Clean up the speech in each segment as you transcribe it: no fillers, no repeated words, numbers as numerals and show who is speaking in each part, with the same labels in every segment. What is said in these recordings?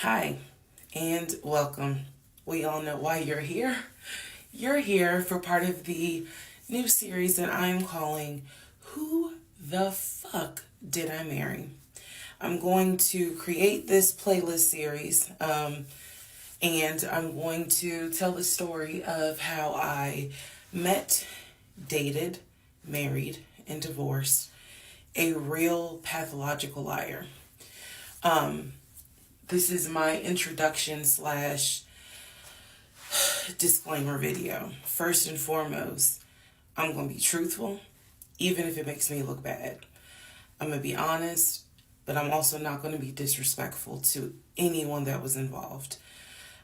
Speaker 1: Hi, and welcome. We all know why you're here. You're here for part of the new series that I am calling Who the Fuck Did I Marry? I'm going to create this playlist series, and I'm going to tell the story of how I met, dated, married, and divorced a real pathological liar. This is my introduction slash disclaimer video. First and foremost, I'm going to be truthful, even if it makes me look bad. I'm going to be honest, but I'm also not going to be disrespectful to anyone that was involved.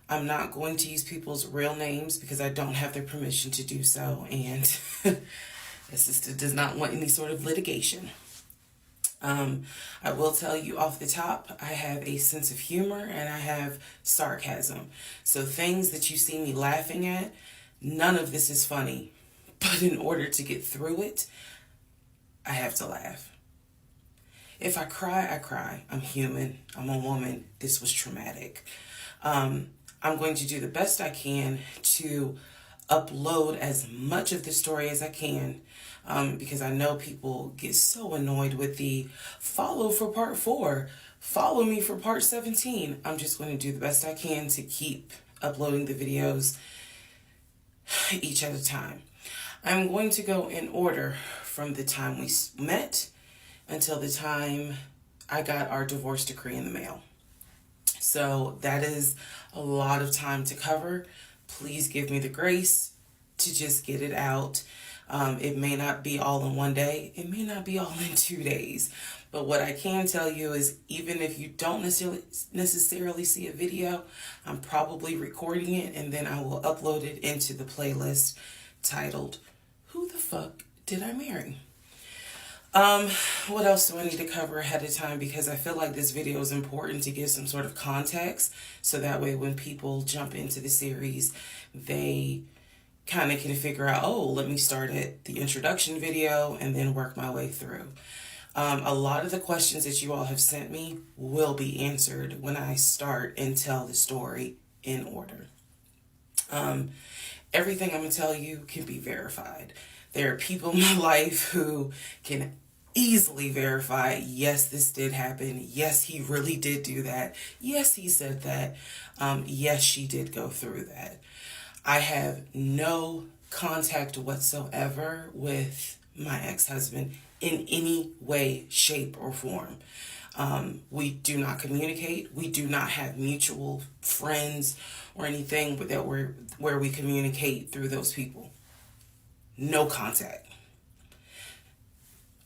Speaker 1: I'm not going to use people's real names because I don't have their permission to do so, and the sister does not want any sort of litigation. I will tell you off the top, I have a sense of humor and I have sarcasm. So things that you see me laughing at, none of this is funny. But in order to get through it, I have to laugh. If I cry, I cry. I'm human. I'm a woman. This was traumatic. I'm going to do the best I can to upload as much of the story as I can, because I know people get so annoyed with the follow for part 4, follow me for part 17. I'm just going to do the best I can to keep uploading the videos each at a time. I'm going to go in order from the time we met until the time I got our divorce decree in the mail. So that is a lot of time to cover. Please give me the grace to just get it out. It may not be all in one day. It may not be all in 2 days. But what I can tell you is even if you don't necessarily see a video, I'm probably recording it and then I will upload it into the playlist titled, Who the Fuck Did I Marry? What else do I need to cover ahead of time? Because I feel like this video is important to give some sort of context. So that way when people jump into the series, they kind of can figure out, oh, let me start at the introduction video and then work my way through. A lot of the questions that you all have sent me will be answered when I start and tell the story in order. Everything I'm going to tell you can be verified. There are people in my life who can easily verify, yes, this did happen. Yes, he really did do that. Yes, he said that. Yes, she did go through that. I have no contact whatsoever with my ex-husband in any way, shape, or form. We do not communicate. We do not have mutual friends or anything where we communicate through those people. No contact.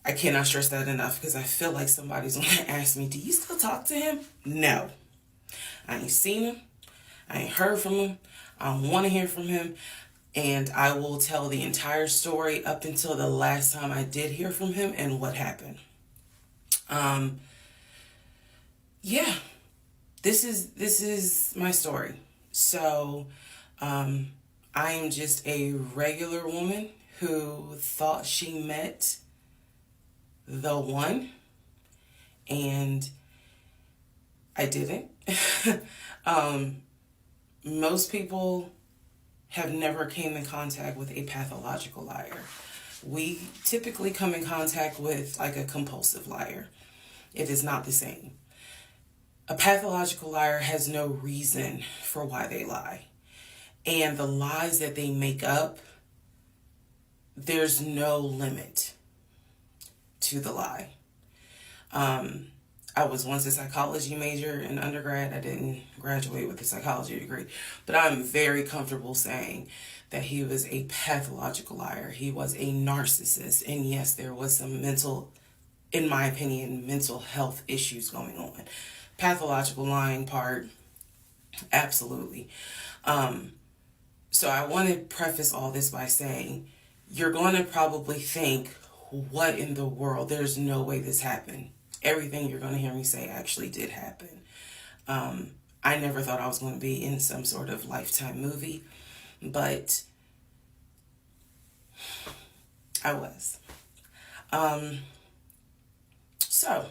Speaker 1: I cannot stress that enough because I feel like somebody's going to ask me, do you still talk to him? No. I ain't seen him. I ain't heard from him. I don't want to hear from him. And I will tell the entire story up until the last time I did hear from him and what happened. Yeah, this is my story. So, I am just a regular woman who thought she met the one, and I didn't. Most people have never came in contact with a pathological liar. We typically come in contact with like a compulsive liar. It is not the same. A pathological liar has no reason for why they lie. And the lies that they make up, there's no limit to the lie. I was once a psychology major in undergrad. I didn't graduate with a psychology degree, but I'm very comfortable saying that he was a pathological liar. He was a narcissist. And yes, there was some in my opinion, mental health issues going on. Pathological lying part, absolutely. So I want to preface all this by saying, you're going to probably think, what in the world? There's no way this happened. Everything you're going to hear me say actually did happen. I never thought I was going to be in some sort of Lifetime movie, but I was. So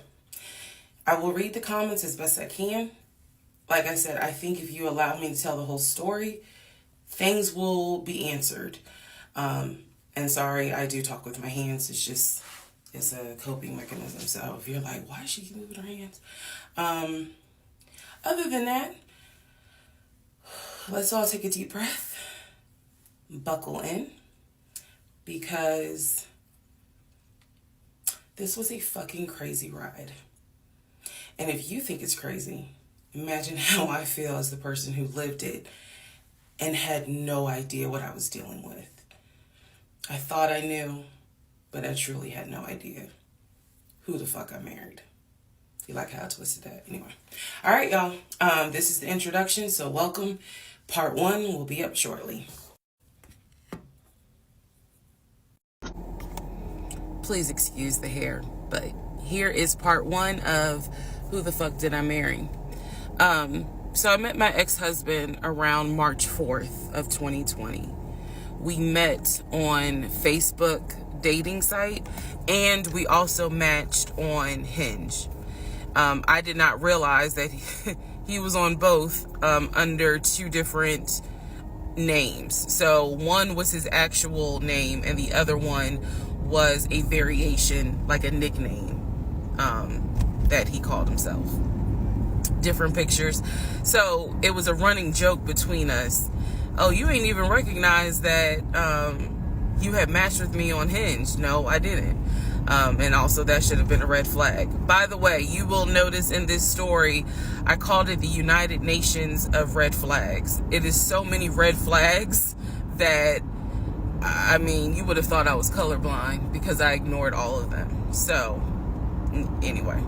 Speaker 1: I will read the comments as best I can. like I said, I think if you allow me to tell the whole story, things will be answered. And sorry, I do talk with my hands. It's a coping mechanism. So if you're like, why is she moving her hands? Other than that, let's all take a deep breath, buckle in, because this was a fucking crazy ride. And if you think it's crazy, imagine how I feel as the person who lived it and had no idea what I was dealing with. I thought I knew, but I truly had no idea who the fuck I married. You like how I twisted that? Anyway. All right, y'all. This is the introduction, so welcome. Part 1 will be up shortly. Please excuse the hair, but here is part 1 of Who the Fuck Did I Marry? So I met my ex-husband around March 4th of 2020. We met on Facebook dating site, and we also matched on Hinge. I did not realize that he was on both under 2 different names. So one was his actual name, and the other one was a variation, like a nickname that he called himself. Different pictures. So it was a running joke between us. Oh, you ain't even recognize that you had matched with me on Hinge. No, I didn't. And also that should have been a red flag. By the way, you will notice in this story, I called it the United Nations of red flags. It is so many red flags that, I mean, you would have thought I was colorblind because I ignored all of them. So, anyway,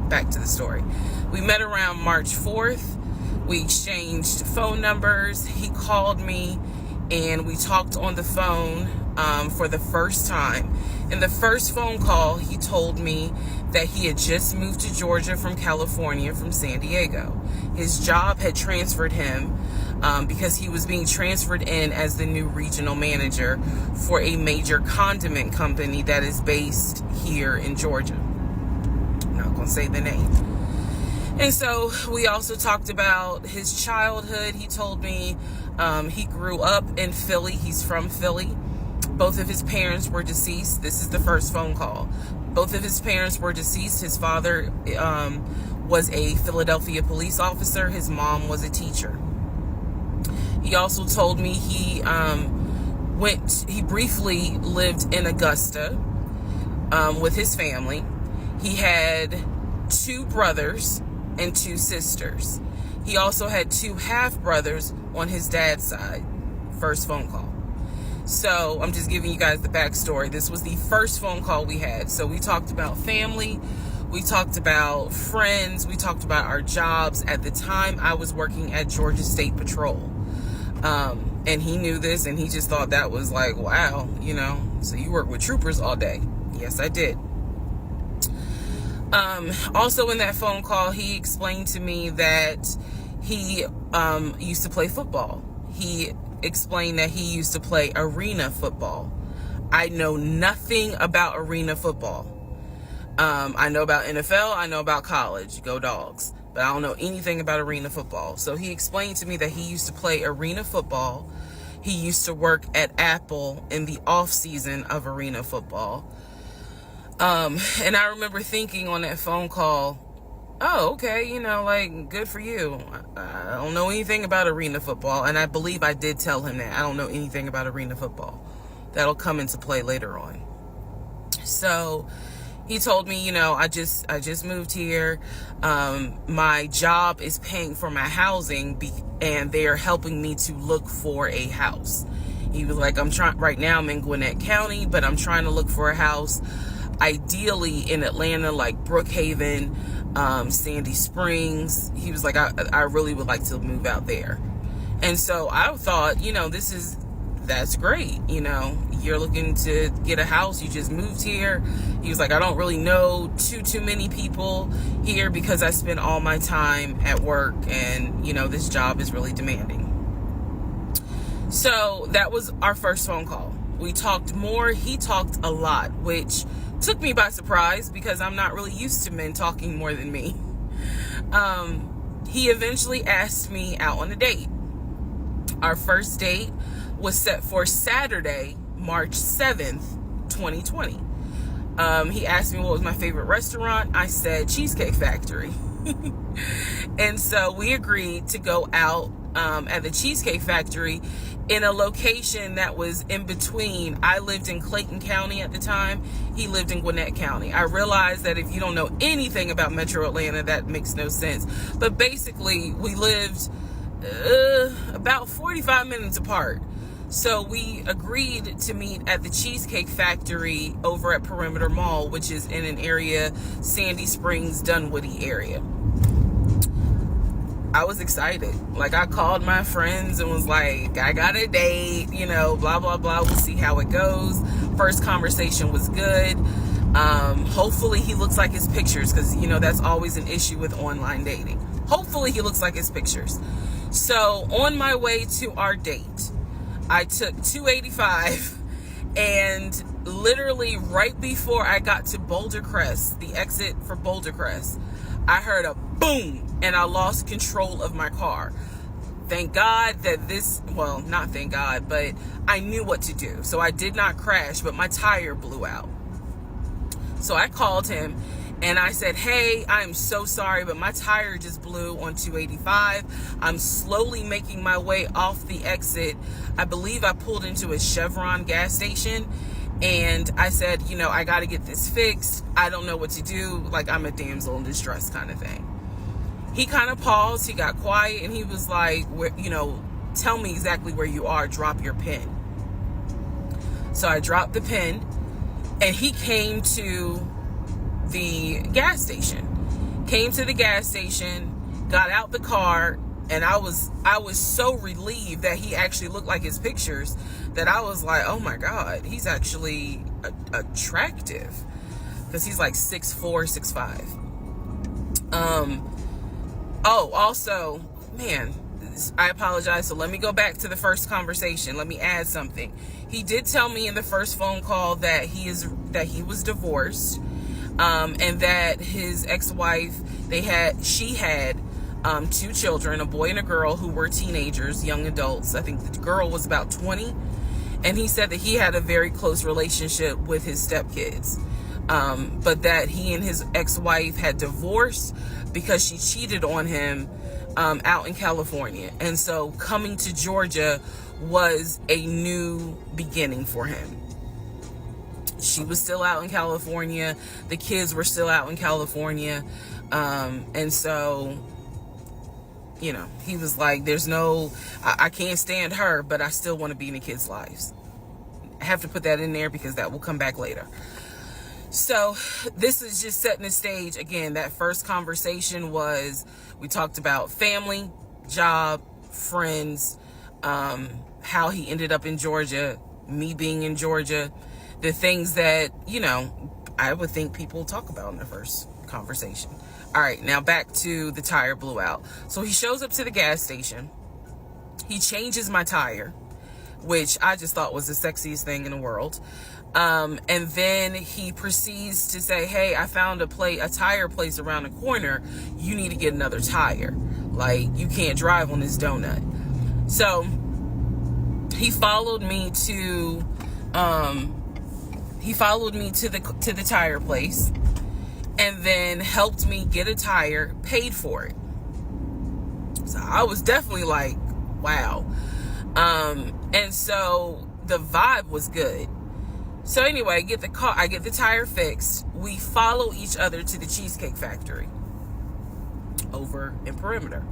Speaker 1: back to the story. We met around March 4th. We exchanged phone numbers. He called me and we talked on the phone for the first time. In the first phone call, he told me that he had just moved to Georgia from California, from San Diego. His job had transferred him because he was being transferred in as the new regional manager for a major condiment company that is based here in Georgia. I'm not going to say the name. And so we also talked about his childhood. He told me he grew up in Philly. He's from Philly. Both of his parents were deceased. This is the first phone call. Both of his parents were deceased. His father was a Philadelphia police officer. His mom was a teacher. He also told me he briefly lived in Augusta with his family. He had 2 brothers and 2 sisters. He also had 2 half-brothers on his dad's side. First phone call. So I'm just giving you guys the backstory. This was the first phone call we had. So we talked about family. We talked about friends. We talked about our jobs. At the time, I was working at Georgia State Patrol. And he knew this, and he just thought that was like, wow, you know, so you work with troopers all day. Yes, I did. Also in that phone call, he explained to me that he used to play football. He explained that he used to play arena football. I know nothing about arena football. I know about NFL. I know about college. Go Dogs. But I don't know anything about arena football. So he explained to me that he used to play arena football. He used to work at Apple in the off season of arena football. And I remember thinking on that phone call, oh, okay, you know, like, good for you. I don't know anything about arena football. And I believe I did tell him that I don't know anything about arena football. That'll come into play later on. So he told me, you know, I just moved here. My job is paying for my housing and they're helping me to look for a house. He was like, right now I'm in Gwinnett County, but I'm trying to look for a house, ideally in Atlanta, like Brookhaven, Sandy Springs. He was like, I really would like to move out there. And so I thought, you know, that's great. You know, you're looking to get a house. You just moved here. He was like, I don't really know too many people here because I spend all my time at work and, you know, this job is really demanding. So that was our first phone call. We talked more. He talked a lot, which took me by surprise because I'm not really used to men talking more than me. he eventually asked me out on a date. Our first date was set for Saturday, March 7th, 2020. He asked me what was my favorite restaurant. I said Cheesecake Factory. And so we agreed to go out at the Cheesecake Factory in a location that was in between. I lived in Clayton County at the time. He lived in Gwinnett County. I realized that if you don't know anything about Metro Atlanta, that makes no sense. But basically, we lived about 45 minutes apart. So we agreed to meet at the Cheesecake Factory over at Perimeter Mall, which is in an area, Sandy Springs, Dunwoody area. I was excited. Like, I called my friends and was like, I got a date, you know, blah, blah, blah. We'll see how it goes. First conversation was good. Hopefully he looks like his pictures, because, you know, that's always an issue with online dating. Hopefully he looks like his pictures. So on my way to our date, I took 285, and literally right before I got to Boulder Crest, the exit for Boulder Crest, I heard a boom, and I lost control of my car. Thank God that not thank God, but I knew what to do. So I did not crash, but my tire blew out. So I called him and I said, hey, I'm so sorry, but my tire just blew on 285. I'm slowly making my way off the exit. I believe I pulled into a Chevron gas station. And I said, you know, I got to get this fixed. I don't know what to do. Like, I'm a damsel in distress kind of thing. He kind of paused. He got quiet. And he was like, you know, tell me exactly where you are. Drop your pin. So I dropped the pin. And he came to the gas station. Got out the car. And I was so relieved that he actually looked like his pictures, that I was like, oh my God, he's actually attractive, because he's like 6'4", 6'5". Oh, also, man, I apologize. So let me go back to the first conversation. Let me add something. He did tell me in the first phone call that he was divorced, and that his ex-wife, she had 2 children, a boy and a girl, who were teenagers, young adults. I think the girl was about 20. And he said that he had a very close relationship with his stepkids. But that he and his ex-wife had divorced because she cheated on him out in California. And so coming to Georgia was a new beginning for him. She was still out in California. The kids were still out in California. And so, you know, he was like, I can't stand her, but I still want to be in the kids' lives. I have to put that in there because that will come back later. So this is just setting the stage. Again, that first conversation we talked about family, job, friends, how he ended up in Georgia, me being in Georgia, the things that, you know, I would think people talk about in the first conversation. All right, now back to the tire blew out. So he shows up to the gas station. He changes my tire, which I just thought was the sexiest thing in the world. And then he proceeds to say, hey, I found a tire place around the corner. You need to get another tire. Like, you can't drive on this donut. So he followed me to the tire place, and then helped me get a tire, paid for it. So I was definitely like, wow. And so the vibe was good. So anyway, I get the tire fixed. We follow each other to the Cheesecake Factory over in Perimeter.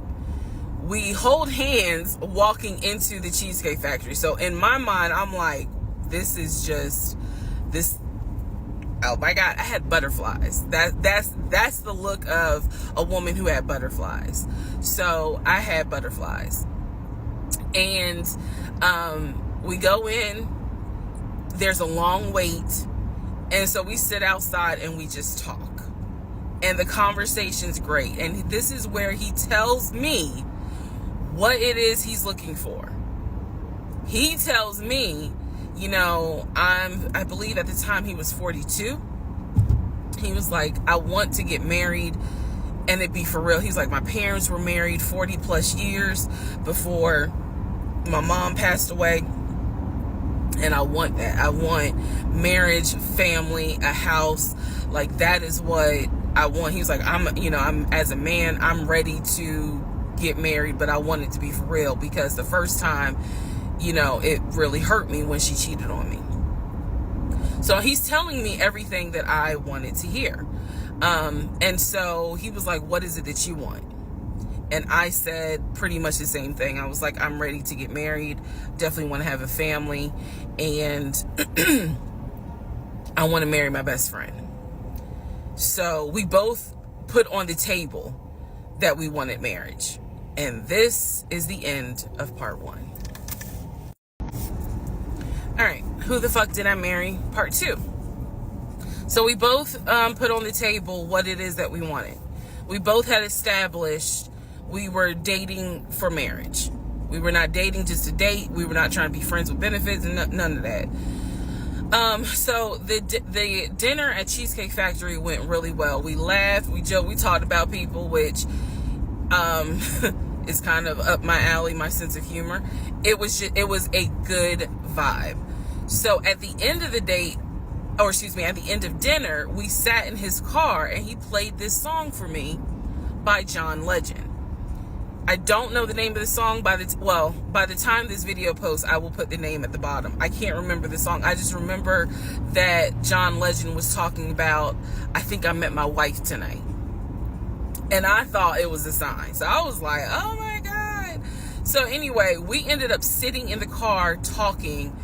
Speaker 1: We hold hands walking into the Cheesecake Factory. So in my mind, I'm like, this is just this. Oh my God, I had butterflies. That's the look of a woman who had butterflies. So I had butterflies. And we go in, there's a long wait. And so we sit outside and we just talk. And the conversation's great. And this is where he tells me what it is he's looking for. He tells me, you know, I believe at the time he was 42. He was like, I want to get married and it be for real. He's like, my parents were married 40 plus years before my mom passed away. And I want that. I want marriage, family, a house. Like, that is what I want. He was like, I'm as a man, I'm ready to get married, but I want it to be for real, because the first time, it really hurt me when she cheated on me. So he's telling me everything that I wanted to hear. And so he was like, what is it that you want? And I said pretty much the same thing. I was like, I'm ready to get married. Definitely want to have a family. And I want to marry my best friend. So we both put on the table that we wanted marriage. And this is the end of part 1. All right. Who the fuck did I marry? Part 2. So we both put on the table what it is that we wanted. We both had established we were dating for marriage. We were not dating just to date. We were not trying to be friends with benefits and none of that. So the dinner at Cheesecake Factory went really well. We laughed, we joked, we talked about people, which is kind of up my alley, my sense of humor. It was a good vibe. So at the end of the date, at the end of dinner, we sat in his car and he played this song for me by John Legend. I don't know the name of the song. By the time this video posts, I will put the name at the bottom. I can't remember the song. I just remember that John Legend was talking about, I think I met my wife tonight. And I thought it was a sign. So I was like, oh my God. So anyway, we ended up sitting in the car talking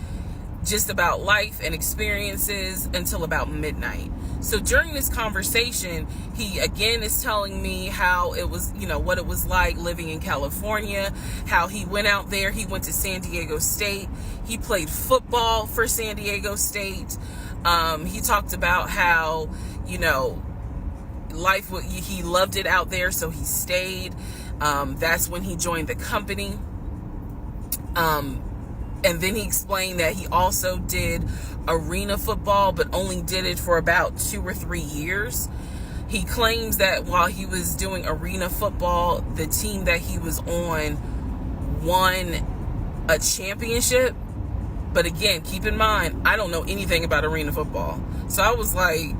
Speaker 1: just about life and experiences until about midnight. So during this conversation, he again is telling me how it was, what it was like living in California, how he went out there. He went to San Diego State. He played football for San Diego State. He talked about how, he loved it out there, so he stayed. That's when he joined the company. And then he explained that he also did arena football, but only did it for about 2 or 3 years. He claims that while he was doing arena football, the team that he was on won a championship. But again, keep in mind, I don't know anything about arena football. So I was like,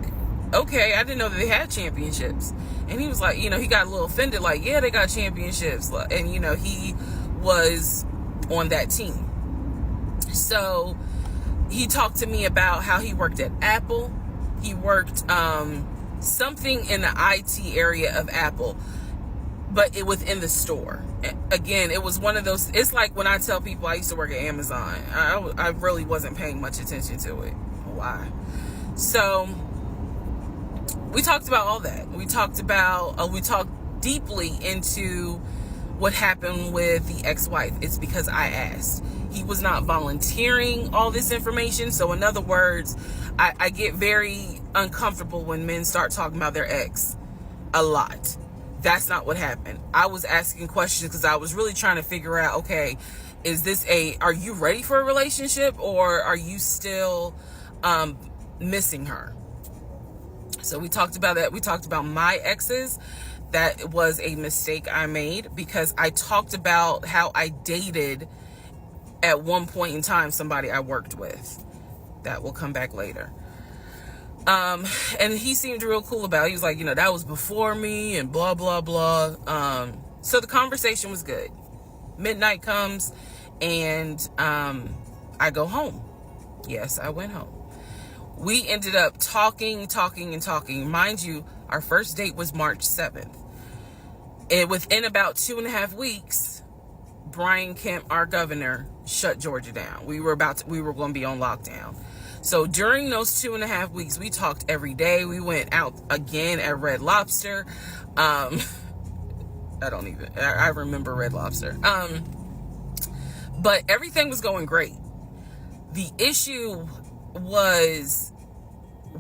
Speaker 1: okay, I didn't know that they had championships. And he was like, he got a little offended, like, yeah, they got championships. And, he was on that team. So he talked to me about how he worked at Apple. He worked something in the IT area of Apple, but it within the store. Again, it was one of those, it's like when I tell people I used to work at Amazon. I really wasn't paying much attention to it. Why? So we talked about all that. We talked deeply into what happened with the ex-wife. It's because I asked. He was not volunteering all this information. So in other words, I get very uncomfortable when men start talking about their ex a lot. That's not what happened. I was asking questions because I was really trying to figure out, okay, are you ready for a relationship, or are you still missing her? So we talked about that. We talked about my exes. That was a mistake I made because I talked about how I dated at one point in time somebody I worked with. That will come back later. And he seemed real cool about it. He was like, that was before me and blah, blah, blah. So the conversation was good. Midnight comes and I go home. Yes, I went home. We ended up talking. Mind you, our first date was March 7th. And within about 2.5 weeks, Brian Kemp, our governor, shut Georgia down. We were going to be on lockdown. So during those 2.5 weeks, we talked every day. We went out again at Red Lobster. I remember Red Lobster. But everything was going great. The issue was,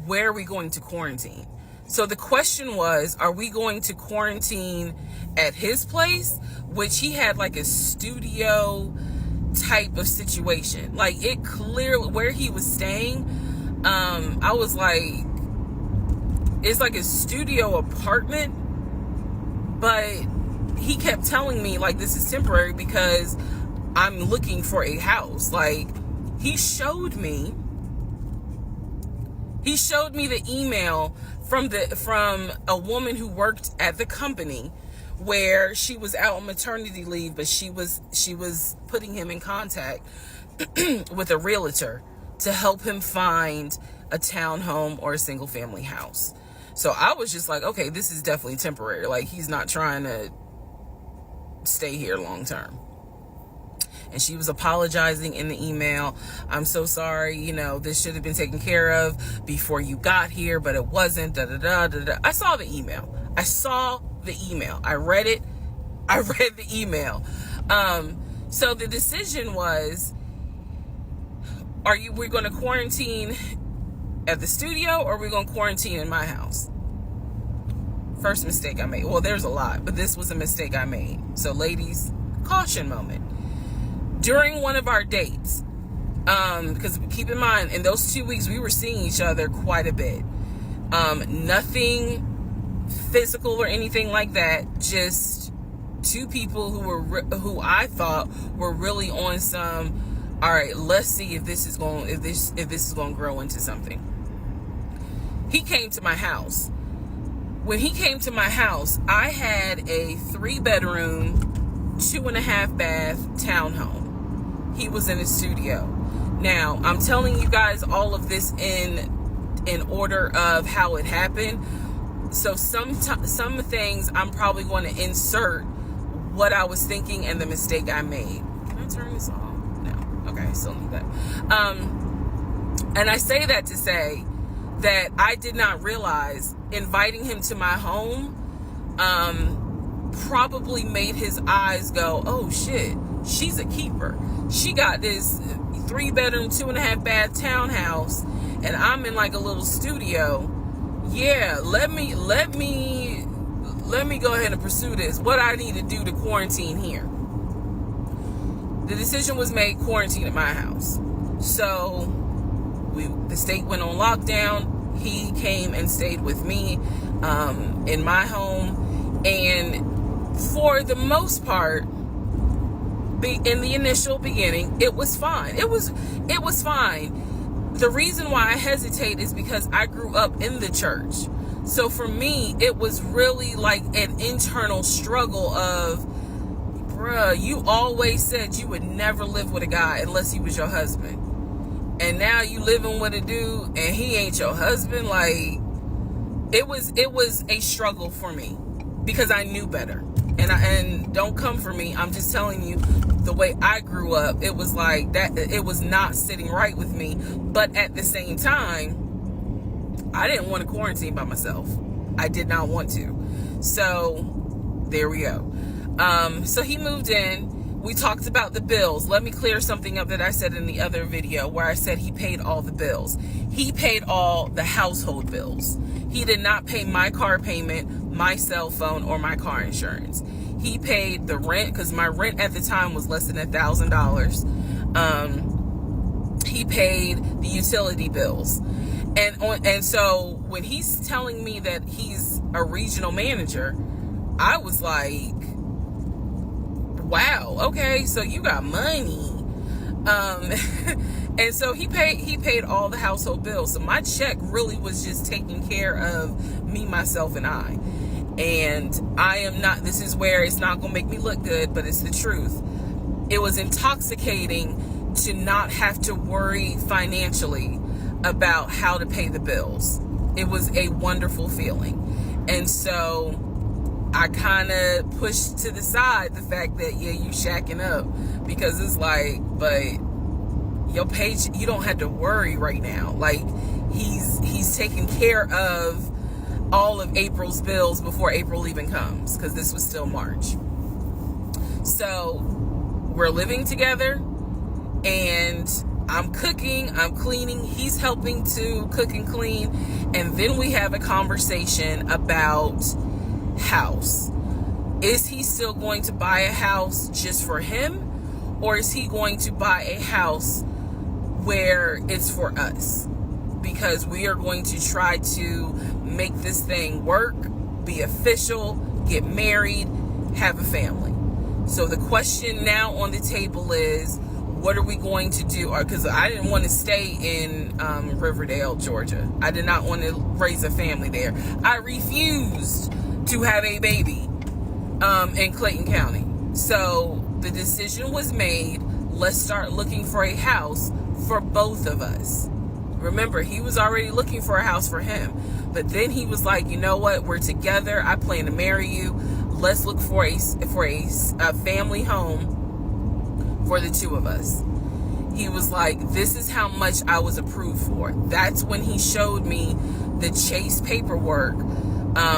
Speaker 1: where are we going to quarantine? So the question was, are we going to quarantine at his place, which he had like a studio type of situation. Like, it clearly, where he was staying, I was like, it's like a studio apartment, But he kept telling me, like, this is temporary because I'm looking for a house. Like, he showed me the email from a woman who worked at the company where she was out on maternity leave, but she was putting him in contact with a realtor to help him find a townhome or a single family house. So I was just like, okay, this is definitely temporary. Like, he's not trying to stay here long term. And she was apologizing in the email. I'm so sorry, you know, this should have been taken care of before you got here, but it wasn't. Da, da, da, da, da. I saw the email. I read it. I read the email. So the decision was, we're going to quarantine at the studio, or we're going to quarantine in my house? First mistake I made. Well, there's a lot, but this was a mistake I made. So ladies, caution moment. During one of our dates, because keep in mind, in those 2 weeks, we were seeing each other quite a bit. Nothing physical or anything like that. Just two people who I thought were really on some, all right, let's see if this is going to grow into something. He came to my house. When he came to my house, I had a 3-bedroom, 2.5-bath townhome. He was in the studio. Now, I'm telling you guys all of this in order of how it happened. So some things I'm probably going to insert what I was thinking and the mistake I made. Can I turn this off? No. Okay, I still need that. And I say that to say that I did not realize inviting him to my home probably made his eyes go, oh shit, she's a keeper. She got this 3-bedroom, 2.5-bath townhouse, and I'm in like a little studio. Yeah, let me go ahead and pursue this. What I need to do to quarantine here. The decision was made, quarantine at my house. So the state went on lockdown. He came and stayed with me in my home, and for the most part, in the initial beginning, it was fine. It was fine. The reason why I hesitate is because I grew up in the church. So for me, it was really like an internal struggle of, bruh, you always said you would never live with a guy unless he was your husband. And now you living with a dude and he ain't your husband. Like, it was a struggle for me because I knew better. And don't come for me. I'm just telling you the way I grew up. It was like that. It was not sitting right with me. But at the same time, I didn't want to quarantine by myself. I did not want to. So there we go. So he moved in. We talked about the bills. Let me clear something up that I said in the other video where I said he paid all the bills. He paid all the household bills. He did not pay my car payment, my cell phone, or my car insurance. He paid the rent, because my rent at the time was less than $1,000. He paid the utility bills. And so when he's telling me that he's a regional manager, I was like, wow, okay, so you got money. And so he paid all the household bills. So my check really was just taking care of me, myself, and I. And I am not, this is where it's not going to make me look good, but it's the truth. It was intoxicating to not have to worry financially about how to pay the bills. It was a wonderful feeling. And so I kind of pushed to the side the fact that, yeah, you shacking up, because it's like, but your paycheck, you don't have to worry right now. Like, he's taking care of all of April's bills before April even comes, because this was still March. So we're living together, and I'm cooking, I'm cleaning, he's helping to cook and clean, and then we have a conversation about house. Is he still going to buy a house just for him, or is he going to buy a house where it's for us? Because we are going to try to make this thing work, be official, get married, have a family. So the question now on the table is, what are we going to do? Because I didn't want to stay in Riverdale, Georgia. I did not want to raise a family there. I refused to have a baby in Clayton County. So the decision was made, let's start looking for a house for both of us. Remember, he was already looking for a house for him. But then he was like, you know what? We're together. I plan to marry you. Let's look for a family home for the two of us. He was like, this is how much I was approved for. That's when he showed me the Chase paperwork.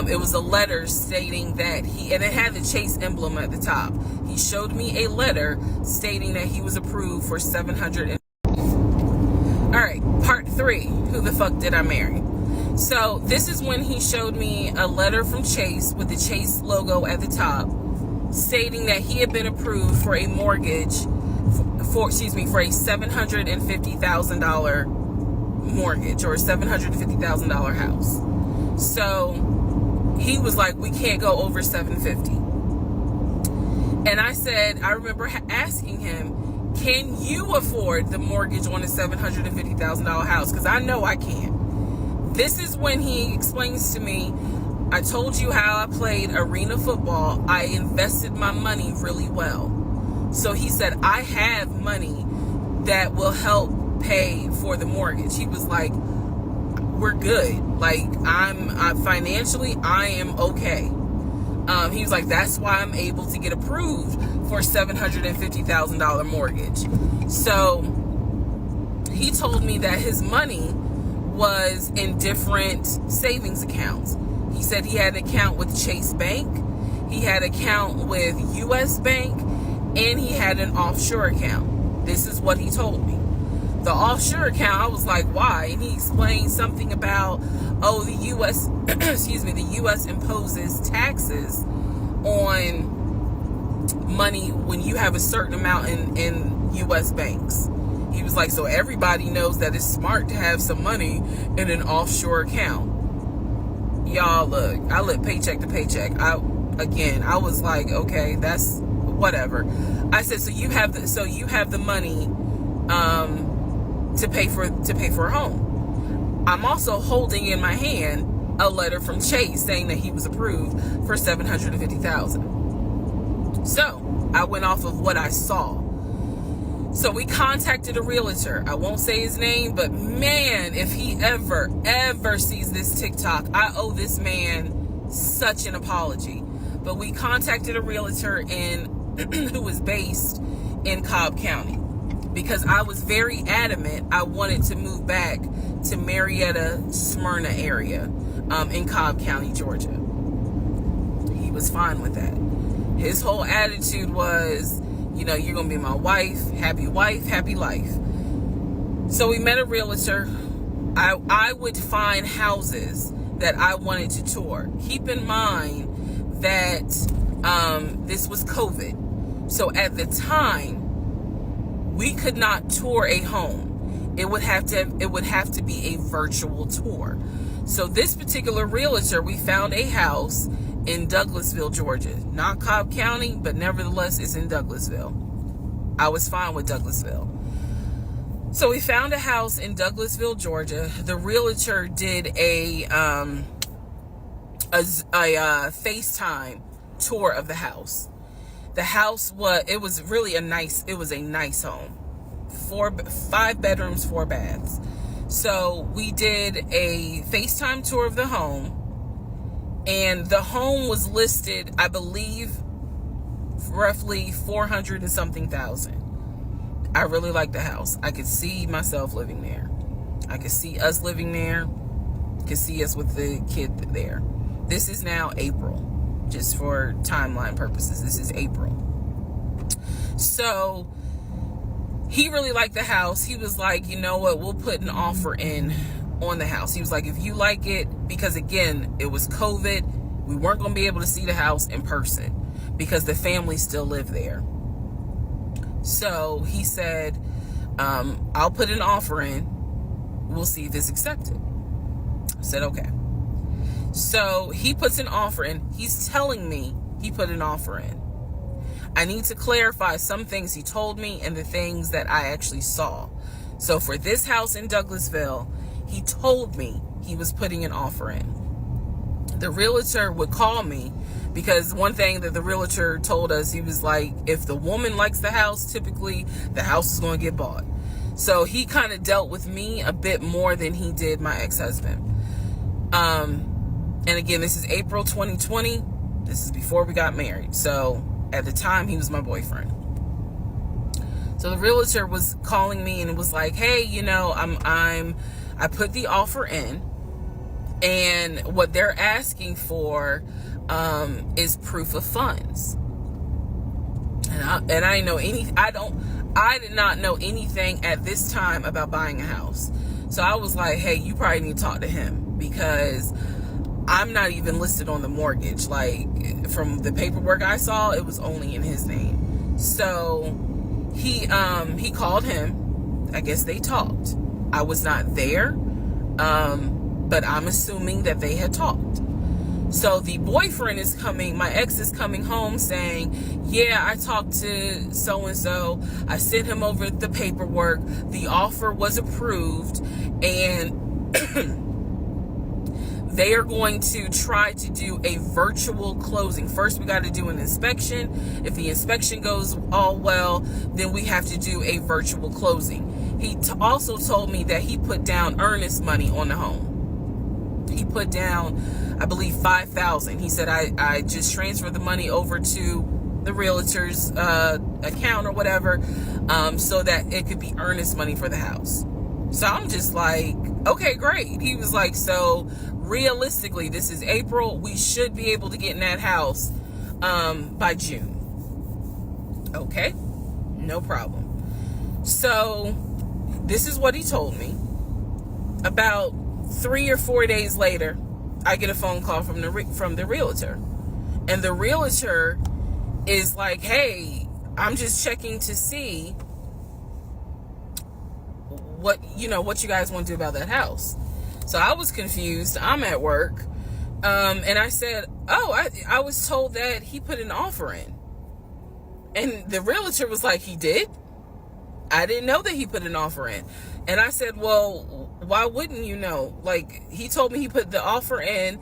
Speaker 1: It was a letter stating that and it had the Chase emblem at the top. He showed me a letter stating that he was approved for $700. All right, part 3. Who the fuck did I marry? So this is when he showed me a letter from Chase with the Chase logo at the top, stating that he had been approved for a mortgage for a $750,000 mortgage, or a $750,000 house. So he was like, we can't go over $750,000. And I said, I remember asking him, can you afford the mortgage on a $750,000 house? Because I know I can't. This is when he explains to me, I told you how I played arena football. I invested my money really well. So he said, I have money that will help pay for the mortgage. He was like, we're good. Like, I'm financially, I am okay. He was like, that's why I'm able to get approved for $750,000 mortgage. So he told me that his money was in different savings accounts. He said he had an account with Chase Bank, he had an account with US Bank, and he had an offshore account. This is what he told me. The offshore account, I was like, why? And he explained something about, the US, the US imposes taxes on money when you have a certain amount in US banks. He was like, so everybody knows that it's smart to have some money in an offshore account. Y'all, look, I live paycheck to paycheck. I was like, okay, that's whatever. I said, so you have the money to pay for a home. I'm also holding in my hand a letter from Chase saying that he was approved for $750,000. So I went off of what I saw. So we contacted a realtor. I won't say his name, but man, if he ever sees this TikTok, I owe this man such an apology. But we contacted a realtor who was based in Cobb County, because I was very adamant I wanted to move back to Marietta, Smyrna area in Cobb County, Georgia. He was fine with that. His whole attitude was, you're going to be my wife, happy life. So we met a realtor. I would find houses that I wanted to tour. Keep in mind that this was COVID. So at the time, we could not tour a home. It would have to be a virtual tour. So this particular realtor, we found a house in Douglasville, Georgia. Not Cobb County, but nevertheless, it's in Douglasville. I was fine with Douglasville. So we found a house in Douglasville, Georgia. The realtor did a FaceTime tour of the house. The house was a nice home. 5 bedrooms, 4 baths. So we did a FaceTime tour of the home, and the home was listed, I believe, roughly 400 and something thousand. I really liked the house. I could see myself living there. I could see us living there. Could see us with the kid there. This is now April, just for timeline purposes. This is April. So he really liked the house. He was like, you know what, we'll put an offer in on the house. He was like, if you like it, because again, it was COVID, we weren't going to be able to see the house in person because the family still lived there. So he said, I'll put an offer in. We'll see if it's accepted. I said, okay. So he puts an offer in. He's telling me he put an offer in. I need to clarify some things he told me and the things that I actually saw. So for this house in Douglasville, he told me he was putting an offer in. The realtor would call me because one thing that the realtor told us, he was like, if the woman likes the house, typically the house is going to get bought. So he kind of dealt with me a bit more than he did my ex-husband. And again, this is April 2020. This is before we got married. So at the time, he was my boyfriend. So the realtor was calling me and it was like, hey, you know, I put the offer in, and what they're asking for is proof of funds. And I did not know anything at this time about buying a house. So I was like, hey, you probably need to talk to him, because I'm not even listed on the mortgage. Like, from the paperwork I saw, it was only in his name. So he called him. I guess they talked. I was not there, but I'm assuming that they had talked. So the boyfriend is coming, my ex is coming home saying, yeah, I talked to so-and-so. I sent him over the paperwork. The offer was approved, and they are going to try to do a virtual closing. First, we got to do an inspection. If the inspection goes all well, then we have to do a virtual closing. He also told me that he put down earnest money on the home. He put down, I believe, $5,000. He said, I just transferred the money over to the realtor's account or whatever, so that it could be earnest money for the house. So I'm just like, okay, great. He was like, so realistically, this is April. We should be able to get in that house by June. Okay, no problem. So this is what he told me. About 3 or 4 days later, I get a phone call from the realtor, and the realtor is like, hey, I'm just checking to see what you guys want to do about that house. So I was confused. I'm at work, and I said, oh, I was told that he put an offer in. And the realtor was like, he did? I didn't know that he put an offer in. And I said, well, why wouldn't you know? Like, he told me he put the offer in,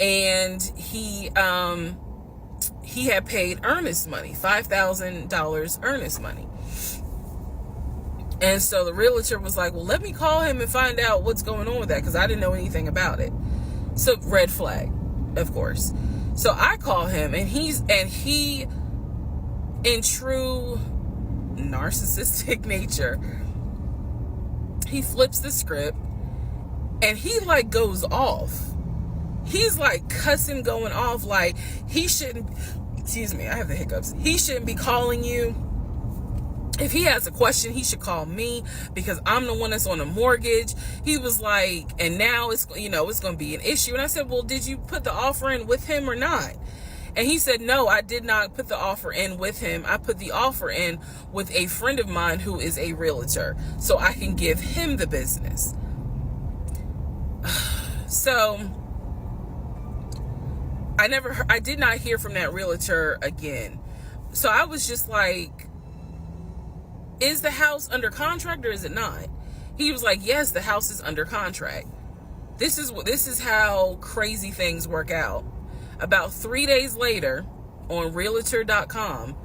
Speaker 1: and he had paid earnest money, $5,000 earnest money. And so the realtor was like, well, let me call him and find out what's going on with that, because I didn't know anything about it. So red flag, of course. So I call him, and he, in true narcissistic nature, he flips the script, and he like goes off. He's like cussing, going off, like he shouldn't, excuse me, I have the hiccups. He shouldn't be calling you. If he has a question, he should call me, because I'm the one that's on the mortgage. He was like, and now it's going to be an issue. And I said, well, did you put the offer in with him or not? And he said, no, I did not put the offer in with him. I put the offer in with a friend of mine who is a realtor, so I can give him the business. So I did not hear from that realtor again. So I was just like, is the house under contract or is it not? He was like, yes, the house is under contract. This is how crazy things work out. About 3 days later, on realtor.com,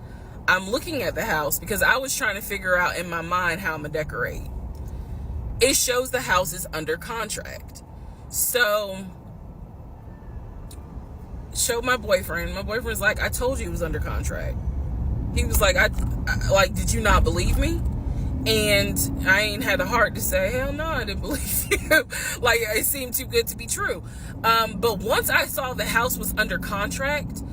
Speaker 1: I'm looking at the house because I was trying to figure out in my mind how I'm gonna decorate. It shows the house is under contract. So, showed my boyfriend. My boyfriend's like, I told you it was under contract. He was like, I did you not believe me? And I ain't had the heart to say, hell no, I didn't believe you. Like, it seemed too good to be true. But once I saw the house was under contract,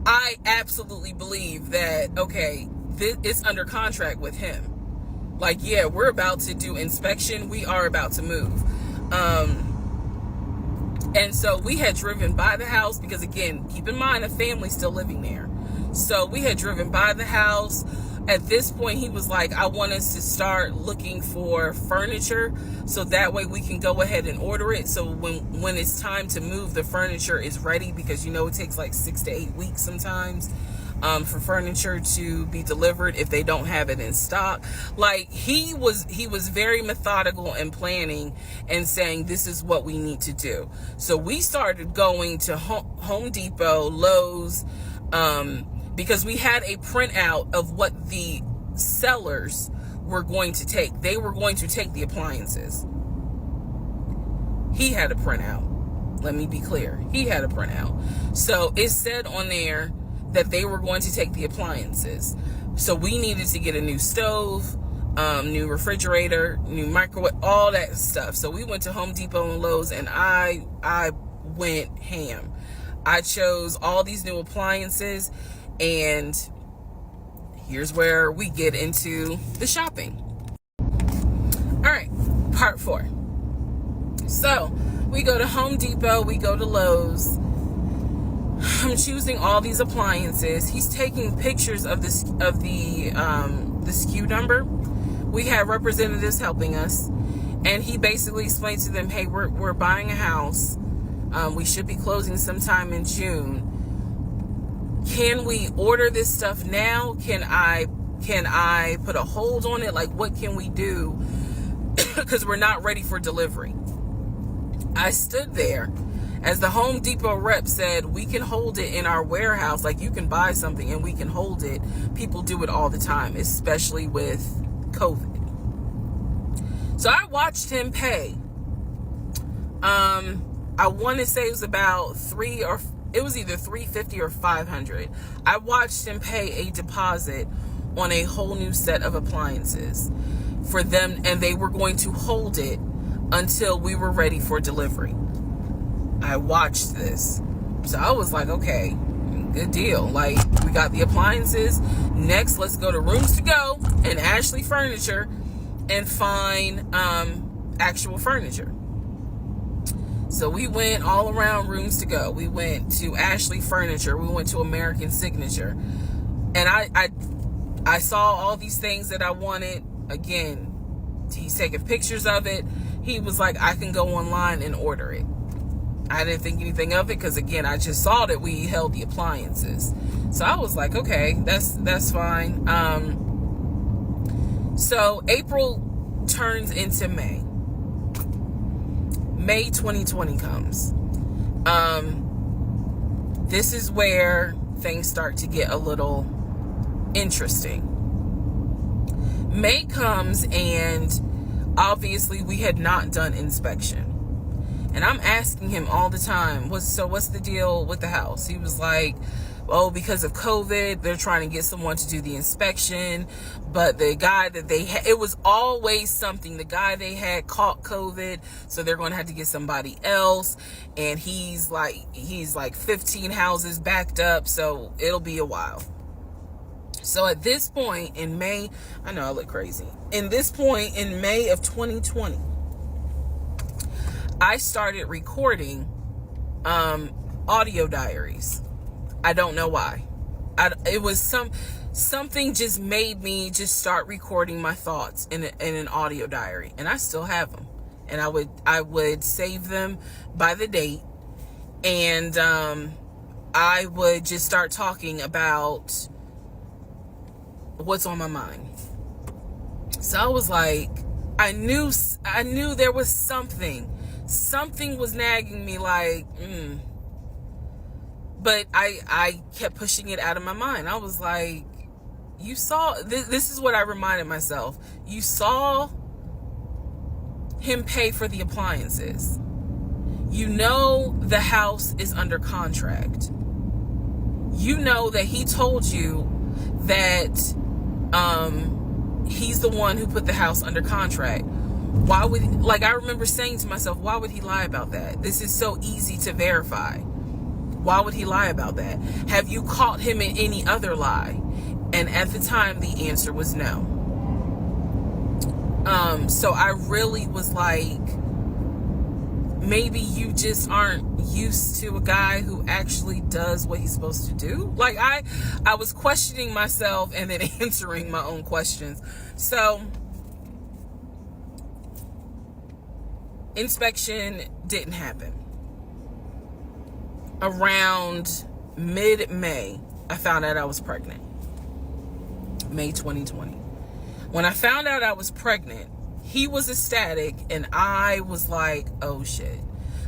Speaker 1: I absolutely believe that, okay, it's under contract with him. Like, yeah, we're about to do inspection. We are about to move. And so we had driven by the house because, again, keep in mind, a family's still living there. So we had driven by the house, At this point, he was like, I want us to start looking for furniture so that way we can go ahead and order it. So when it's time to move, the furniture is ready, because it takes like 6 to 8 weeks sometimes for furniture to be delivered if they don't have it in stock. Like, he was very methodical and planning and saying, this is what we need to do. So we started going to Home Depot, Lowe's, because we had a printout of what the sellers were going to take. They were going to take the appliances. He had a printout. Let me be clear. He had a printout. So it said on there that they were going to take the appliances. So we needed to get a new stove, new refrigerator, new microwave, all that stuff. So we went to Home Depot and Lowe's, and I went ham. I chose all these new appliances. And here's where we get into the shopping. All right, part 4. So we go to Home Depot, we go to Lowe's. I'm choosing all these appliances. He's taking pictures of the SKU number. We had representatives helping us, and he basically explained to them, hey, we're buying a house. We should be closing sometime in June. Can we order this stuff now? Can I put a hold on it? Like, what can we do? Because we're not ready for delivery. I stood there as the Home Depot rep said, we can hold it in our warehouse. Like, you can buy something and we can hold it. People do it all the time, especially with COVID. So I watched him pay. I want to say it was about it was either $350 or $500. I watched him pay a deposit on a whole new set of appliances for them, and they were going to hold it until we were ready for delivery. I watched this. So I was like, okay, good deal. Like, we got the appliances. Next, let's go to Rooms to Go and Ashley Furniture and find actual furniture. So we went all around Rooms to Go. We went to Ashley Furniture. We went to American Signature. And I saw all these things that I wanted. Again, he's taking pictures of it. He was like, I can go online and order it. I didn't think anything of it because, again, I just saw that we held the appliances. So I was like, okay, that's fine. So April turns into May. May 2020 comes. This is where things start to get a little interesting. May comes, and obviously we had not done inspection. And I'm asking him all the time, what's the deal with the house? He was like, oh, because of COVID, they're trying to get someone to do the inspection. But the guy that they had, it was always something. The guy they had caught COVID, so they're going to have to get somebody else. And he's like 15 houses backed up, so it'll be a while. So at this point in May, I know I look crazy. In this point in May of 2020, I started recording audio diaries. I don't know why. It was something just made me just start recording my thoughts in an audio diary, and I still have them. And I would save them by the date, and I would just start talking about what's on my mind. So I was like, I knew there was something was nagging me, like, but I kept pushing it out of my mind. I was like, you saw, this is what I reminded myself. You saw him pay for the appliances. You know the house is under contract. You know that he told you that he's the one who put the house under contract. Why would, I remember saying to myself, why would he lie about that? This is so easy to verify. Why would he lie about that? Have you caught him in any other lie? And at the time, the answer was no. So I really was like, maybe you just aren't used to a guy who actually does what he's supposed to do. Like, I was questioning myself and then answering my own questions. So, inspection didn't happen. Around mid-May, I found out I was pregnant. May 2020. When I found out I was pregnant, he was ecstatic and I was like, oh shit.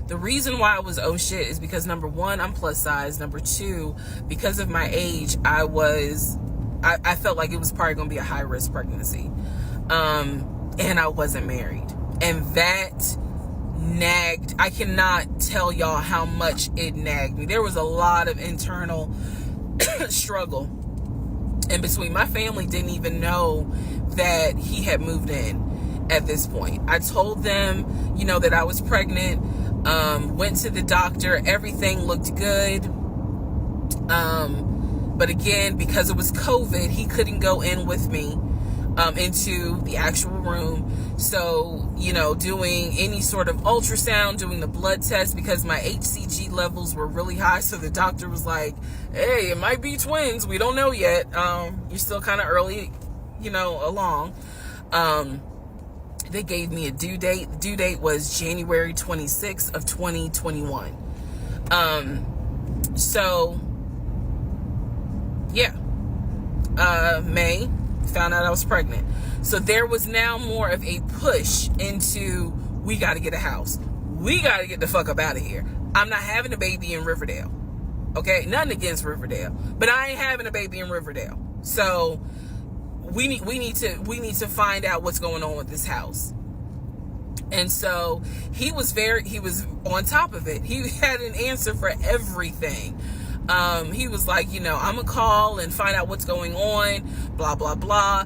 Speaker 1: The reason why I was oh shit is because, number one, I'm plus size. Number two, because of my age, I felt like it was probably going to be a high risk pregnancy. And I wasn't married. And that nagged. I cannot tell y'all how much it nagged me. There was a lot of internal struggle in between. My family didn't even know that he had moved in at this point. I told them, that I was pregnant, went to the doctor, everything looked good. But again, because it was COVID, he couldn't go in with me into the actual room. So, doing any sort of ultrasound, doing the blood test, because my HCG levels were really high. So the doctor was like, hey, it might be twins. We don't know yet. You're still kind of early, along. They gave me a due date. The due date was January 26th of 2021. May, found out I was pregnant. So there was now more of a push into, we got to get a house. We got to get the fuck up out of here. I'm not having a baby in Riverdale. Okay? Nothing against Riverdale, but I ain't having a baby in Riverdale. So we need to find out what's going on with this house. And so he was on top of it. He had an answer for everything. He was like, I'm gonna call and find out what's going on, blah, blah, blah.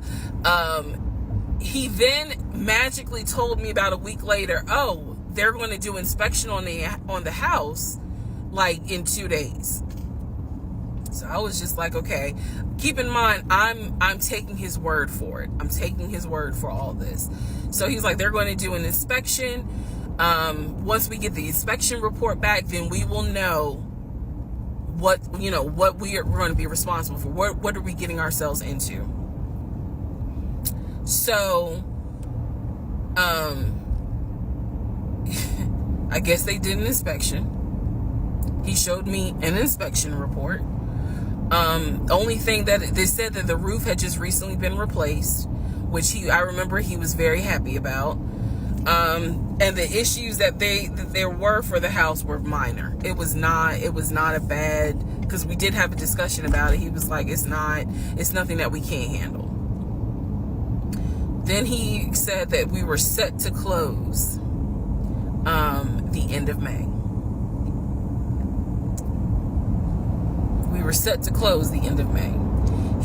Speaker 1: He then magically told me about a week later, oh, they're going to do inspection on the house, like in 2 days. So I was just like, okay, keep in mind, I'm taking his word for it. I'm taking his word for all this. So he's like, they're going to do an inspection. Once we get the inspection report back, then we will know what we are going to be responsible for. What are we getting ourselves into? So, I guess they did an inspection. He showed me an inspection report. Only thing that they said that the roof had just recently been replaced, which I remember he was very happy about. And the issues that there were for the house were minor. It was not a bad, because we did have a discussion about it. He was like, it's nothing that we can't handle. Then he said that we were set to close the end of May. We were set to close the end of May.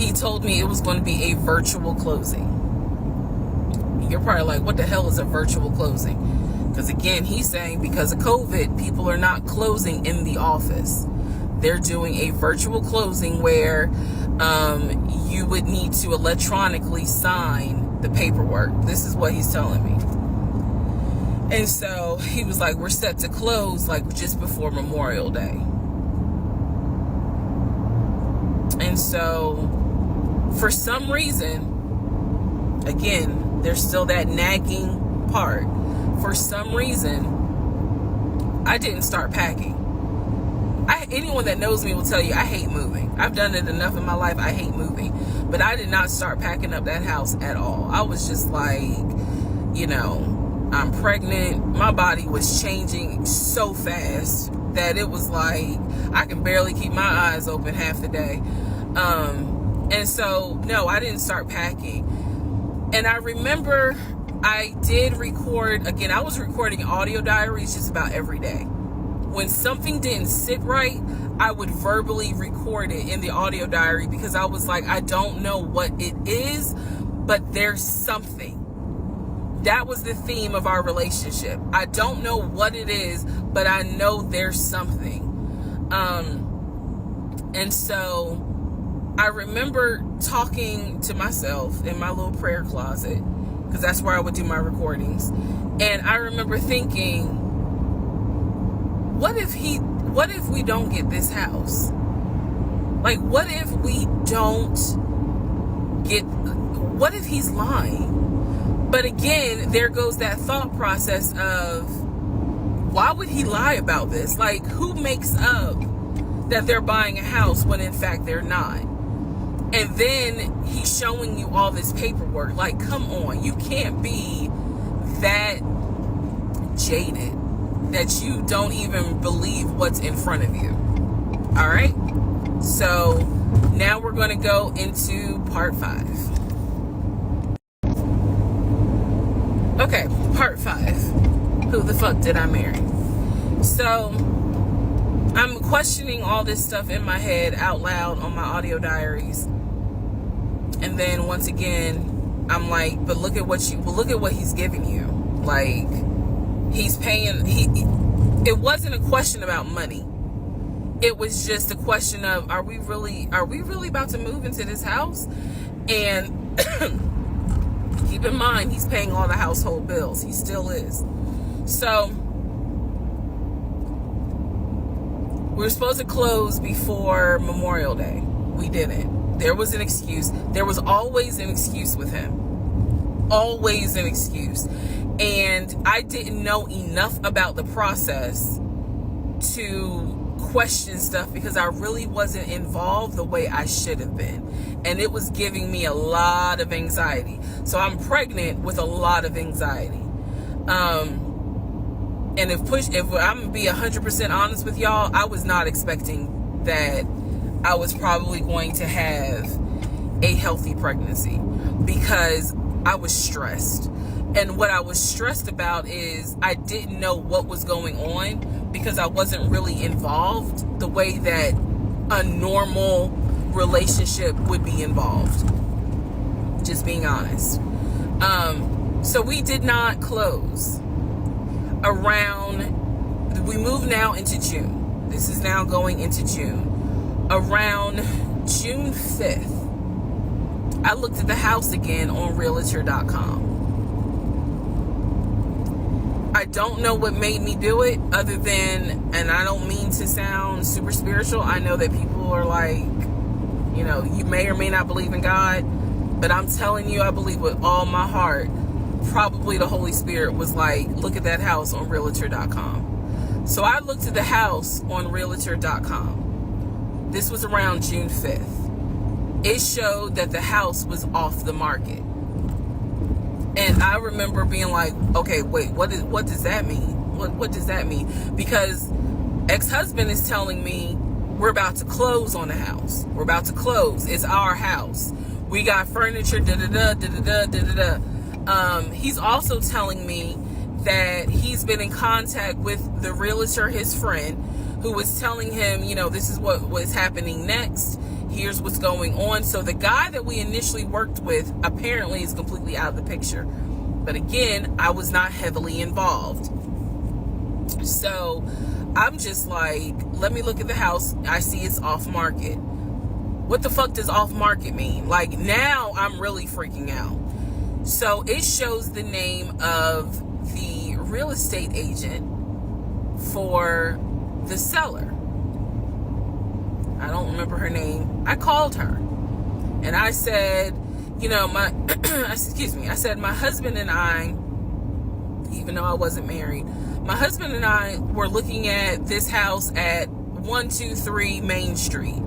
Speaker 1: He told me it was going to be a virtual closing. You're probably like, what the hell is a virtual closing? Because again, he's saying because of COVID, people are not closing in the office. They're doing a virtual closing where you would need to electronically sign the paperwork. This is what he's telling me. And so he was like, we're set to close like just before Memorial Day. And so for some reason, again, there's still that nagging part. For some reason, I didn't start packing. Anyone that knows me will tell you I hate moving. I've done it enough in my life. I hate moving. But I did not start packing up that house at all. I was just like, I'm pregnant. My body was changing so fast that it was like I can barely keep my eyes open half the day. And so, no, I didn't start packing. And I remember I did record, again, I was recording audio diaries just about every day. When something didn't sit right, I would verbally record it in the audio diary because I was like, I don't know what it is, but there's something. That was the theme of our relationship. I don't know what it is, but I know there's something. And so I remember talking to myself in my little prayer closet, because that's where I would do my recordings. And I remember thinking, what if we don't get this house? Like, what if he's lying? But again, there goes that thought process of, why would he lie about this? Like, who makes up that they're buying a house when in fact they're not? And then he's showing you all this paperwork. Like, come on, you can't be that jaded that you don't even believe what's in front of you. All right? So now we're going to go into part 5. Okay, part 5. Who the fuck did I marry? So I'm questioning all this stuff in my head out loud on my audio diaries. And then once again, I'm like, but look at what he's giving you. Like, he's paying. It wasn't a question about money. It was just a question of, are we really about to move into this house? And keep in mind, he's paying all the household bills. He still is. So we were supposed to close before Memorial Day. We didn't. There was an excuse. There was always an excuse with him. Always an excuse. And I didn't know enough about the process to question stuff because I really wasn't involved the way I should have been. And it was giving me a lot of anxiety. So I'm pregnant with a lot of anxiety. And if I'm going to be 100% honest with y'all, I was not expecting that I was probably going to have a healthy pregnancy because I was stressed. And what I was stressed about is I didn't know what was going on because I wasn't really involved the way that a normal relationship would be involved. Just being honest. So we did not close we moved now into June. This is now going into June. Around June 5th, I looked at the house again on Realtor.com. I don't know what made me do it other than, and I don't mean to sound super spiritual. I know that people are like, you may or may not believe in God, but I'm telling you, I believe with all my heart, probably the Holy Spirit was like, look at that house on Realtor.com. So I looked at the house on Realtor.com. This was around June 5th. It showed that the house was off the market. And I remember being like, okay, wait, what does that mean? What does that mean? Because ex-husband is telling me we're about to close on the house. We're about to close. It's our house. We got furniture, da-da-da, da-da-da, da-da-da. He's also telling me that he's been in contact with the realtor, his friend, who was telling him, this is what was happening next. Here's what's going on. So the guy that we initially worked with apparently is completely out of the picture. But again, I was not heavily involved. So I'm just like, let me look at the house. I see it's off market. What the fuck does off market mean? Like, now I'm really freaking out. So it shows the name of the real estate agent for the seller. I don't remember her name. I called her and I said, I said, my husband and I, even though I wasn't married, my husband and I were looking at this house at 123 Main Street.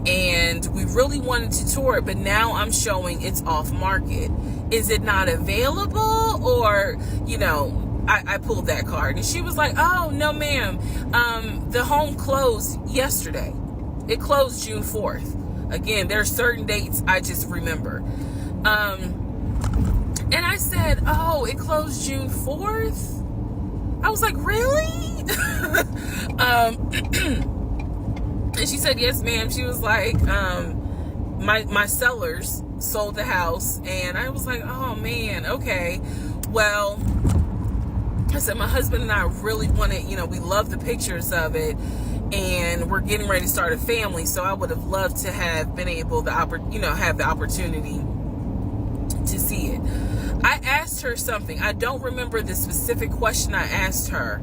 Speaker 1: And we really wanted to tour it, but now I'm showing it's off market. Is it not available? Or, I pulled that card and she was like, oh, no, ma'am. The home closed yesterday. It closed June 4th. Again, there are certain dates I just remember. And I said, oh, it closed June 4th? I was like, really? And she said, yes, ma'am. She was like, my sellers sold the house. And I was like, oh, man, okay. Well, I said, my husband and I really wanted, we love the pictures of it. And we're getting ready to start a family. So I would have loved to have been able to, have the opportunity to see it. I asked her something. I don't remember the specific question I asked her.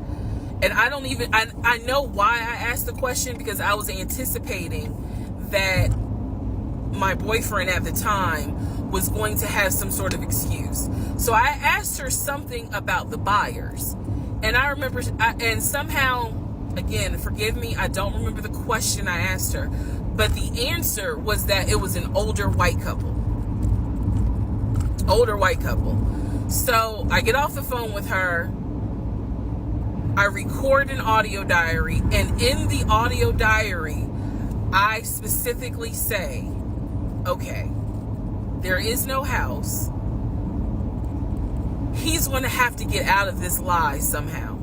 Speaker 2: And I know why I asked the question, because I was anticipating that my boyfriend at the time was going to have some sort of excuse. So I asked her something about the buyers. And I remember, and somehow, again, forgive me, I don't remember the question I asked her. But the answer was that it was an older white couple. Older white couple. So I get off the phone with her. I record an audio diary. And in the audio diary, I specifically say, okay, there is no house. He's going to have to get out of this lie somehow.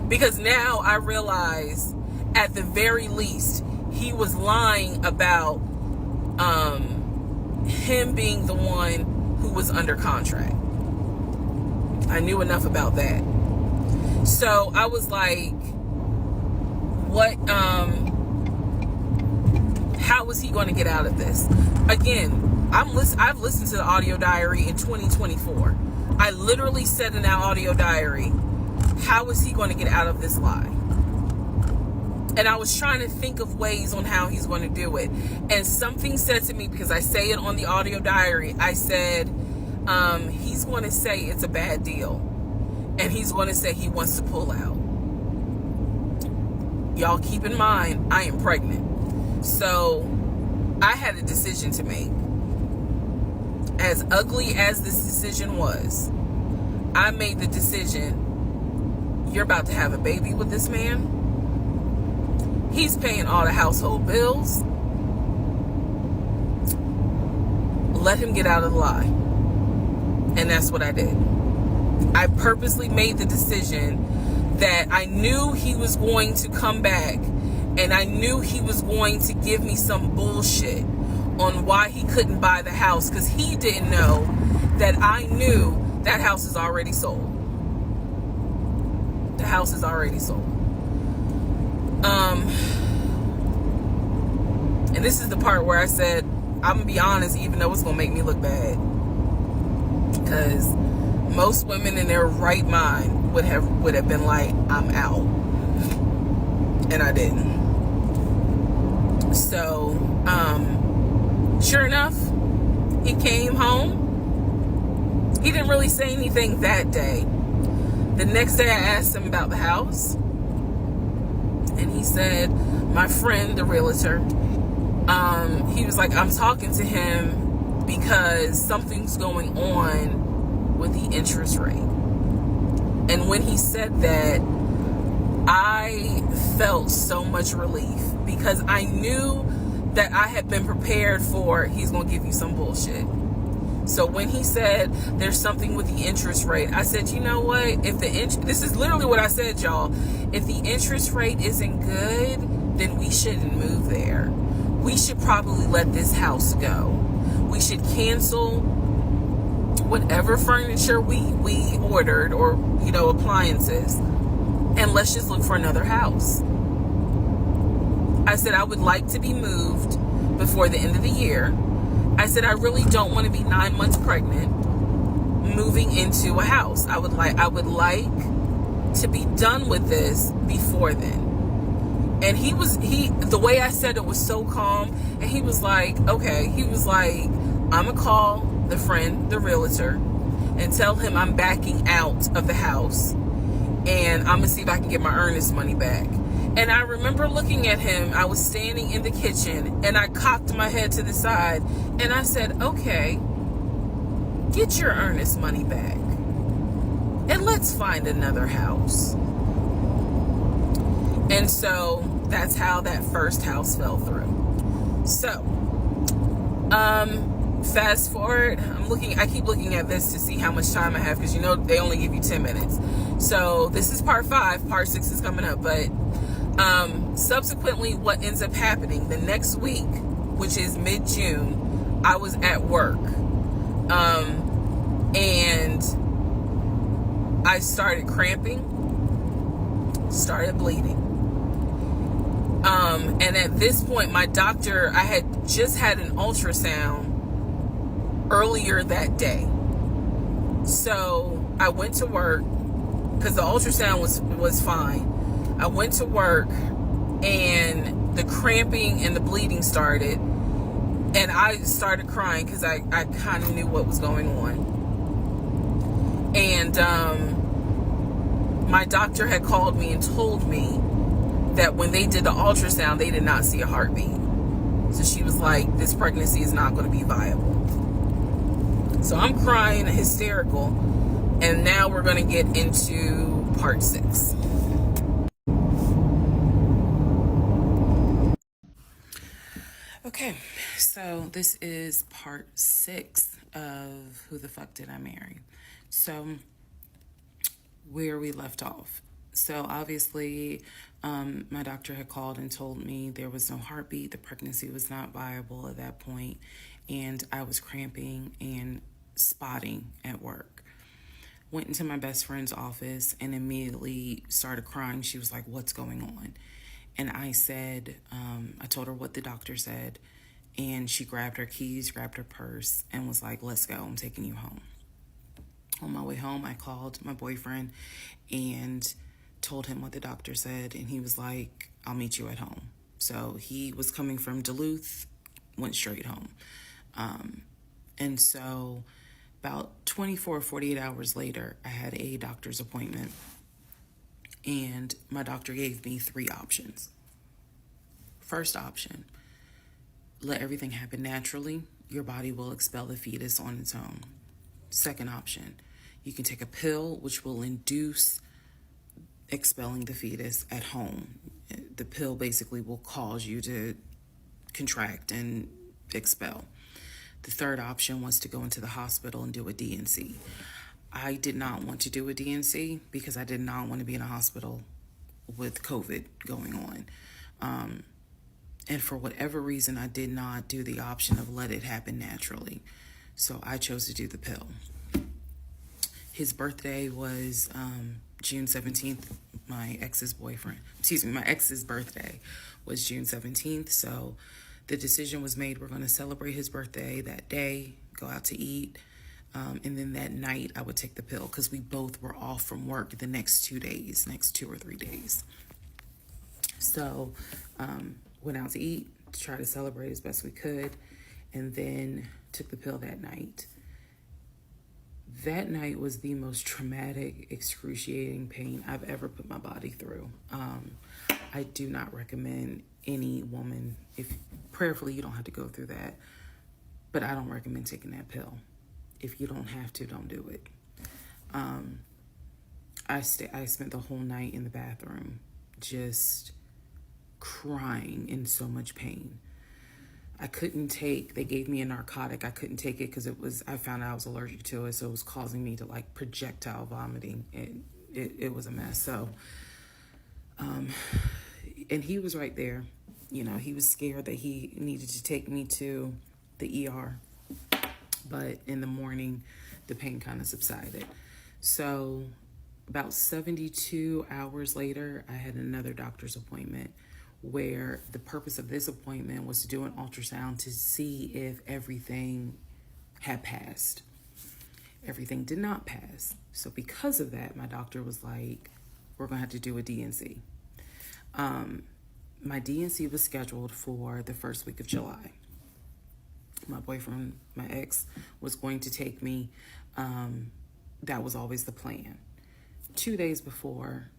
Speaker 2: Because now I realize, at the very least, he was lying about him being the one who was under contract. I knew enough about that. So I was like, what, how was he going to get out of this? Again, I've listened to the audio diary in 2024. I literally said in that audio diary, how is he going to get out of this lie? And I was trying to think of ways on how he's going to do it. And something said to me, because I say it on the audio diary, I said, he's going to say it's a bad deal. And he's going to say he wants to pull out. Y'all keep in mind, I am pregnant. So I had a decision to make. As ugly as this decision was, I made the decision, you're about to have a baby with this man. He's paying all the household bills. Let him get out of the lie. And that's what I did. I purposely made the decision that I knew he was going to come back, and I knew he was going to give me some bullshit on why he couldn't buy the house, because he didn't know that I knew that house is already sold. The house is already sold. And this is the part where I said, I'm gonna be honest, even though it's gonna make me look bad, because most women in their right mind would have been like, I'm out. And I didn't. So sure enough, he came home. He didn't really say anything that day. The next day I asked him about the house, and he said, my friend, the realtor, he was like, I'm talking to him because something's going on with the interest rate. And when he said that, I felt so much relief, because I knew that I had been prepared for, he's going to give you some bullshit. So when he said there's something with the interest rate, I said, you know what? If this is literally what I said, y'all. If the interest rate isn't good, then we shouldn't move there. We should probably let this house go. We should cancel whatever furniture we ordered, or, you know, appliances, and let's just look for another house. I said, I would like to be moved before the end of the year. I said, I really don't want to be 9 months pregnant moving into a house. I would like to be done with this before then. And the way I said it was so calm. And he was like, okay. He was like, I'm going to call the friend, the realtor, and tell him I'm backing out of the house. And I'm going to see if I can get my earnest money back. And I remember looking at him. I was standing in the kitchen, and I cocked my head to the side, and I said, okay, get your earnest money back, and let's find another house. And so that's how that first house fell through. So, fast forward, I keep looking at this to see how much time I have, because you know they only give you 10 minutes. So this is part 5, part 6 is coming up, but subsequently what ends up happening the next week, which is mid-June, I was at work, and I started cramping, started bleeding. And at this point, my doctor, I had just had an ultrasound earlier that day. So I went to work, because the ultrasound was fine. I went to work, and the cramping and the bleeding started, and I started crying because I kind of knew what was going on. And my doctor had called me and told me that when they did the ultrasound, they did not see a heartbeat. So she was like, this pregnancy is not going to be viable. So I'm crying, hysterical, and now we're going to get into part 6. Okay, so this is part 6 of Who the Fuck Did I Marry? So where we left off. So obviously, my doctor had called and told me there was no heartbeat. The pregnancy was not viable at that point, and I was cramping and spotting at work. Went into my best friend's office and immediately started crying. She was like, "What's going on?" And I said, I told her what the doctor said, and she grabbed her keys, grabbed her purse, and was like, "Let's go, I'm taking you home." On my way home, I called my boyfriend and told him what the doctor said, and he was like, "I'll meet you at home." So he was coming from Duluth, went straight home. And so about 24, 48 hours later, I had a doctor's appointment, and my doctor gave me 3 options. First option, let everything happen naturally. Your body will expel the fetus on its own. Second option, you can take a pill which will induce expelling the fetus at home. The pill basically will cause you to contract and expel. The third option was to go into the hospital and do a D&C. I did not want to do a D&C because I did not want to be in a hospital with COVID going on. And for whatever reason, I did not do the option of let it happen naturally. So I chose to do the pill. His birthday was June 17th. My ex's birthday was June 17th. So the decision was made, we're going to celebrate his birthday that day, go out to eat. And then that night I would take the pill because we both were off from work the next 2 or 3 days. So went out to eat to try to celebrate as best we could, and then took the pill that night. That night was the most traumatic, excruciating pain I've ever put my body through. I do not recommend any woman, if prayerfully you don't have to go through that, but I don't recommend taking that pill. If you don't have to, don't do it. I spent the whole night in the bathroom just crying in so much pain. They gave me a narcotic. I couldn't take it because I found out I was allergic to it, so it was causing me to like projectile vomiting, and it was a mess. So, and he was right there. You know, he was scared that he needed to take me to the ER, but in the morning, the pain kind of subsided. So about 72 hours later, I had another doctor's appointment where the purpose of this appointment was to do an ultrasound to see if everything had passed. Everything did not pass. So because of that, my doctor was like, we're going to have to do a D&C. My D&C was scheduled for the first week of July. My boyfriend, my ex, was going to take me. That was always the plan. 2 days before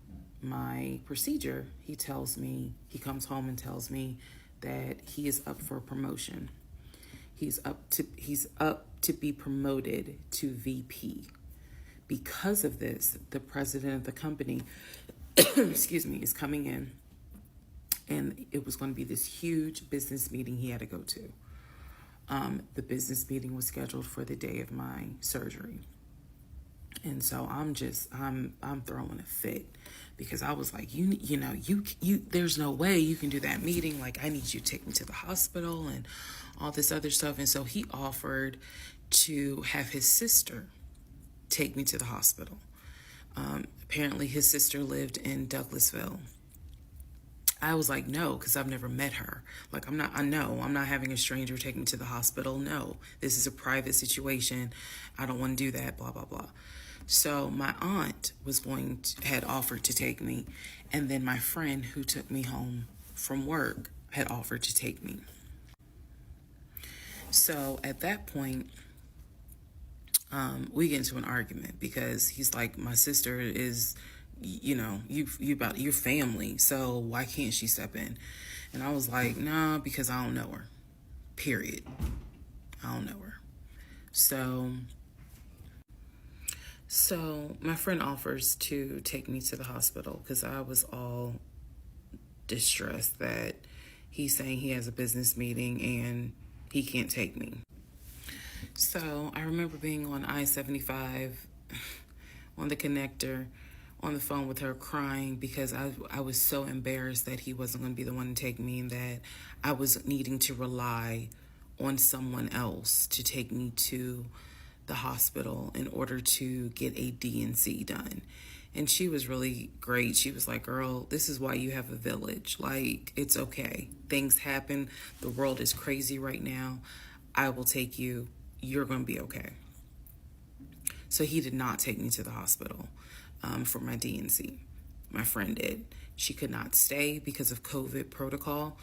Speaker 2: my procedure, he comes home and tells me that he is up for a promotion. He's up to be promoted to VP. Because of this, the president of the company, is coming in, and it was going to be this huge business meeting he had to go to. The business meeting was scheduled for the day of my surgery. And so I'm throwing a fit because I was like, there's no way you can do that meeting. Like, I need you to take me to the hospital and all this other stuff. And so he offered to have his sister take me to the hospital. Apparently his sister lived in Douglasville. I was like, no, because I've never met her. Like, I'm not having a stranger take me to the hospital. No, this is a private situation. I don't want to do that, blah, blah, blah.
Speaker 1: So my aunt had offered to take me, and then my friend who took me home from work had offered to take me. So at that point, we get into an argument because he's like, my sister is, you about your family, so why can't she step in? And I was like, nah, because I don't know her. Period. I don't know her. So my friend offers to take me to the hospital because I was all distressed that he's saying he has a business meeting and he can't take me. So I remember being on I-75 on the connector on the phone with her crying because I was so embarrassed that he wasn't going to be the one to take me and that I was needing to rely on someone else to take me to the hospital in order to get a D&C done. And she was really great. She was like, girl, this is why you have a village. Like, it's okay. Things happen. The world is crazy right now. I will take you. You're going to be okay. So he did not take me to the hospital for my D&C. My friend did. She could not stay because of COVID protocol.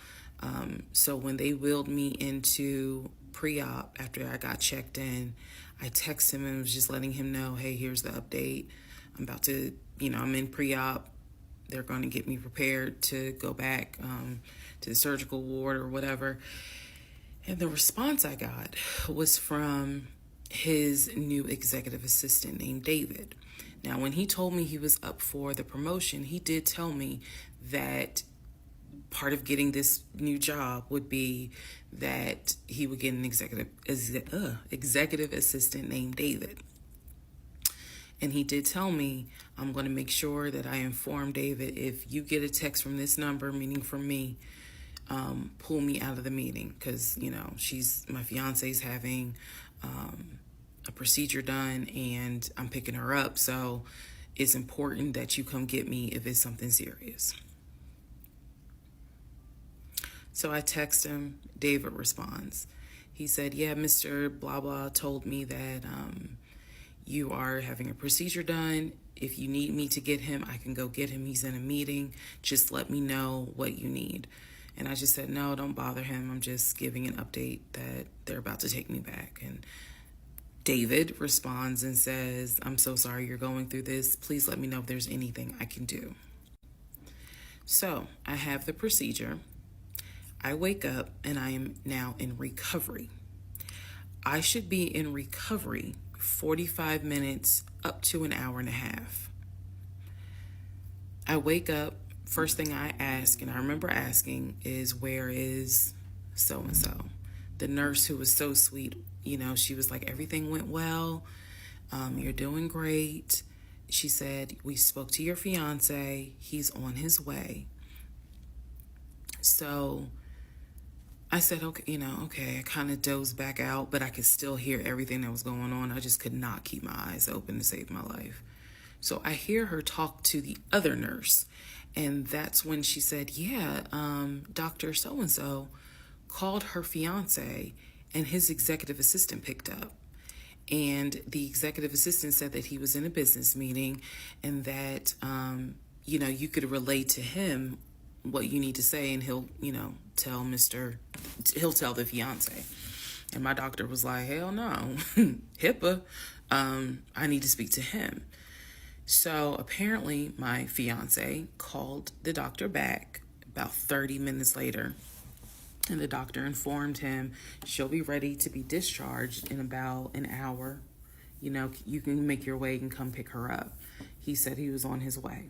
Speaker 1: So when they wheeled me into pre-op after I got checked in, I texted him and was just letting him know, hey, here's the update. I'm about to, I'm in pre-op. They're going to get me prepared to go back to the surgical ward or whatever. And the response I got was from his new executive assistant named David. Now, when he told me he was up for the promotion, he did tell me that part of getting this new job would be that he would get an executive assistant named David. And he did tell me, I'm going to make sure that I inform David, if you get a text from this number, meaning from me, pull me out of the meeting because, my fiance's having a procedure done and I'm picking her up. So it's important that you come get me if it's something serious. So I text him. David responds. He said, yeah, Mr. Blah Blah told me that you are having a procedure done. If you need me to get him, I can go get him. He's in a meeting. Just let me know what you need. And I just said, no, don't bother him. I'm just giving an update that they're about to take me back. And David responds and says, I'm so sorry you're going through this. Please let me know if there's anything I can do. So I have the procedure. I wake up and I am now in recovery. I should be in recovery 45 minutes up to an hour and a half. I wake up, first thing I ask, and I remember asking, is where is so-and-so? The nurse who was so sweet, she was like, everything went well. You're doing great. She said, we spoke to your fiance. He's on his way. So I said, okay, I kind of dozed back out, but I could still hear everything that was going on. I just could not keep my eyes open to save my life. So I hear her talk to the other nurse, and that's when she said, yeah, Dr. So-and-so called her fiance, and his executive assistant picked up. And the executive assistant said that he was in a business meeting and that, you could relay to him what you need to say, and he'll tell the fiance. And my doctor was like, hell no, HIPAA, I need to speak to him. So apparently my fiance called the doctor back about 30 minutes later, and the doctor informed him she'll be ready to be discharged in about an hour. You can make your way and come pick her up. He said he was on his way.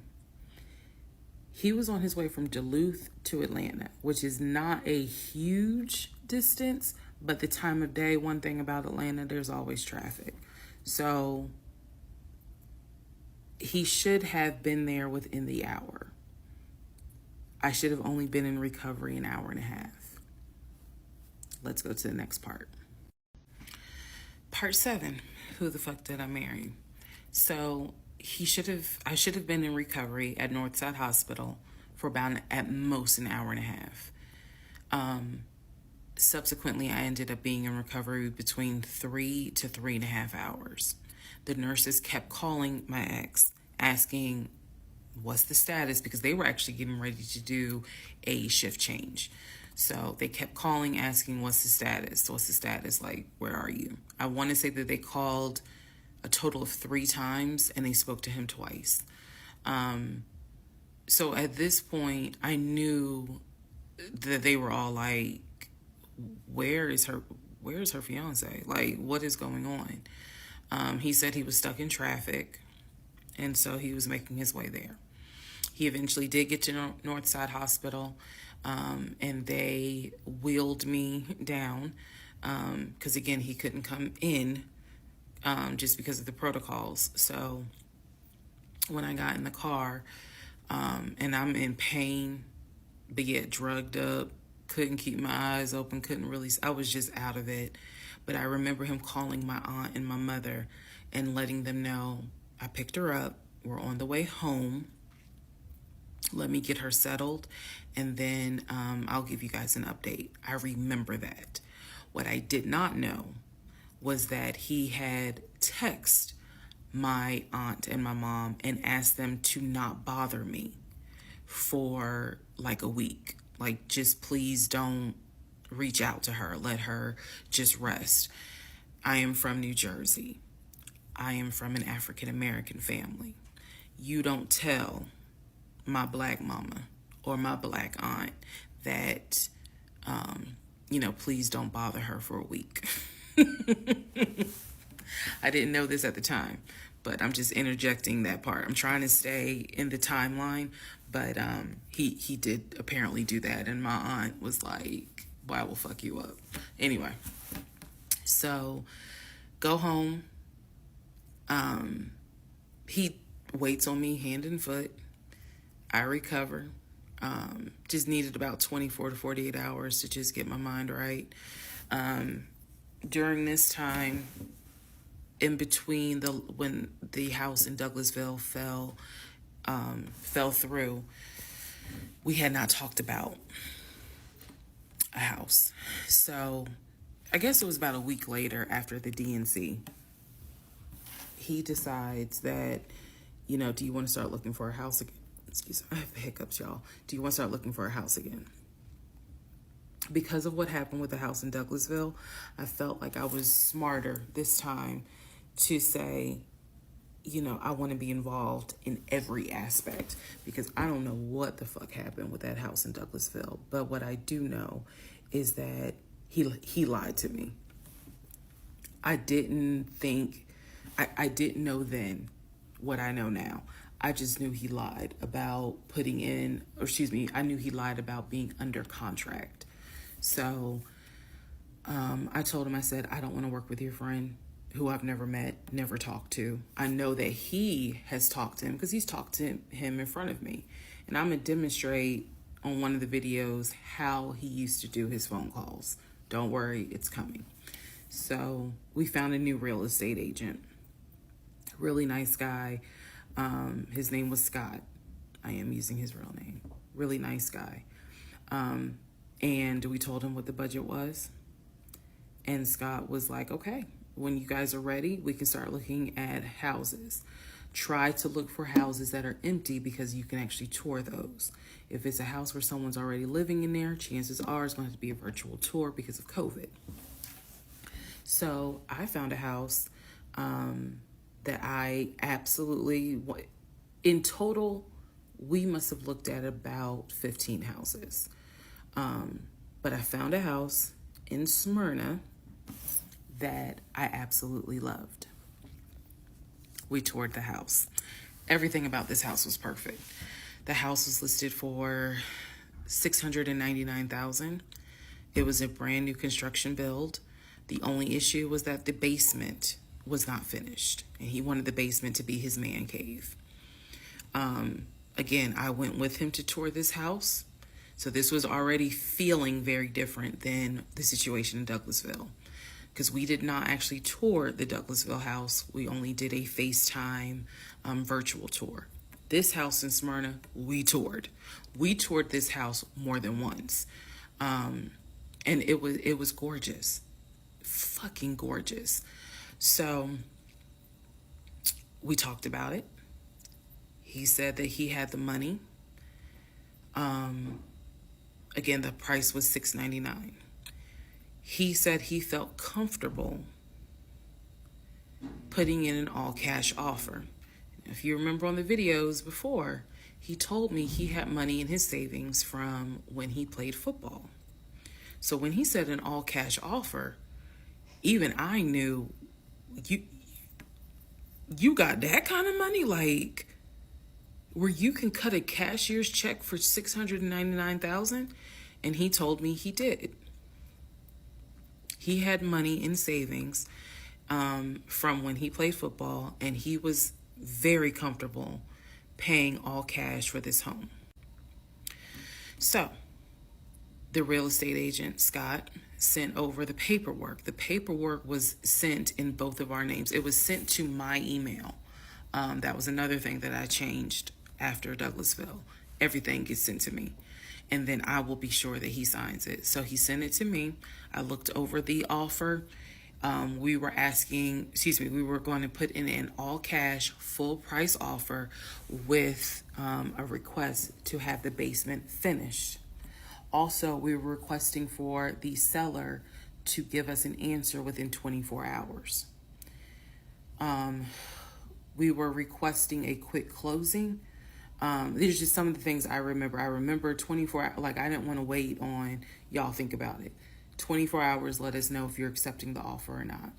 Speaker 1: He was on his way from Duluth to Atlanta, which is not a huge distance, but the time of day, one thing about Atlanta, there's always traffic. So he should have been there within the hour. I should have only been in recovery an hour and a half. Let's go to the next part. Part 7, who the fuck did I marry? So I should have been in recovery at Northside Hospital for about at most an hour and a half. Subsequently, I ended up being in recovery between 3 to 3.5 hours.
Speaker 2: The nurses kept calling my ex, asking what's the status, because they were actually getting ready to do a shift change. So they kept calling, asking, what's the status? What's the status? Like, where are you? I want to say that they called a total of 3 times and they spoke to him twice. So at this point, I knew that they were all like, where's her fiance? Like, what is going on? He said he was stuck in traffic, and so he was making his way there. He eventually did get to Northside Hospital, and they wheeled me down, because again, he couldn't come in, just because of the protocols. So when I got in the car, and I'm in pain, but yet drugged up, couldn't keep my eyes open, I was just out of it. But I remember him calling my aunt and my mother and letting them know, I picked her up, we're on the way home, let me get her settled, and then I'll give you guys an update. I remember that. What I did not know was that he had texted my aunt and my mom and asked them to not bother me for like a week. Like, just please don't reach out to her. Let her just rest. I am from New Jersey. I am from an African American family. You don't tell my black mama or my black aunt that, please don't bother her for a week. I didn't know this at the time, but I'm just interjecting that part. I'm trying to stay in the timeline, but he did apparently do that, and my aunt was like, well, I will fuck you up. Anyway, so go home. He waits on me hand and foot. I recover. Just needed about 24 to 48 hours to just get my mind right. During this time, in between when the house in Douglasville fell through, we had not talked about a house. So I guess it was about a week later, after the DNC, he decides that, do you want to start looking for a house again? Excuse me, I have hiccups, y'all. Do you want to start looking for a house again? Because of what happened with the house in Douglasville, I felt like I was smarter this time to say, I want to be involved in every aspect, because I don't know what the fuck happened with that house in Douglasville. But what I do know is that he lied to me. I didn't know then what I know now. I just knew he lied about I knew he lied about being under contract. So I told him, I said, I don't want to work with your friend who I've never met, never talked to. I know that he has talked to him because he's talked to him in front of me. And I'm going to demonstrate on one of the videos how he used to do his phone calls. Don't worry, it's coming. So we found a new real estate agent. Really nice guy. His name was Scott. I am using his real name. Really nice guy. And we told him what the budget was. And Scott was like, okay, when you guys are ready, we can start looking at houses. Try to look for houses that are empty, because you can actually tour those. If it's a house where someone's already living in there, chances are it's going to be a virtual tour because of COVID. So I found a house that I absolutely, in total, we must have looked at about 15 houses. But I found a house in Smyrna that I absolutely loved. We toured the house. Everything about this house was perfect. The house was listed for $699,000. It was a brand new construction build. The only issue was that the basement was not finished, and he wanted the basement to be his man cave. Again, I went with him to tour this house. So this was already feeling very different than the situation in Douglasville, because we did not actually tour the Douglasville house. We only did a FaceTime virtual tour. This house in Smyrna, we toured. We toured this house more than once. And it was gorgeous. Fucking gorgeous. So
Speaker 1: We talked about it. He said that he had the money. Again, the price was $699. He said he felt comfortable putting in an all-cash offer. If you remember on the videos before, he told me he had money in his savings from when he played football. So when he said an all-cash offer, even I knew, you got that kind of money? Like, where you can cut a cashier's check for $699,000? And he told me he did. He had money in savings from when he played football, and he was very comfortable paying all cash for this home. So the real estate agent, Scott, sent over the paperwork. The paperwork was sent in both of our names. It was sent to my email. That was another thing that I changed after Douglasville. Everything gets sent to me, and then I will be sure that he signs it. So he sent it to me. I looked over the offer. We were going to put in an all cash, full price offer with a request to have the basement finished. Also, we were requesting for the seller to give us an answer within 24 hours. We were requesting a quick closing. These are just some of the things I remember. I remember 24 hours, like I didn't want to wait on, y'all think about it. 24 hours, let us know if you're accepting the offer or not.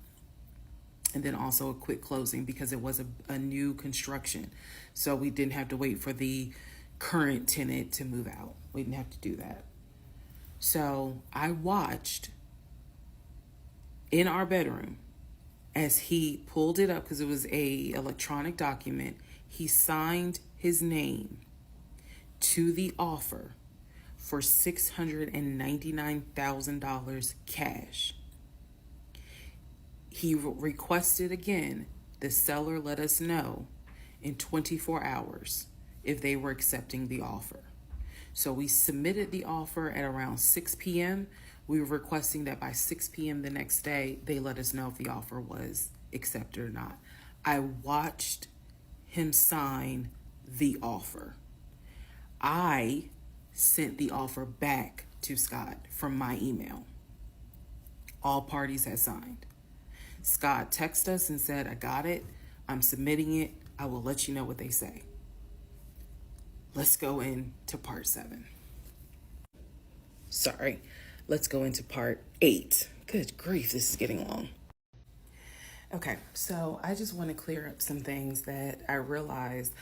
Speaker 1: And then also a quick closing because it was a new construction. So we didn't have to wait for the current tenant to move out. We didn't have to do that. So I watched in our bedroom as he pulled it up, because it was a electronic document. He signed his name to the offer for $699,000 cash. He requested again, the seller let us know in 24 hours if they were accepting the offer. So we submitted the offer at around 6 p.m. We were requesting that by 6 p.m. the next day, they let us know if the offer was accepted or not. I watched him sign the offer. I sent the offer back to Scott from my email. All parties had signed. Scott texted us and said, I got it. I'm submitting it. I will let you know what they say. Let's go into part 7. Sorry. Let's go into part 8. Good grief, this is getting long. Okay, so I just want to clear up some things that I realized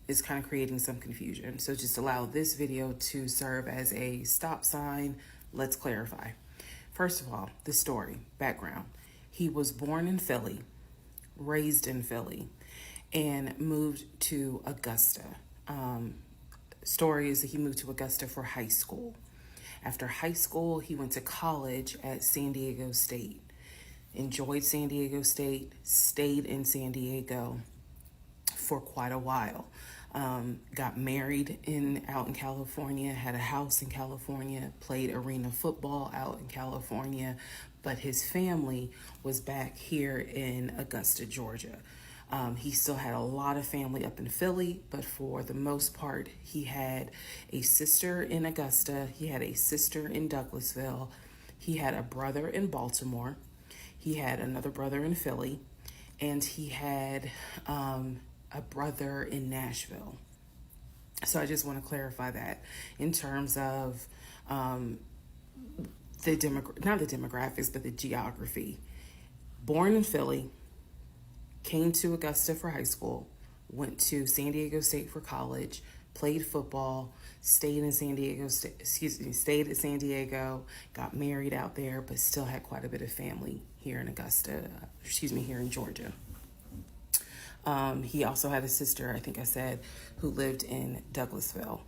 Speaker 1: is kind of creating some confusion. So just allow this video to serve as a stop sign. Let's clarify. First of all, the story, background. He was born in Philly, raised in Philly, and moved to Augusta. Story is that he moved to Augusta for high school. After high school, he went to college at San Diego State. Enjoyed San Diego State, stayed in San Diego for quite a while. Got married out in California, had a house in California, played arena football out in California, but his family was back here in Augusta, Georgia. He still had a lot of family up in Philly, but for the most part, he had a sister in Augusta, he had a sister in Douglasville, he had a brother in Baltimore, he had another brother in Philly, and he had a brother in Nashville. So I just want to clarify that in terms of not the demographics, but the geography. Born in Philly, came to Augusta for high school, went to San Diego State for college, played football, stayed at San Diego, got married out there, but still had quite a bit of family here in here in Georgia. He also had a sister, I think I said, who lived in Douglasville.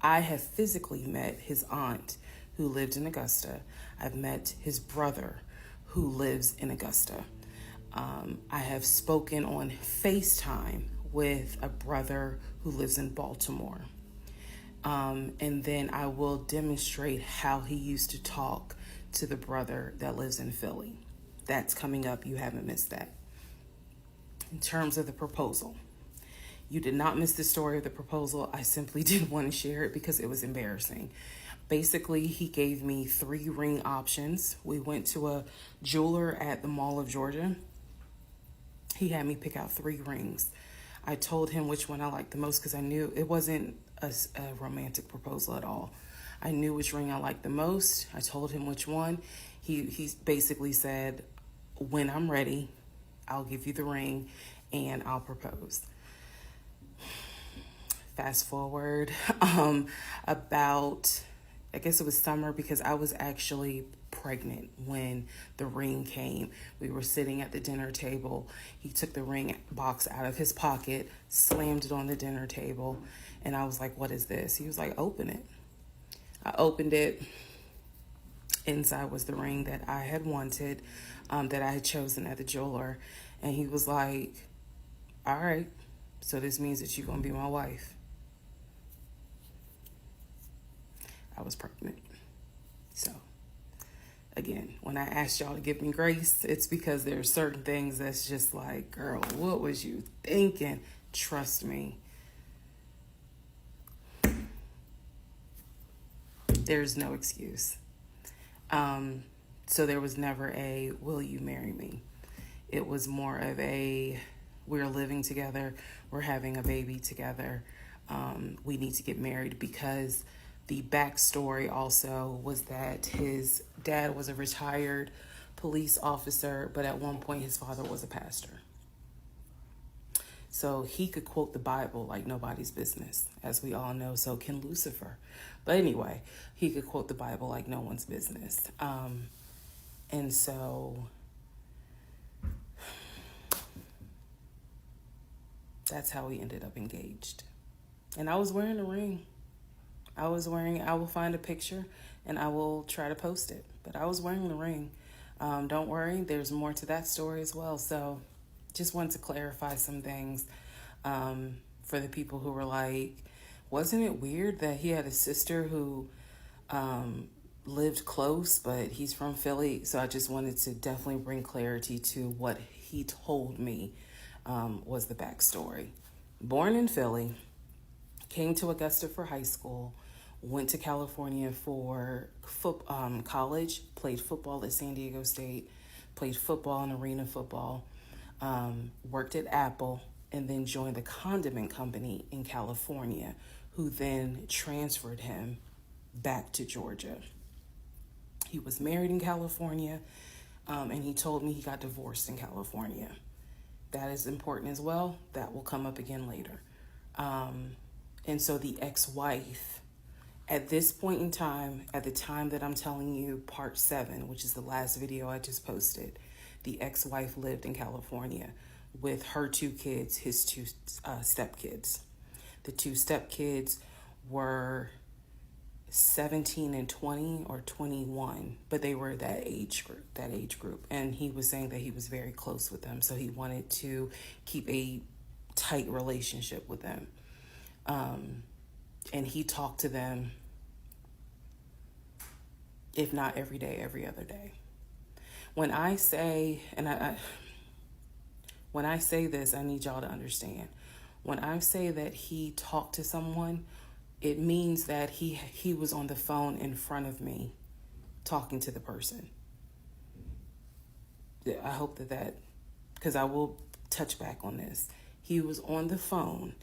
Speaker 1: I have physically met his aunt who lived in Augusta. I've met his brother who lives in Augusta. I have spoken on FaceTime with a brother who lives in Baltimore. And then I will demonstrate how he used to talk to the brother that lives in Philly. That's coming up. You haven't missed that. In terms of the proposal, you did not miss the story of the proposal. I simply didn't want to share it because it was embarrassing. Basically, he gave me 3 ring options. We went to a jeweler at the Mall of Georgia. He had me pick out 3 rings. I told him which one I liked the most because I knew it wasn't a romantic proposal at all. I knew which ring I liked the most. I told him which one. He basically said, when I'm ready, I'll give you the ring and I'll propose. Fast forward about, I guess it was summer, because I was actually pregnant when the ring came. We were sitting at the dinner table. He took the ring box out of his pocket, slammed it on the dinner table, and I was like, what is this? He was like, open it. I opened it. Inside was the ring that I had wanted, that I had chosen at the jeweler. And he was like, all right, so this means that you're going to be my wife. I was pregnant. So, again, when I asked y'all to give me grace, it's because there's certain things that's just like, girl, what was you thinking? Trust me. There's no excuse. So there was never a, will you marry me? It was more of a, we're living together, we're having a baby together, we need to get married, because the backstory also was that his dad was a retired police officer, but at one point his father was a pastor. So he could quote the Bible like nobody's business, as we all know. So can Lucifer. But anyway, he could quote the Bible like no one's business. And so that's how we ended up engaged. And I was wearing a ring. I will find a picture and I will try to post it. But I was wearing the ring. Don't worry, there's more to that story as well. So just wanted to clarify some things for the people who were like, wasn't it weird that he had a sister who lived close, but he's from Philly? So I just wanted to definitely bring clarity to what he told me was the backstory. Born in Philly, came to Augusta for high school, went to California for college, played football at San Diego State, played football and arena football, worked at Apple, and then joined the condiment company in California, who then transferred him back to Georgia. He was married in California, and he told me he got divorced in California. That is important as well. That will come up again later. And so the ex-wife, at this point in time, at the time that I'm telling you, part 7, which is the last video I just posted, the ex-wife lived in California with her 2 kids, his 2 stepkids. The 2 stepkids were 17 and 20 or 21, but they were that age group. And he was saying that he was very close with them, so he wanted to keep a tight relationship with them. And he talked to them, if not every day, every other day. When I say, when I say this, I need y'all to understand. When I say that he talked to someone, it means that he was on the phone in front of me talking to the person. I hope that, because I will touch back on this. He was on the phone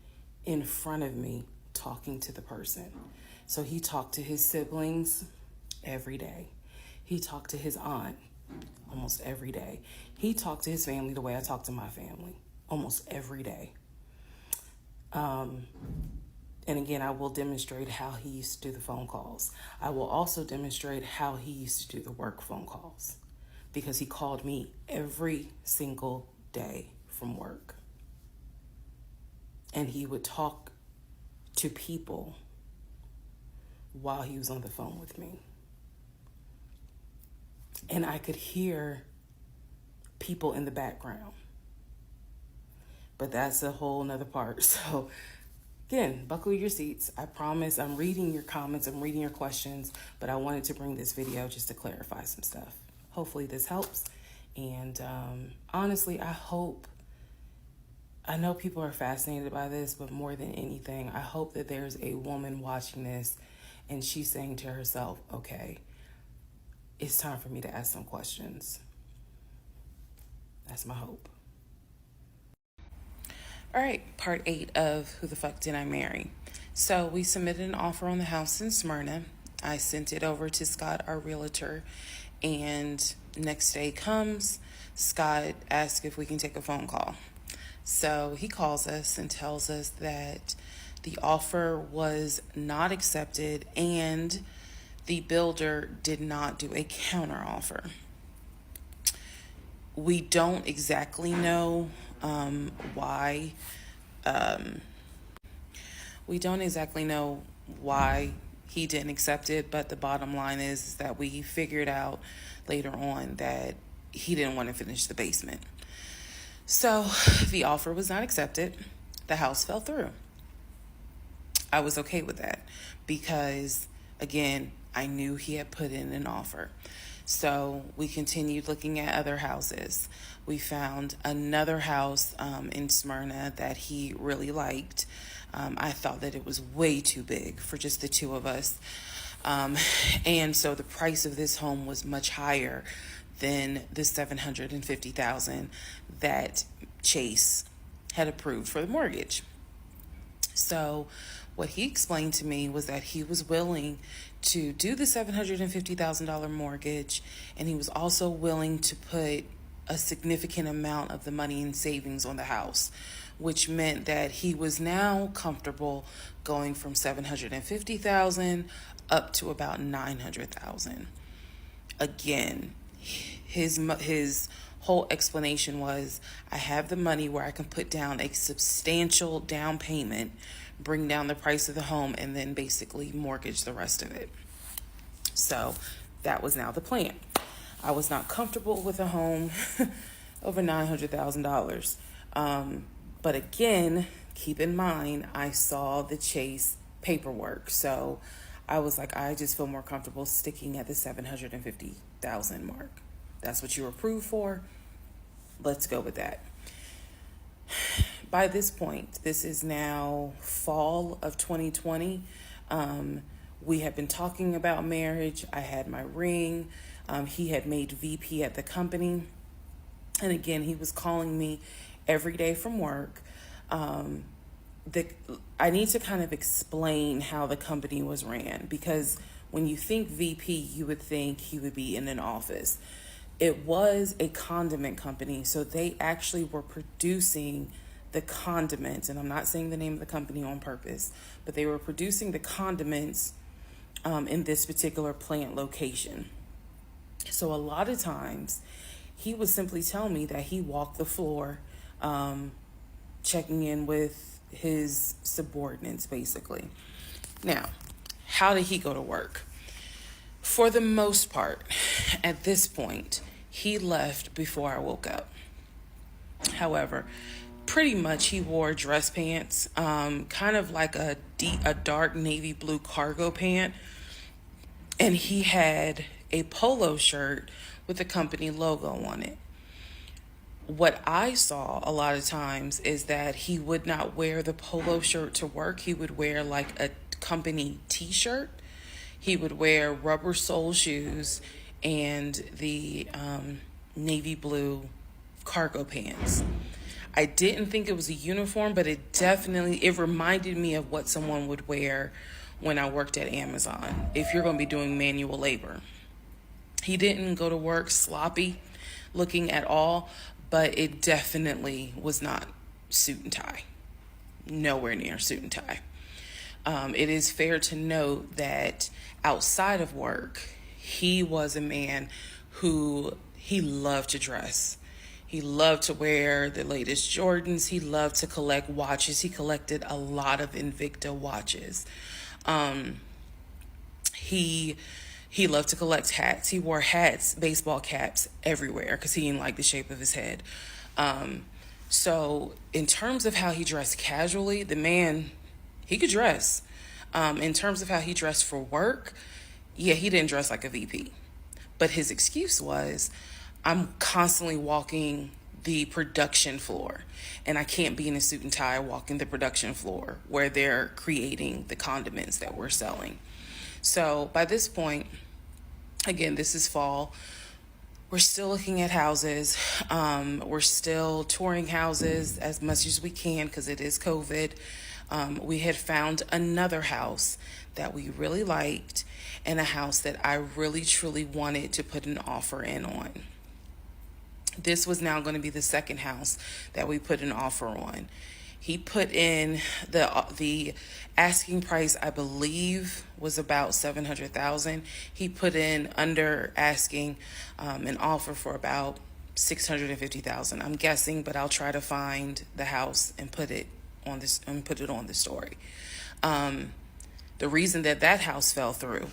Speaker 1: in front of me talking to the person. So he talked to his siblings every day. He talked to his aunt almost every day. He talked to his family the way I talk to my family almost every day. And again, I will demonstrate how he used to do the phone calls. I will also demonstrate how he used to do the work phone calls, because he called me every single day from work. And he would talk to people while he was on the phone with me. And I could hear people in the background. But that's a whole nother part. So again, buckle your seats. I promise I'm reading your comments, I'm reading your questions, but I wanted to bring this video just to clarify some stuff. Hopefully this helps. And honestly, I know people are fascinated by this, but more than anything, I hope that there's a woman watching this and she's saying to herself, okay, it's time for me to ask some questions. That's my hope. All right, part 8 of Who the Fuck Did I Marry? So we submitted an offer on the house in Smyrna. I sent it over to Scott, our realtor, and next day comes, Scott asks if we can take a phone call. So he calls us and tells us that the offer was not accepted and the builder did not do a counter offer. We don't exactly know why. We don't exactly know why he didn't accept it, but the bottom line is that we figured out later on that he didn't want to finish the basement. So the offer was not accepted. The house fell through. I was okay with that because, again, I knew he had put in an offer. So we continued looking at other houses. We found another house in Smyrna that he really liked. I thought that it was way too big for just the two of us. And so the price of this home was much higher than the $750,000 that Chase had approved for the mortgage. So what he explained to me was that he was willing to do the $750,000 mortgage, and he was also willing to put a significant amount of the money in savings on the house, which meant that he was now comfortable going from $750,000 up to about $900,000. Again, his whole explanation was, I have the money where I can put down a substantial down payment, bring down the price of the home, and then basically mortgage the rest of it. So that was now the plan. I was not comfortable with a home over $900,000. But again, keep in mind, I saw the Chase paperwork. So I was like, I just feel more comfortable sticking at the $750,000 mark. That's what you were approved for. Let's go with that. By this point, this is now fall of 2020. We had been talking about marriage. I had my ring. He had made VP at the company. And again, he was calling me every day from work. I need to kind of explain how the company was ran, because when you think VP, you would think he would be in an office. It was a condiment company, so they actually were producing the condiments, and I'm not saying the name of the company on purpose, but they were producing the condiments in this particular plant location. So a lot of times he would simply tell me that he walked the floor, checking in with his subordinates, basically. Now, how did he go to work? For the most part, at this point, he left before I woke up. However, pretty much he wore dress pants, kind of like a dark navy blue cargo pant, and he had a polo shirt with the company logo on it. What I saw a lot of times is that he would not wear the polo shirt to work. He would wear like a company t-shirt. He would wear rubber sole shoes and the navy blue cargo pants. I didn't think it was a uniform, but it reminded me of what someone would wear when I worked at Amazon, if you're going to be doing manual labor. He didn't go to work sloppy looking at all, but it definitely was not suit and tie. Nowhere near suit and tie. It is fair to note that outside of work, he was a man who he loved to dress. He loved to wear the latest Jordans. He loved to collect watches. He collected a lot of Invicta watches. He loved to collect hats. He wore hats, baseball caps everywhere because he didn't like the shape of his head. So in terms of how he dressed casually, the man, he could dress. In terms of how he dressed for work, yeah, he didn't dress like a VP. But his excuse was, I'm constantly walking the production floor, and I can't be in a suit and tie walking the production floor where they're creating the condiments that we're selling. So by this point, again, this is fall. We're still looking at houses. We're still touring houses as much as we can because it is COVID. We had found another house that we really liked and a house that I really truly wanted to put an offer in on. This was now going to be the second house that we put an offer on. He put in the asking price, I believe, was about $700,000. He put in under asking an offer for about $650,000. I'm guessing, but I'll try to find the house and put it on the story. The reason that house fell through,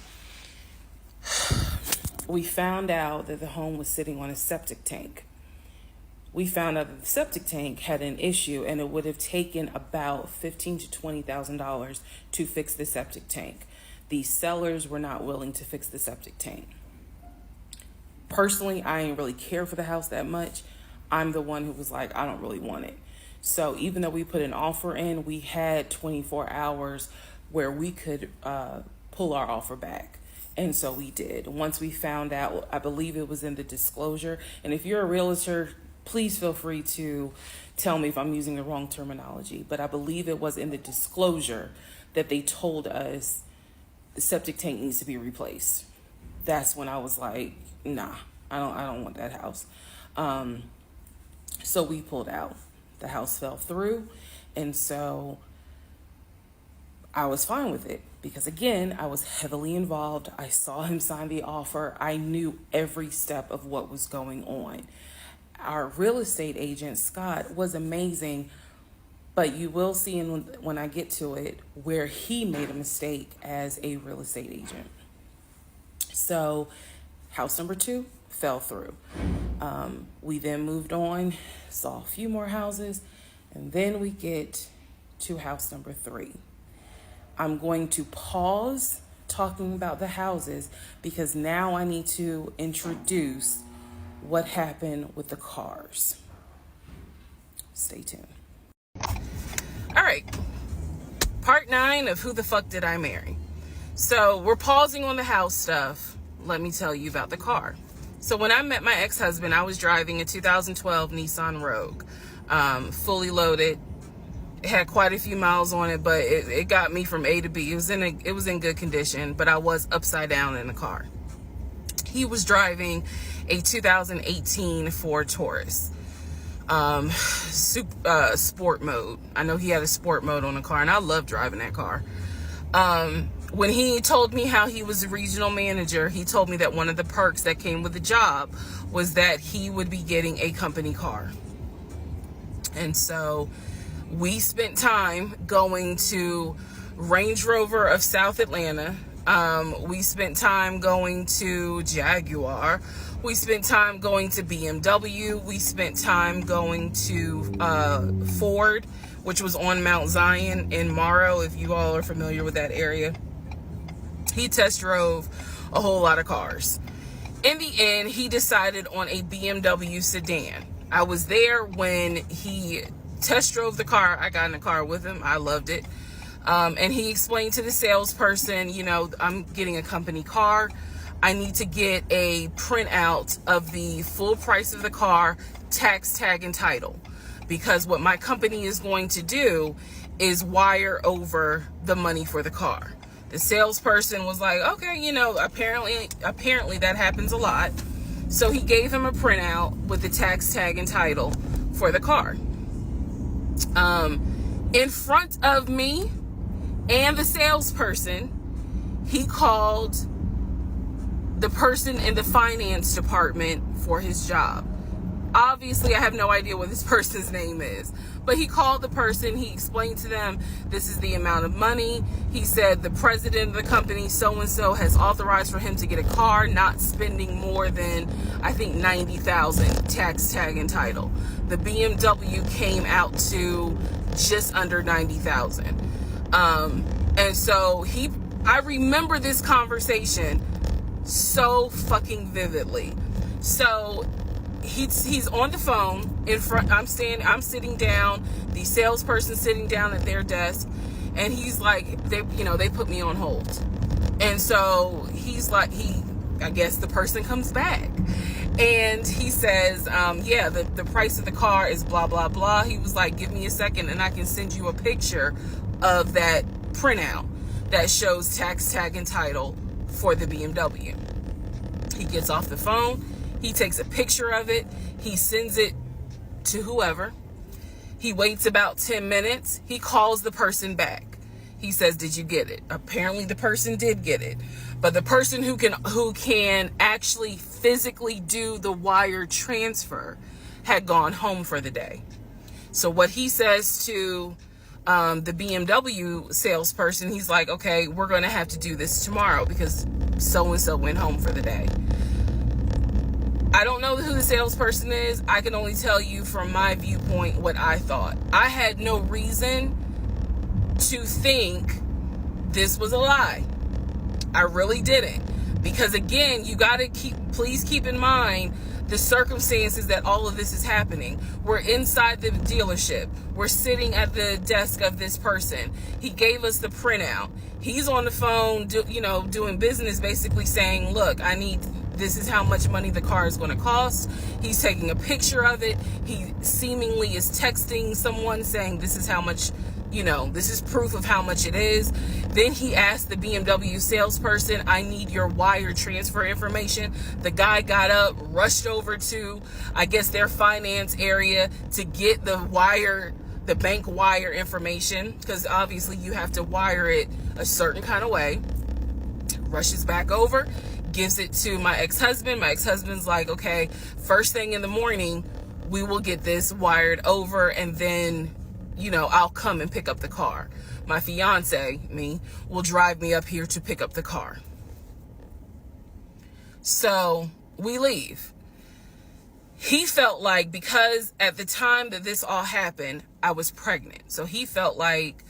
Speaker 1: we found out that the home was sitting on a septic tank. We found out that the septic tank had an issue, and it would have taken about $15,000 to $20,000 to fix the septic tank. The sellers were not willing to fix the septic tank. Personally, I didn't really care for the house that much. I'm the one who was like, I don't really want it. So even though we put an offer in, we had 24 hours where we could pull our offer back. And so we did. Once we found out, I believe it was in the disclosure. And if you're a realtor, please feel free to tell me if I'm using the wrong terminology, but I believe it was in the disclosure that they told us the septic tank needs to be replaced. That's when I was like, nah, I don't want that house. So we pulled out. The house fell through, and so I was fine with it because, again, I was heavily involved. I saw him sign the offer. I knew every step of what was going on. Our real estate agent, Scott, was amazing, but you will see when I get to it where he made a mistake as a real estate agent. So house number 2 fell through. We then moved on, saw a few more houses, and then we get to house number 3. I'm going to pause talking about the houses because now I need to introduce what happened with the cars. Stay tuned. All right. Part 9 of Who the Fuck Did I Marry? So we're pausing on the house stuff. Let me tell you about the car. So when I met my ex-husband, I was driving a 2012 Nissan Rogue, fully loaded. It had quite a few miles on it, but it got me from A to B. It was in good condition, but I was upside down in the car. He was driving a 2018 Ford Taurus, sport mode. I know he had a sport mode on the car, and I love driving that car. When he told me how he was a regional manager, he told me that one of the perks that came with the job was that he would be getting a company car. And so we spent time going to Range Rover of South Atlanta. We spent time going to Jaguar. We spent time going to BMW. We spent time going to Ford, which was on Mount Zion in Morrow, if you all are familiar with that area. He test drove a whole lot of cars. In the end, he decided on a BMW sedan. I was there when he test drove the car. I got in the car with him. I loved it. And he explained to the salesperson, I'm getting a company car. I need to get a printout of the full price of the car, tax, tag, and title. Because what my company is going to do is wire over the money for the car. The salesperson was like, okay, apparently that happens a lot. So he gave him a printout with the tax, tag, and title for the car. In front of me and the salesperson, he called the person in the finance department for his job. Obviously, I have no idea what this person's name is, but he called the person. He explained to them, this is the amount of money. He said the president of the company, so-and-so, has authorized for him to get a car, not spending more than, I think, $90,000 tax, tag, and title. The BMW came out to just under $90,000. And so I remember this conversation so fucking vividly. So
Speaker 2: he's on the phone in front. I'm sitting down, the salesperson sitting down at their desk, and he's like, they put me on hold. And so he's like, I guess the person comes back and he says, yeah, the price of the car is blah, blah, blah. He was like, give me a second and I can send you a picture of that printout that shows tax, tag, and title for the BMW. He gets off the phone. He takes a picture of it. He sends it to whoever. He waits about 10 minutes. He calls the person back. He says, did you get it? Apparently the person did get it. But the person who can actually physically do the wire transfer had gone home for the day. So what he says to the BMW salesperson, he's like, okay, we're going to have to do this tomorrow because so-and-so went home for the day. I don't know who the salesperson is. I can only tell you from my viewpoint what I thought. I had no reason to think this was a lie. I really didn't. Because again, you got to please keep in mind the circumstances that all of this is happening. We're inside the dealership. We're sitting at the desk of this person. He gave us the printout. He's on the phone, doing business, basically saying, look, this is how much money the car is going to cost. He's taking a picture of it. He seemingly is texting someone saying this is how much, this is proof of how much it is. Then he asked the BMW salesperson, I need your wire transfer information. The guy got up, rushed over to, I guess, their finance area to get the bank wire information, because obviously you have to wire it a certain kind of way. Rushes back over, gives it to my ex-husband. My ex-husband's like, okay, first thing in the morning, we will get this wired over, and then, I'll come and pick up the car. My fiance, will drive me up here to pick up the car. So we leave. He felt like, because at the time that this all happened, I was pregnant. So he felt like,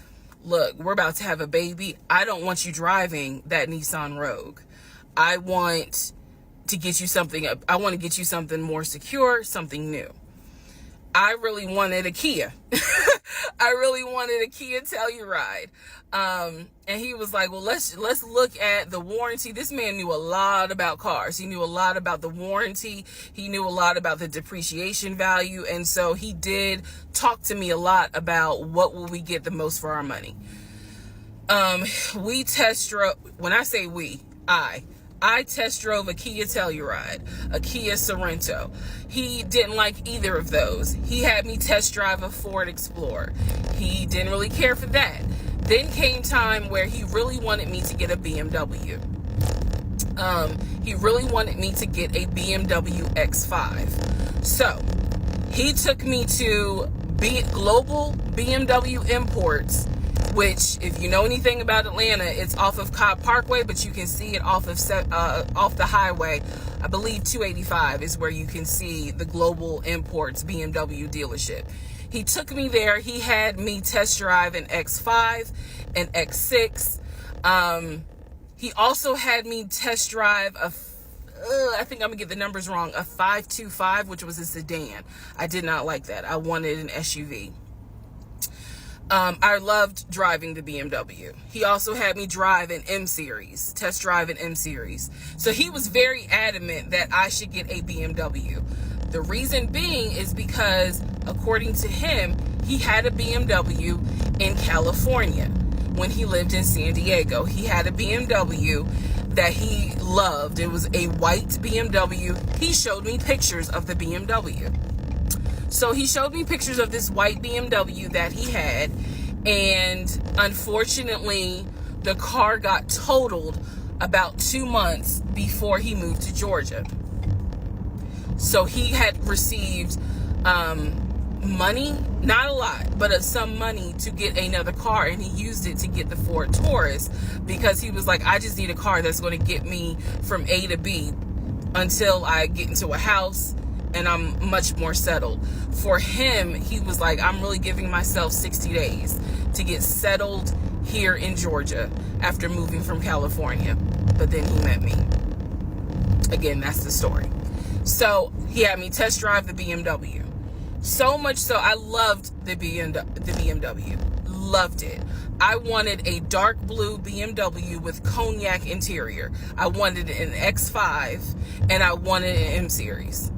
Speaker 2: look, we're about to have a baby. I don't want you driving that Nissan Rogue. I want to get you something more secure, something new. I really wanted a Kia. I really wanted a Kia Telluride. And he was like, well, let's look at the warranty. This man knew a lot about cars. He knew a lot about the warranty. He knew a lot about the depreciation value. And so he did talk to me a lot about what will we get the most for our money. We test drove, when I say we, I test drove a Kia Telluride, a Kia Sorento. He didn't like either of those. He had me test drive a Ford Explorer. He didn't really care for that. Then came time where he really wanted me to get a BMW. He really wanted me to get a BMW X5. So he took me to Global BMW Imports, which, if you know anything about Atlanta, it's off of Cobb Parkway, but you can see it off the highway. I believe 285 is where you can see the Global Imports BMW dealership. He took me there. He had me test drive an X5, an X6. He also had me test drive I think I'm gonna get the numbers wrong, a 525, which was a sedan. I did not like that. I wanted an SUV. I loved driving the BMW. He also had me drive an M-Series, test drive an M-Series. So he was very adamant that I should get a BMW. The reason being is because, according to him, he had a BMW in California when he lived in San Diego. He had a BMW that he loved. It was a white BMW. He showed me pictures of the BMW. So he showed me pictures of this white BMW that he had, and unfortunately, the car got totaled about 2 months before he moved to Georgia. So he had received money, not a lot, but some money to get another car, and he used it to get the Ford Taurus because he was like, I just need a car that's going to get me from A to B until I get into a house and I'm much more settled. For him, he was like, I'm really giving myself 60 days to get settled here in Georgia after moving from California. But then he met me. Again, that's the story. So he had me test drive the BMW. So much so, I loved the BMW. Loved it. I wanted a dark blue BMW with cognac interior. I wanted an X5 and I wanted an M Series.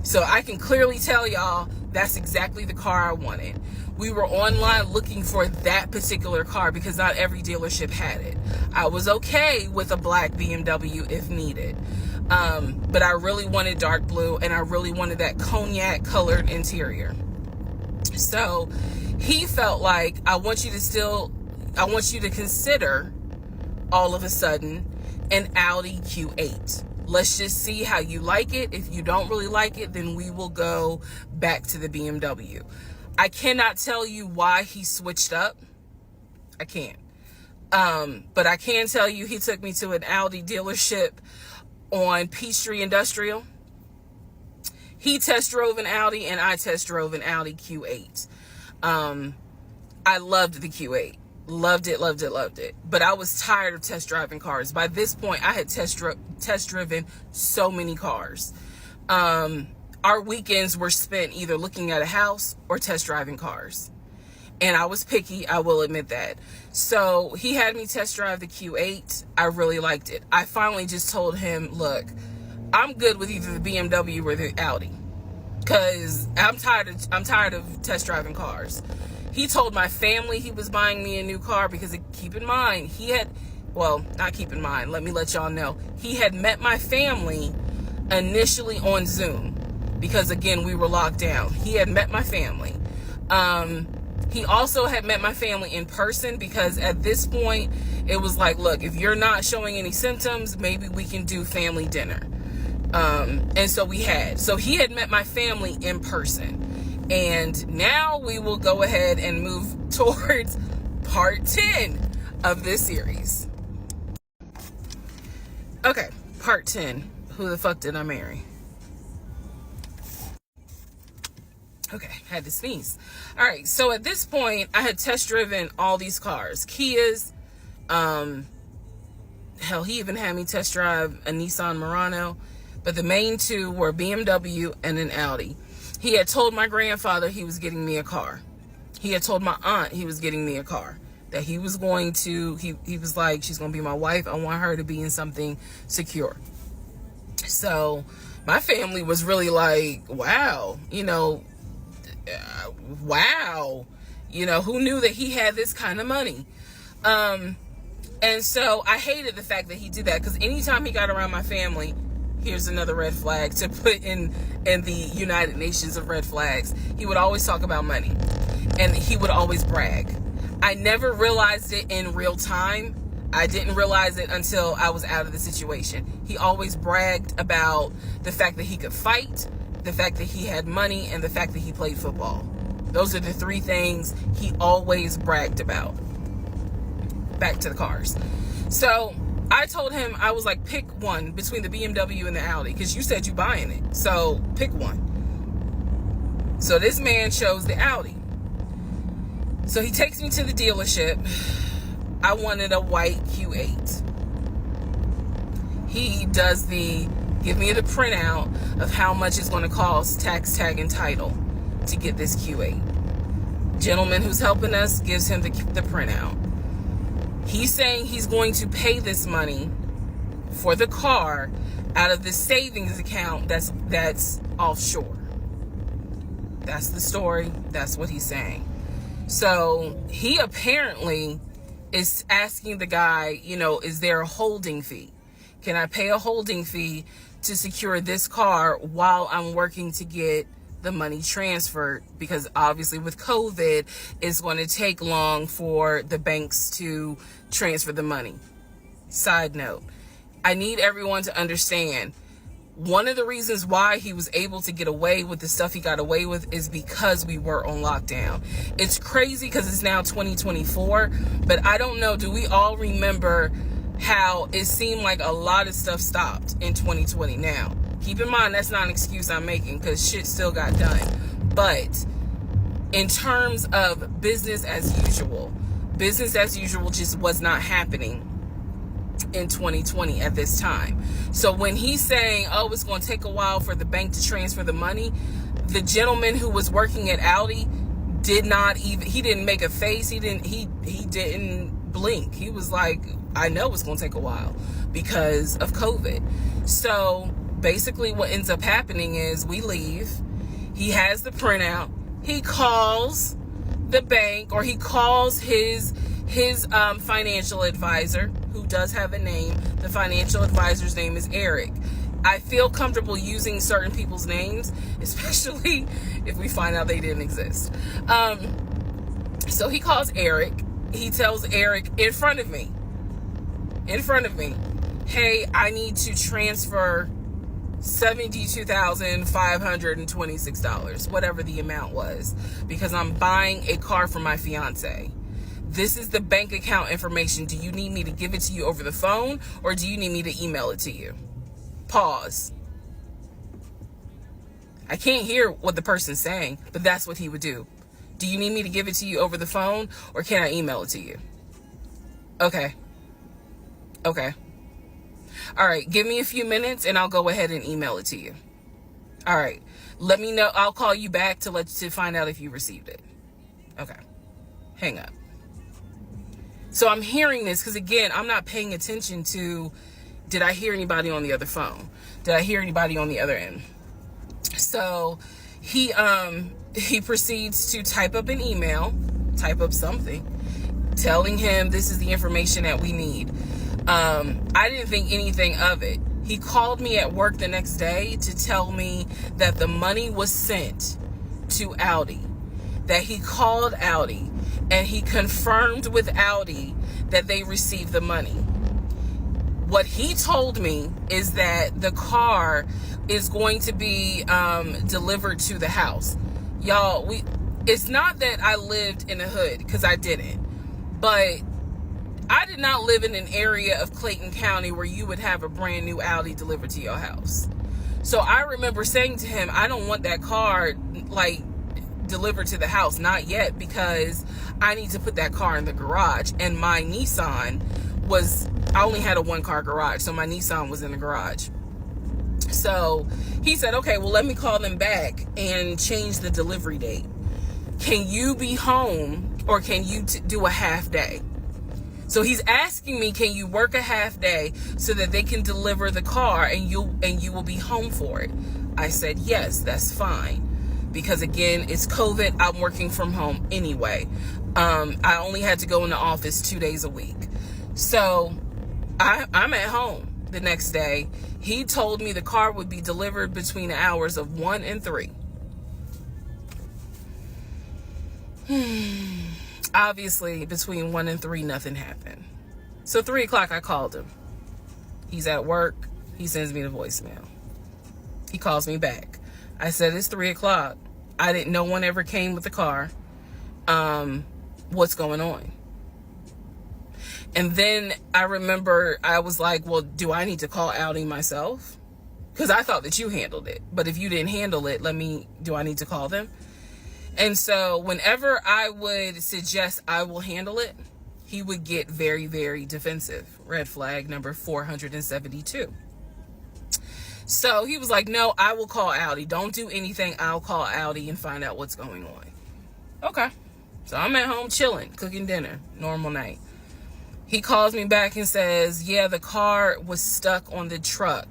Speaker 2: So I can clearly tell y'all that's exactly the car I wanted. We were online looking for that particular car because not every dealership had it. I was okay with a black BMW if needed. But I really wanted dark blue and I really wanted that cognac colored interior. So he felt like, I want you to consider all of a sudden an Audi Q8. Let's just see how you like it. If you don't really like it, then we will go back to the BMW. I cannot tell you why he switched up. I can't. But I can tell you he took me to an Audi dealership on Peachtree Industrial. He test drove an Audi and I test drove an Audi Q8. I loved the Q8. Loved it, loved it, loved it. But I was tired of test driving cars. By this point, I had test driven so many cars. Our weekends were spent either looking at a house or test driving cars. And I was picky, I will admit that. So he had me test drive the Q8. I really liked it. I finally just told him, look, I'm good with either the BMW or the Audi. Because I'm tired of test driving cars. He told my family he was buying me a new car because, keep in mind, not keep in mind, let me let y'all know. He had met my family initially on Zoom because, again, we were locked down. He had met my family. He also had met my family in person because at this point, it was like, look, if you're not showing any symptoms, maybe we can do family dinner. And so we had. So he had met my family in person. And now we will go ahead and move towards part 10 of this series. Okay, part 10. Who the fuck did I marry? Okay, had to sneeze. All right, so at this point, I had test driven all these cars. Kias. Hell, he even had me test drive a Nissan Murano. But the main two were BMW and an Audi. He had told my grandfather he was getting me a car. He had told my aunt he was getting me a car. That he was going to, he was like, she's going to be my wife. I want her to be in something secure. So my family was really like, wow, wow. Who knew that he had this kind of money? And so I hated the fact that he did that because anytime he got around my family, here's another red flag to put in the United Nations of red flags. He would always talk about money and he would always brag. I never realized it in real time. I didn't realize it until I was out of the situation. He always bragged about the fact that he could fight, the fact that he had money, and the fact that he played football. Those are the three things he always bragged about. Back to the cars. So I told him, I was like, pick one between the BMW and the Audi, because you said you buying it. So pick one. So this man chose the Audi. So he takes me to the dealership. I wanted a white Q8. He does give me the printout of how much it's going to cost, tax, tag, and title to get this Q8. Gentleman who's helping us gives him the printout. He's saying he's going to pay this money for the car out of the savings account that's offshore. That's the story. That's what he's saying. So he apparently is asking the guy, is there a holding fee? Can I pay a holding fee to secure this car while I'm working to get the money transferred? Because obviously with COVID, it's going to take long for the banks to transfer the money. Side note, I need everyone to understand, one of the reasons why he was able to get away with the stuff he got away with is because we were on lockdown. It's crazy because it's now 2024, but I don't know, do we all remember how it seemed like a lot of stuff stopped in 2020? Now, keep in mind, that's not an excuse I'm making because shit still got done. But in terms of business as usual just was not happening in 2020 at this time. So when he's saying, oh, it's going to take a while for the bank to transfer the money, the gentleman who was working at Audi he didn't make a face. He didn't blink. He was like, I know it's going to take a while because of COVID. So basically what ends up happening is we leave. He has the printout. He calls the bank, or he calls his financial advisor, who does have a name. The financial advisor's name is Eric. I feel comfortable using certain people's names, especially if we find out they didn't exist. So he calls Eric. He tells Eric in front of me, hey, I need to transfer $72,526, whatever the amount was, because I'm buying a car for my fiance. This is the bank account information. Do you need me to give it to you over the phone, or do you need me to email it to you? Pause. I can't hear what the person's saying, but that's what he would do. Do you need me to give it to you over the phone, or can I email it to you? Okay. All right, give me a few minutes and I'll go ahead and email it to you. All right, let me know. I'll call you back to find out if you received it. Okay, hang up. So I'm hearing this because, again, I'm not paying attention to, did I hear anybody on the other phone? Did I hear anybody on the other end? So he proceeds to type up an email, type up something, telling him this is the information that we need. I didn't think anything of it. He called me at work the next day to tell me that the money was sent to Audi, that he called Audi and he confirmed with Audi that they received the money. What he told me is that the car is going to be delivered to the house. Y'all, it's not that I lived in the hood, because I didn't, but I did not live in an area of Clayton County where you would have a brand new Audi delivered to your house. So I remember saying to him, I don't want that car delivered to the house, not yet, because I need to put that car in the garage. And my Nissan I only had a 1-car garage, so my Nissan was in the garage. So he said, okay, well, let me call them back and change the delivery date. Can you be home, or can you do a half day? So he's asking me, can you work a half day so that they can deliver the car and you will be home for it? I said, yes, that's fine. Because again, it's COVID. I'm working from home anyway. I only had to go in the office 2 days a week. So I'm at home the next day. He told me the car would be delivered between the hours of 1 and 3. Obviously, between 1 and 3, nothing happened. So 3 o'clock, I called him. He's at work. He sends me the voicemail. He calls me back. I said, it's 3 o'clock. No one ever came with the car. What's going on? And then I remember I was like, well, do I need to call Audi myself? Because I thought that you handled it. But if you didn't handle it, do I need to call them? And so whenever I would suggest I will handle it, he would get very, very defensive. Red flag number 472. So he was like, no, I will call Audi. Don't do anything. I'll call Audi and find out what's going on. Okay. So I'm at home chilling, cooking dinner, normal night. He calls me back and says, yeah, the car was stuck on the truck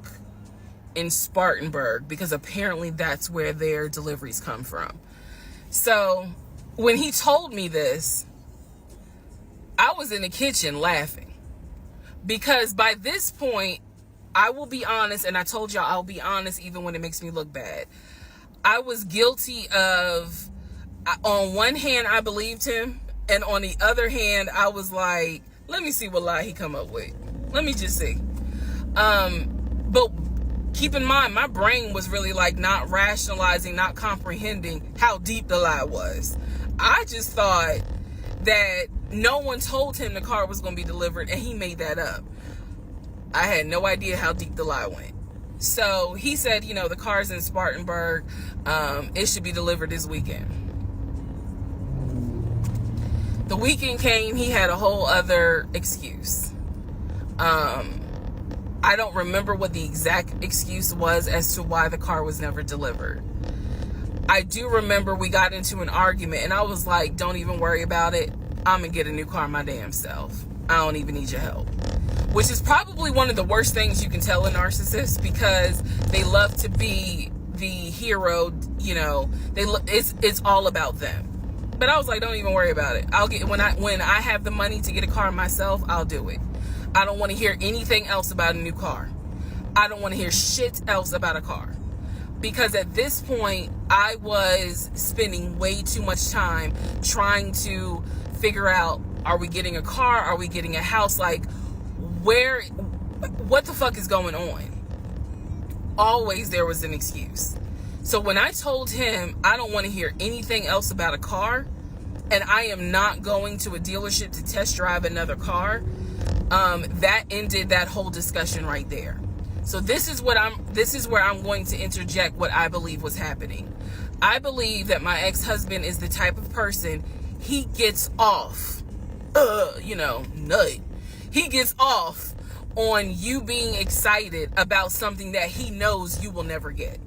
Speaker 2: in Spartanburg, because apparently that's where their deliveries come from. So when he told me this, I was in the kitchen laughing, because by this point, I will be honest, and I told y'all I'll be honest even when it makes me look bad. I was guilty of, on one hand, I believed him, and on the other hand, I was like, let me see what lie he come up with. Let me just see. But keep in mind, my brain was really not rationalizing, not comprehending how deep the lie was. I just thought that no one told him the car was going to be delivered, and he made that up. I had no idea how deep the lie went. So he said, the car's in Spartanburg. It should be delivered this weekend. The weekend came, he had a whole other excuse. I don't remember what the exact excuse was as to why the car was never delivered. I do remember we got into an argument and I was like, don't even worry about it. I'm gonna get a new car my damn self. I don't even need your help. Which is probably one of the worst things you can tell a narcissist, because they love to be the hero, you know, it's all about them. But I was like, don't even worry about it. I'll get, when I have the money to get a car myself, I'll do it. I don't want to hear anything else about a new car. I don't want to hear shit else about a car. Because at this point, I was spending way too much time trying to figure out, are we getting a car? Are we getting a house? Like, what the fuck is going on? Always there was an excuse. So when I told him I don't want to hear anything else about a car, and I am not going to a dealership to test drive another car, that ended that whole discussion right there. So this is where I'm going to interject what I believe was happening. I believe that my ex-husband is the type of person, he gets off, nut. He gets off on you being excited about something that he knows you will never get.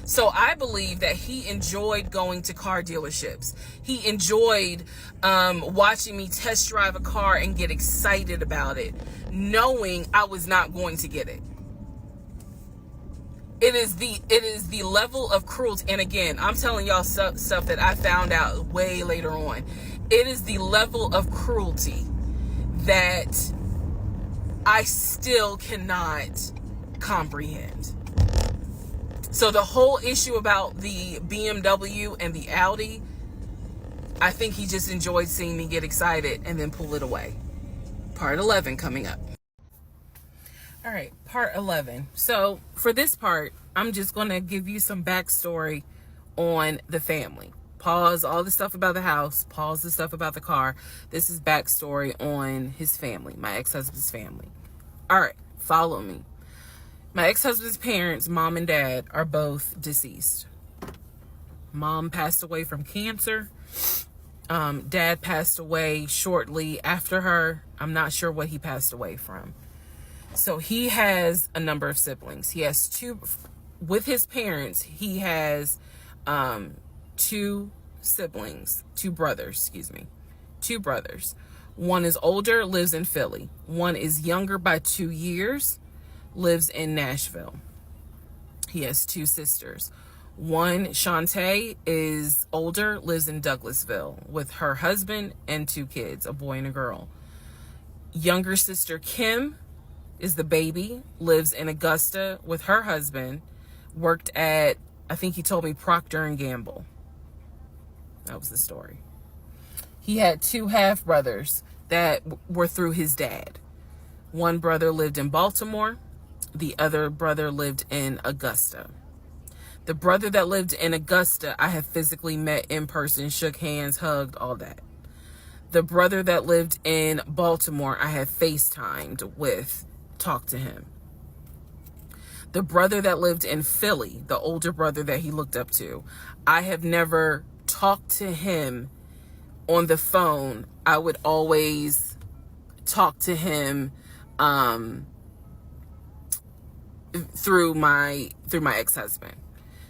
Speaker 2: So I believe that he enjoyed going to car dealerships. He enjoyed watching me test drive a car and get excited about it, knowing I was not going to get it. It is the level of cruelty. And again, I'm telling y'all stuff that I found out way later on. It is the level of cruelty that I still cannot comprehend. So the whole issue about the BMW and the Audi, I think he just enjoyed seeing me get excited and then pull it away. Part 11 coming up. All right, part 11. So for this part, I'm just going to give you some backstory on the family. Pause all the stuff about the house. Pause the stuff about the car. This is backstory on his family, my ex-husband's family. All right, follow me. My ex-husband's parents, mom and dad, are both deceased. Mom passed away from cancer. Dad passed away shortly after her. I'm not sure what he passed away from. So he has a number of siblings. He has two, with his parents, he has two brothers. One is older, lives in Philly. One is younger by 2 years, lives in Nashville. He has two sisters. One, Shantae, is older, lives in Douglasville with her husband and two kids, a boy and a girl. Younger sister, Kim, is the baby, lives in Augusta with her husband, worked at, I think he told me, Procter & Gamble. That was the story. He had two half brothers that were through his dad. One brother lived in Baltimore. The other brother lived in Augusta. The brother that lived in Augusta, I have physically met in person, shook hands, hugged, all that. The brother that lived in Baltimore, I have FaceTimed with, talked to him. The brother that lived in Philly, the older brother that he looked up to, I have never talked to him on the phone. I would always talk to him through my ex-husband.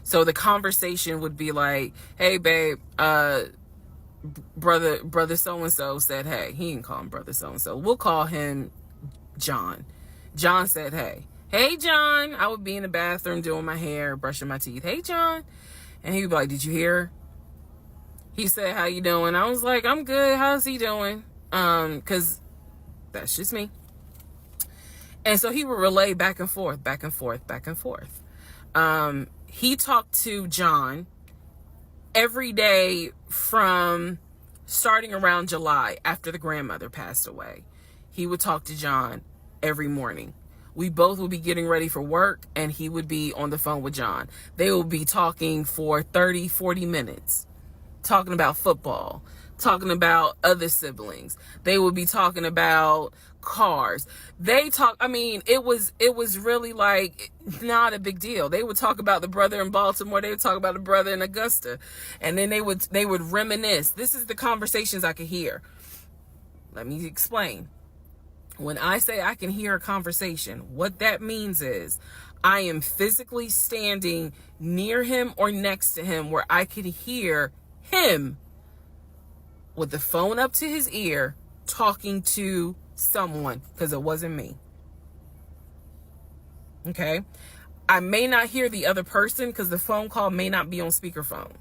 Speaker 2: So the conversation would be like, hey babe, brother so-and-so said hey. He didn't call him brother so-and-so. We'll call him John. John said hey. Hey John. I would be in the bathroom doing my hair, brushing my teeth. Hey John. And he would be like, did you hear? He said, how you doing? I was like, I'm good. How's he doing? Because that's just me. And so he would relay back and forth. He talked to John every day from starting around July after the grandmother passed away. He would talk to John every morning. We both would be getting ready for work and he would be on the phone with John. They would be talking for 30, 40 minutes, talking about football, talking about other siblings. They would be talking about cars. It was really like not a big deal. They would talk about the brother in Baltimore. They would talk about the brother in Augusta. And then they would reminisce. This is the conversations I could hear. Let me explain. When I say I can hear a conversation, what that means is I am physically standing near him or next to him where I could hear him with the phone up to his ear talking to someone, because it wasn't me. Okay? I may not hear the other person because the phone call may not be on speakerphone.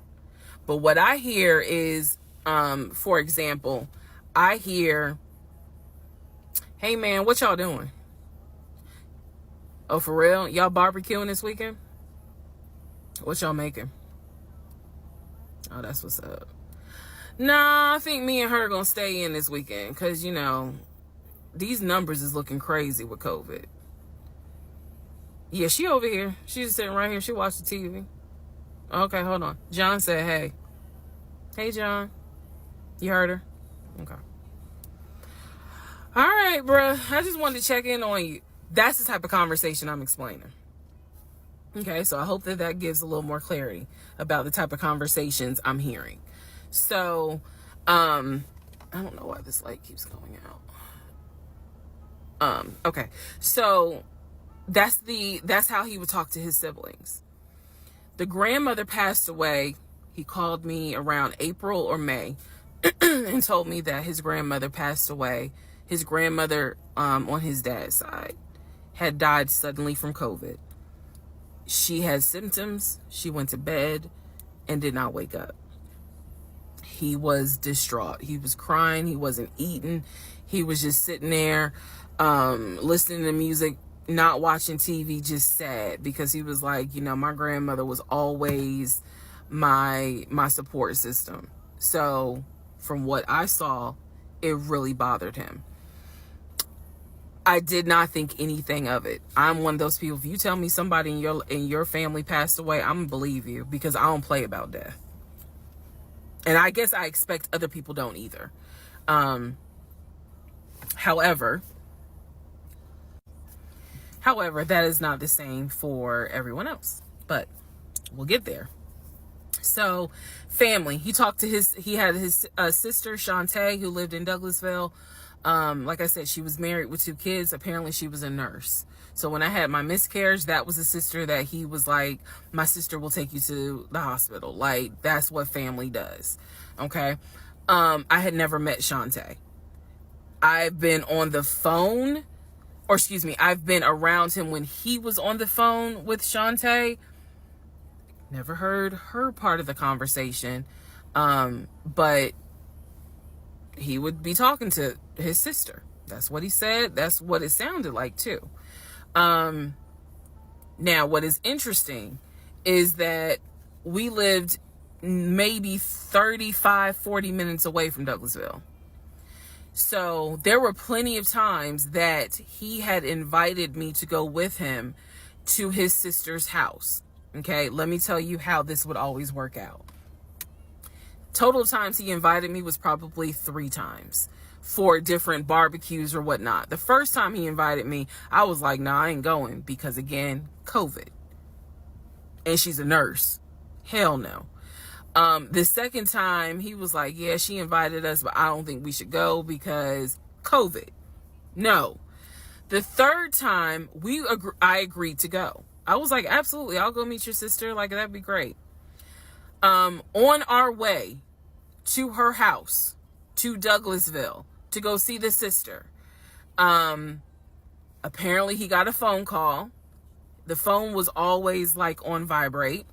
Speaker 2: But what I hear is, for example, I hear, "Hey man, what y'all doing? Oh, for real? Y'all barbecuing this weekend? What y'all making? Oh, that's what's up. Nah, I think me and her gonna stay in this weekend because, you know, these numbers is looking crazy with COVID. Yeah, she over here. She's sitting right here. She watched the TV. Okay, hold on. John said, hey. Hey, John. You heard her? Okay. All right, bruh. I just wanted to check in on you. That's the type of conversation I'm explaining. Okay, so I hope that that gives a little more clarity about the type of conversations I'm hearing. So, I don't know why this light keeps going out. Okay, so that's how he would talk to his siblings. The grandmother passed away. He called me around April or May and told me that his grandmother passed away. His grandmother, on his dad's side, had died suddenly from COVID. She had symptoms. She went to bed and did not wake up. He was distraught. He was crying. He wasn't eating. He was just sitting there, listening to music, not watching TV, just sad, because he was like, you know, my grandmother was always my support system. So from what I saw, it really bothered him. I did not think anything of it. I'm one of those people, if you tell me somebody in your family passed away, I'm gonna believe you, because I don't play about death. And I guess I expect other people don't either. However, that is not the same for everyone else, but we'll get there. So, family, he had his sister, Shantae, who lived in Douglasville. Like I said, she was married with 2 kids. Apparently she was a nurse. So when I had my miscarriage, that was a sister that he was like, my sister will take you to the hospital. Like, that's what family does. Okay. I had never met Shantae. I've been on the phone, or excuse me, I've been around him when he was on the phone with Shantae. Never heard her part of the conversation. But he would be talking to his sister. That's what he said. That's what it sounded like too. Now, what is interesting is that we lived maybe 35, 40 minutes away from Douglasville. So there were plenty of times that he had invited me to go with him to his sister's house. Okay, let me tell you how this would always work out. Total times he invited me was probably 3 times for different barbecues or whatnot. The first time he invited me, I was like, nah, I ain't going, because again, COVID. And she's a nurse. Hell no. The second time he was like, yeah, she invited us, but I don't think we should go because COVID. No. The third time I agreed to go. I was like, absolutely, I'll go meet your sister. Like, that'd be great. On our way to her house, to Douglasville, to go see the sister, apparently he got a phone call. The phone was always like on vibrate,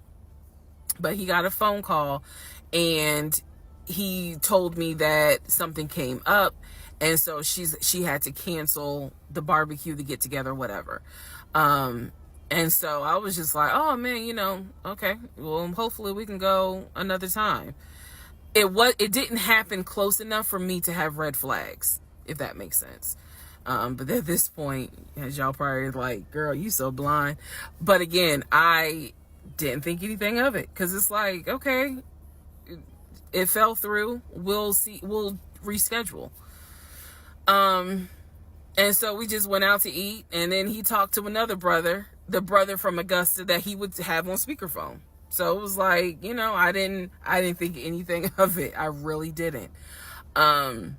Speaker 2: but he got a phone call and he told me that something came up, and so she had to cancel the barbecue, the get together, whatever. And so I was just like, oh man, you know, okay, well, hopefully we can go another time. It didn't happen close enough for me to have red flags, if that makes sense. But at this point, as y'all probably like, girl, you so blind. But again, I didn't think anything of it, because it's like, okay, it fell through. We'll see. We'll reschedule. And so we just went out to eat, and then he talked to another brother, the brother from Augusta that he would have on speakerphone. So it was like, you know, I didn't think anything of it. I really didn't. Man,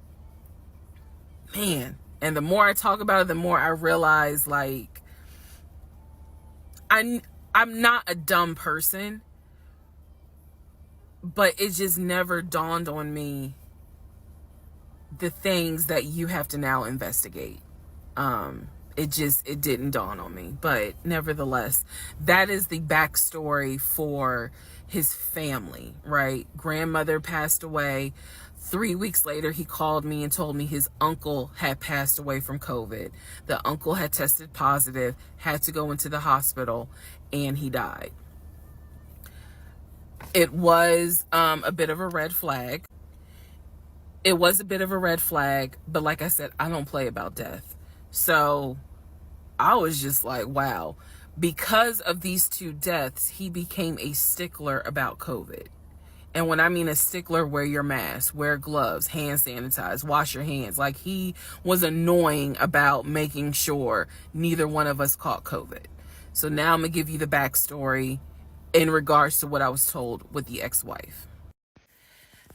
Speaker 2: And the more I talk about it, the more I realize, like, I'm not a dumb person, but it just never dawned on me the things that you have to now investigate. It didn't dawn on me, but nevertheless, that is the backstory for his family, right? Grandmother passed away. 3 weeks later, he called me and told me his uncle had passed away from COVID. The uncle had tested positive, had to go into the hospital, and he died. It was a bit of a red flag. It was a bit of a red flag, but like I said, I don't play about death. So I was just like, wow. Because of these two deaths, he became a stickler about COVID. And when I mean a stickler, wear your mask, wear gloves, hand sanitize, wash your hands. Like, he was annoying about making sure neither one of us caught COVID. So now I'm going to give you the backstory in regards to what I was told with the ex-wife.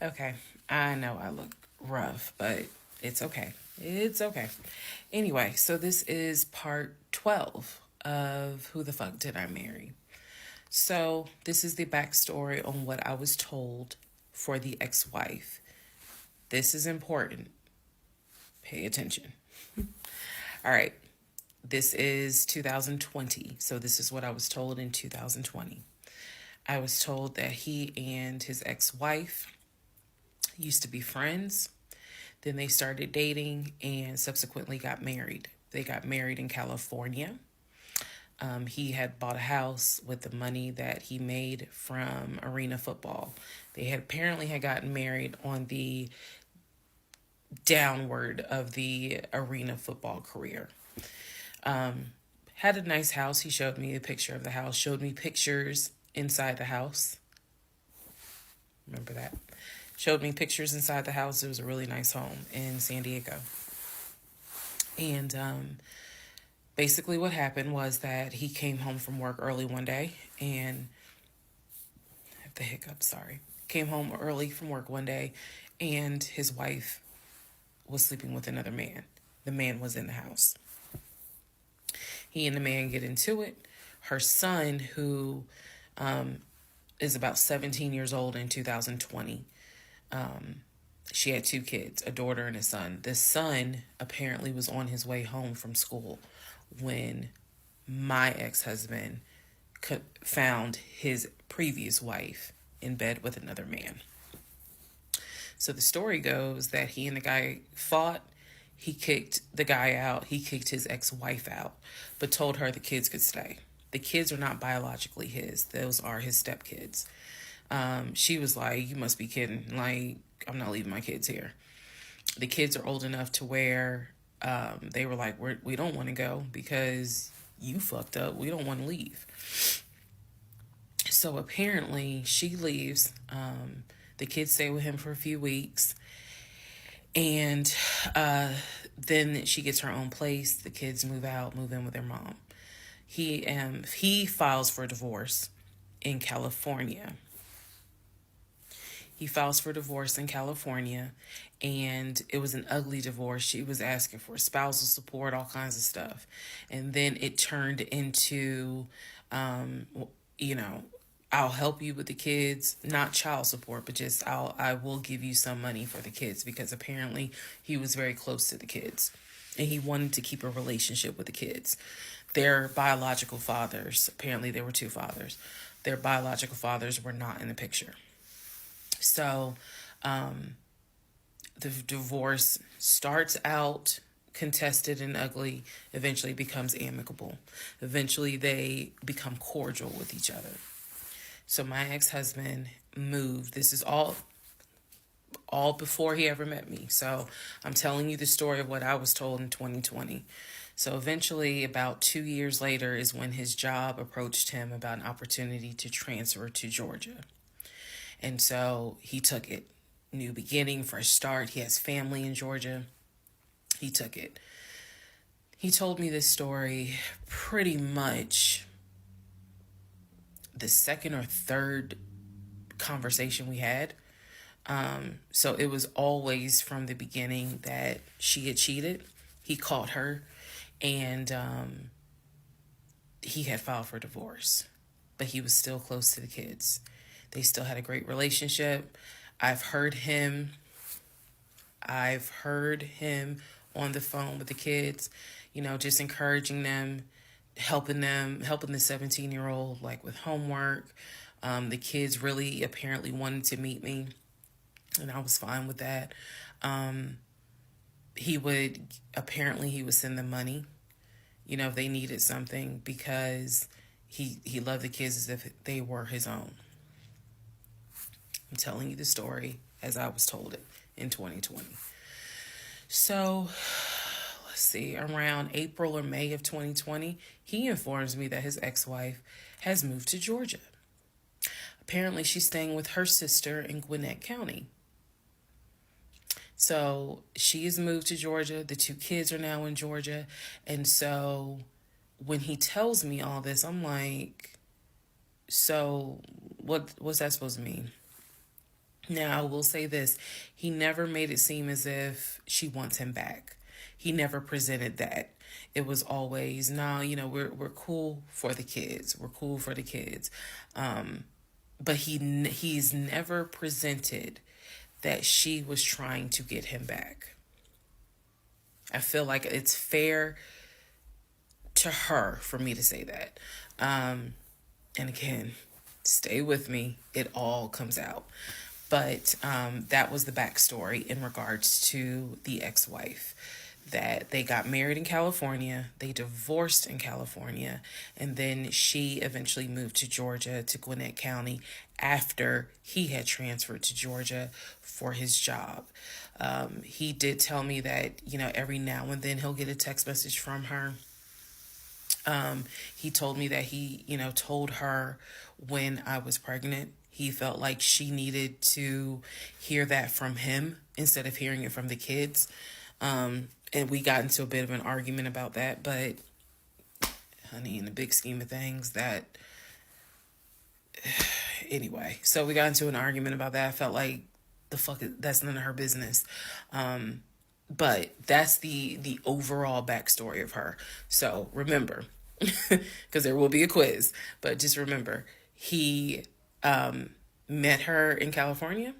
Speaker 2: Okay, I know I look rough, but it's okay. It's okay. Anyway, so this is part 12 of Who the Fuck Did I Marry? So this is the backstory on what I was told for the ex-wife. This is important. Pay attention. All right. This is 2020. So this is what I was told in 2020. I was told that he and his ex-wife used to be friends. Then they started dating and subsequently got married. They got married in California. He had bought a house with the money that he made from arena football. They had apparently had gotten married on the downward of the arena football career. Had a nice house. He showed me a picture of the house, showed me pictures inside the house. Remember that? Showed me pictures inside the house. It was a really nice home in San Diego. And basically what happened was that he came home from work early one day and I have the hiccups, sorry. Came home early from work one day and his wife was sleeping with another man. The man was in the house. He and the man get into it. Her son, who is about 17 years old in 2020, she had 2 kids, a daughter and a son. The son apparently was on his way home from school when my ex-husband found his previous wife in bed with another man. So the story goes that he and the guy fought. He kicked the guy out. He kicked his ex-wife out, but told her the kids could stay. The kids are not biologically his. Those are his stepkids. She was like, you must be kidding. Like, I'm not leaving my kids here. The kids are old enough to where they were like, we don't want to go because you fucked up. We don't want to leave. So apparently she leaves. The kids stay with him for a few weeks. And then she gets her own place. The kids move out, move in with their mom. He files for divorce in California. He files for divorce in California, and it was an ugly divorce. She was asking for spousal support, all kinds of stuff. And then it turned into, I'll help you with the kids, not child support, but just I will give you some money for the kids, because apparently he was very close to the kids and he wanted to keep a relationship with the kids. Their biological fathers, apparently there were 2 fathers, their biological fathers were not in the picture. So the divorce starts out contested and ugly, eventually becomes amicable. Eventually they become cordial with each other. So my ex-husband moved. This is all before he ever met me. So I'm telling you the story of what I was told in 2020. So eventually, about 2 years later, is when his job approached him about an opportunity to transfer to Georgia. And so he took it. New beginning, fresh start. He has family in Georgia. He took it. He told me this story pretty much the second or third conversation we had. So it was always from the beginning that she had cheated. he caught her, and he had filed for divorce, but he was still close to the kids. They still had a great relationship. I've heard him on the phone with the kids, just encouraging them, helping the 17-year-old like with homework. The kids really apparently wanted to meet me, and I was fine with that. He would send them money, if they needed something, because he loved the kids as if they were his own. I'm telling you the story as I was told it in 2020. So, let's see, around April or May of 2020, he informs me that his ex-wife has moved to Georgia. Apparently, she's staying with her sister in Gwinnett County. So, she has moved to Georgia. The 2 kids are now in Georgia. And so, when he tells me all this, I'm like, so what's that supposed to mean? Now, I will say this. He never made it seem as if she wants him back. He never presented that. It was always, no, we're cool for the kids. We're cool for the kids. But he's never presented that she was trying to get him back. I feel like it's fair to her for me to say that. And again, stay with me. It all comes out. But that was the backstory in regards to the ex-wife, that they got married in California, they divorced in California, and then she eventually moved to Georgia, to Gwinnett County, after he had transferred to Georgia for his job. He did tell me that, every now and then he'll get a text message from her. He told me that he, told her when I was pregnant. He felt like she needed to hear that from him instead of hearing it from the kids. And we got into a bit of an argument about that. But, honey, in the big scheme of things, anyway. So we got into an argument about that. I felt like that's none of her business. But that's the overall backstory of her. So remember, because there will be a quiz, but just remember, he met her in California,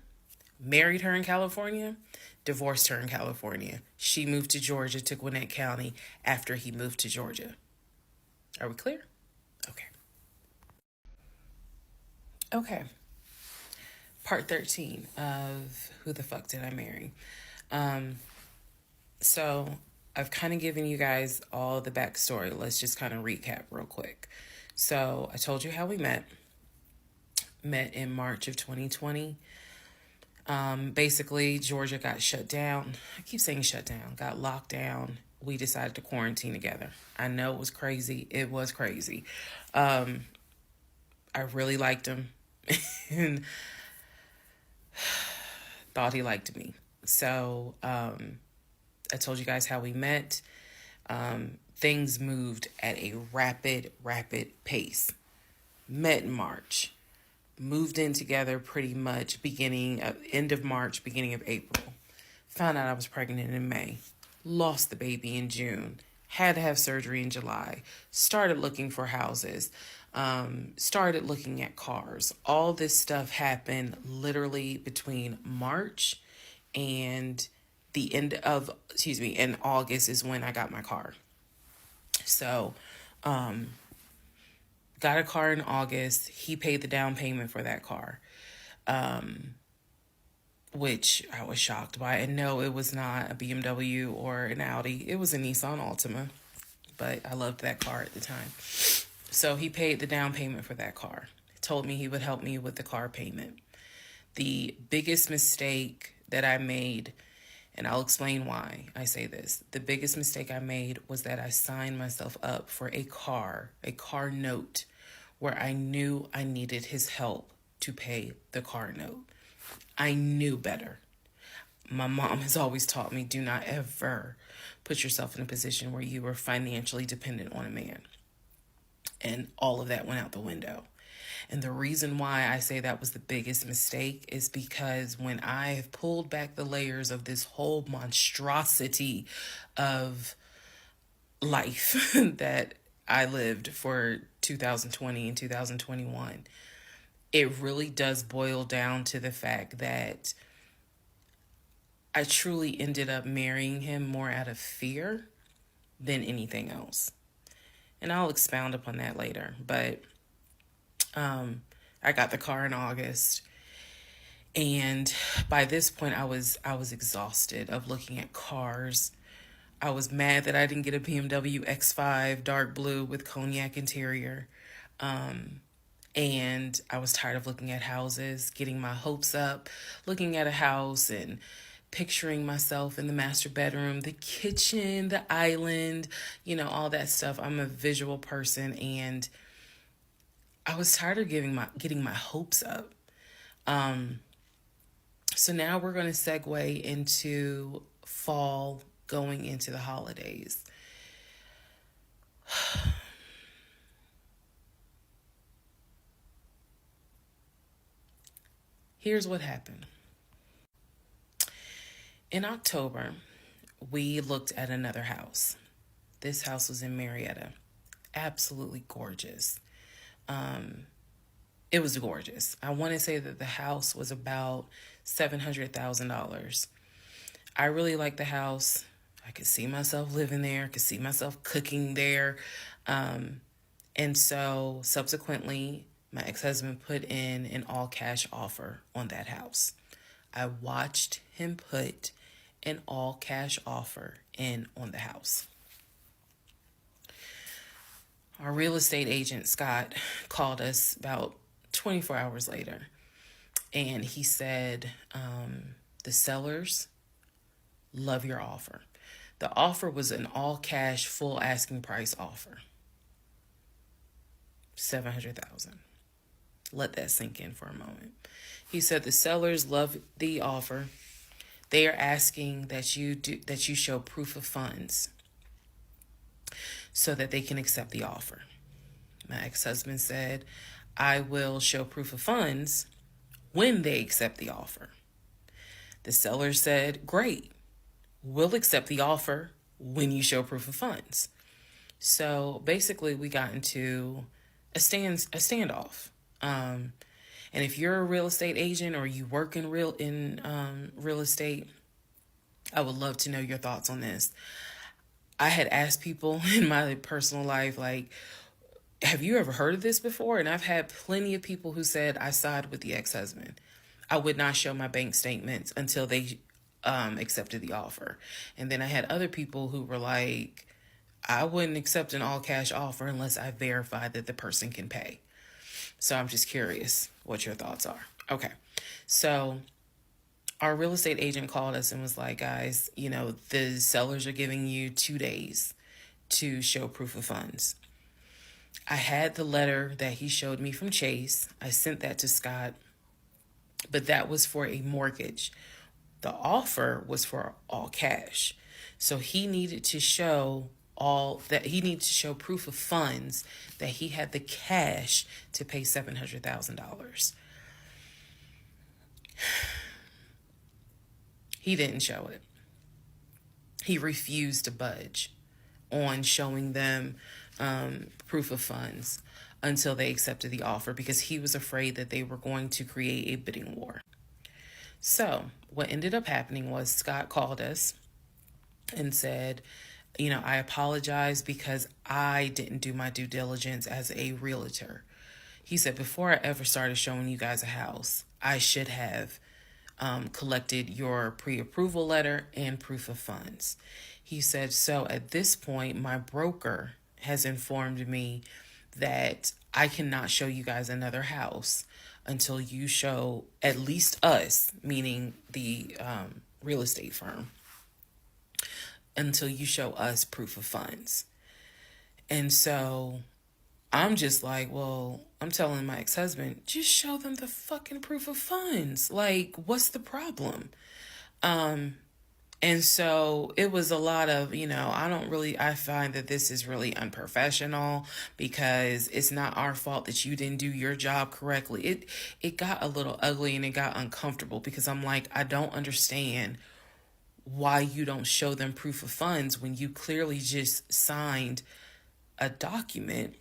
Speaker 2: married her in California, divorced her in California. She moved to Georgia, to Gwinnett County, after he moved to Georgia. Are we clear? Okay. Part 13 of Who the Fuck Did I Marry? So I've kind of given you guys all the backstory. Let's just kind of recap real quick. So I told you how we met in March of 2020. Basically, Georgia got shut down. I keep saying shut down, got locked down. We decided to quarantine together. I know it was crazy. It was crazy. I really liked him and thought he liked me. So, I told you guys how we met. Things moved at a rapid pace. Met in March. Moved in together pretty much end of March, beginning of April. Found out I was pregnant in May. Lost the baby in June. Had to have surgery in July. Started looking for houses. Started looking at cars. All this stuff happened literally between March and in August is when I got my car. So, got a car in August. He paid the down payment for that car, which I was shocked by. And no, it was not a BMW or an Audi. It was a Nissan Altima, but I loved that car at the time. So he paid the down payment for that car. He told me he would help me with the car payment. The biggest mistake that I made, and I'll explain why I say this. The biggest mistake I made was that I signed myself up for a car note, where I knew I needed his help to pay the car note. I knew better. My mom has always taught me, do not ever put yourself in a position where you are financially dependent on a man. And all of that went out the window.
Speaker 1: And the reason why I say that was the biggest mistake is because when I have pulled back the layers of this whole monstrosity of life that I lived for 2020 and 2021, it really does boil down to the fact that I truly ended up marrying him more out of fear than anything else. And I'll expound upon that later. But I got the car in August, and by this point I was exhausted of looking at cars. I was mad that I didn't get a BMW X5 dark blue with cognac interior. And I was tired of looking at houses, getting my hopes up, looking at a house and picturing myself in the master bedroom, the kitchen, the island, all that stuff. I'm a visual person, and I was tired of getting my hopes up. So now we're going to segue into fall, going into the holidays. Here's what happened. In October, we looked at another house. This house was in Marietta. Absolutely gorgeous. It was gorgeous. I want to say that the house was about $700,000. I really liked the house. I could see myself living there. I could see myself cooking there. And so subsequently, my ex-husband put in an all-cash offer on that house. I watched him put an all-cash offer in on the house. Our real estate agent, Scott, called us about 24 hours later, and he said, the sellers love your offer. The offer was an all-cash, full asking price offer. $700,000. Let that sink in for a moment. He said the sellers love the offer. They are asking that you show proof of funds so that they can accept the offer. My ex-husband said, I will show proof of funds when they accept the offer. The seller said, great, we'll accept the offer when you show proof of funds. So basically we got into a standoff. And if you're a real estate agent or you work in real estate, I would love to know your thoughts on this. I had asked people in my personal life, like, have you ever heard of this before? And I've had plenty of people who said, I side with the ex-husband. I would not show my bank statements until they accepted the offer. And then I had other people who were like, I wouldn't accept an all-cash offer unless I verify that the person can pay. So I'm just curious what your thoughts are. Okay. So our real estate agent called us and was like, guys, the sellers are giving you 2 days to show proof of funds. I had the letter that he showed me from Chase. I sent that to Scott, but that was for a mortgage. The offer was for all cash. So he needed to show proof of funds that he had the cash to pay $700,000. He didn't show it. He refused to budge on showing them proof of funds until they accepted the offer because he was afraid that they were going to create a bidding war. So what ended up happening was Scott called us and said, I apologize because I didn't do my due diligence as a realtor. He said, before I ever started showing you guys a house, I should have collected your pre-approval letter and proof of funds. He said, so at this point, my broker has informed me that I cannot show you guys another house until you show at least us, meaning the real estate firm, until you show us proof of funds. And so I'm just like, well, I'm telling my ex-husband, just show them the fucking proof of funds. Like, what's the problem? And so it was a lot of, I find that this is really unprofessional because it's not our fault that you didn't do your job correctly. It got a little ugly and it got uncomfortable because I'm like, I don't understand why you don't show them proof of funds when you clearly just signed a document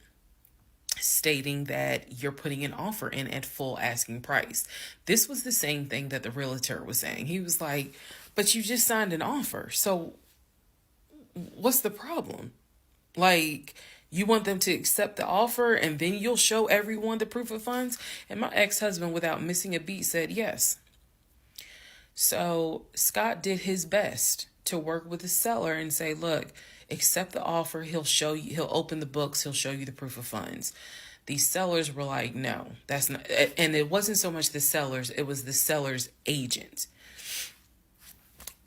Speaker 1: stating that you're putting an offer in at full asking price. This was the same thing that the realtor was saying. He was like, but you just signed an offer. So what's the problem? Like, you want them to accept the offer and then you'll show everyone the proof of funds? And my ex-husband, without missing a beat, said yes. So Scott did his best to work with the seller and say, look, accept the offer. He'll show you, he'll open the books. He'll show you the proof of funds. These sellers were like, no, that's not. And it wasn't so much the sellers. It was the seller's agent.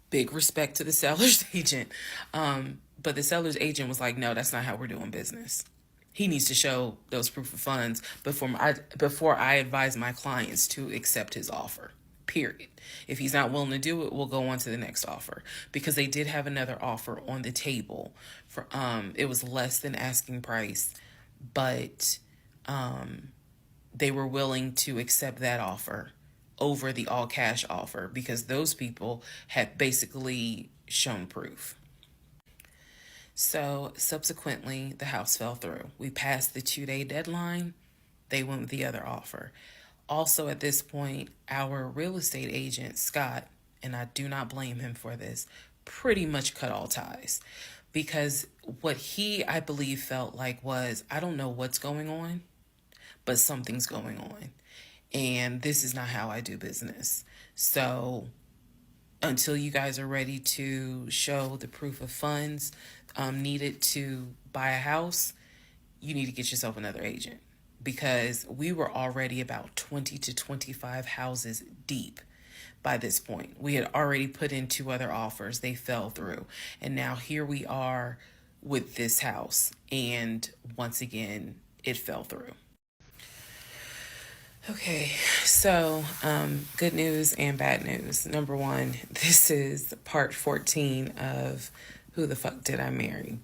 Speaker 1: Big respect to the seller's agent. But the seller's agent was like, no, that's not how we're doing business. He needs to show those proof of funds before I advise my clients to accept his offer. Period. If he's not willing to do it, we'll go on to the next offer, because they did have another offer on the table for it was less than asking price, but they were willing to accept that offer over the all cash offer because those people had basically shown proof. So subsequently, the house fell through. We passed the 2-day deadline. They went with the other offer. Also, at this point, our real estate agent, Scott, and I do not blame him for this, pretty much cut all ties. Because what he, I believe, felt like was, I don't know what's going on, but something's going on. And this is not how I do business. So until you guys are ready to show the proof of funds needed to buy a house, you need to get yourself another agent. Because we were already about 20 to 25 houses deep by this point. We had already put in 2 other offers. They fell through. And now here we are with this house. And once again, it fell through. Okay, so good news and bad news. Number one, this is part 14 of Who the Fuck Did I Marry?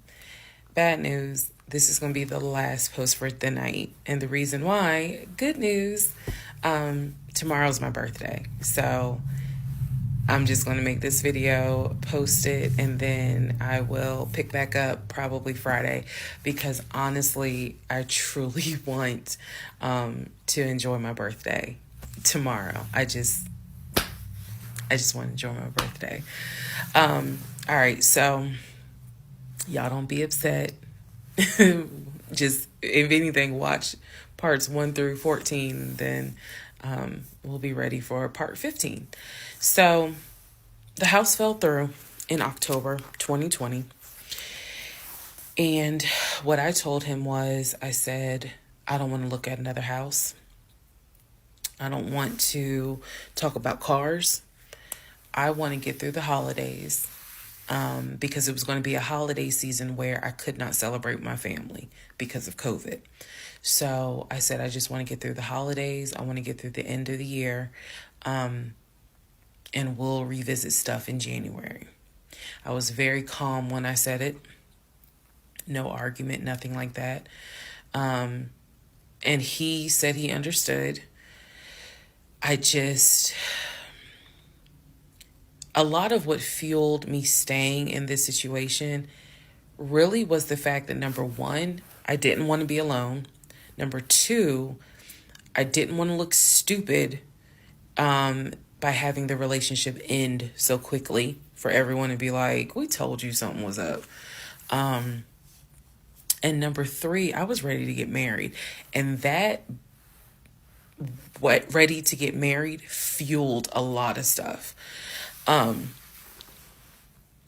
Speaker 1: Bad news, this is going to be the last post for the night. And the reason why, good news, tomorrow's my birthday. So I'm just going to make this video, post it, and then I will pick back up probably Friday, because honestly, I truly want to enjoy my birthday tomorrow. I just want to enjoy my birthday. All right, so y'all don't be upset. Just, if anything, watch parts 1 through 14, then we'll be ready for part 15. So the house fell through in October 2020. And what I told him was, I said, I don't want to look at another house. I don't want to talk about cars. I want to get through the holidays. Because it was going to be a holiday season where I could not celebrate with my family because of COVID. So I said, I just want to get through the holidays. I want to get through the end of the year. And we'll revisit stuff in January. I was very calm when I said it. No argument, nothing like that. And he said he understood. A lot of what fueled me staying in this situation really was the fact that, number one, I didn't want to be alone. Number two, I didn't want to look stupid by having the relationship end so quickly for everyone to be like, we told you something was up. And number three, I was ready to get married. And that, ready to get married, fueled a lot of stuff. And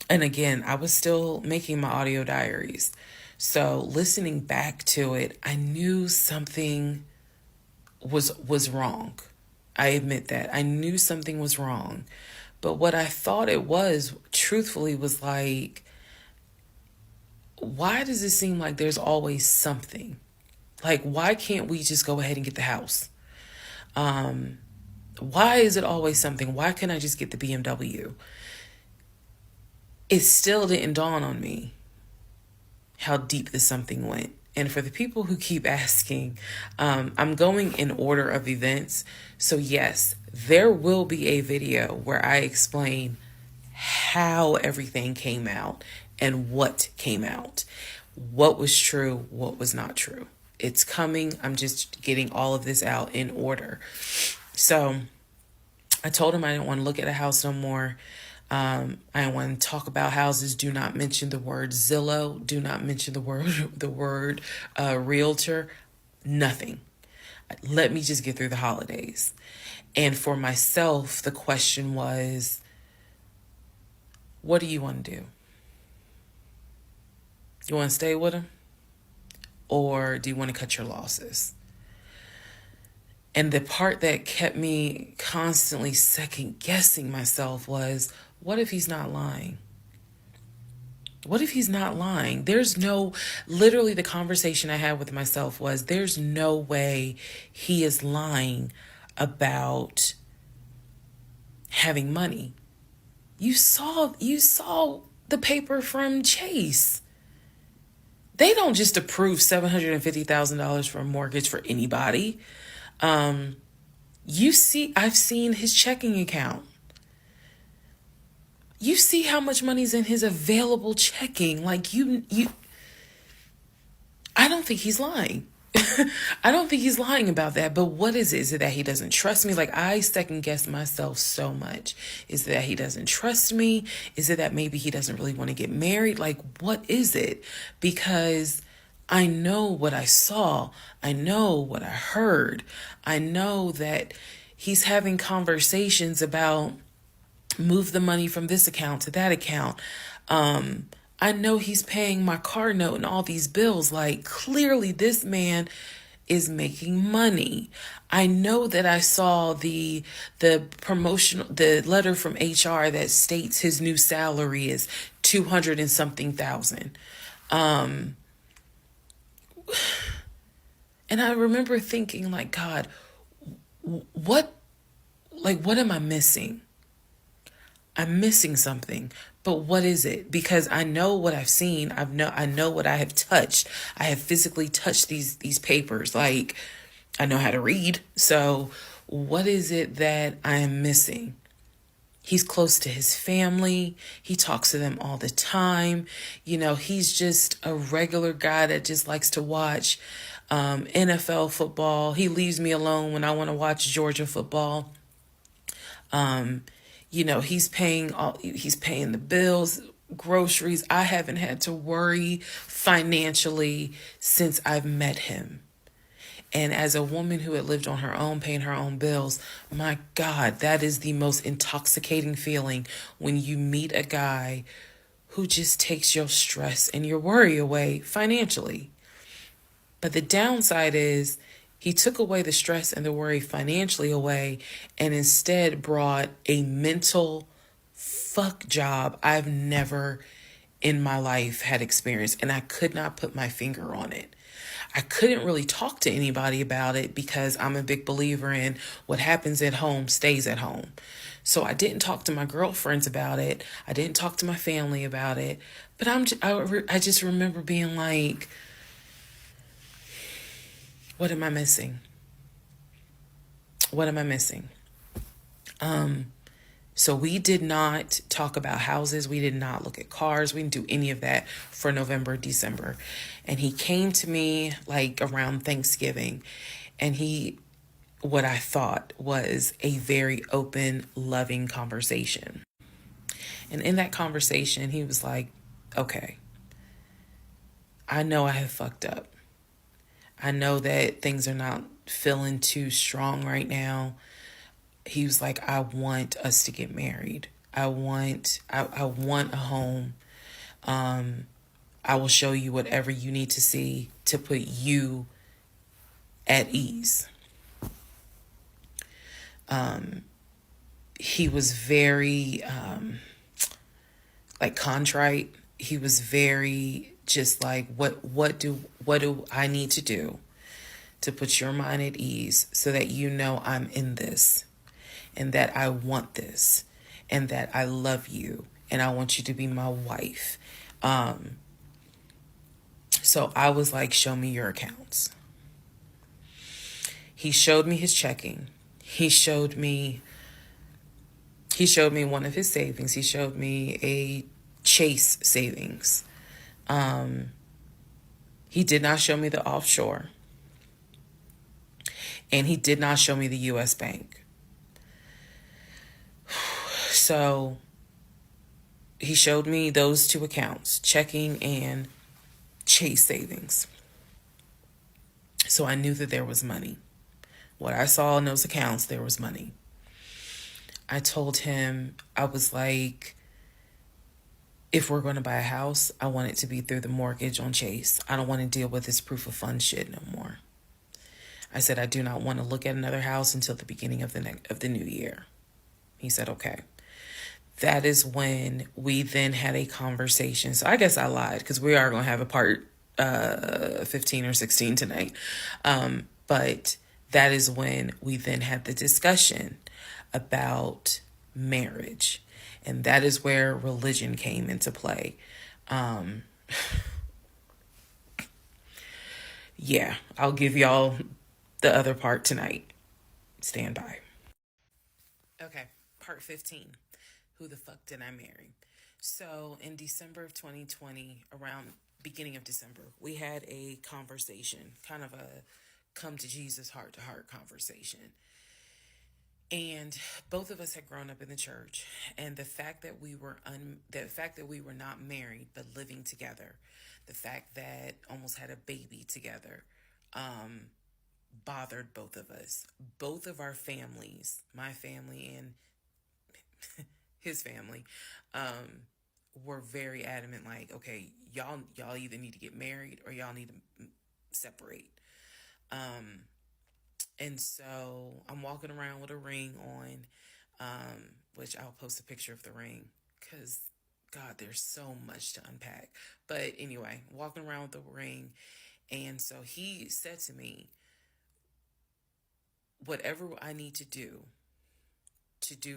Speaker 1: again, I was still making my audio diaries. So listening back to it, I knew something was wrong. I admit that. I knew something was wrong. But what I thought it was, truthfully, was like, why does it seem like there's always something? Like, why can't we just go ahead and get the house? Why is it always something? Why can't I just get the BMW? it still didn't dawn on me how deep this something went. And for the people who keep asking, I'm going in order of events. So yes, there will be a video where I explain how everything came out and what came out, what was true, what was not true. It's coming. I'm just getting all of this out in order. So I told him I didn't want to look at a house no more. I don't want to talk about houses. Do not mention the word Zillow. Do not mention the word realtor. Nothing. Let me just get through the holidays. And for myself, the question was, what do you want to do? You want to stay with him? Or do you want to cut your losses? And the part that kept me constantly second guessing myself was, what if he's not lying? What if he's not lying? Literally the conversation I had with myself was, there's no way he is lying about having money. You saw the paper from Chase. They don't just approve $750,000 for a mortgage for anybody. I've seen his checking account. You see how much money's in his available checking. I don't think he's lying. I don't think he's lying about that. But what is it? Is it that he doesn't trust me? I second guess myself so much. Is it that he doesn't trust me? Is it that maybe he doesn't really want to get married? What is it? Because I know what I saw. I know what I heard. I know that he's having conversations about move the money from this account to that account. I know he's paying my car note and all these bills. Clearly this man is making money. I know that I saw the letter from HR that states his new salary is 200 and something thousand. And I remember thinking, God, what am I missing? I'm missing something, but what is it? Because I know what I've seen. I know what I have touched. I have physically touched these papers. I know how to read. So what is it that I am missing? He's close to his family. He talks to them all the time. He's just a regular guy that just likes to watch NFL football. He leaves me alone when I want to watch Georgia football. He's paying the bills, groceries. I haven't had to worry financially since I've met him. And as a woman who had lived on her own, paying her own bills, my God, that is the most intoxicating feeling when you meet a guy who just takes your stress and your worry away financially. But the downside is he took away the stress and the worry financially away and instead brought a mental fuck job I've never in my life had experienced. And I could not put my finger on it. I couldn't really talk to anybody about it because I'm a big believer in what happens at home stays at home. So I didn't talk to my girlfriends about it. I didn't talk to my family about it. But I just remember being like, what am I missing? What am I missing? So we did not talk about houses. We did not look at cars. We didn't do any of that for November, December. And he came to me around Thanksgiving, and what I thought was a very open, loving conversation. And in that conversation, he was like, okay, I know I have fucked up. I know that things are not feeling too strong right now. He was like, I want us to get married. I want a home. I will show you whatever you need to see to put you at ease. He was very contrite. He was very just what do I need to do to put your mind at ease so that I'm in this and that I want this and that I love you and I want you to be my wife. So I was like, show me your accounts. He showed me his checking. He showed me one of his savings. He showed me a Chase savings. He did not show me the offshore. And he did not show me the US bank. So he showed me those two accounts, checking and Chase savings. So I knew that there was money. What I saw in those accounts, there was money. I told him, I was like, if we're going to buy a house, I want it to be through the mortgage on Chase. I don't want to deal with this proof of funds shit no more. I said, I do not want to look at another house until the beginning of the new year. He said, okay. That is when we then had a conversation. So I guess I lied, because we are going to have a part 15 or 16 tonight. But that is when we then had the discussion about marriage. And that is where religion came into play. Yeah, I'll give y'all the other part tonight. Stand by. Okay, part 15. Who the fuck did I marry? So in December of 2020, around beginning of December, we had a conversation, kind of a come to Jesus heart-to-heart conversation. And both of us had grown up in the church, and the fact that we were not married but living together, the fact that almost had a baby together, bothered both of us. Both of our families, my family and his family, were very adamant, like, okay, y'all either need to get married or y'all need to separate. And so I'm walking around with a ring on, which I'll post a picture of the ring, because God, there's so much to unpack. But anyway, walking around with the ring. And so he said to me, whatever I need to do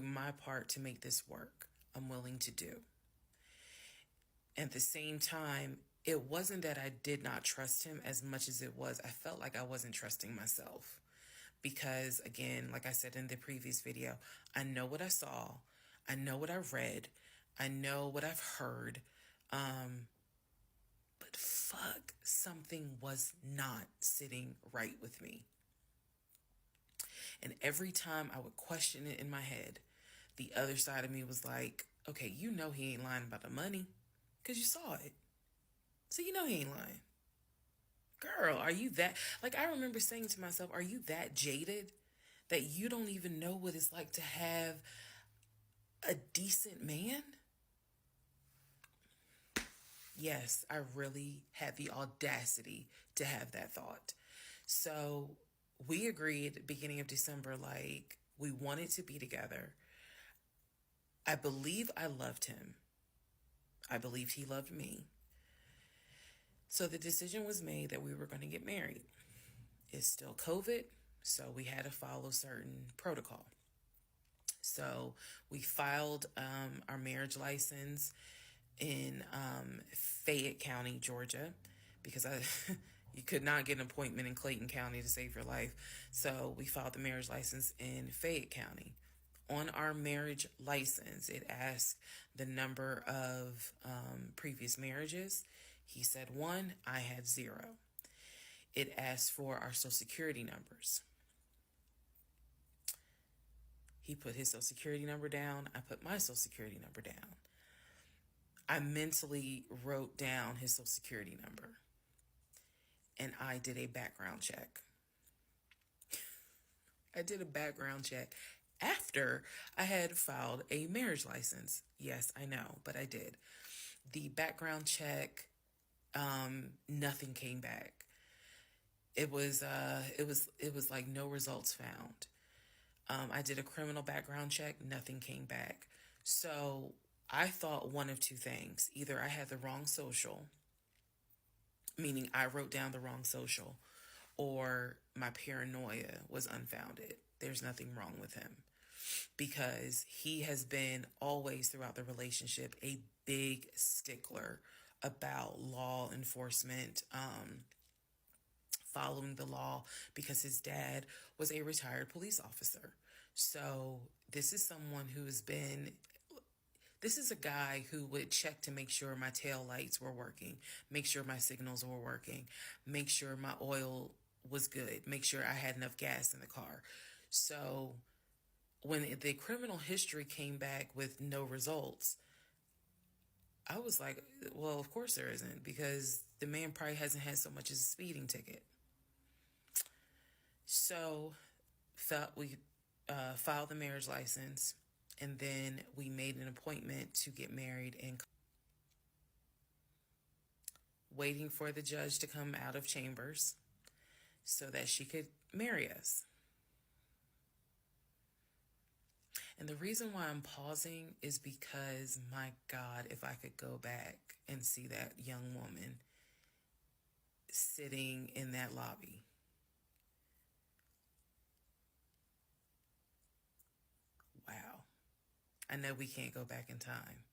Speaker 1: my part to make this work, I'm willing to do. At the same time, it wasn't that I did not trust him as much as it was I felt like I wasn't trusting myself. Because again, like I said in the previous video, I know what I saw, I know what I read, I know what I've heard, but fuck, something was not sitting right with me. And every time I would question it in my head, the other side of me was like, okay, you know he ain't lying about the money, because you saw it. So you know he ain't lying. Girl, are you that... Like, I remember saying to myself, are you that jaded that you don't even know what it's like to have a decent man? Yes, I really had the audacity to have that thought. So we agreed at the beginning of December, like, we wanted to be together. I believe I loved him. I believed he loved me. So the decision was made that we were going to get married. It's still COVID, so we had to follow certain protocol. So we filed our marriage license in Fayette County, Georgia, because you could not get an appointment in Clayton County to save your life. So we filed the marriage license in Fayette County. On our marriage license, it asked the number of previous marriages. He said 1, I had 0. It asked for our social security numbers. He put his social security number down. I put my social security number down. I mentally wrote down his social security number. And I did a background check. I did a background check after I had filed a marriage license. Yes, I know, but I did. The background check, nothing came back. It was like no results found. I did a criminal background check, nothing came back. So I thought one of two things. Either I had the wrong social, meaning I wrote down the wrong social, or my paranoia was unfounded. There's nothing wrong with him. because he has been always throughout the relationship a big stickler about law enforcement, following the law, because his dad was a retired police officer. So this is someone who has been, this is a guy who would check to make sure my tail lights were working, make sure my signals were working, make sure my oil was good, make sure I had enough gas in the car. So when the criminal history came back with no results, I was like, well, of course there isn't, because the man probably hasn't had so much as a speeding ticket. So we filed the marriage license, and then we made an appointment to get married, and waiting for the judge to come out of chambers so that she could marry us. And the reason why I'm pausing is because, my God, if I could go back and see that young woman sitting in that lobby. Wow. I know we can't go back in time.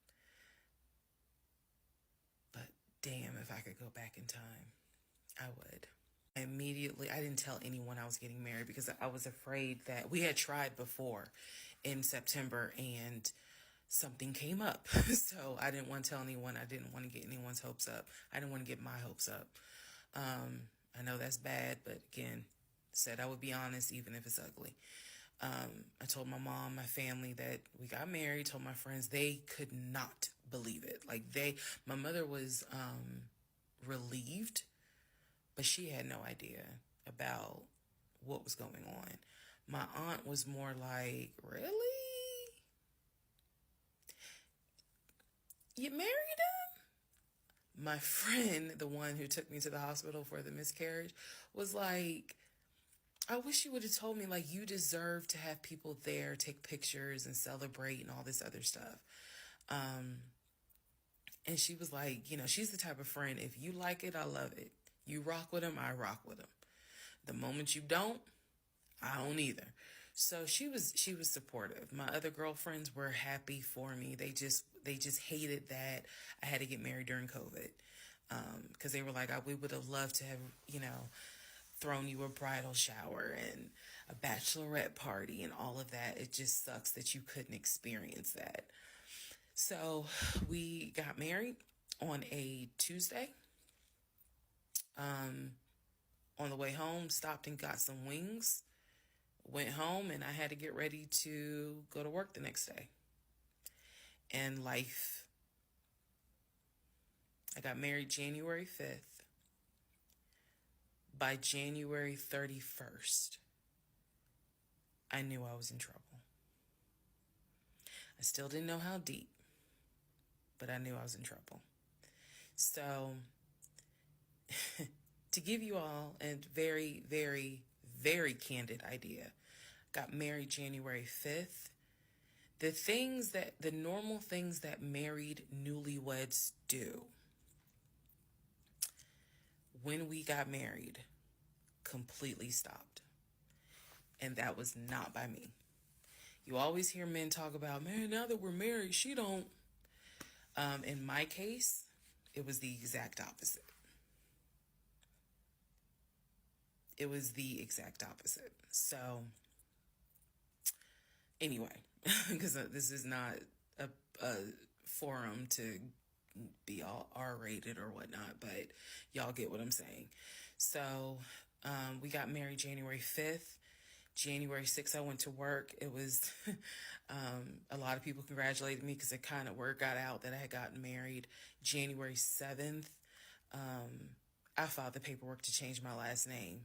Speaker 1: But damn, if I could go back in time, I would. Immediately, I didn't tell anyone I was getting married because I was afraid that we had tried before in September and something came up. So I didn't want to tell anyone. I didn't want to get anyone's hopes up. I didn't want to get my hopes up. I know that's bad, but again, said I would be honest even if it's ugly. I told my mom, my family that we got married, told my friends. They could not believe it. Like my mother was relieved, but she had no idea about what was going on. My aunt was more like, really? You married him? My friend, the one who took me to the hospital for the miscarriage, was like, I wish you would have told me, like, you deserve to have people there, take pictures and celebrate and all this other stuff. And she was like, she's the type of friend, if you like it, I love it. You rock with him, I rock with him. The moment you don't, I don't either. So she was supportive. My other girlfriends were happy for me. They just hated that I had to get married during COVID. Because they were like, we would have loved to have, thrown you a bridal shower and a bachelorette party and all of that. It just sucks that you couldn't experience that. So we got married on a Tuesday. On the way home, stopped and got some wings, went home, and I had to get ready to go to work the next day. And life. I got married January 5th. By January 31st, I knew I was in trouble. I still didn't know how deep, but I knew I was in trouble. So, to give you all a very, very, very candid idea, got married January 5th. The normal things that married newlyweds do, when we got married, completely stopped. And that was not by me. You always hear men talk about, man, now that we're married, she don't. In my case, it was the exact opposite. It was the exact opposite. So, anyway, because this is not a forum to be all R-rated or whatnot, but y'all get what I'm saying. So, we got married January 5th. January 6th, I went to work. It was, a lot of people congratulated me because word got out that I had gotten married. January 7th, I filed the paperwork to change my last name.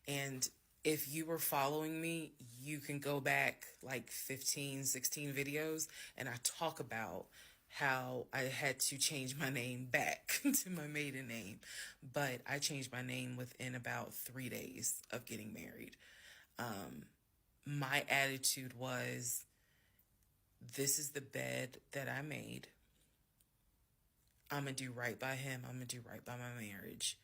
Speaker 1: And if you were following me, you can go back like 15, 16 videos, and I talk about how I had to change my name back to my maiden name. But I changed my name within about 3 days of getting married. My attitude was, this is the bed that I made. I'm going to do right by him. I'm going to do right by my marriage.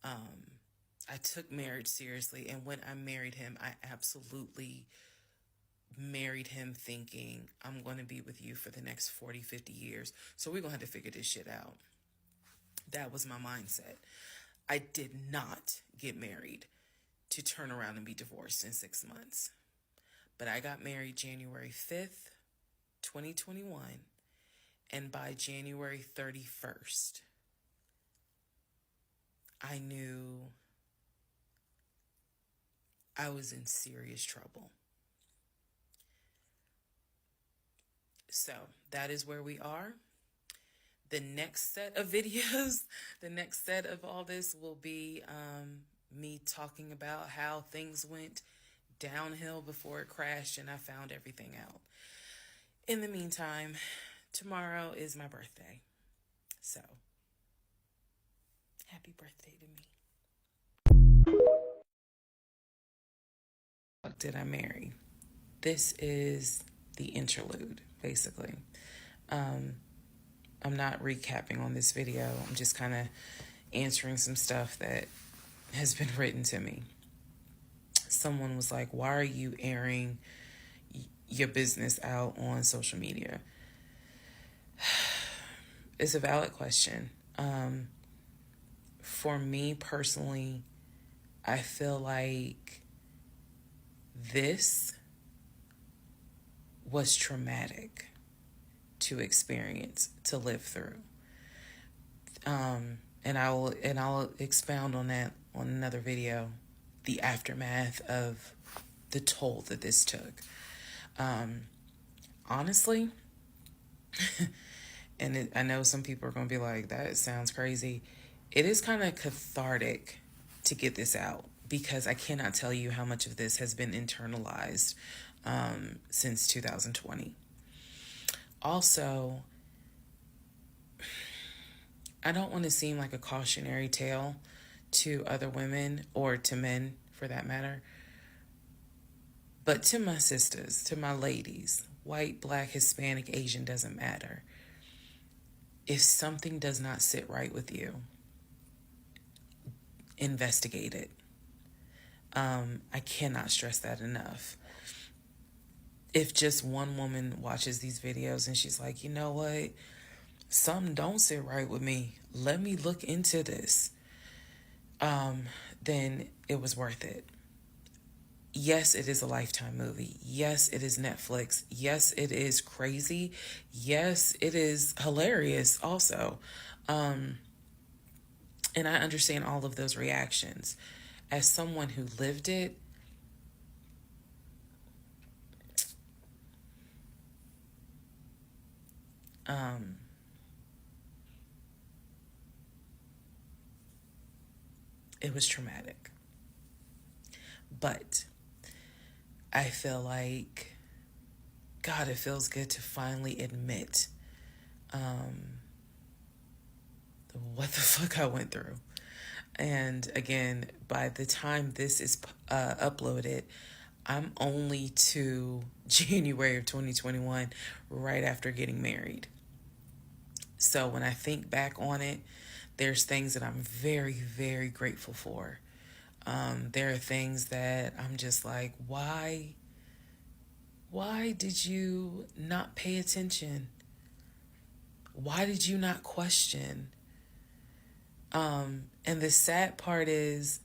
Speaker 1: I took marriage seriously. And when I married him, I absolutely married him thinking I'm going to be with you for the next 40, 50 years. So we're going to have to figure this shit out. That was my mindset. I did not get married to turn around and be divorced in 6 months. But I got married January 5th, 2021. And by January 31st, I knew I was in serious trouble. So that is where we are. The next set of videos, the next set of all this will be me talking about how things went downhill before it crashed and I found everything out. In the meantime, tomorrow is my birthday. So, happy birthday to me. Did I marry? This is the interlude, basically. I'm not recapping on this video. I'm just kind of answering some stuff that has been written to me. Someone was like, why are you airing your business out on social media? It's a valid question. For me personally, I feel like this was traumatic to experience, to live through. And I'll expound on that on another video, the aftermath of the toll that this took. Honestly, and I know some people are going to be like, that sounds crazy. It is kind of cathartic to get this out because I cannot tell you how much of this has been internalized since 2020. Also, I don't want to seem like a cautionary tale to other women or to men for that matter. But to my sisters, to my ladies, white, black, Hispanic, Asian, doesn't matter. If something does not sit right with you, investigate it. I cannot stress that enough. If just one woman watches these videos and she's like, you know what? Something don't sit right with me. Let me look into this. Then it was worth it. Yes, it is a Lifetime movie. Yes, it is Netflix. Yes, it is crazy. Yes, it is hilarious also. And I understand all of those reactions. As someone who lived it, it was traumatic. But I feel like, God, it feels good to finally admit what the fuck I went through. And again, by the time this is uploaded, I'm only to January of 2021, right after getting married. So when I think back on it, there's things that I'm very, very grateful for. There are things that I'm just like, why did you not pay attention? Why did you not question? And the sad part is,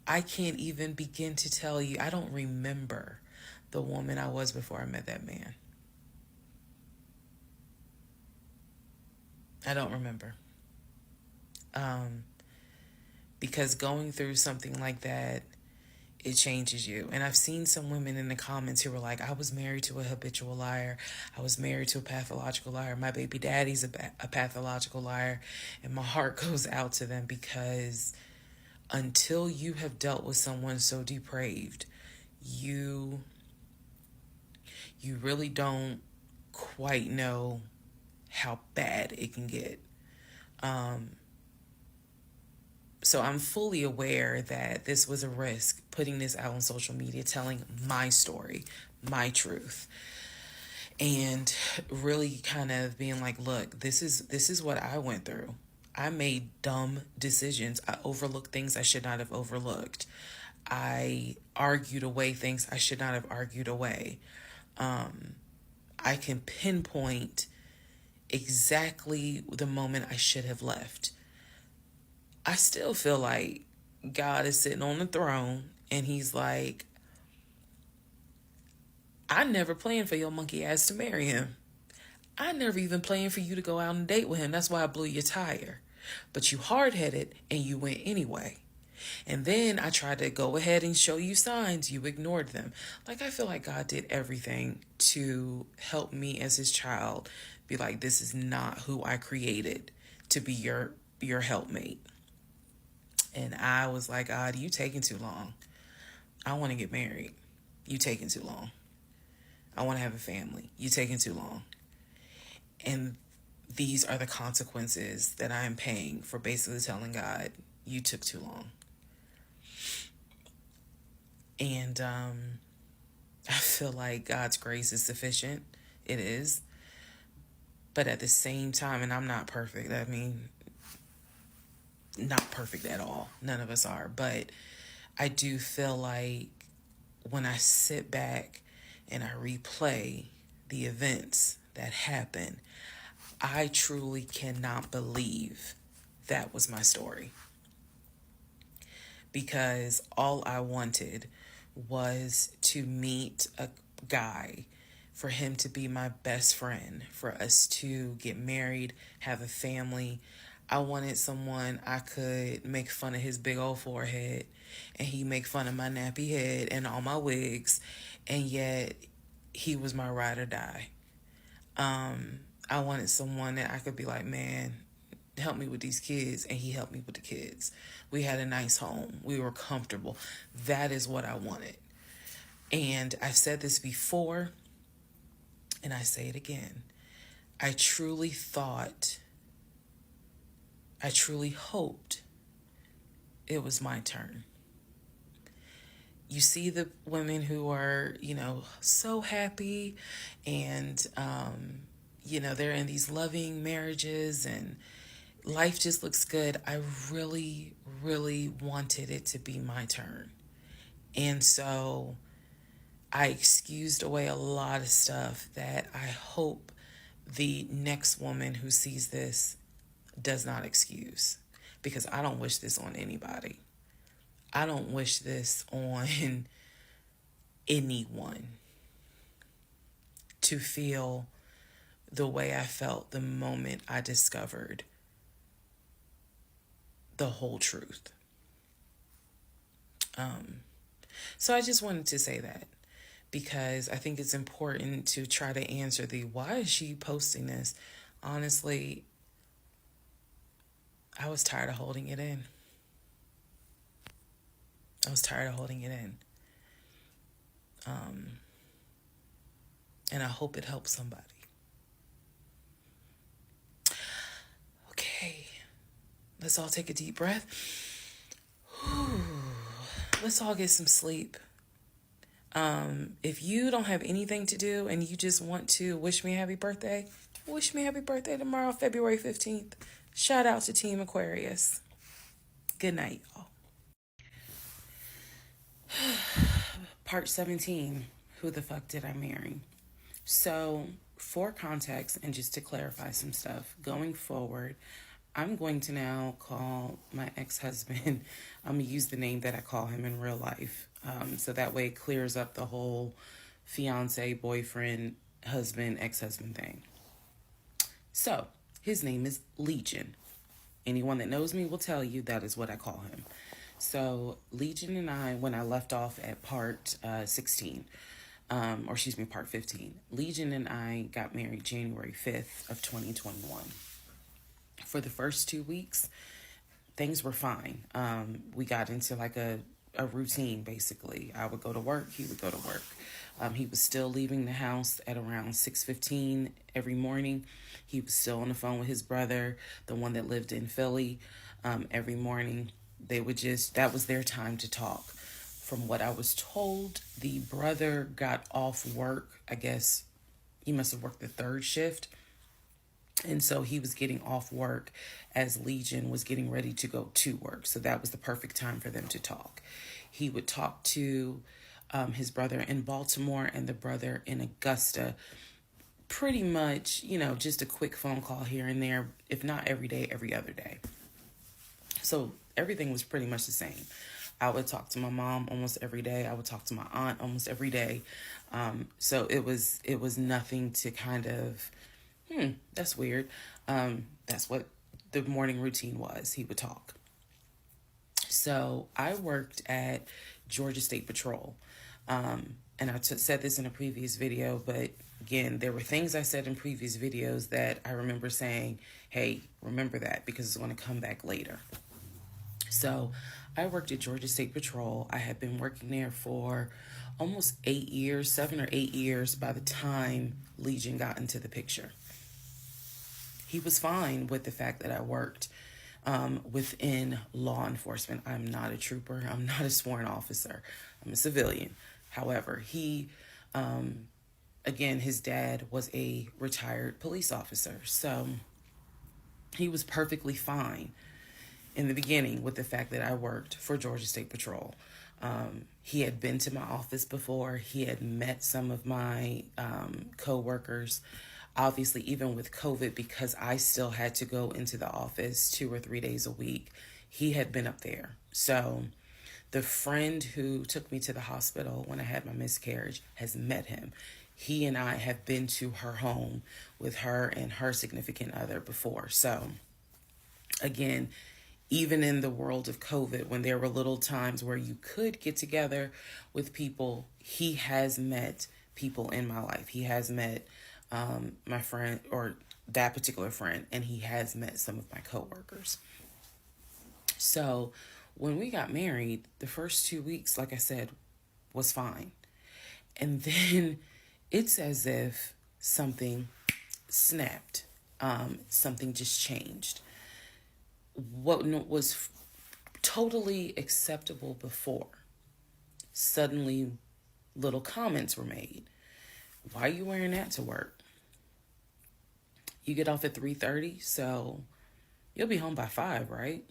Speaker 1: I can't even begin to tell you, I don't remember the woman I was before I met that man. I don't remember. Because going through something like that, it changes you. And I've seen some women in the comments who were like, I was married to a habitual liar. I was married to a pathological liar. My baby daddy's a pathological liar. And my heart goes out to them because until you have dealt with someone so depraved, you really don't quite know how bad it can get. So I'm fully aware that this was a risk, putting this out on social media, telling my story, my truth, and really kind of being like, look, this is what I went through. I made dumb decisions. I overlooked things I should not have overlooked. I argued away things I should not have argued away. I can pinpoint exactly the moment I should have left. I still feel like God is sitting on the throne and he's like, I never planned for your monkey ass to marry him. I never even planned for you to go out and date with him. That's why I blew your tire. But you hard-headed and you went anyway. And then I tried to go ahead and show you signs. You ignored them. Like, I feel like God did everything to help me as his child be like, this is not who I created to be your helpmate. And I was like, God, you taking too long. I want to get married. You taking too long. I want to have a family. You taking too long. And these are the consequences that I am paying for basically telling God, you took too long. And I feel like God's grace is sufficient. It is. But at the same time, and I'm not perfect. I mean, not perfect at all. None of us are. But I do feel like when I sit back and I replay the events that happened, I truly cannot believe that was my story. Because all I wanted was to meet a guy, for him to be my best friend, for us to get married, have a family. I wanted someone I could make fun of his big old forehead, and he make fun of my nappy head and all my wigs, and yet he was my ride or die. I wanted someone that I could be like, man, help me with these kids, and he helped me with the kids. We had a nice home. We were comfortable. That is what I wanted. And I've said this before, and I say it again. I truly hoped it was my turn. You see the women who are, so happy and, they're in these loving marriages and life just looks good. I really, really wanted it to be my turn. And so I excused away a lot of stuff that I hope the next woman who sees this does not excuse. Because I don't wish this on anybody. I don't wish this on anyone to feel the way I felt the moment I discovered the whole truth. So I just wanted to say that, because I think it's important to try to answer why is she posting this? Honestly, I was tired of holding it in. And I hope it helps somebody. Okay, let's all take a deep breath. Let's all get some sleep. If you don't have anything to do and you just want to wish me happy birthday, wish me happy birthday tomorrow, February 15th. Shout out to Team Aquarius. Good night, y'all. Part 17. Who the fuck did I marry? So, for context and just to clarify some stuff, going forward, I'm going to now call my ex-husband, I'm going to use the name that I call him in real life. So that way it clears up the whole fiance, boyfriend, husband, ex-husband thing. So, his name is Legion. Anyone that knows me will tell you that is what I call him. So, Legion and I, when I left off at part 16, part 15, Legion and I got married January 5th of 2021. For the first 2 weeks, things were fine. We got into like a routine, basically. I would go to work, he would go to work. He was still leaving the house at around 6:15 every morning. He was still on the phone with his brother, the one that lived in Philly, every morning. That was their time to talk. From what I was told, the brother got off work. I guess he must have worked the third shift. And so he was getting off work as Legion was getting ready to go to work. So that was the perfect time for them to talk. He would talk to his brother in Baltimore and the brother in Augusta. Pretty much, just a quick phone call here and there, if not every day, every other day. So everything was pretty much the same. I would talk to my mom almost every day. I would talk to my aunt almost every day. So it was nothing to kind of, that's weird. That's what the morning routine was. He would talk. So I worked at Georgia State Patrol. And I said this in a previous video, but again, there were things I said in previous videos that I remember saying, hey, remember that because it's going to come back later. So I worked at Georgia State Patrol. I had been working there for almost 8 years, 7 or 8 years by the time Legion got into the picture. He was fine with the fact that I worked within law enforcement. I'm not a trooper. I'm not a sworn officer. I'm a civilian. However, he, again, his dad was a retired police officer. So he was perfectly fine in the beginning with the fact that I worked for Georgia State Patrol. He had been to my office before. He had met some of my co-workers. Obviously, even with COVID, because I still had to go into the office 2 or 3 days a week, he had been up there. So the friend who took me to the hospital when I had my miscarriage has met him. He and I have been to her home with her and her significant other before. So again, even in the world of COVID, when there were little times where you could get together with people, he has met people in my life. He has met my friend, or that particular friend, and he has met some of my coworkers. So when we got married, the first 2 weeks, like I said, was fine. And then it's as if something snapped. Something just changed. What was totally acceptable before, suddenly little comments were made. Why are you wearing that to work? You get off at 3:30, so you'll be home by 5, right?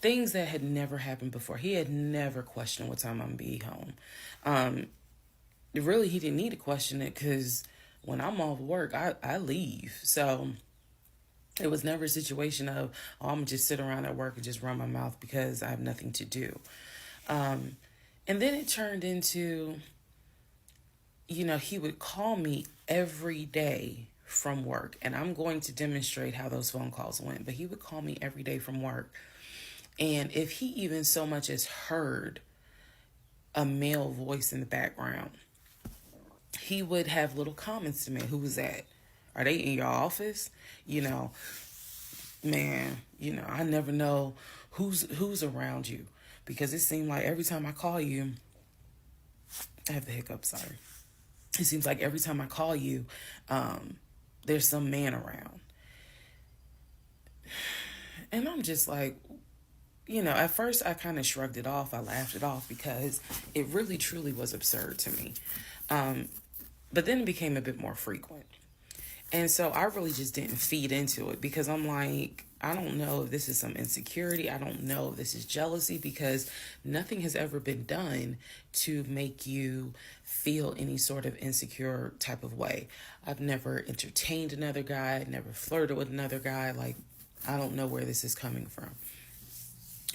Speaker 1: Things that had never happened before. He had never questioned what time I'm going to be home. Really, he didn't need to question it because when I'm off work, I leave. So it was never a situation of, oh, I'm going to just sit around at work and just run my mouth because I have nothing to do. And then it turned into, he would call me every day from work. And I'm going to demonstrate how those phone calls went. But he would call me every day from work. And if he even so much as heard a male voice in the background, he would have little comments to me. Who was that? Are they in your office? Man, I never know who's around you, because it seemed like every time I call you, I have the hiccups, sorry. It seems like every time I call you, there's some man around. And I'm just like, at first I kind of shrugged it off. I laughed it off because it really truly was absurd to me. But then it became a bit more frequent. And so I really just didn't feed into it because I'm like, I don't know if this is some insecurity. I don't know if this is jealousy, because nothing has ever been done to make you feel any sort of insecure type of way. I've never entertained another guy, never flirted with another guy. Like, I don't know where this is coming from.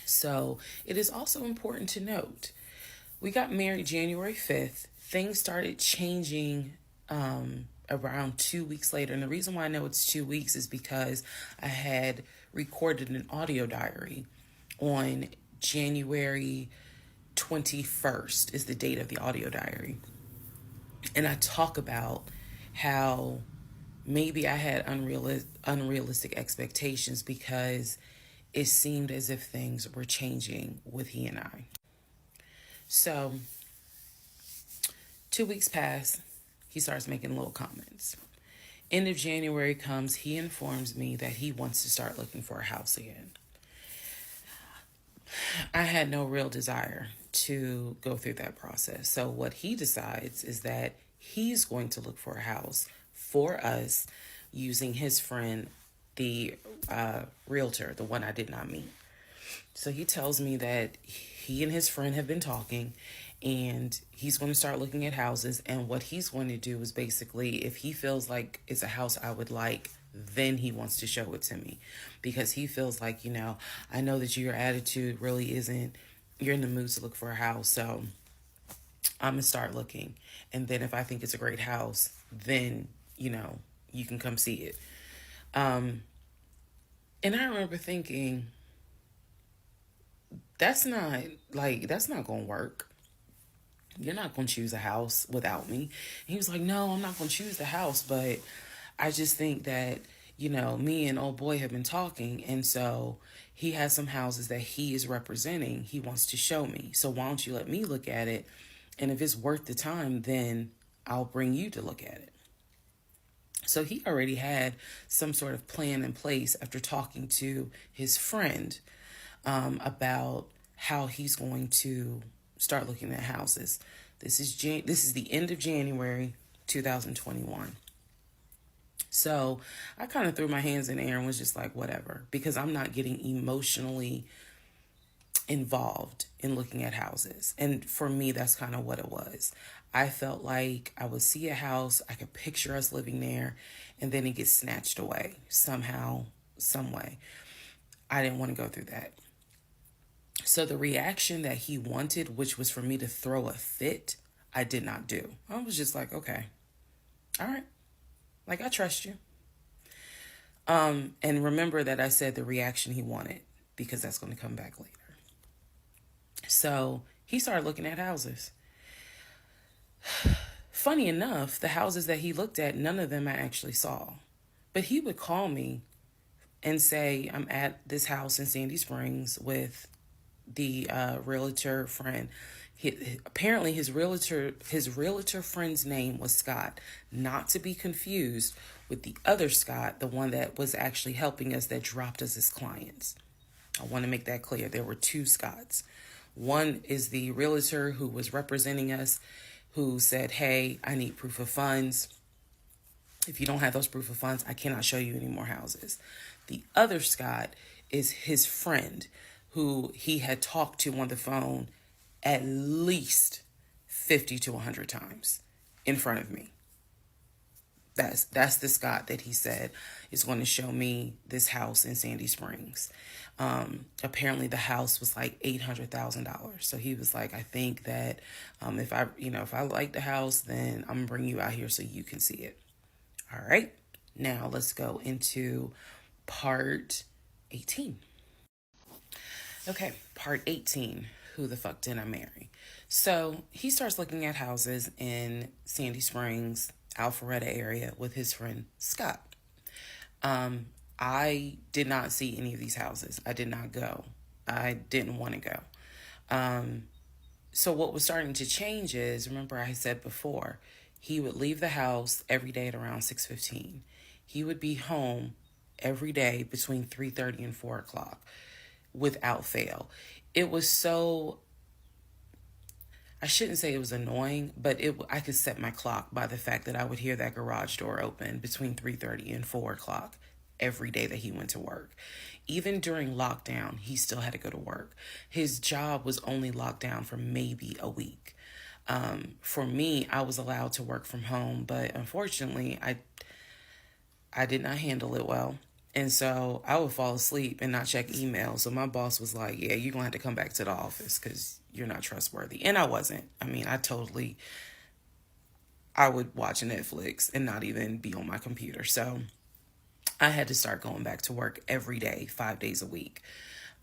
Speaker 1: So it is also important to note, we got married January 5th. Things started changing around 2 weeks later. And the reason why I know it's 2 weeks is because I had recorded an audio diary on January 21st is the date of the audio diary. And I talk about how maybe I had unrealistic expectations because it seemed as if things were changing with he and I. So 2 weeks pass. He starts making little comments. End of January comes. He informs me that he wants to start looking for a house again. I had no real desire to go through that process. So what he decides is that he's going to look for a house for us using his friend, the realtor, the one I did not meet. So he tells me that he and his friend have been talking and he's going to start looking at houses. And what he's going to do is basically, if he feels like it's a house I would like, then he wants to show it to me because he feels like, I know that your attitude really isn't, you're in the mood to look for a house. So I'm going to start looking. And then if I think it's a great house, then, you can come see it. And I remember thinking, that's not going to work. You're not going to choose a house without me. And he was like, no, I'm not going to choose the house. But I just think that, me and old boy have been talking. And so he has some houses that he is representing. He wants to show me. So why don't you let me look at it? And if it's worth the time, then I'll bring you to look at it. So he already had some sort of plan in place after talking to his friend about how he's going to start looking at houses. This is the end of January 2021. So I kind of threw my hands in the air and was just like, whatever, because I'm not getting emotionally involved in looking at houses. And for me, that's kind of what it was. I felt like I would see a house, I could picture us living there, and then it gets snatched away somehow, some way. I didn't want to go through that. So the reaction that he wanted, which was for me to throw a fit, I did not do. I was just like, okay, all right. Like, I trust you. And remember that I said the reaction he wanted, because that's going to come back later. So he started looking at houses. Funny enough, the houses that he looked at, none of them I actually saw. But he would call me and say, I'm at this house in Sandy Springs with the realtor friend. Apparently his realtor friend's name was Scott, not to be confused with the other Scott, the one that was actually helping us, that dropped us as clients. I want to make that clear. There were two Scotts. One is the realtor who was representing us, who said, hey, I need proof of funds. If you don't have those proof of funds, I cannot show you any more houses. The other Scott is his friend, who he had talked to on the phone at least 50 to 100 times in front of me. That's the Scott that he said is going to show me this house in Sandy Springs. Apparently the house was like $800,000. So he was like, I think that if I like the house, then I'm gonna bring you out here so you can see it. All right. Now let's go into part 18. Okay, part 18. Who the fuck did I marry? So he starts looking at houses in Sandy Springs, Alpharetta area with his friend Scott. I did not see any of these houses. I did not go. I didn't want to go. So what was starting to change is, remember I said before, he would leave the house every day at around 6:15. He would be home every day between 3:30 and 4 o'clock without fail. It was so, I shouldn't say it was annoying, but I could set my clock by the fact that I would hear that garage door open between 3:30 and 4 o'clock every day that he went to work. Even during lockdown, he still had to go to work. His job was only locked down for maybe a week. For me, I was allowed to work from home, but unfortunately, I did not handle it well. And so I would fall asleep and not check email. So my boss was like, yeah, you're going to have to come back to the office because you're not trustworthy. And I wasn't. I mean, I would watch Netflix and not even be on my computer. So I had to start going back to work every day, 5 days a week.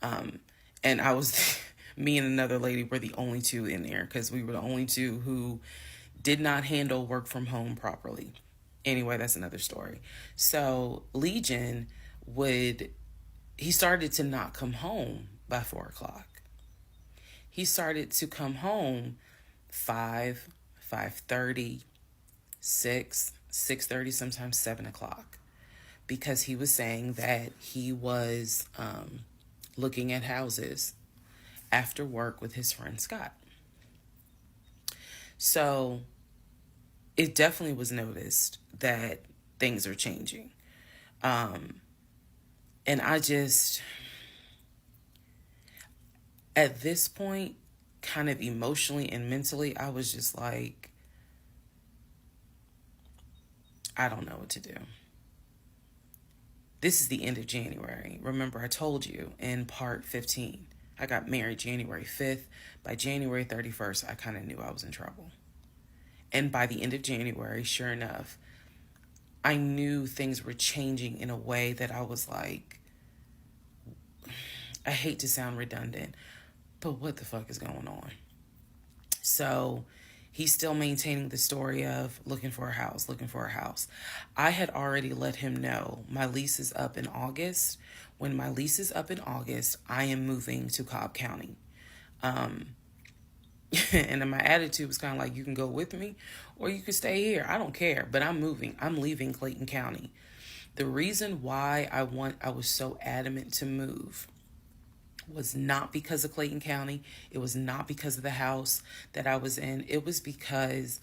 Speaker 1: And I was, me and another lady were the only two in there because we were the only two who did not handle work from home properly. Anyway, that's another story. So Legion he started to not come home by 4 o'clock. He started to come home 5, 5:30, 6, 6:30, sometimes 7 o'clock. Because he was saying that he was looking at houses after work with his friend Scott. So it definitely was noticed that things are changing. And At this point, kind of emotionally and mentally, I was just like, I don't know what to do. This is the end of January. Remember, I told you in part 15, I got married January 5th. By January 31st, I kind of knew I was in trouble. And by the end of January, sure enough, I knew things were changing in a way that I was like, I hate to sound redundant, but what the fuck is going on? So he's still maintaining the story of looking for a house, looking for a house. I had already let him know my lease is up in August. When my lease is up in August, I am moving to Cobb County. And then my attitude was kind of like, you can go with me or you can stay here. I don't care, but I'm moving. I'm leaving Clayton County. The reason why I was so adamant to move was not because of Clayton County. It was not because of the house that I was in. It was because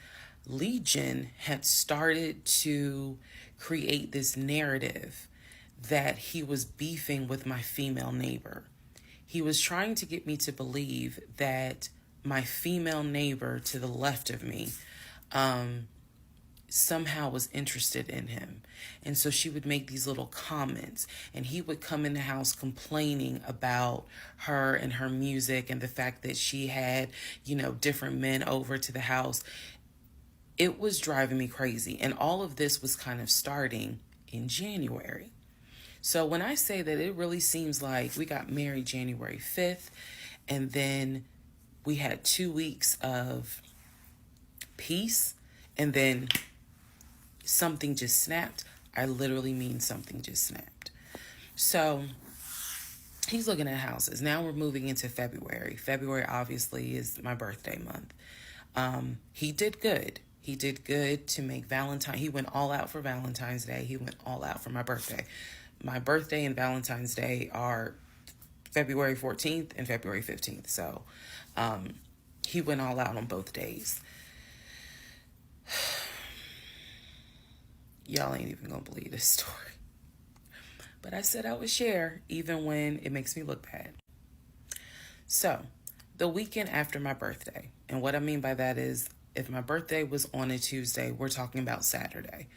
Speaker 1: Legion had started to create this narrative that he was beefing with my female neighbor. He was trying to get me to believe that my female neighbor to the left of me somehow was interested in him. And so she would make these little comments, and he would come in the house complaining about her and her music and the fact that she had, different men over to the house. It was driving me crazy. And all of this was kind of starting in January. So when I say that, it really seems like we got married January 5th, and then we had 2 weeks of peace, and then something just snapped. I literally mean something just snapped. So he's looking at houses. Now we're moving into February. February obviously is my birthday month. He did good. He did good to make Valentine. He went all out for Valentine's Day. He went all out for my birthday. My birthday and Valentine's Day are February 14th and February 15th. So he went all out on both days. Y'all ain't even gonna believe this story. But I said I would share even when it makes me look bad. So, the weekend after my birthday, and what I mean by that is if my birthday was on a Tuesday, we're talking about Saturday.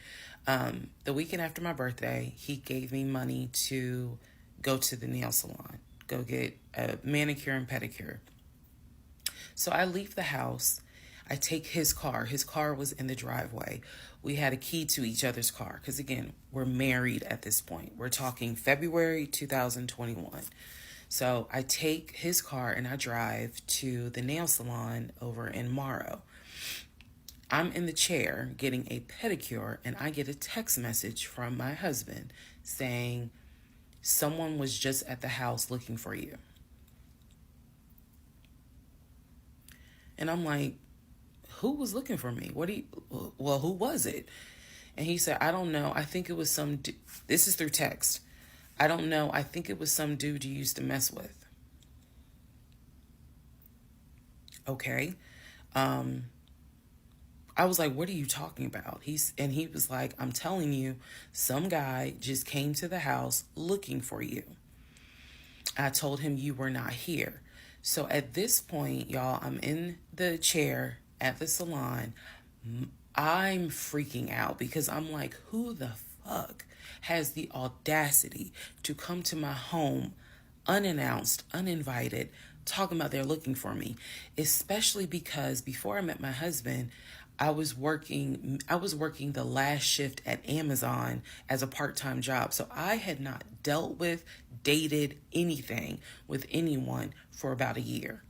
Speaker 1: The weekend after my birthday, he gave me money to go to the nail salon, go get a manicure and pedicure. So I leave the house. I take his car. His car was in the driveway. We had a key to each other's car because, again, we're married at this point. We're talking February 2021. So I take his car and I drive to the nail salon over in Morrow. I'm in the chair getting a pedicure, and I get a text message from my husband saying, someone was just at the house looking for you. And I'm like, who was looking for me? Who was it? And he said, I don't know. I think it was some, this is through text. I don't know. I think it was some dude you used to mess with. Okay. I was like, what are you talking about? He was like, I'm telling you, some guy just came to the house looking for you. I told him you were not here. So at this point, y'all, I'm in the chair at the salon. I'm freaking out because I'm like, who the fuck has the audacity to come to my home unannounced, uninvited, talking about they're looking for me? Especially because before I met my husband, I was working the last shift at Amazon as a part-time job. So I had not dealt with, dated anything with anyone for about a year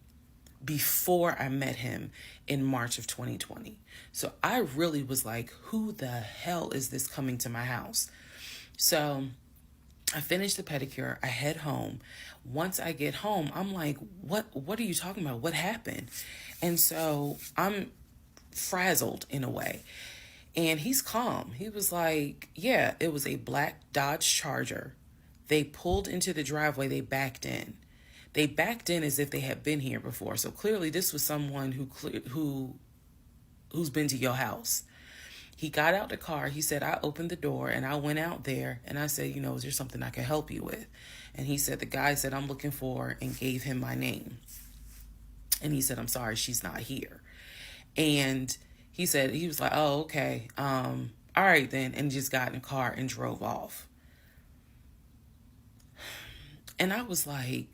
Speaker 1: before I met him in March of 2020. So I really was like, who the hell is this coming to my house? So I finished the pedicure. I head home. Once I get home, I'm like, what are you talking about? What happened? And so I'm frazzled in a way. And he's calm. He was like, yeah, it was a black Dodge Charger. They pulled into the driveway. They backed in. They backed in as if they had been here before. So clearly this was someone who's been to your house. He got out the car. He said, I opened the door and I went out there and I said, is there something I can help you with? And he said, the guy said, I'm looking for, and gave him my name. And he said, I'm sorry, she's not here. And he said, he was like, oh, okay. All right then. And just got in the car and drove off. And I was like,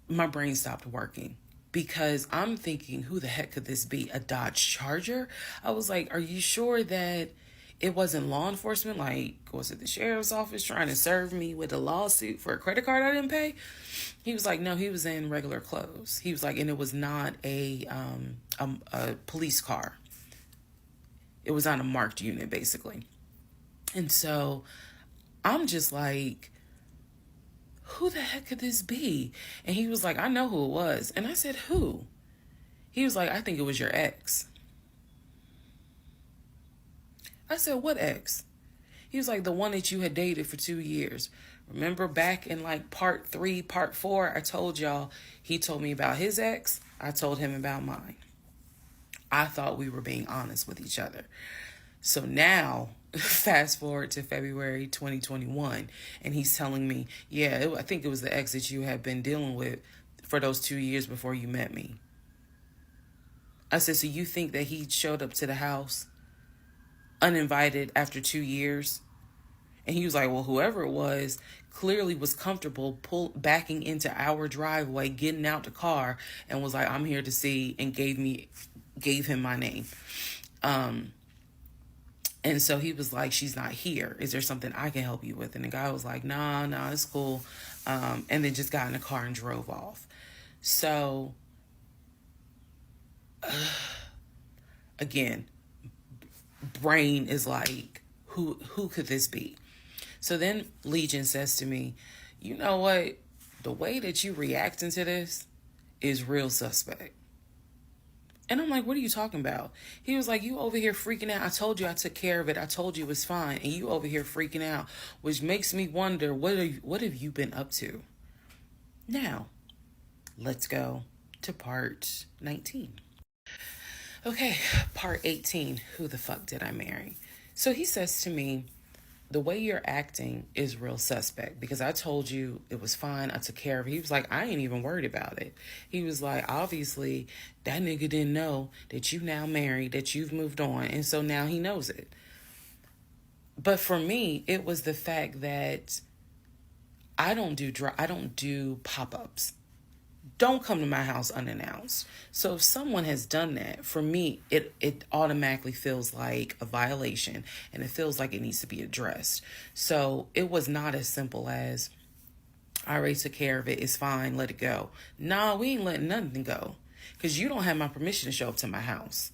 Speaker 1: my brain stopped working. Because I'm thinking, who the heck could this be? A Dodge Charger? I was like, are you sure that it wasn't law enforcement? Like, was it the sheriff's office trying to serve me with a lawsuit for a credit card I didn't pay? He was like, no, he was in regular clothes. He was like, and it was not a police car. It was on a marked unit, basically. And so I'm just like, who the heck could this be? And he was like, I know who it was. And I said, who? He was like, I think it was your ex. I said, what ex? He was like, the one that you had dated for 2 years. Remember back in like part 3, part 4, I told y'all, he told me about his ex. I told him about mine. I thought we were being honest with each other. So now, fast forward to February 2021, and he's telling me, I think it was the ex that you had been dealing with for those 2 years before you met me. I said, so you think that he showed up to the house uninvited after 2 years? And he was like, well, whoever it was clearly was comfortable backing into our driveway, getting out the car, and was like, I'm here to see, and gave him my name. And so he was like, she's not here. Is there something I can help you with? And the guy was like, nah, it's cool. And then just got in the car and drove off. So, again, brain is like, who could this be? So then Legion says to me, you know what? The way that you reacting to this is real suspect. And I'm like, what are you talking about? He was like, you over here freaking out. I told you I took care of it. I told you it was fine. And you over here freaking out, which makes me wonder, what have you been up to? Now, let's go to part 19. Okay, part 18. Who the fuck did I marry? So he says to me, the way you're acting is real suspect, because I told you it was fine. I took care of it. He was like, I ain't even worried about it. He was like, obviously that nigga didn't know that you now married, that you've moved on. And so now he knows it. But for me, it was the fact that I don't do pop-ups. Don't come to my house unannounced. So if someone has done that, for me, it automatically feels like a violation, and it feels like it needs to be addressed. So it was not as simple as, I already took care of it, it's fine, let it go. Nah, we ain't letting nothing go, because you don't have my permission to show up to my house.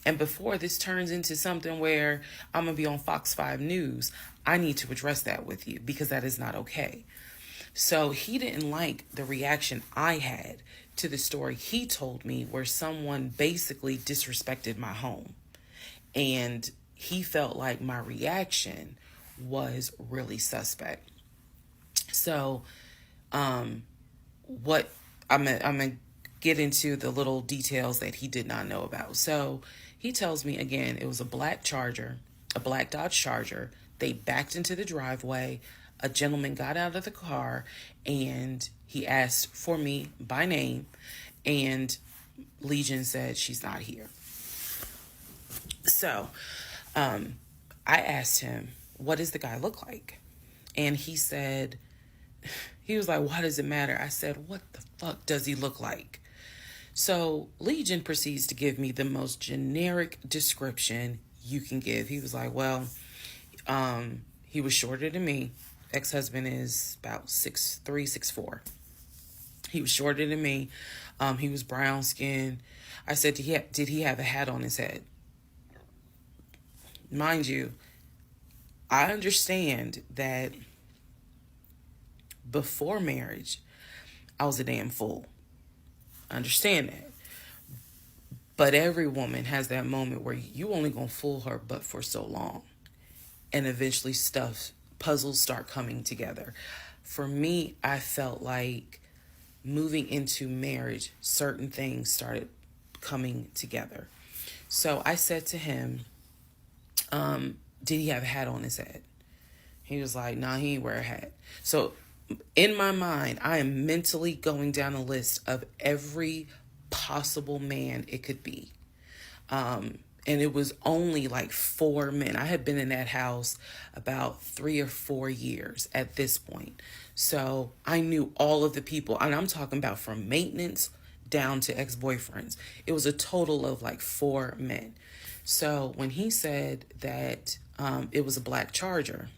Speaker 1: And before this turns into something where I'm going to be on Fox 5 News, I need to address that with you, because that is not okay. So he didn't like the reaction I had to the story he told me, where someone basically disrespected my home. And he felt like my reaction was really suspect. So what I'm gonna get into the little details that he did not know about. So he tells me, again, it was a black Dodge Charger. They backed into the driveway. A gentleman got out of the car and he asked for me by name, and Legion said she's not here. So I asked him, what does the guy look like? And he said, he was like, why does it matter? I said, what the fuck does he look like? So Legion proceeds to give me the most generic description you can give. He was like, well, he was shorter than me. Ex-husband is about 6'3", 6'4". He was shorter than me. He was brown skinned. I said, did he have a hat on his head? Mind you, I understand that before marriage, I was a damn fool. I understand that. But every woman has that moment where you only gonna fool her but for so long. And eventually puzzles start coming together. For me, I felt like moving into marriage, certain things started coming together. So I said to him, did he have a hat on his head? He was like, nah, he ain't wear a hat. So in my mind, I am mentally going down a list of every possible man it could be. And it was only like 4 men. I had been in that house about 3 or 4 years at this point. So I knew all of the people, and I'm talking about from maintenance down to ex-boyfriends. It was a total of like 4 men. So when he said that it was a black Charger,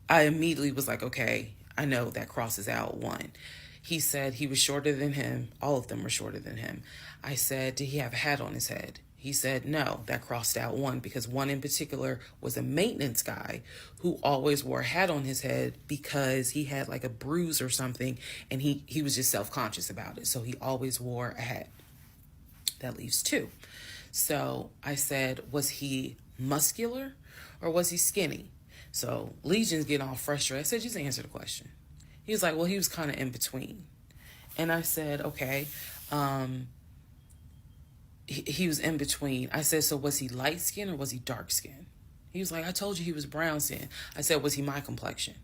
Speaker 1: I immediately was like, okay, I know that crosses out one. He said he was shorter than him. All of them were shorter than him. I said, did he have a hat on his head? He said, no, that crossed out one, because one in particular was a maintenance guy who always wore a hat on his head because he had like a bruise or something, and he was just self-conscious about it. So he always wore a hat. That leaves 2. So I said, was he muscular or was he skinny? So Legion's getting all frustrated. I said, just answer the question. He was like, well, he was kind of in between. And I said, okay. He was in between. I said, so was he light skin or was he dark skin? He was like, I told you he was brown skin. I said, was he my complexion?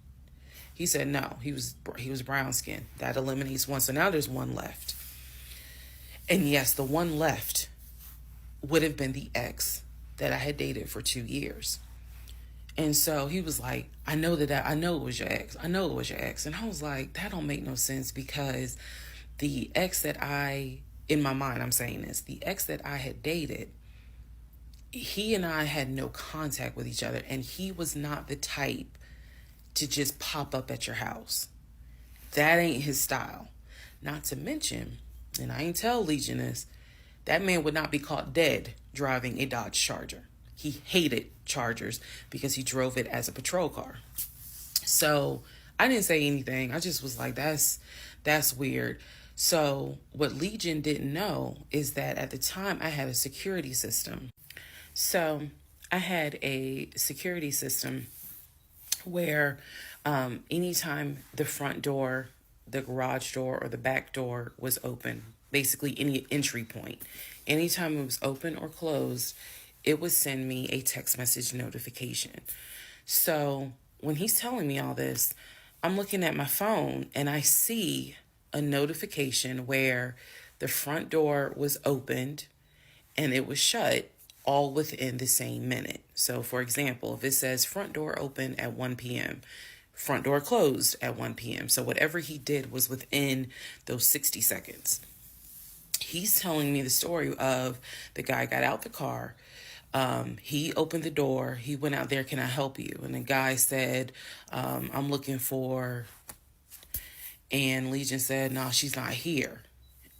Speaker 1: He said, no, he was brown skin. That eliminates one. So now there's one left. And yes, the one left would have been the ex that I had dated for 2 years. And so he was like, I know it was your ex. I know it was your ex. And I was like, that don't make no sense, because the ex that in my mind, I'm saying this, the ex that I had dated, he and I had no contact with each other, and he was not the type to just pop up at your house. That ain't his style. Not to mention, and I ain't tell Legion this, that man would not be caught dead driving a Dodge Charger. He hated Chargers because he drove it as a patrol car. So I didn't say anything. I just was like, that's weird. So what Legion didn't know is that at the time I had a security system. So I had a security system where anytime the front door, the garage door, or the back door was open, basically any entry point, anytime it was open or closed, it would send me a text message notification. So when he's telling me all this, I'm looking at my phone and I see a notification where the front door was opened and it was shut, all within the same minute. So for example, if it says front door open at 1 p.m., front door closed at 1 p.m. So whatever he did was within those 60 seconds. He's telling me the story of the guy got out the car. He opened the door. He went out there, can I help you? And the guy said, I'm looking for, and Legion said, no, she's not here.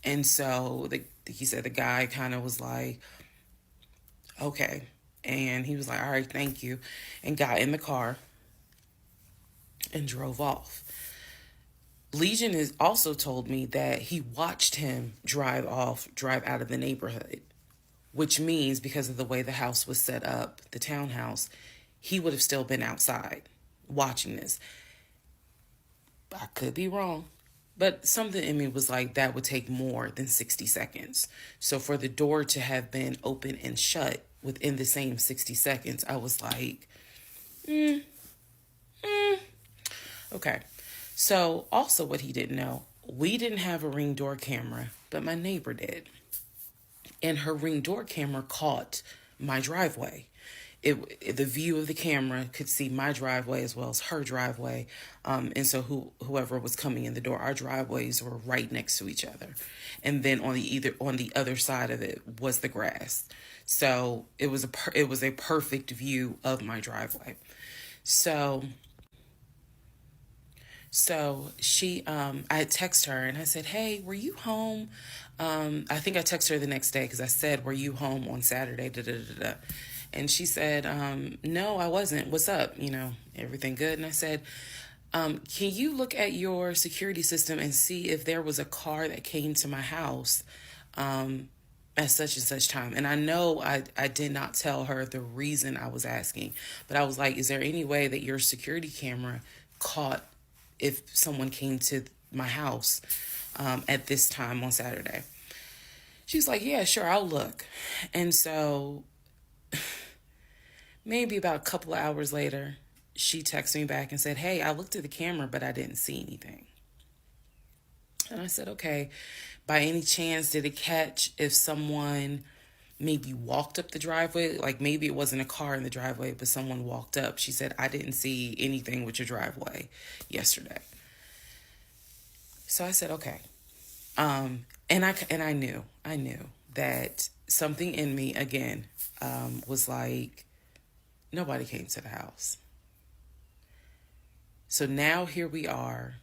Speaker 1: And so he said the guy kind of was like, okay. And he was like, all right, thank you. And got in the car and drove off. Legion has also told me that he watched him drive out of the neighborhood, which means because of the way the house was set up, the townhouse, he would have still been outside watching this. I could be wrong, but something in me was like, that would take more than 60 seconds. So for the door to have been open and shut within the same 60 seconds, I was like, okay. So also what he didn't know, we didn't have a Ring door camera, but my neighbor did. And her Ring door camera caught my driveway. The view of the camera could see my driveway as well as her driveway. And so whoever was coming in the door, our driveways were right next to each other. And then on the other side of it was the grass. So it was a perfect view of my driveway. So she, I had texted her and I said, hey, were you home? I think I texted her the next day because I said, were you home on Saturday? And she said, no, I wasn't. What's up? Everything good? And I said, can you look at your security system and see if there was a car that came to my house at such and such time? And I know I did not tell her the reason I was asking, but I was like, is there any way that your security camera caught if someone came to my house at this time on Saturday? She's like, yeah, sure, I'll look. And so maybe about a couple of hours later, she texted me back and said, hey, I looked at the camera, but I didn't see anything. And I said, okay, by any chance, did it catch if someone maybe walked up the driveway? Like maybe it wasn't a car in the driveway, but someone walked up. She said, I didn't see anything with your driveway yesterday. So I said, okay. And I knew that something in me, again, was like, nobody came to the house. So now here we are,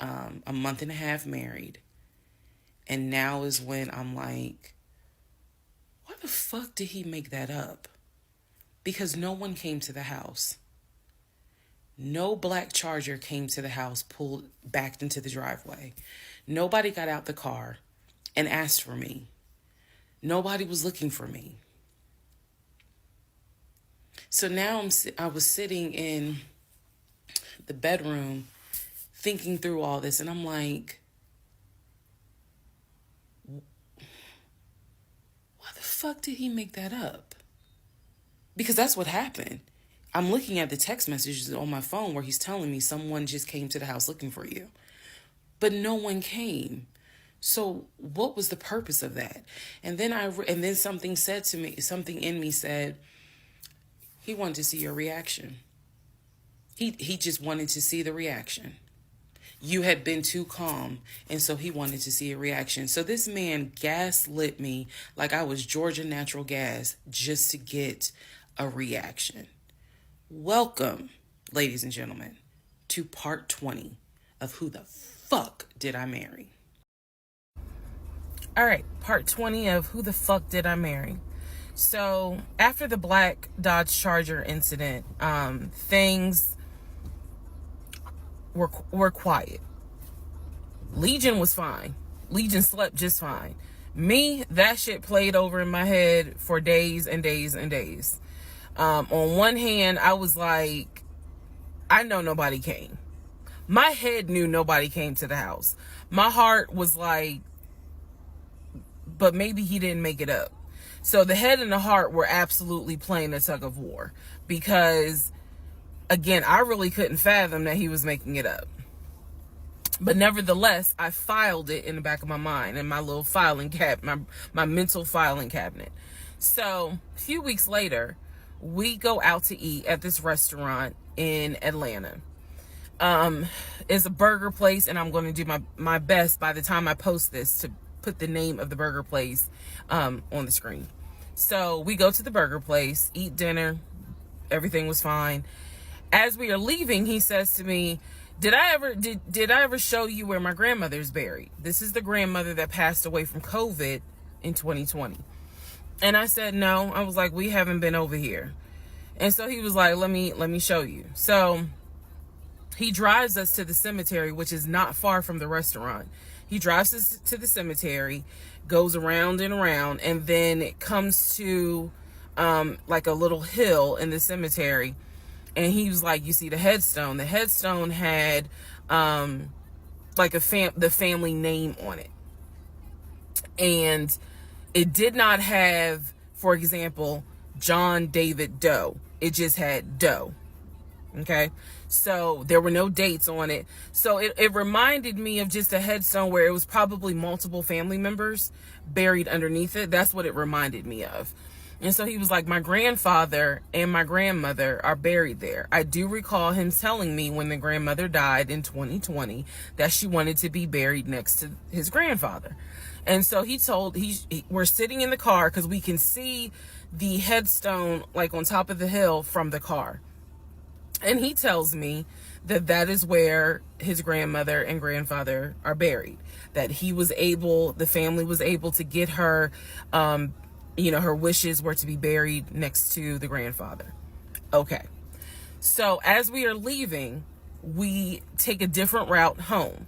Speaker 1: a month and a half married. And now is when I'm like, why the fuck did he make that up? Because no one came to the house. No black Charger came to the house, pulled back into the driveway. Nobody got out the car and asked for me. Nobody was looking for me. So now I was sitting in the bedroom thinking through all this, and I'm like, why the fuck did he make that up? Because that's what happened. I'm looking at the text messages on my phone where he's telling me someone just came to the house looking for you. But no one came. So what was the purpose of that? And then something said to me, something in me said, he wanted to see your reaction. He just wanted to see the reaction. You had been too calm, and so he wanted to see a reaction. So this man gaslit me like I was Georgia Natural Gas just to get a reaction. Welcome, ladies and gentlemen, to part 20 of Who the Fuck Did I Marry? All right, part 20 of Who the Fuck Did I Marry? So after the black Dodge Charger incident, things were quiet. Legion was fine. Legion slept just fine. Me, that shit played over in my head for days and days and days. On one hand, I was like, I know nobody came. My head knew nobody came to the house. My heart was like, but maybe he didn't make it up. So the head and the heart were absolutely playing a tug of war because, again, I really couldn't fathom that he was making it up. But nevertheless, I filed it in the back of my mind in my little filing my mental filing cabinet. So a few weeks later, we go out to eat at this restaurant in Atlanta. It's a burger place, and I'm going to do my best by the time I post this to put the name of the burger place on the screen. So we go to the burger place, eat dinner. Everything was fine. As we are leaving, he says to me, did I ever show you where my grandmother's buried? This is the grandmother that passed away from COVID in 2020. And I said, no. I was like, we haven't been over here. And so he was like, let me show you. So he drives us to the cemetery, which is not far from the restaurant. He drives us to the cemetery, goes around and around, and then it comes to like a little hill in the cemetery. And he was like, you see the headstone. The headstone had like the family name on it. And it did not have, for example, John David Doe. It just had Doe. Okay, so there were no dates on it. So it reminded me of just a headstone where it was probably multiple family members buried underneath it. That's what it reminded me of. And so he was like, my grandfather and my grandmother are buried there. I do recall him telling me when the grandmother died in 2020 that she wanted to be buried next to his grandfather. And so we're sitting in the car because we can see the headstone like on top of the hill from the car. And he tells me that is where his grandmother and grandfather are buried. That the family was able to get her, her wishes were to be buried next to the grandfather. Okay. So as we are leaving, we take a different route home.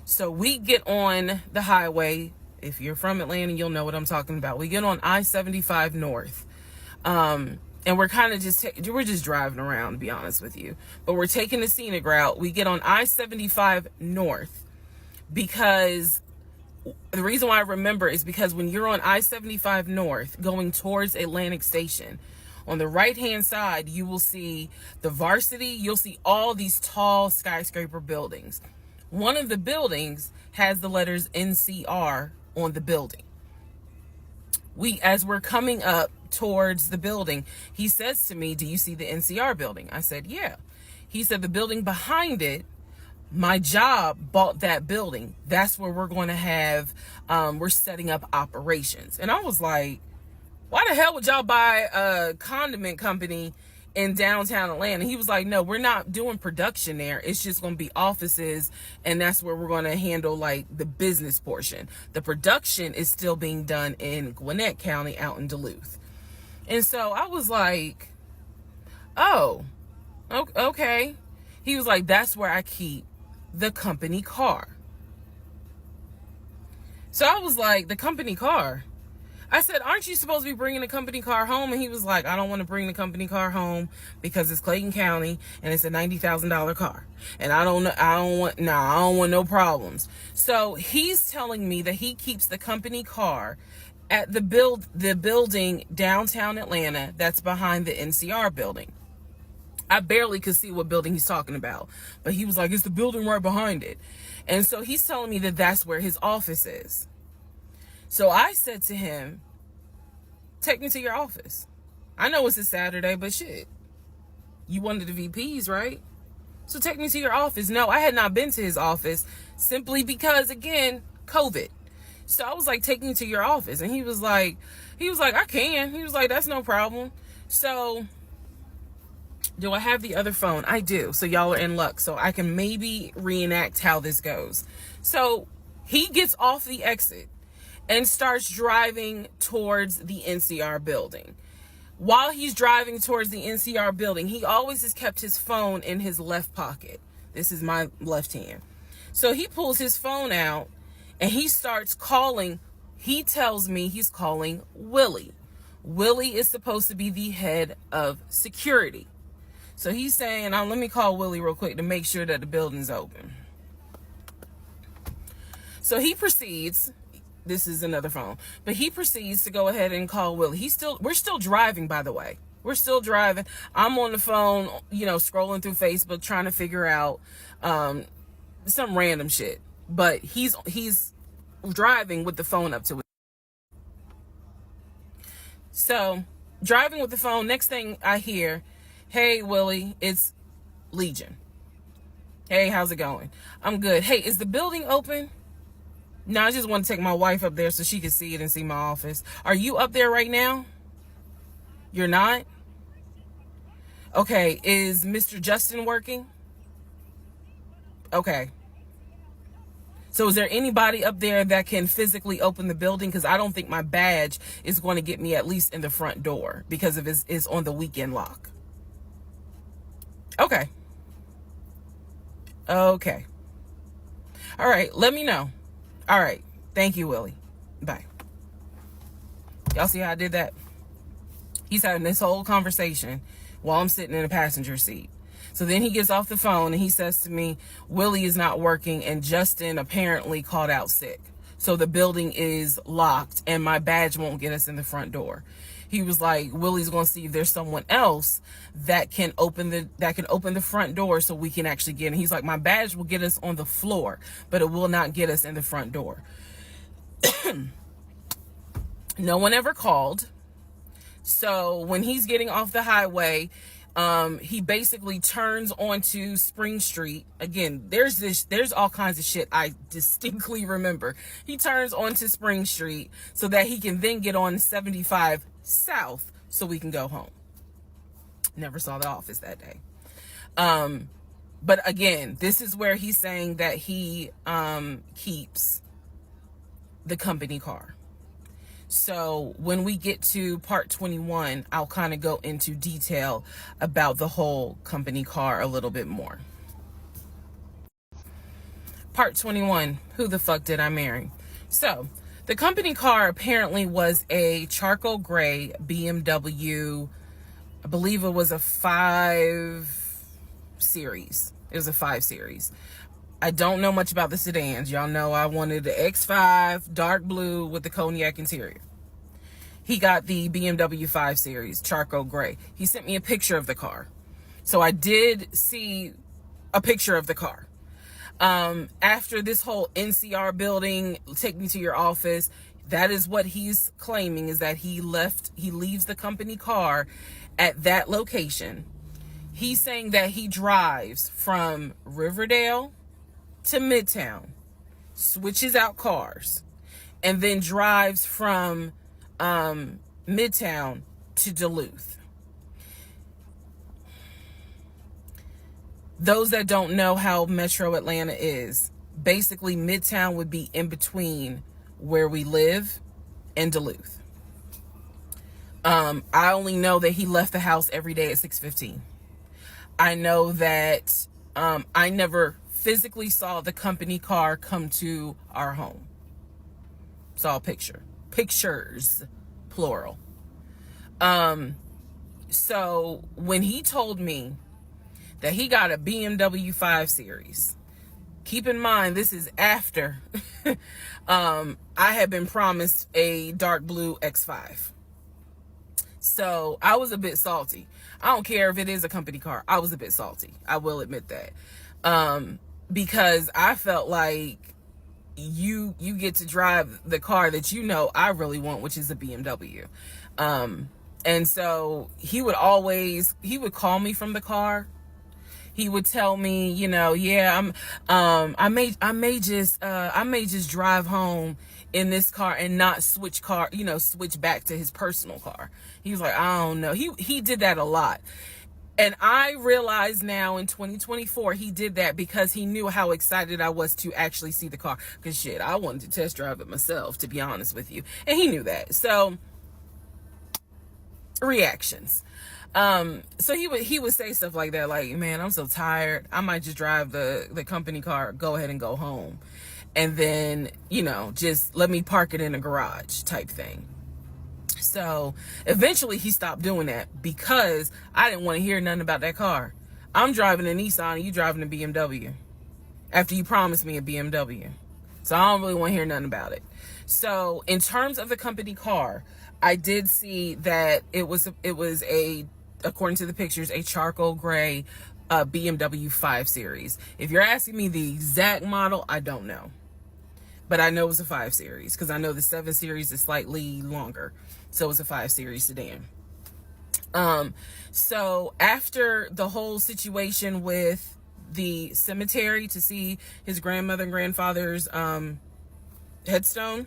Speaker 1: So we get on the highway. If you're from Atlanta, you'll know what I'm talking about. We get on I-75 North. And we're kind of we're just driving around, to be honest with you. But we're taking the scenic route. We get on I-75 North because
Speaker 2: The reason why I remember is because when you're on I-75 North going towards Atlantic Station, on the right-hand side, you will see the Varsity. You'll see all these tall skyscraper buildings. One of the buildings has the letters NCR on the building. As we're coming up towards the building, he says to me, "Do you see the NCR building?" I said, "Yeah." He said, "The building behind it, my job bought that building. That's where we're going to have, we're setting up operations." And I was like, why the hell would y'all buy a condiment company in downtown Atlanta? He was like, "No, we're not doing production there. It's just going to be offices, and that's where we're going to handle like the business portion. The production is still being done in Gwinnett County out in Duluth." And so I was like, "Oh, okay." He was like, "That's where I keep the company car." So I was like, "The company car?" I said, "Aren't you supposed to be bringing the company car home?" And he was like, "I don't want to bring the company car home because it's Clayton County and it's a $90,000 car. And I don't want no problems." So he's telling me that he keeps the company car at the building downtown Atlanta that's behind the NCR building. I barely could see what building he's talking about, but he was like, "It's the building right behind it." And so he's telling me that that's where his office is. So I said to him, "Take me to your office. I know it's a Saturday, but shit, you wanted the VPs, right? So take me to your office." No, I had not been to his office simply because, again, COVID. So I was like, "Take me to your office." And he was like, "I can." He was like, "That's no problem." So do I have the other phone? I do. So y'all are in luck. So I can maybe reenact how this goes. So he gets off the exit and starts driving towards the NCR building. While he's driving towards the NCR building, he always has kept his phone in his left pocket. This is my left hand. So he pulls his phone out and he starts calling. He tells me he's calling Willie. Willie is supposed to be the head of security. So he's saying, "Let me call Willie real quick to make sure that the building's open." So he proceeds. This is another phone, but he proceeds to go ahead and call Willie. We're still driving, by the way. We're still driving. I'm on the phone, scrolling through Facebook, trying to figure out some random shit. But he's driving with the phone up to it. So driving with the phone. Next thing I hear, "Hey, Willie, it's Legion. Hey, how's it going?" "I'm good." "Hey, is the building open?" "No, I just want to take my wife up there so she can see it and see my office." "Are you up there right now?" "You're not?" "Okay, is Mr. Justin working?" "Okay. So is there anybody up there that can physically open the building? Because I don't think my badge is going to get me at least in the front door because of it's on the weekend lock." "Okay. Okay. All right, let me know." "All right. Thank you, Willie. Bye." Y'all see how I did that? He's having this whole conversation while I'm sitting in the passenger seat. So then he gets off the phone and he says to me, "Willie is not working and Justin apparently called out sick. So the building is locked and my badge won't get us in the front door." He was like, "Willie's going to see if there's someone else that can open the front door so we can actually get in." He's like, "My badge will get us on the floor, but it will not get us in the front door." No one ever called. So when he's getting off the highway, he basically turns onto Spring Street. Again, there's all kinds of shit I distinctly remember. He turns onto Spring Street so that he can then get on 75 South so we can go home. Never saw the office that day. But again, this is where he's saying that he keeps the company car. So when we get to part 21, I'll kind of go into detail about the whole company car a little bit more. Part 21, who the fuck did I marry? So the company car apparently was a charcoal gray BMW. I believe it was a 5 Series. It was a 5 Series. I don't know much about the sedans. Y'all know I wanted the X5 dark blue with the cognac interior. He got the BMW 5 Series charcoal gray. He sent me a picture of the car. So I did see a picture of the car. After this whole NCR building, take me to your office, that is what he's claiming, is that he leaves the company car at that location. He's saying that he drives from Riverdale to Midtown, switches out cars, and then drives from Midtown to Duluth. Those that don't know how Metro Atlanta is, basically Midtown would be in between where we live and Duluth. I only know that he left the house every day at 6:15. I know that I never physically saw the company car come to our home. Saw a pictures, plural. So when he told me that he got a BMW 5 Series, keep in mind, this is after I had been promised a dark blue X5. So I was a bit salty. I don't care if it is a company car. I was a bit salty. I will admit that. Because I felt like you get to drive the car that you know I really want, which is a BMW. And so he would call me from the car. He would tell me, yeah, I may just drive home in this car and not switch back to his personal car. He was like, I don't know. He did that a lot. And I realize now in 2024, he did that because he knew how excited I was to actually see the car. Because shit, I wanted to test drive it myself, to be honest with you. And he knew that. So, reactions. So he would say stuff like that, like, man, I'm so tired. I might just drive the company car, go ahead and go home. And then, just let me park it in a garage type thing. So eventually he stopped doing that because I didn't want to hear nothing about that car. I'm driving a Nissan and you driving a BMW after you promised me a BMW. So I don't really want to hear nothing about it. So in terms of the company car, I did see that it was according to the pictures, a charcoal gray BMW 5 Series. If you're asking me the exact model, I don't know. But I know it was a 5 Series because I know the 7 Series is slightly longer. So it was a 5 Series sedan. So after the whole situation with the cemetery to see his grandmother and grandfather's headstone,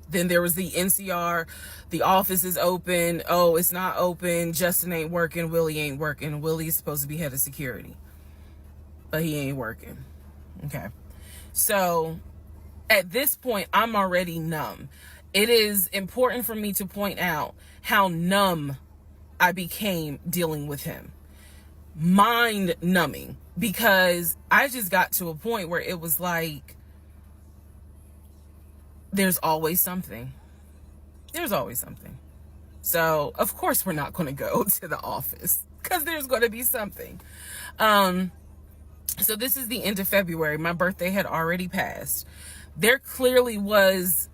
Speaker 2: then there was the NCR, the office is open. Oh, it's not open. Justin ain't working. Willie ain't working. Willie's supposed to be head of security, but he ain't working. Okay. So at this point, I'm already numb. It is important for me to point out how numb I became dealing with him. Mind numbing, because I just got to a point where it was like, there's always something. There's always something. So, of course, we're not going to go to the office because there's going to be something. So this is the end of February. My birthday had already passed. There clearly was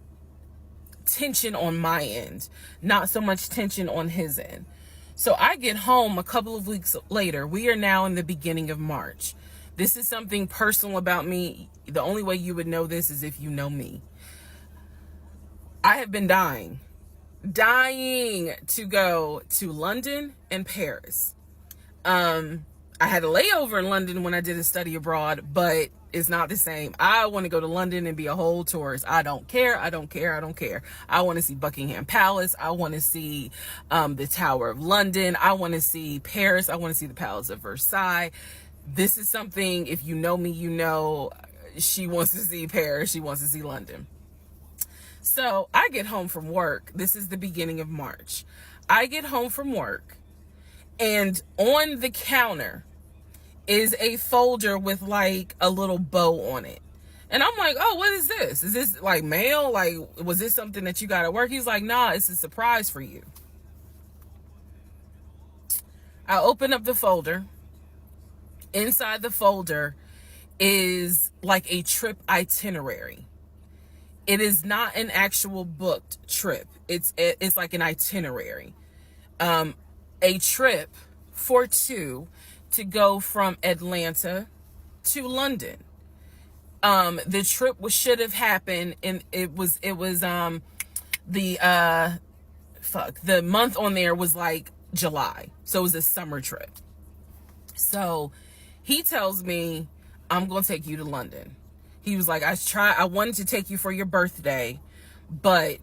Speaker 2: tension on my end, not so much tension on his end. So I get home a couple of weeks later. We are now in the beginning of March. This is something personal about me. The only way you would know this is if you know me. I have been dying to go to London and Paris. I had a layover in London when I did a study abroad, but it's not the same. I want to go to London and be a whole tourist. I don't care. I want to see Buckingham Palace. I want to see the Tower of London. I want to see Paris. I want to see the Palace of Versailles. This is something, if you know me, she wants to see Paris. She wants to see London. So I get home from work. This is the beginning of March. I get home from work, and on the counter is a folder with like a little bow on it. And I'm like, oh, what is this? Is this like mail? Like, was this something that you got at work? He's like, nah, it's a surprise for you. I open up the folder. Inside the folder is like a trip itinerary. It is not an actual booked trip. It's like an itinerary. A trip for two to go from Atlanta to London. The trip should have happened, and it was the the month on there was like July. So it was a summer trip. So he tells me, I'm going to take you to London. He was like, I wanted to take you for your birthday, but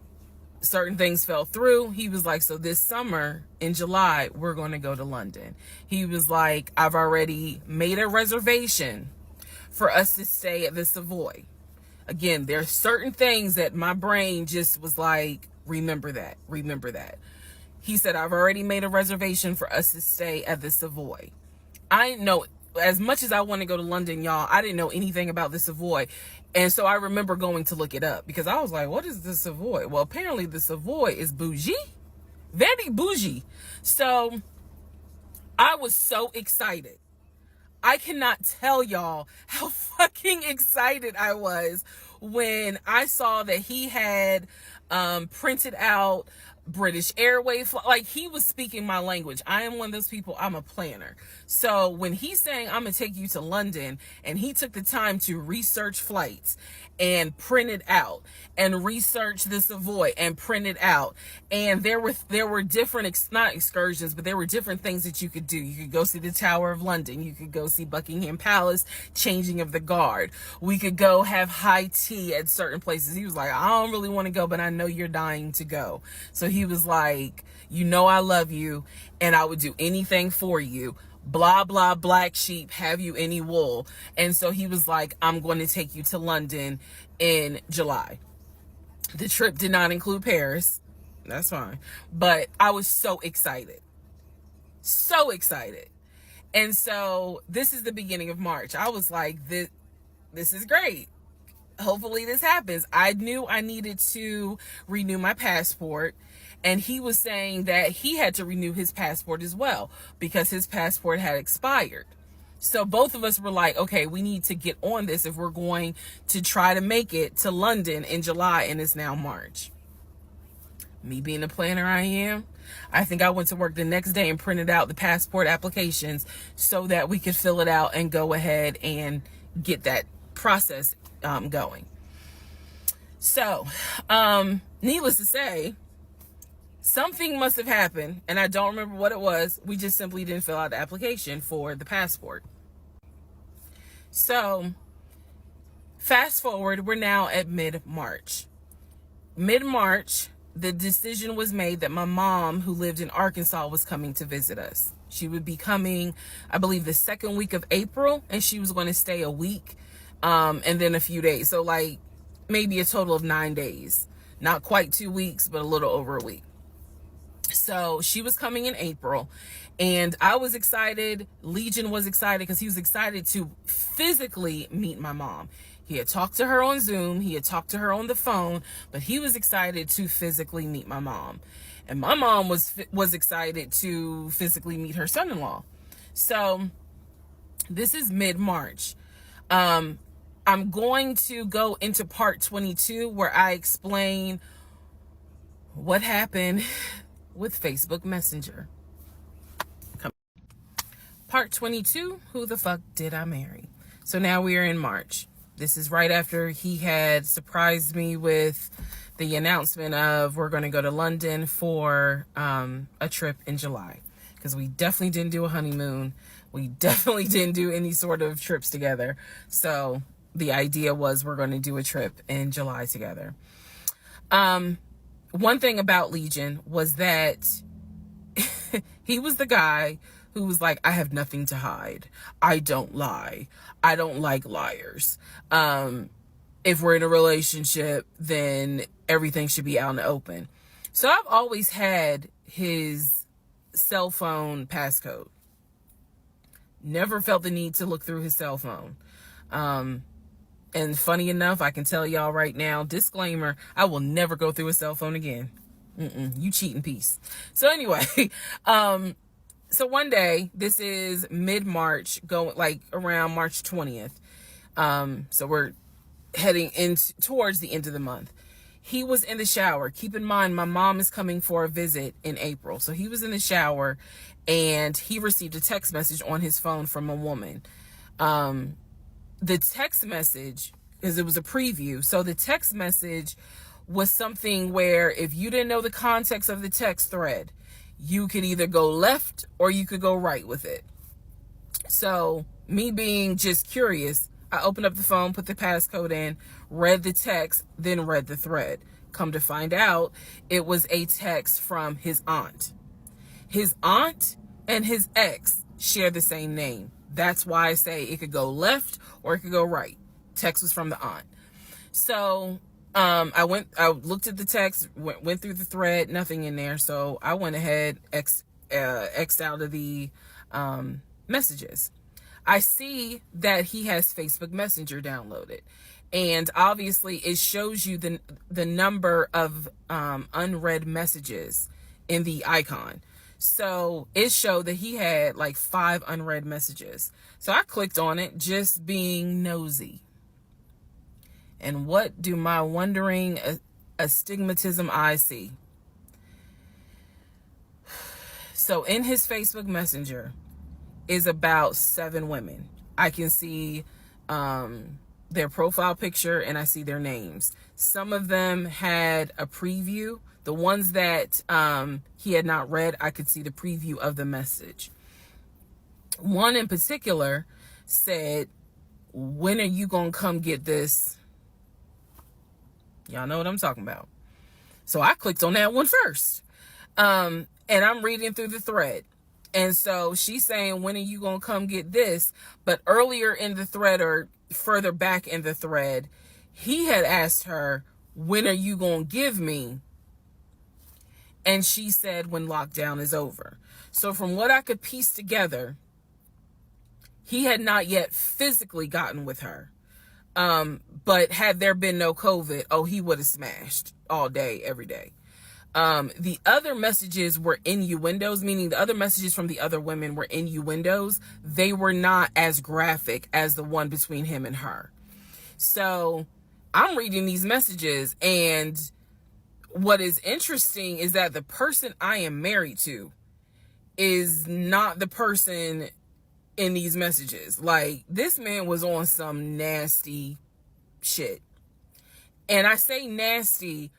Speaker 2: certain things fell through. He was like, so this summer in July, we're going to go to London. He was like, I've already made a reservation for us to stay at the Savoy. Again, there are certain things that my brain just was like, remember that. He said, I've already made a reservation for us to stay at the Savoy. I know, as much as I want to go to London, y'all, I didn't know anything about the Savoy. And so I remember going to look it up because I was like, what is the Savoy? Well, apparently the Savoy is bougie, very bougie. So I was so excited. I cannot tell y'all how fucking excited I was when I saw that he had printed out British Airways. Like, he was speaking my language. I am one of those people, I'm a planner. So when he's saying, I'm going to take you to London, and he took the time to research flights and print it out and research the Savoy and print it out. And there were different, not excursions, but there were different things that you could do. You could go see the Tower of London. You could go see Buckingham Palace, changing of the guard. We could go have high tea at certain places. He was like, I don't really want to go, but I know you're dying to go. So he was like, you know, I love you and I would do anything for you. Blah, blah, black sheep, have you any wool? And so he was like, I'm going to take you to London in July. The trip did not include Paris. That's fine. But I was so excited. So excited. And so this is the beginning of March. I was like, this is great. Hopefully this happens. I knew I needed to renew my passport. And he was saying that he had to renew his passport as well because his passport had expired. So both of us were like, okay, we need to get on this if we're going to try to make it to London in July, and it's now March. Me being the planner I am, I think I went to work the next day and printed out the passport applications so that we could fill it out and go ahead and get that process going. So, needless to say, something must have happened, and I don't remember what it was. We just simply didn't fill out the application for the passport. So, fast forward, we're now at mid-March. Mid-March, the decision was made that my mom, who lived in Arkansas, was coming to visit us. She would be coming, I believe, the second week of April, and she was going to stay a week, and then a few days. So, like, maybe a total of 9 days. Not quite 2 weeks, but a little over a week. So she was coming in April, and I was excited. Legion was excited because he was excited to physically meet my mom. He had talked to her on Zoom. He had talked to her on the phone, but he was excited to physically meet my mom. And my mom was excited to physically meet her son-in-law. So this is mid-March. I'm going to go into part 22 where I explain what happened with Facebook Messenger. Part 22, who the fuck did I marry? So now we are in March. This is right after he had surprised me with the announcement of we're going to go to London for a trip in July. Because we definitely didn't do a honeymoon. We definitely didn't do any sort of trips together. So the idea was we're going to do a trip in July together. One thing about Legion was that he was the guy who was like, I have nothing to hide. I don't lie. I don't like liars. If we're in a relationship, then everything should be out in the open. So I've always had his cell phone passcode. Never felt the need to look through his cell phone. And funny enough, I can tell y'all right now, disclaimer, I will never go through a cell phone again. You cheating piece. So anyway, so one day, this is mid-March, going like around March 20th. So we're heading in towards the end of the month. He was in the shower. Keep in mind, my mom is coming for a visit in April. So he was in the shower and he received a text message on his phone from a woman. The text message, because it was a preview, so the text message was something where if you didn't know the context of the text thread, you could either go left or you could go right with it. So me being just curious, I opened up the phone, put the passcode in, read the text, then read the thread. Come to find out, it was a text from his aunt. His aunt and his ex share the same name. That's why I say it could go left or it could go right. Text was from the aunt. So I looked at the text, went through the thread, nothing in there. So I went ahead, X'd out of the messages. I see that he has Facebook Messenger downloaded. And obviously it shows you the number of unread messages in the icon. So it showed that he had like 5 unread messages. So I clicked on it, just being nosy. And what do my wondering astigmatism eyes see? So in his Facebook Messenger is about 7 women. I can see their profile picture and I see their names. Some of them had a preview. The ones that he had not read, I could see the preview of the message. One in particular said, "When are you gonna come get this?" Y'all know what I'm talking about. So I clicked on that one first. And I'm reading through the thread. And so she's saying, "When are you gonna come get this?" But earlier in the thread, or further back in the thread, he had asked her, "When are you gonna give me?" And she said, "When lockdown is over." So from what I could piece together, he had not yet physically gotten with her. But had there been no COVID, oh, he would have smashed all day, every day. The other messages were innuendos, meaning the other messages from the other women were innuendos. They were not as graphic as the one between him and her. So I'm reading these messages, and what is interesting is that the person I am married to is not the person in these messages. Like, this man was on some nasty shit. And I say nasty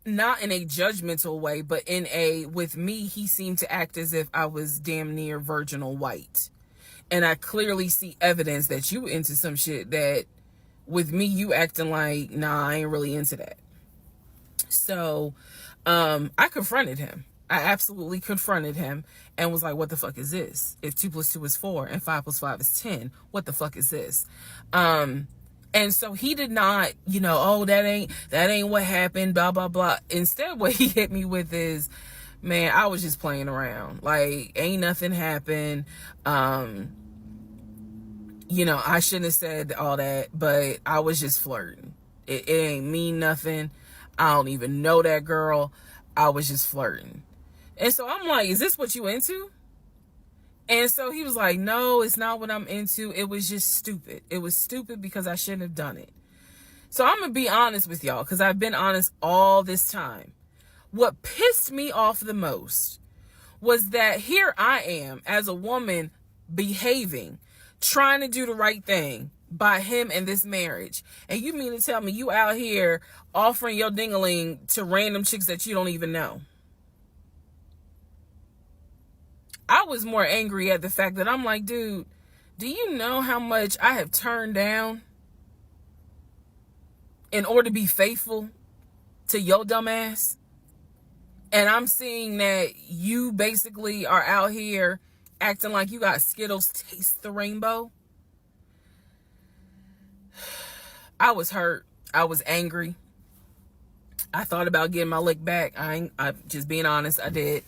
Speaker 2: not in a judgmental way, but in a, with me, he seemed to act as if I was damn near virginal white. And I clearly see evidence that you into some shit that with me, you acting like, nah, I ain't really into that. So I confronted him. I absolutely confronted him and was like, what the fuck is this? If 2 + 2 is 4 and 5 + 5 is 10, what the fuck is this? And so he did not, oh, that ain't what happened, blah, blah, blah. Instead, what he hit me with is, man, I was just playing around. Like, ain't nothing happened. I shouldn't have said all that, but I was just flirting. It ain't mean nothing. I don't even know that girl. I was just flirting. And so I'm like, is this what you into? And so he was like, no, it's not what I'm into. It was just stupid. It was stupid because I shouldn't have done it. So I'm going to be honest with y'all, because I've been honest all this time. What pissed me off the most was that here I am as a woman behaving, trying to do the right thing by him and this marriage. And you mean to tell me you out here offering your ding-a-ling to random chicks that you don't even know? I was more angry at the fact that I'm like, dude, do you know how much I have turned down in order to be faithful to your dumb ass? And I'm seeing that you basically are out here acting like you got Skittles taste the rainbow. I was hurt. I was angry. I thought about getting my lick back. I'm just being honest, I did.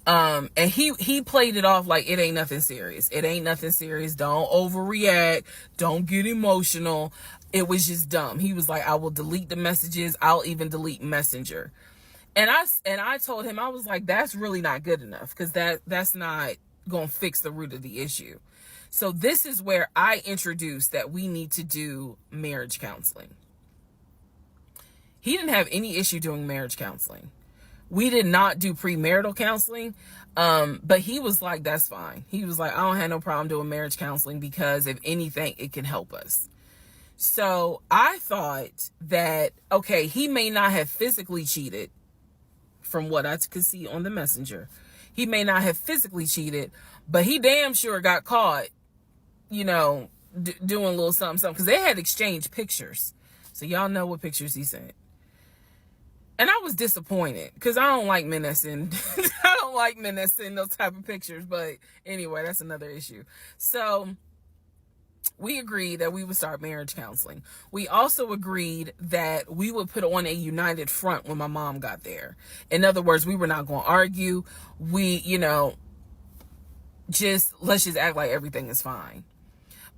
Speaker 2: And he played it off like it ain't nothing serious. It ain't nothing serious. Don't overreact. Don't get emotional. It was just dumb. He was like, I will delete the messages. I'll even delete Messenger. And I told him, I was like, that's really not good enough, because that's not going to fix the root of the issue. So this is where I introduced that we need to do marriage counseling. He didn't have any issue doing marriage counseling. We did not do premarital counseling. But he was like, that's fine. He was like, I don't have no problem doing marriage counseling because if anything, it can help us. So I thought that, okay, he may not have physically cheated from what I could see on the messenger. He may not have physically cheated, but he damn sure got caught, doing a little something, because they had exchanged pictures. So y'all know what pictures he sent. And I was disappointed because I don't like men that send those type of pictures. But anyway, that's another issue. So we agreed that we would start marriage counseling. We also agreed that we would put on a united front when my mom got there. In other words, we were not going to argue. We, let's just act like everything is fine.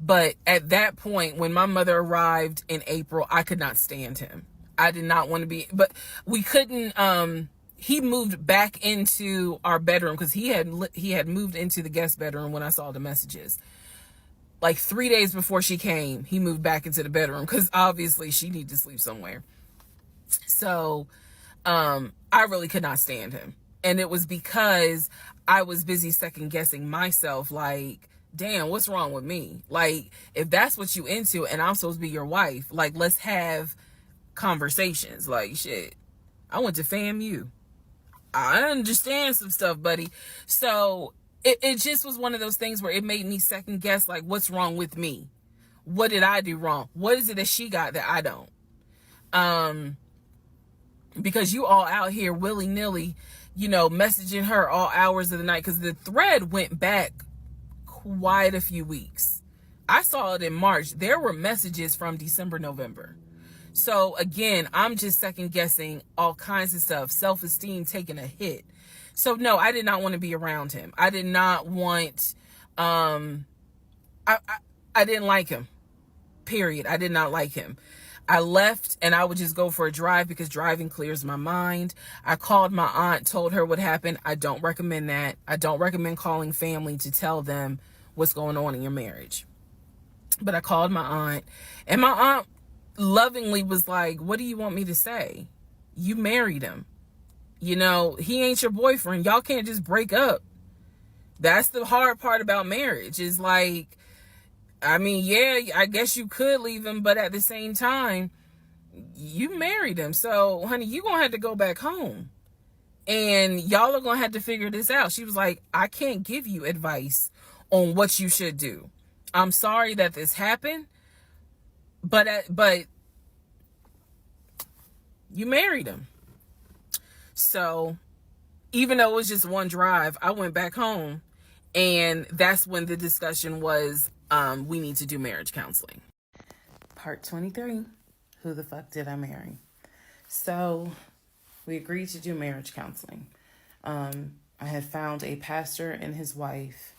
Speaker 2: But at that point, when my mother arrived in April, I could not stand him. I did not want to be, but we couldn't, he moved back into our bedroom because he had moved into the guest bedroom when I saw the messages. Like 3 days before she came, he moved back into the bedroom because obviously she needed to sleep somewhere. So, I really could not stand him. And it was because I was busy second guessing myself. Like, damn, what's wrong with me? Like, if that's what you into and I'm supposed to be your wife, like, let's have conversations. Like, shit, I went to FAMU. I understand some stuff, buddy. So it just was one of those things where it made me second guess, like, what's wrong with me? What did I do wrong? What is it that she got that I don't? Because you all out here willy-nilly, messaging her all hours of the night, because the thread went back quite a few weeks. I saw it in March. There were messages from December, November. So again, I'm just second guessing all kinds of stuff, self-esteem taking a hit. So no, I did not want to be around him. I did not want, I didn't like him, period. I did not like him. I left and I would just go for a drive because driving clears my mind. I called my aunt, told her what happened. I don't recommend that. I don't recommend calling family to tell them what's going on in your marriage. But I called my aunt, and my aunt lovingly was like, what do you want me to say? You married him. He ain't your boyfriend. Y'all can't just break up. That's the hard part about marriage, is like, I mean, yeah, I guess you could leave him, but at the same time, you married him. So, honey, you gonna have to go back home. And y'all are gonna have to figure this out. She was like, I can't give you advice on what you should do. I'm sorry that this happened, but you married him. So even though it was just one drive, I went back home, and that's when the discussion was, we need to do marriage counseling. Part 23, who the fuck did I marry? So we agreed to do marriage counseling. I had found a pastor and his wife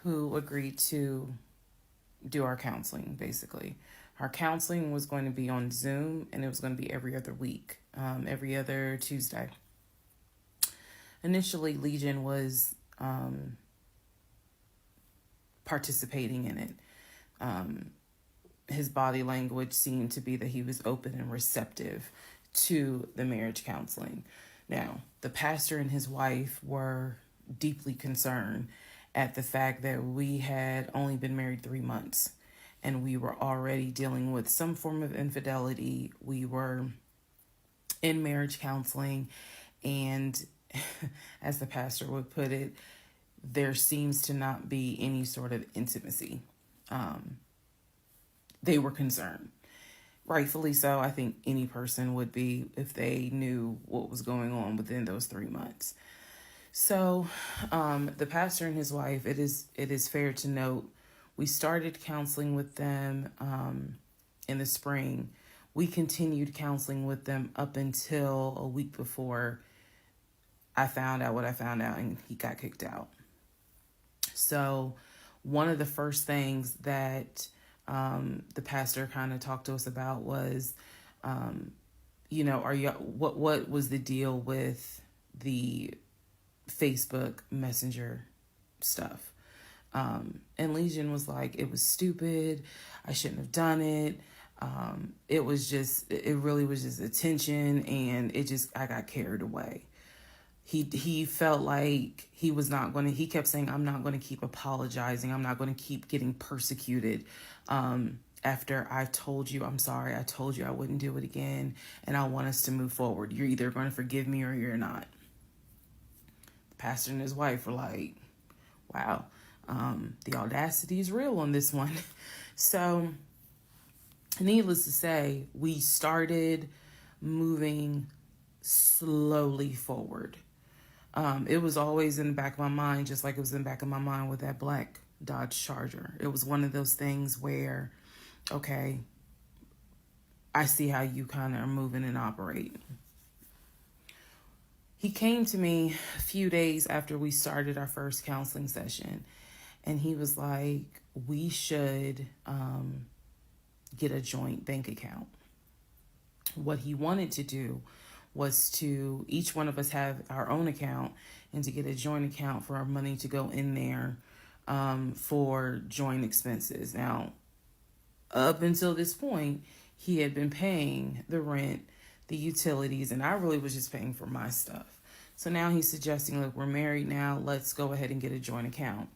Speaker 2: who agreed to do our counseling, basically. Our counseling was going to be on Zoom, and it was going to be every other week, every other Tuesday. Initially, Legion was participating in it. His body language seemed to be that he was open and receptive to the marriage counseling. Now, the pastor and his wife were deeply concerned at the fact that we had only been married 3 months, and we were already dealing with some form of infidelity. We were in marriage counseling, and as the pastor would put it, there seems to not be any sort of intimacy. They were concerned. Rightfully so. I think any person would be if they knew what was going on within those 3 months. So the pastor and his wife, it is fair to note, we started counseling with them in the spring. We continued counseling with them up until a week before I found out what I found out, and he got kicked out. So one of the first things that the pastor kind of talked to us about was, what was the deal with the Facebook Messenger stuff?
Speaker 1: And Legion was like, it was stupid. I shouldn't have done it. It really was just attention, and I got carried away. He felt like he kept saying, I'm not going to keep apologizing. I'm not going to keep getting persecuted. After I told you, I'm sorry, I told you I wouldn't do it again, and I want us to move forward. You're either going to forgive me or you're not. The pastor and his wife were like, wow, the audacity is real on this one. So, needless to say, we started moving slowly forward. It was always in the back of my mind, just like it was in the back of my mind with that black Dodge Charger. It was one of those things where, okay, I see how you kind of are moving and operating. He came to me a few days after we started our first counseling session, and he was like, we should get a joint bank account. What he wanted to do was to each one of us have our own account, and to get a joint account for our money to go in there for joint expenses. Now, up until this point, he had been paying the rent, the utilities, and I really was just paying for my stuff. So now he's suggesting, look, we're married now, let's go ahead and get a joint account.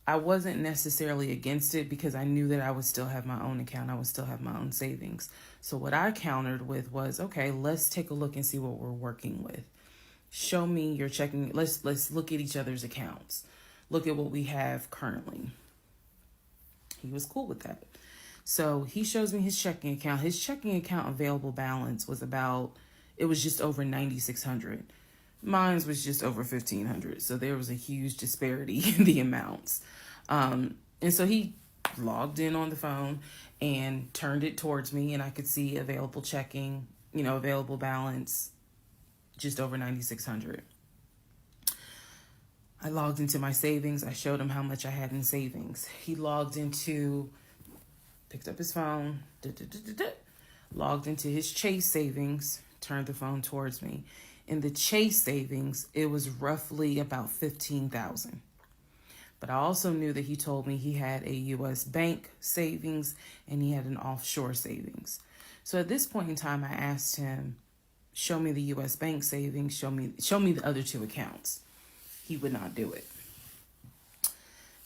Speaker 1: I wasn't necessarily against it because I knew that I would still have my own account. I would still have my own savings. So what I countered with was, okay, let's take a look and see what we're working with. Show me your checking. Let's look at each other's accounts. Look at what we have currently. He was cool with that. So he shows me his checking account. His checking account available balance was just over $9,600. Mine was just over $1,500. So there was a huge disparity in the amounts. And so he logged in on the phone and turned it towards me, and I could see available checking, available balance, just over $9,600. I logged into my savings. I showed him how much I had in savings. He picked up his phone, logged into his Chase savings, turned the phone towards me. In the Chase savings, it was roughly about $15,000. But I also knew that he told me he had a U.S. bank savings and he had an offshore savings. So at this point in time, I asked him, show me the U.S. bank savings, show me the other two accounts. He would not do it.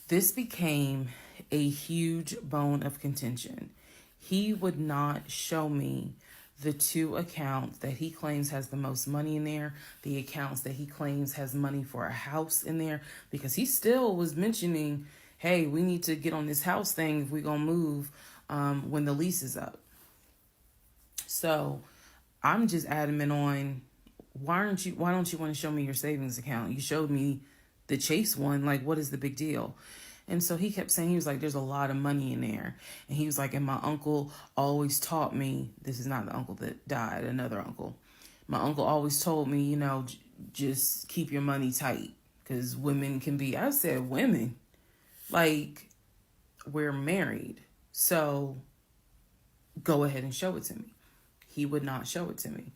Speaker 1: This became a huge bone of contention. He would not show me the two accounts that he claims has the most money in there, the accounts that he claims has money for a house in there, because he still was mentioning, hey, we need to get on this house thing if we're going to move when the lease is up. So I'm just adamant on, why don't you want to show me your savings account? You showed me the Chase one. Like, what is the big deal? And so he kept saying, he was like, there's a lot of money in there. And he was like, and my uncle always taught me, this is not the uncle that died, another uncle. My uncle always told me, just keep your money tight, because women can be, I said, women, like, we're married. So go ahead and show it to me. He would not show it to me.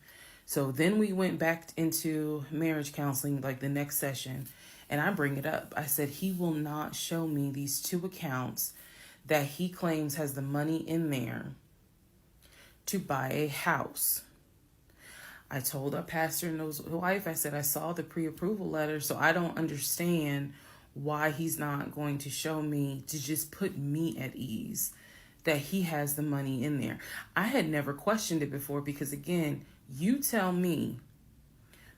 Speaker 1: So then we went back into marriage counseling, like the next session. And I bring it up. I said, he will not show me these two accounts that he claims has the money in there to buy a house. I told our pastor and his wife, I said, I saw the pre-approval letter, so I don't understand why he's not going to show me, to just put me at ease that he has the money in there. I had never questioned it before because, again, you tell me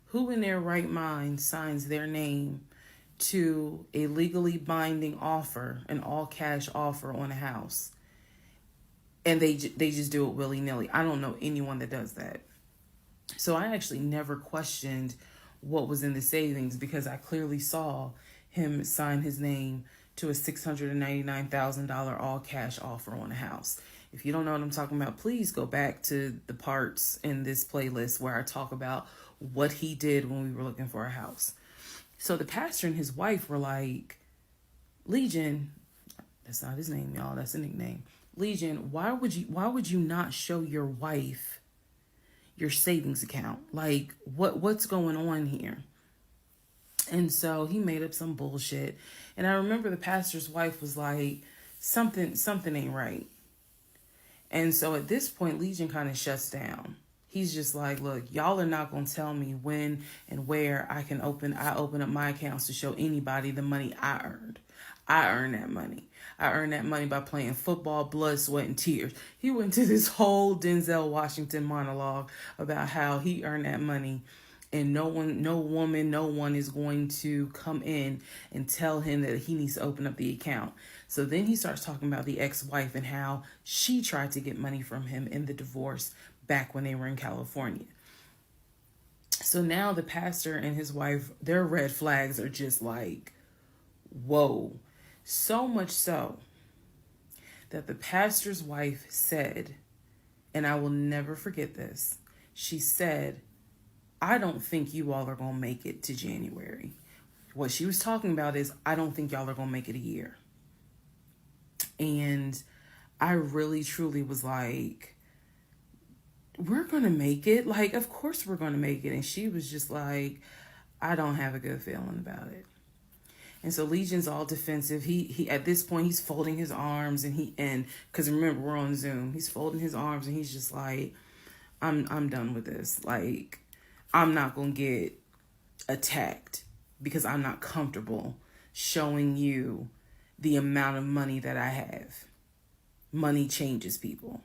Speaker 1: who in their right mind signs their name to a legally binding offer, an all-cash offer on a house, and they just do it willy-nilly. I don't know anyone that does that. So I actually never questioned what was in the savings because I clearly saw him sign his name to a $699,000 all-cash offer on a house. If you don't know what I'm talking about, please go back to the parts in this playlist where I talk about what he did when we were looking for a house. So the pastor and his wife were like, Legion, that's not his name, y'all, that's a nickname. Legion, why would you not show your wife your savings account? Like, what's going on here? And so he made up some bullshit. And I remember the pastor's wife was like, something ain't right. And so at this point, Legion kind of shuts down. He's just like, look, y'all are not going to tell me when and where I open up my accounts to show anybody the money I earned. I earned that money. I earned that money by playing football, blood, sweat, and tears. He went to this whole Denzel Washington monologue about how he earned that money, and no one is going to come in and tell him that he needs to open up the account. So then he starts talking about the ex-wife and how she tried to get money from him in the divorce back when they were in California. So now the pastor and his wife, their red flags are just like, whoa. So much so that the pastor's wife said, and I will never forget this, she said, I don't think you all are going to make it to January. What she was talking about is, I don't think y'all are going to make it a year. And I really, truly was like, we're going to make it. Like, of course we're going to make it. And she was just like, I don't have a good feeling about it. And so Legion's all defensive. He at this point, he's folding his arms and because remember, we're on Zoom. He's folding his arms and he's just like, I'm done with this. Like, I'm not going to get attacked because I'm not comfortable showing you the amount of money that I have. Money changes people.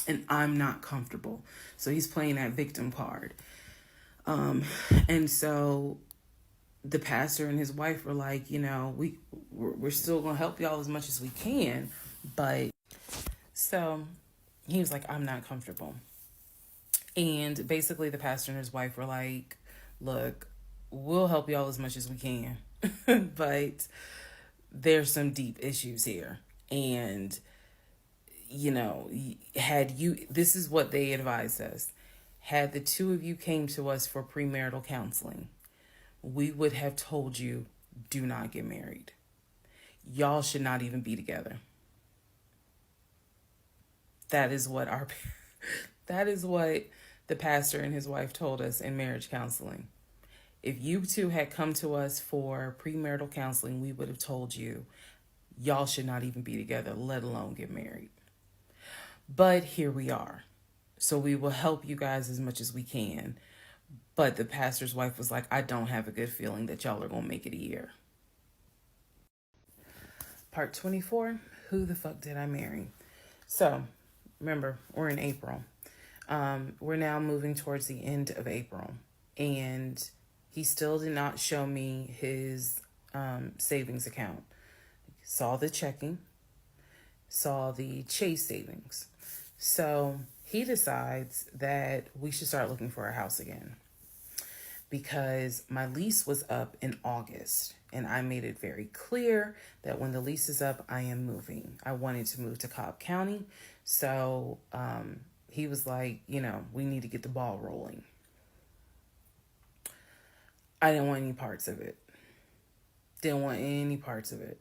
Speaker 1: And I'm not comfortable. So he's playing that victim card. And so the pastor and his wife were like, we're still going to help y'all as much as we can. But so he was like, I'm not comfortable. And basically the pastor and his wife were like, look, we'll help y'all as much as we can. But there's some deep issues here. And, this is what they advised us. Had the two of you came to us for premarital counseling, we would have told you, do not get married. Y'all should not even be together. That is what the pastor and his wife told us in marriage counseling. If you two had come to us for premarital counseling, we would have told you, y'all should not even be together, let alone get married. But here we are. So we will help you guys as much as we can. But the pastor's wife was like, I don't have a good feeling that y'all are going to make it a year. Part 24, who the fuck did I marry? So, remember, we're in April. We're now moving towards the end of April. And he still did not show me his savings account. Saw the checking. Saw the Chase savings. So he decides that we should start looking for a house again. Because my lease was up in August. And I made it very clear that when the lease is up, I am moving. I wanted to move to Cobb County. So he was like, we need to get the ball rolling. I didn't want any parts of it. Didn't want any parts of it.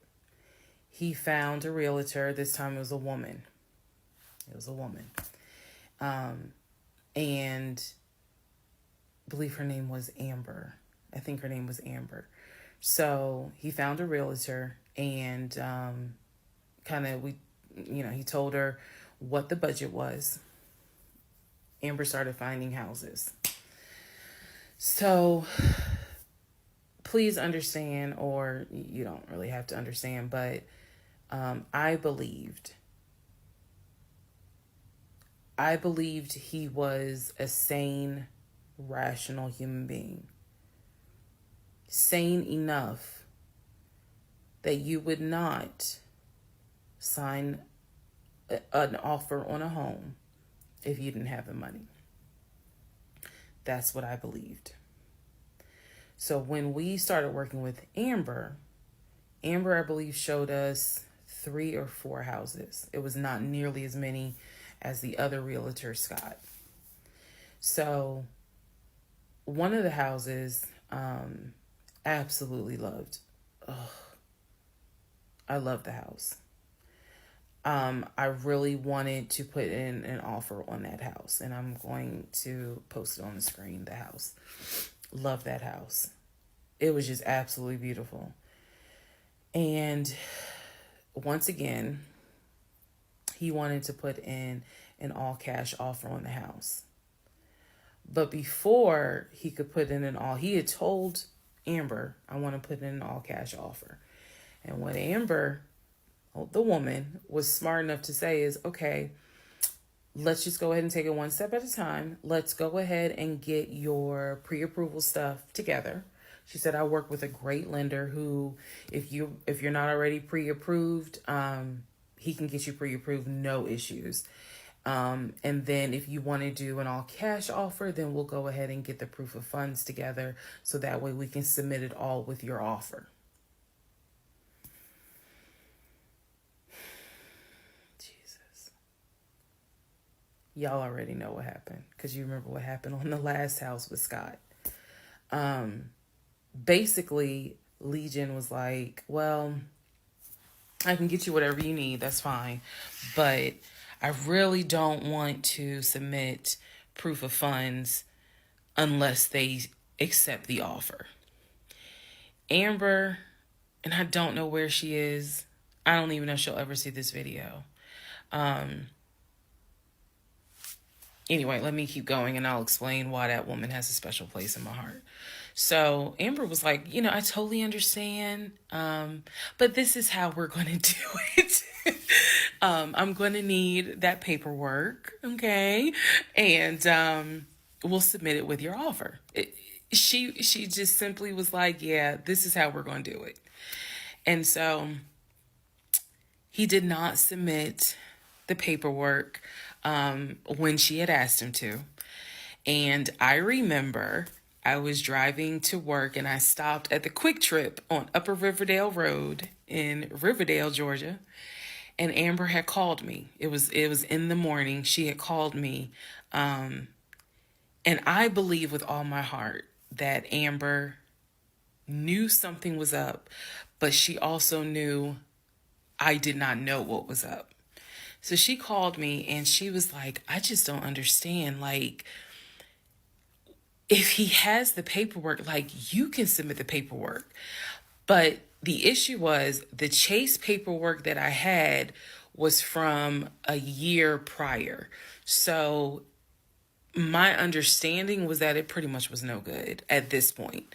Speaker 1: He found a realtor. This time it was a woman. And I believe her name was Amber. I think her name was Amber. So he found a realtor and he told her what the budget was. Amber started finding houses. So please understand, or you don't really have to understand, but I believed he was a sane, rational human being. Sane enough that you would not sign an offer on a home if you didn't have the money. That's what I believed. So when we started working with Amber, I believe, showed us 3 or 4 houses. It was not nearly as many as the other realtor, Scott. So one of the houses, absolutely loved. I love the house. I really wanted to put in an offer on that house, and I'm going to post it on the screen, the house. Love that house. It was just absolutely beautiful. And once again, he wanted to put in an all cash offer on the house. But before he could put in he had told Amber, I want to put in an all cash offer. And what Amber, the woman, was smart enough to say is, okay, let's just go ahead and take it one step at a time. Let's go ahead and get your pre-approval stuff together. She said, I work with a great lender who, if you're not already pre-approved, he can get you pre-approved, no issues. And then if you want to do an all cash offer, then we'll go ahead and get the proof of funds together so that way we can submit it all with your offer. Jesus. Y'all already know what happened because you remember what happened on the last house with Scott. Basically, Legion was like, well, I can get you whatever you need. That's fine. But I really don't want to submit proof of funds unless they accept the offer. Amber, and I don't know where she is. I don't even know if she'll ever see this video. Anyway, let me keep going and I'll explain why that woman has a special place in my heart. So Amber was like, I totally understand, but this is how we're going to do it. I'm going to need that paperwork, okay? And we'll submit it with your offer. She just simply was like, yeah, this is how we're going to do it. And so he did not submit the paperwork when she had asked him to. And I remember I was driving to work and I stopped at the Quick Trip on Upper Riverdale Road in Riverdale, Georgia. And Amber had called me. It was in the morning. She had called me. And I believe with all my heart that Amber knew something was up, but she also knew I did not know what was up. So she called me and she was like, I just don't understand. Like, if he has the paperwork, like, you can submit the paperwork. But the issue was the Chase paperwork that I had was from a year prior. So my understanding was that it pretty much was no good at this point.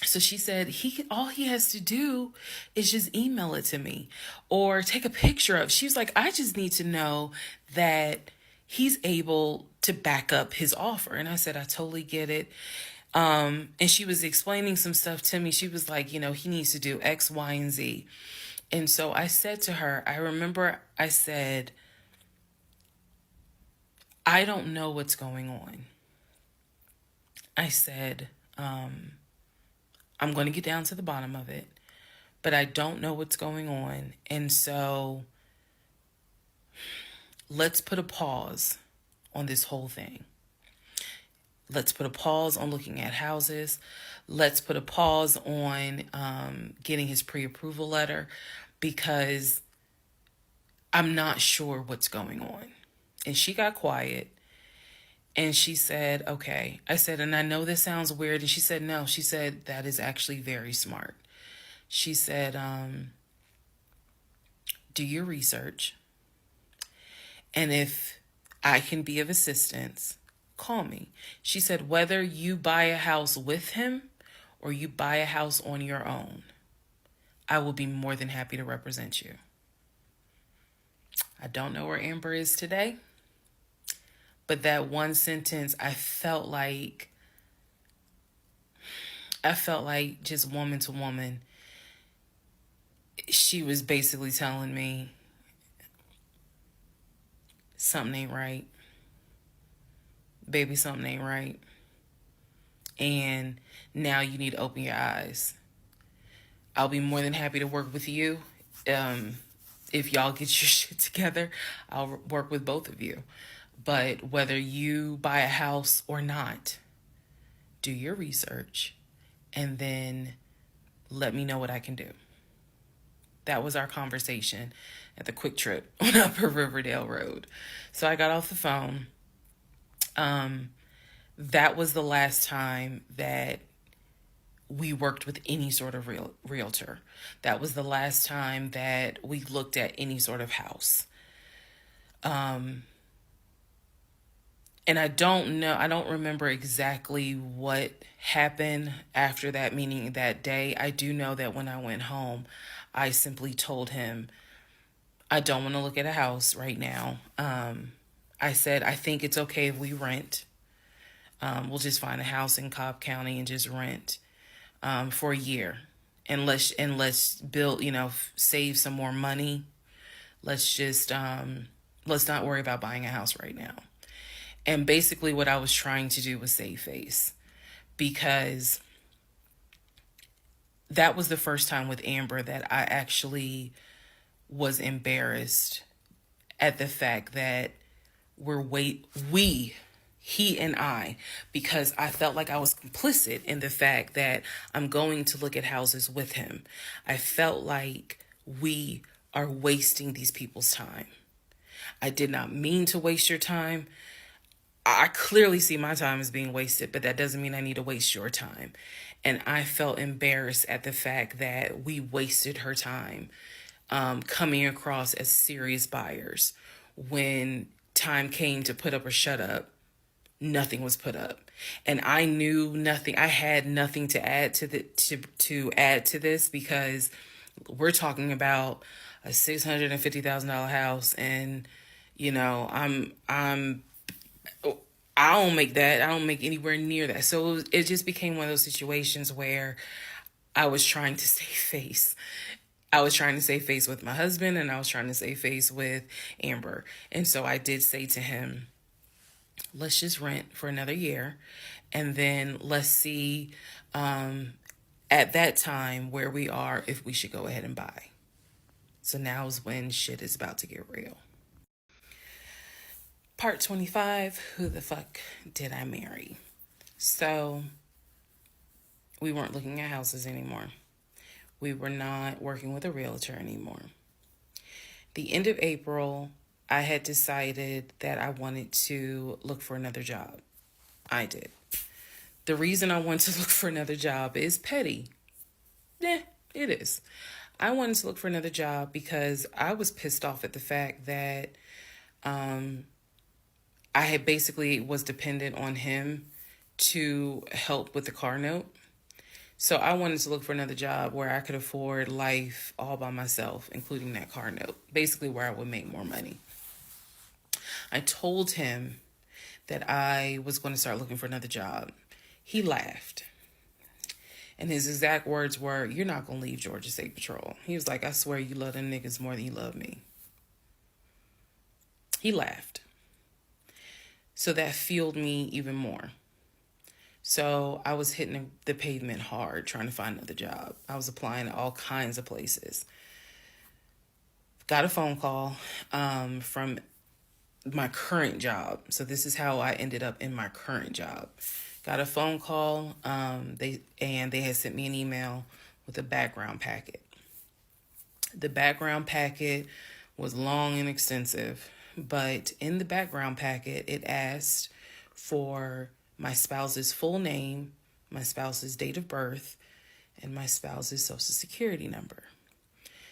Speaker 1: So she said, all he has to do is just email it to me or take a picture of. She was like, I just need to know that he's able to back up his offer. And I said, I totally get it. And she was explaining some stuff to me. She was like, he needs to do X, Y, and Z. And so I said to her, I remember I said, I don't know what's going on. I said, I'm going to get down to the bottom of it, but I don't know what's going on. And so let's put a pause on this whole thing. Let's put a pause on looking at houses. Let's put a pause on getting his pre-approval letter because I'm not sure what's going on. And she got quiet and she said, okay. I said, and I know this sounds weird. And she said, no. She said, that is actually very smart. She said, do your research. And if I can be of assistance, call me. She said, whether you buy a house with him or you buy a house on your own, I will be more than happy to represent you. I don't know where Amber is today, but that one sentence, I felt like just woman to woman, she was basically telling me something ain't right. Baby, something ain't right. And now you need to open your eyes. I'll be more than happy to work with you. If y'all get your shit together, I'll work with both of you. But whether you buy a house or not, do your research and then let me know what I can do. That was our conversation at the Quick Trip on Upper Riverdale Road. So I got off the phone. That was the last time that we worked with any sort of realtor. That was the last time that we looked at any sort of house. And I don't remember exactly what happened after that, meaning that day. I do know that when I went home, I simply told him, I don't want to look at a house right now. I said, I think it's okay if we rent. We'll just find a house in Cobb County and just rent for a year. And let's build, save some more money. Let's not worry about buying a house right now. And basically what I was trying to do was save face, because that was the first time with Amber that I actually was embarrassed at the fact that he and I, because I felt like I was complicit in the fact that I'm going to look at houses with him. I felt like we are wasting these people's time. I did not mean to waste your time. I clearly see my time as being wasted, but that doesn't mean I need to waste your time. And I felt embarrassed at the fact that we wasted her time coming across as serious buyers. When time came to put up or shut up, nothing was put up. And I knew nothing. I had nothing to add to add to this, because we're talking about a $650,000 house, and I don't make that. I don't make anywhere near that. So it just became one of those situations where I was trying to save face. I was trying to save face with my husband, and I was trying to save face with Amber. And so I did say to him, let's just rent for another year, and then let's see at that time where we are, if we should go ahead and buy. So now is when shit is about to get real. Part 25, who the fuck did I marry? So we weren't looking at houses anymore. We were not working with a realtor anymore. The end of April, I had decided that I wanted to look for another job. I did. The reason I wanted to look for another job is petty. Yeah, it is. I wanted to look for another job because I was pissed off at the fact that I had basically was dependent on him to help with the car note. So I wanted to look for another job where I could afford life all by myself, including that car note, basically where I would make more money. I told him that I was going to start looking for another job. He laughed. And his exact words were, "You're not going to leave Georgia State Patrol." He was like, "I swear you love them niggas more than you love me." He laughed. So that fueled me even more. So I was hitting the pavement hard trying to find another job. I was applying to all kinds of places. Got a phone call from my current job. So this is how I ended up in my current job. Got a phone call. They had sent me an email with a background packet. The background packet was long and extensive, but in the background packet, it asked for my spouse's full name, my spouse's date of birth, and my spouse's social security number.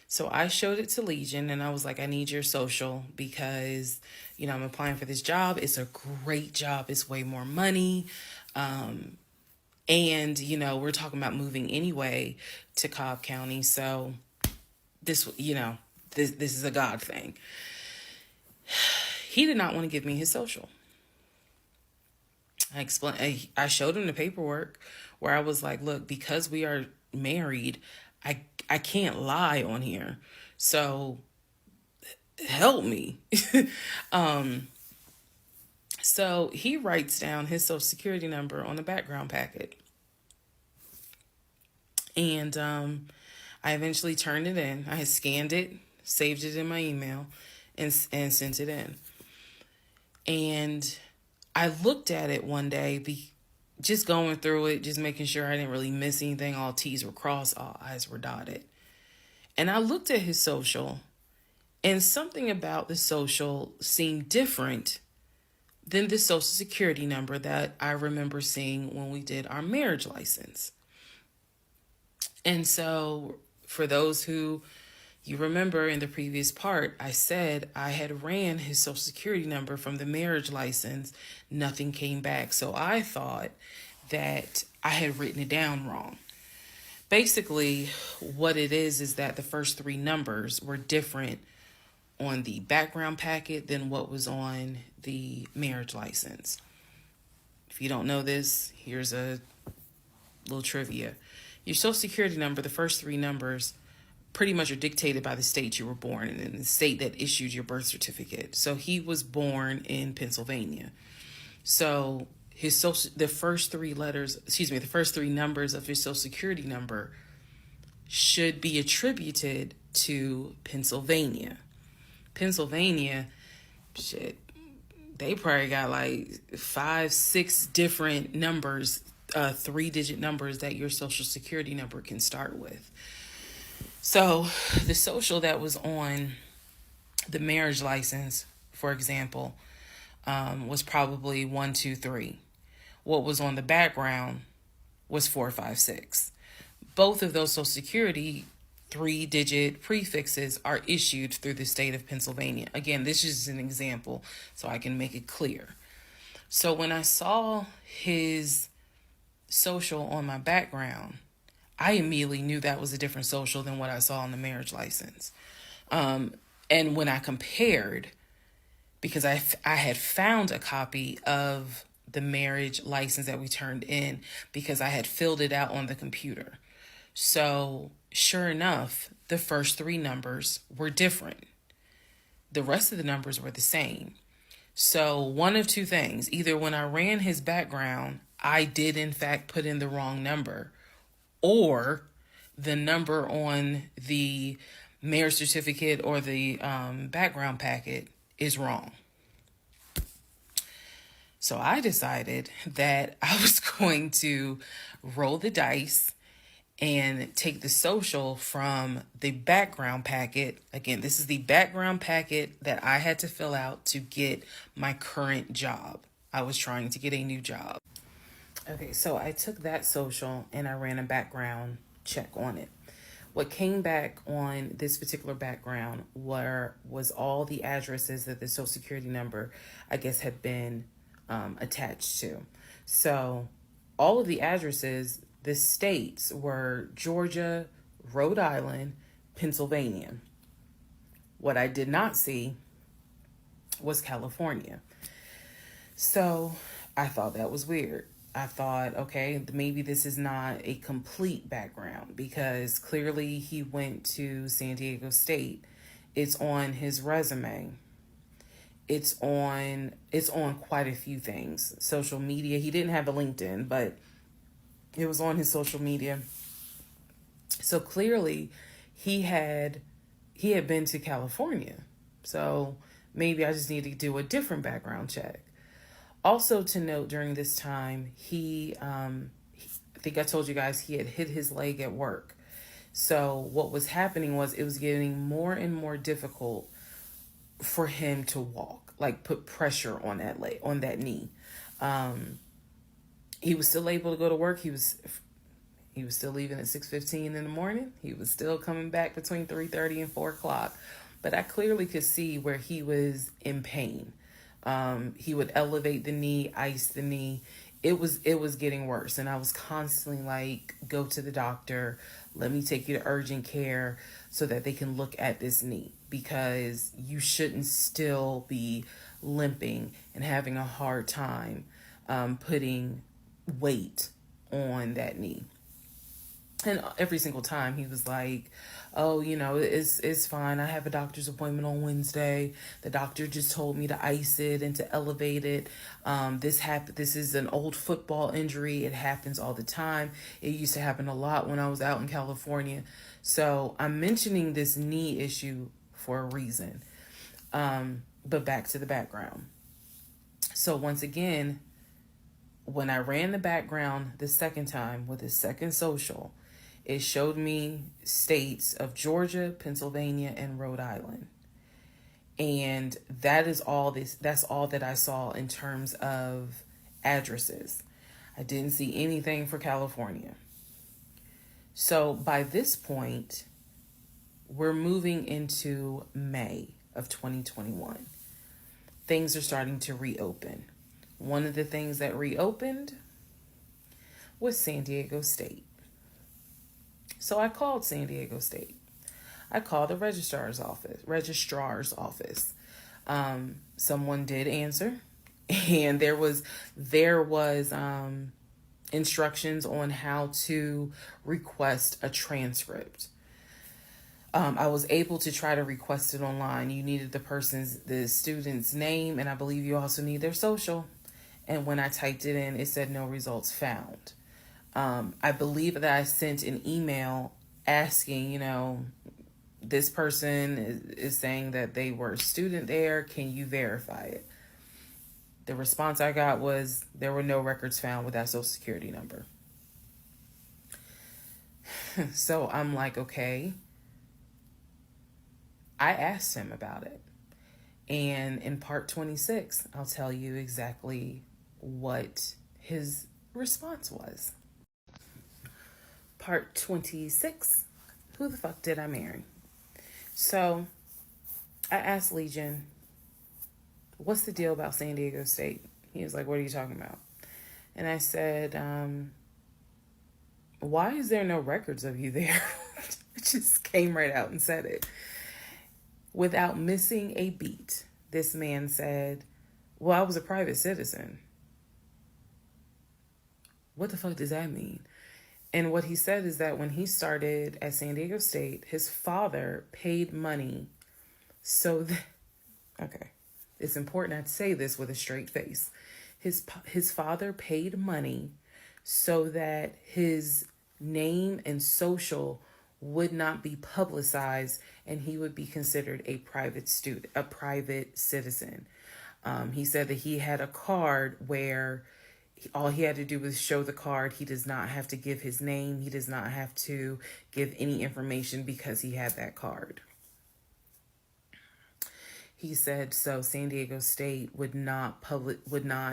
Speaker 1: So I showed it to Legion, and I was like, I need your social because, I'm applying for this job. It's a great job. It's way more money. And, we're talking about moving anyway to Cobb County. So this is a God thing. He did not want to give me his social. I showed him the paperwork where I was like, look, because we are married, I can't lie on here. So help me. So he writes down his social security number on the background packet. And I eventually turned it in. I had scanned it, saved it in my email, and sent it in. And I looked at it one day, just going through it, just making sure I didn't really miss anything. All T's were crossed, all I's were dotted. And I looked at his social, and something about the social seemed different than the social security number that I remember seeing when we did our marriage license.
Speaker 2: And so for those who you remember in the previous part, I said I had ran his social security number from the marriage license. Nothing came back. So I thought that I had written it down wrong. Basically, what it is that the first three numbers were different on the background packet than what was on the marriage license. If you don't know this, here's a little trivia. Your social security number, the first three numbers, pretty much are dictated by the state you were born in the state that issued your birth certificate. So he was born in Pennsylvania. So the first three numbers of his social security number should be attributed to Pennsylvania. Pennsylvania, shit, they probably got like 5-6 different numbers, 3-digit numbers that your social security number can start with. So the social that was on the marriage license, for example, was probably 123. What was on the background was 456. Both of those social security 3-digit prefixes are issued through the state of Pennsylvania. Again, this is an example so I can make it clear. So when I saw his social on my background, I immediately knew that was a different social than what I saw on the marriage license. And when I compared, because I had found a copy of the marriage license that we turned in because I had filled it out on the computer. So sure enough, the first three numbers were different. The rest of the numbers were the same. So one of two things: either when I ran his background, I did in fact put in the wrong number, or the number on the marriage certificate or the background packet is wrong. So I decided that I was going to roll the dice and take the social from the background packet. Again, this is the background packet that I had to fill out to get my current job. I was trying to get a new job. Okay, so I took that social and I ran a background check on it. What came back on this particular background was all the addresses that the social security number, I guess, had been attached to. So all of the addresses, the states were Georgia, Rhode Island, Pennsylvania. What I did not see was California. So I thought that was weird. I thought, okay, maybe this is not a complete background because clearly he went to San Diego State. It's on his resume. It's on quite a few things. Social media. He didn't have a LinkedIn, but it was on his social media. So clearly he had been to California. So maybe I just need to do a different background check. Also to note, during this time, I think I told you guys he had hit his leg at work. So what was happening was it was getting more and more difficult for him to walk, like put pressure on that leg, on that knee. He was still able to go to work. He was still leaving at 6:15 in the morning. He was still coming back between 3:30 and 4 o'clock. But I clearly could see where he was in pain. He would elevate the knee, ice the knee. It was getting worse. And I was constantly like, go to the doctor. Let me take you to urgent care so that they can look at this knee, because you shouldn't still be limping and having a hard time putting weight on that knee. And every single time he was like, oh, it's fine. I have a doctor's appointment on Wednesday. The doctor just told me to ice it and to elevate it. This is an old football injury. It happens all the time. It used to happen a lot when I was out in California. So I'm mentioning this knee issue for a reason. But back to the background. So once again, when I ran the background the second time with the second social, it showed me states of Georgia, Pennsylvania, and Rhode Island. And that's all that I saw in terms of addresses. I didn't see anything for California. So by this point, we're moving into May of 2021. Things are starting to reopen. One of the things that reopened was San Diego State. So I called San Diego State. I called the registrar's office. Someone did answer, and there was instructions on how to request a transcript. I was able to try to request it online. You needed the student's name, and I believe you also need their social. And when I typed it in, it said no results found. I believe that I sent an email asking, this person is saying that they were a student there. Can you verify it? The response I got was there were no records found with that social security number. So I'm like, okay. I asked him about it. And in part 26, I'll tell you exactly what his response was. Part 26, who the fuck did I marry? So I asked Legion, what's the deal about San Diego State? He was like, what are you talking about? And I said, why is there no records of you there? It just came right out and said it. Without missing a beat, this man said, well, I was a private citizen. What the fuck does that mean? And what he said is that when he started at San Diego State, his father paid money so that, okay, it's important I say this with a straight face. His father paid money so that his name and social would not be publicized and he would be considered a private citizen. He said that he had a card where all he had to do was show the card. He does not have to give his name. He does not have to give any information because he had that card. He said so San Diego State would not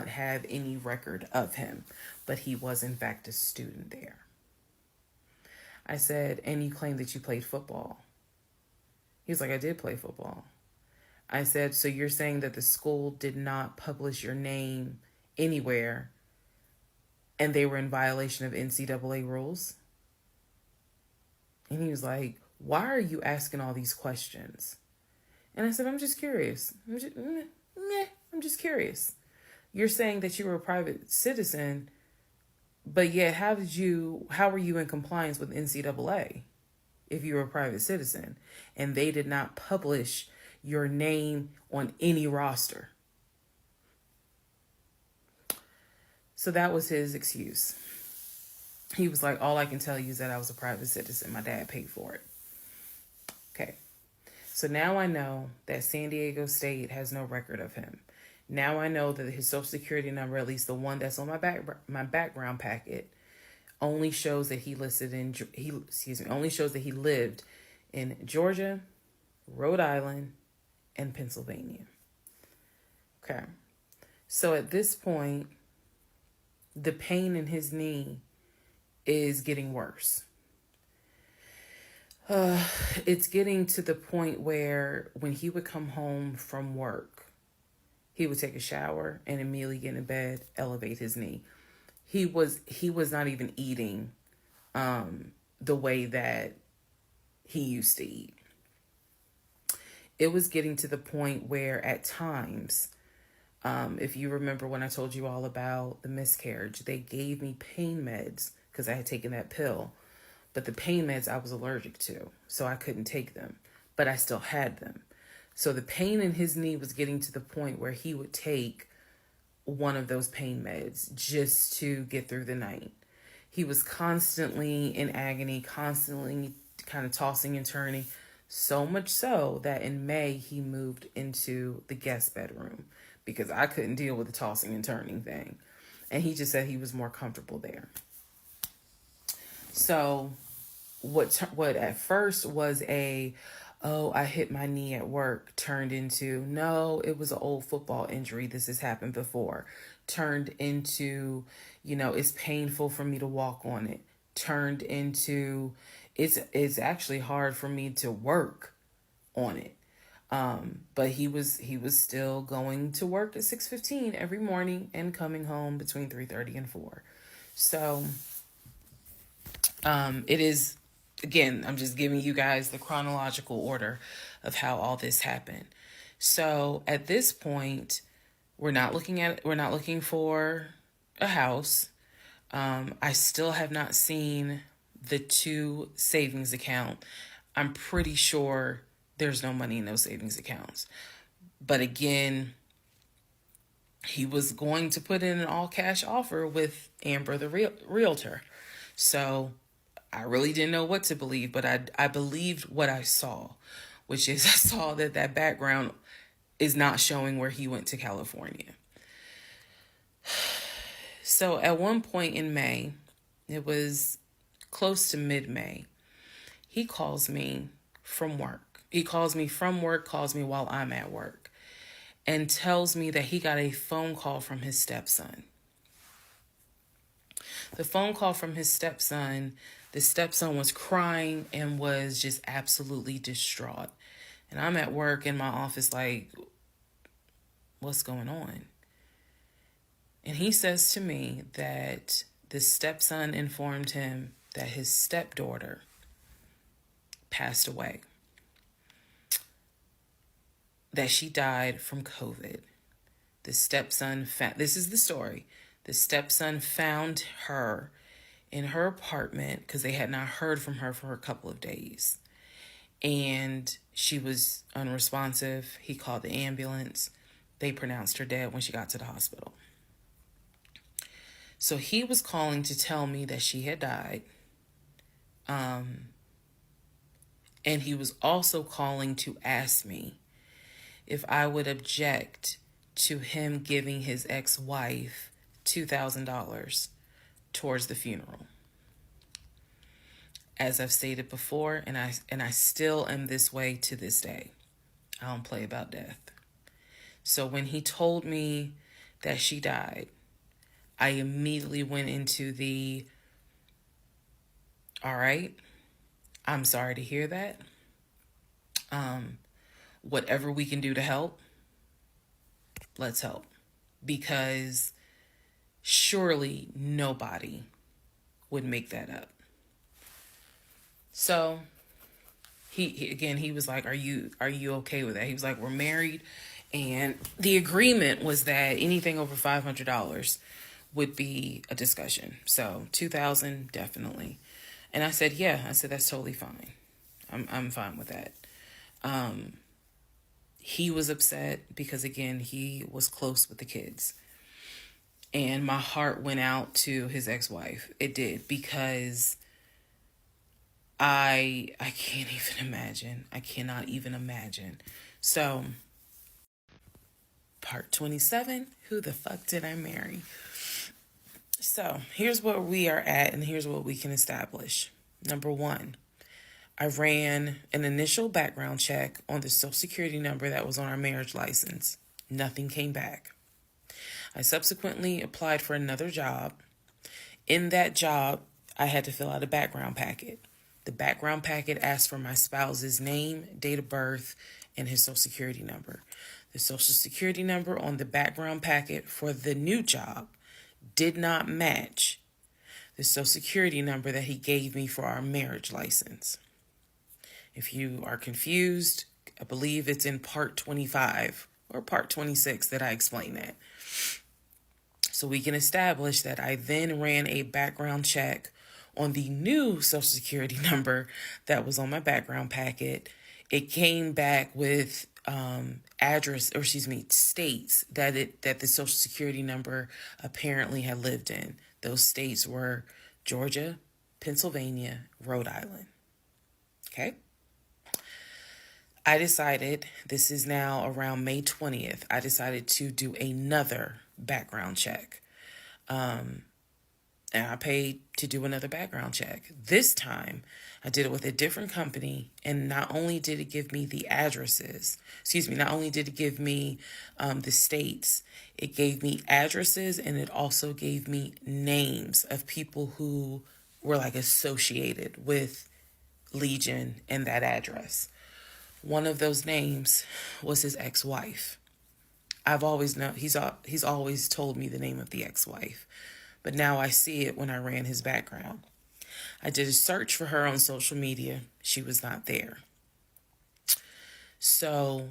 Speaker 2: have any record of him, but he was in fact a student there. I said, and you claim that you played football. He was like, I did play football. I said, so you're saying that the school did not publish your name anywhere and they were in violation of NCAA rules? And he was like, why are you asking all these questions? And I said, I'm just curious. I'm just curious. You're saying that you were a private citizen, but yet how were you in compliance with NCAA if you were a private citizen and they did not publish your name on any roster? So that was his excuse. He was like, all I can tell you is that I was a private citizen. My dad paid for it. Okay. So now I know that San Diego State has no record of him. Now I know that his social security number, at least the one that's on my background packet, only shows that he lived in Georgia, Rhode Island, and Pennsylvania. Okay. So at this point, the pain in his knee is getting worse. It's getting to the point where when he would come home from work, he would take a shower and immediately get in bed, elevate his knee. He was not even eating the way that he used to eat. It was getting to the point where at times, if you remember when I told you all about the miscarriage, they gave me pain meds because I had taken that pill. But the pain meds I was allergic to, so I couldn't take them. But I still had them. So the pain in his knee was getting to the point where he would take one of those pain meds just to get through the night. He was constantly in agony, constantly kind of tossing and turning. So much so that in May, he moved into the guest bedroom because I couldn't deal with the tossing and turning thing. And he just said he was more comfortable there. So what at first was I hit my knee at work turned into, no, it was an old football injury. This has happened before. Turned into, it's painful for me to walk on it. turned into it's actually hard for me to work on it. But he was still going to work at 6:15 every morning and coming home between 3:30 and 4. So it is, again, I'm just giving you guys the chronological order of how all this happened. So at this point, we're not looking for a house. I still have not seen the two savings account. I'm pretty sure there's no money in those savings accounts. But again, he was going to put in an all cash offer with Amber, the realtor. So I really didn't know what to believe, but I believed what I saw, which is I saw that background is not showing where he went to California. So at one point in May, it was close to mid-May, he calls me from work. He calls me from work, calls me while I'm at work, and tells me that he got a phone call from his stepson. The phone call from his stepson, the stepson was crying and was just absolutely distraught. And I'm at work in my office like, what's going on? And he says to me that the stepson informed him that his stepdaughter passed away, that she died from COVID. The stepson this is the story. The stepson found her in her apartment because they had not heard from her for a couple of days. And she was unresponsive. He called the ambulance. They pronounced her dead when she got to the hospital. So he was calling to tell me that she had died. And he was also calling to ask me if I would object to him giving his ex-wife $2,000 towards the funeral. As I've stated before, and I still am this way to this day. I don't play about death. So when he told me that she died, I immediately went into the, all right, I'm sorry to hear that. Whatever we can do to help, let's help. Because surely nobody would make that up. So he was like, are you okay with that? He was like, we're married, and the agreement was that anything over $500 would be a discussion. So $2,000 definitely. And I said, yeah. I said, that's totally fine. I'm fine with that. He was upset because, again, he was close with the kids. And my heart went out to his ex-wife. It did, because I can't even imagine. I cannot even imagine. So, part 27, who the fuck did I marry? So, here's where we are at, and here's what we can establish. Number one, I ran an initial background check on the Social Security number that was on our marriage license. Nothing came back. I subsequently applied for another job. In that job, I had to fill out a background packet. The background packet asked for my spouse's name, date of birth, and his Social Security number. The Social Security number on the background packet for the new job did not match the Social Security number that he gave me for our marriage license. If you are confused, I believe it's in part 25 or part 26 that I explain that. So we can establish that I then ran a background check on the new Social Security number that was on my background packet. It came back with states that the Social Security number apparently had lived in. Those states were Georgia, Pennsylvania, Rhode Island. Okay. I decided, this is now around May 20th, I decided to do another background check. And I paid to do another background check. This time, I did it with a different company, and not only did it give me the not only did it give me the states, it gave me addresses, and it also gave me names of people who
Speaker 1: were like associated with Legion and that address. One of those names was his ex-wife. I've always known he's always told me the name of the ex-wife, but now I see it when I ran his background. I did a search for her on social media. She was not there. So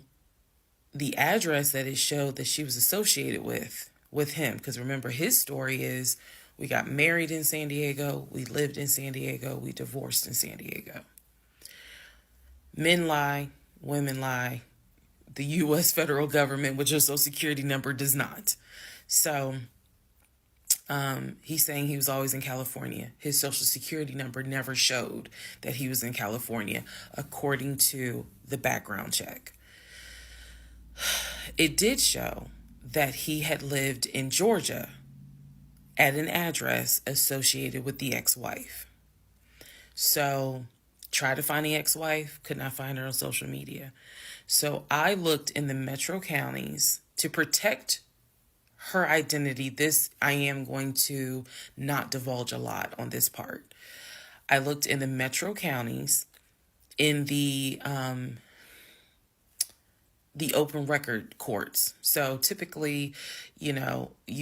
Speaker 1: the address that it showed that she was associated with him, because remember his story is we got married in San Diego, we lived in San Diego, we divorced in San Diego. Men lie, women lie. The U.S. federal government with your social security number does not. So he's saying he was always in California. His social security number never showed that he was in California, according to the background check. It did show that he had lived in Georgia at an address associated with the ex-wife. So tried to find the ex-wife, could not find her on social media. So I looked in the metro counties to protect her identity. This, I am going to not divulge a lot on this part. I looked in the metro counties in the open record courts. So typically, you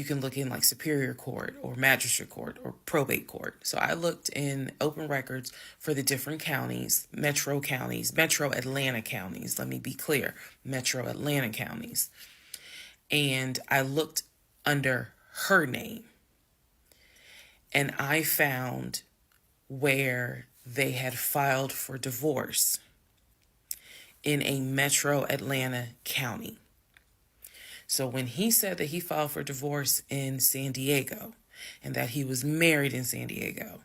Speaker 1: can look in like Superior Court or Magistrate Court or Probate Court. So I looked in open records for the different counties, metro Atlanta counties. Let me be clear, metro Atlanta counties. And I looked under her name. And I found where they had filed for divorce in a metro Atlanta county. So when he said that he filed for divorce in San Diego and that he was married in San Diego,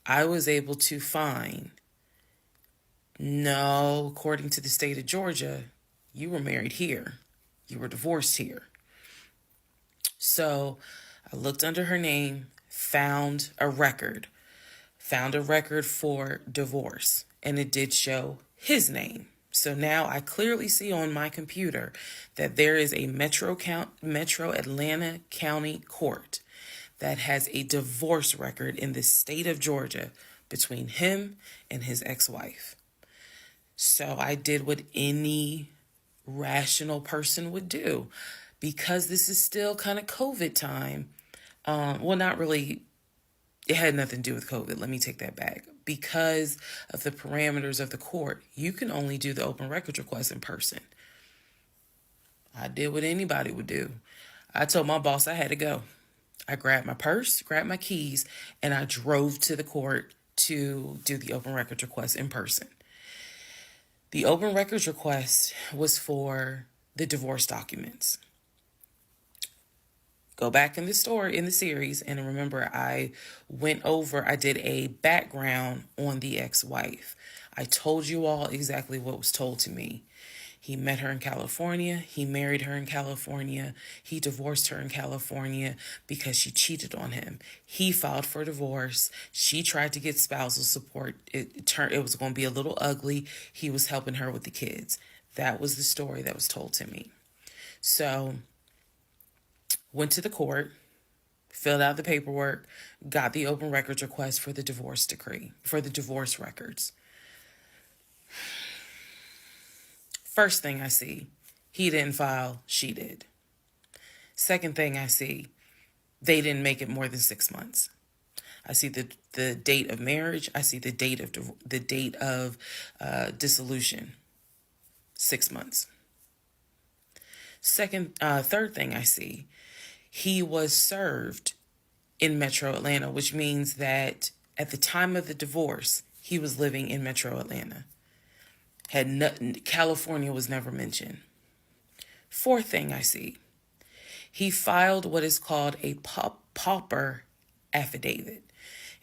Speaker 1: I was able to find, no, according to the state of Georgia, you were married here. You were divorced here. So I looked under her name, found a record for divorce, and it did show his name. So now I clearly see on my computer that there is a metro Atlanta County Court that has a divorce record in the state of Georgia between him and his ex-wife. So I did what any rational person would do, because this is still kind of COVID time. Well, not really. It had nothing to do with COVID. Let me take that back. Because of the parameters of the court, you can only do the open records request in person. I did what anybody would do. I told my boss I had to go. I grabbed my purse, grabbed my keys, and I drove to the court to do the open records request in person. The open records request was for the divorce documents. Go back in the series, and remember I did a background on the ex-wife. I told you all exactly what was told to me. He met her in California. He married her in California. He divorced her in California because she cheated on him. He filed for divorce. She tried to get spousal support. It was going to be a little ugly. He was helping her with the kids. That was the story that was told to me. So went to the court, filled out the paperwork, got the open records request for the divorce decree, for the divorce records. First thing I see, he didn't file, she did. Second thing I see, they didn't make it more than 6 months. I see the date of marriage. I see the date of dissolution, 6 months. Third thing I see, he was served in Metro Atlanta, which means that at the time of the divorce, he was living in Metro Atlanta. California was never mentioned. Fourth thing I see, he filed what is called a pauper affidavit.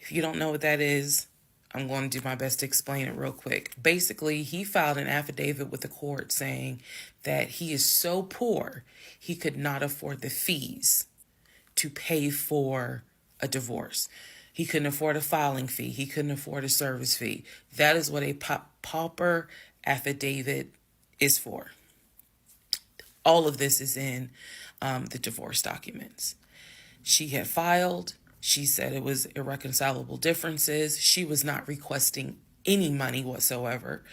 Speaker 1: If you don't know what that is, I'm going to do my best to explain it real quick. Basically, he filed an affidavit with the court saying that he is so poor, he could not afford the fees to pay for a divorce. He couldn't afford a filing fee. He couldn't afford a service fee. That is what a pauper affidavit is for. All of this is in the divorce documents. She had filed She said it was irreconcilable differences. She was not requesting any money whatsoever.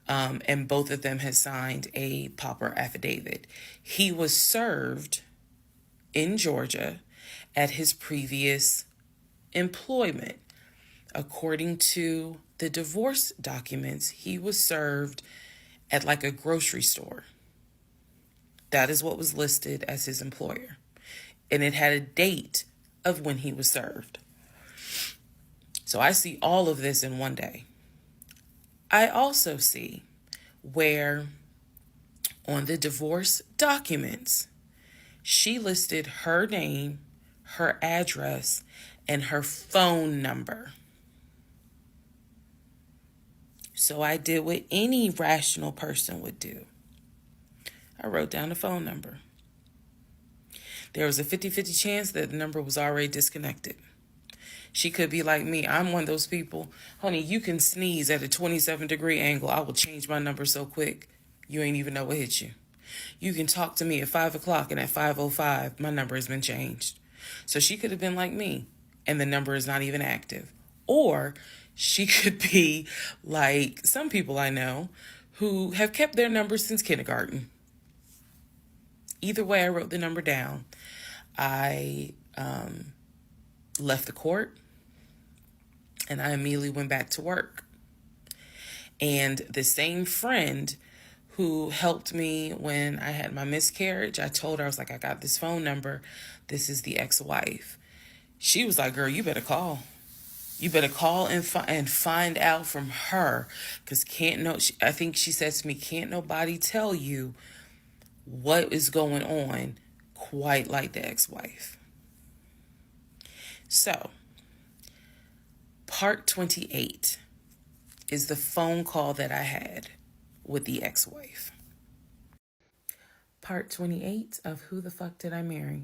Speaker 1: And both of them had signed a pauper affidavit. He was served in Georgia at his previous employment. According to the divorce documents, he was served at like a grocery store. That is what was listed as his employer. And it had a date of when he was served. So I see all of this in one day. I also see where on the divorce documents, she listed her name, her address, and her phone number. So I did what any rational person would do. I wrote down the phone number. There was a 50-50 chance that the number was already disconnected. She could be like me. I'm one of those people. Honey, you can sneeze at a 27-degree angle. I will change my number so quick, you ain't even know what hit you. You can talk to me at 5 o'clock, and at 5:05, my number has been changed. So she could have been like me, and the number is not even active. Or she could be like some people I know who have kept their numbers since kindergarten. Either way, I wrote the number down. I left the court, and I immediately went back to work. And the same friend who helped me when I had my miscarriage, I told her, I was like, I got this phone number. This is the ex-wife. She was like, girl, you better call. You better call and find out from her. Because I think she said to me, can't nobody tell you what is going on quite like the ex-wife. So, part 28 is the phone call that I had with the ex-wife. Part 28 of Who the Fuck Did I Marry?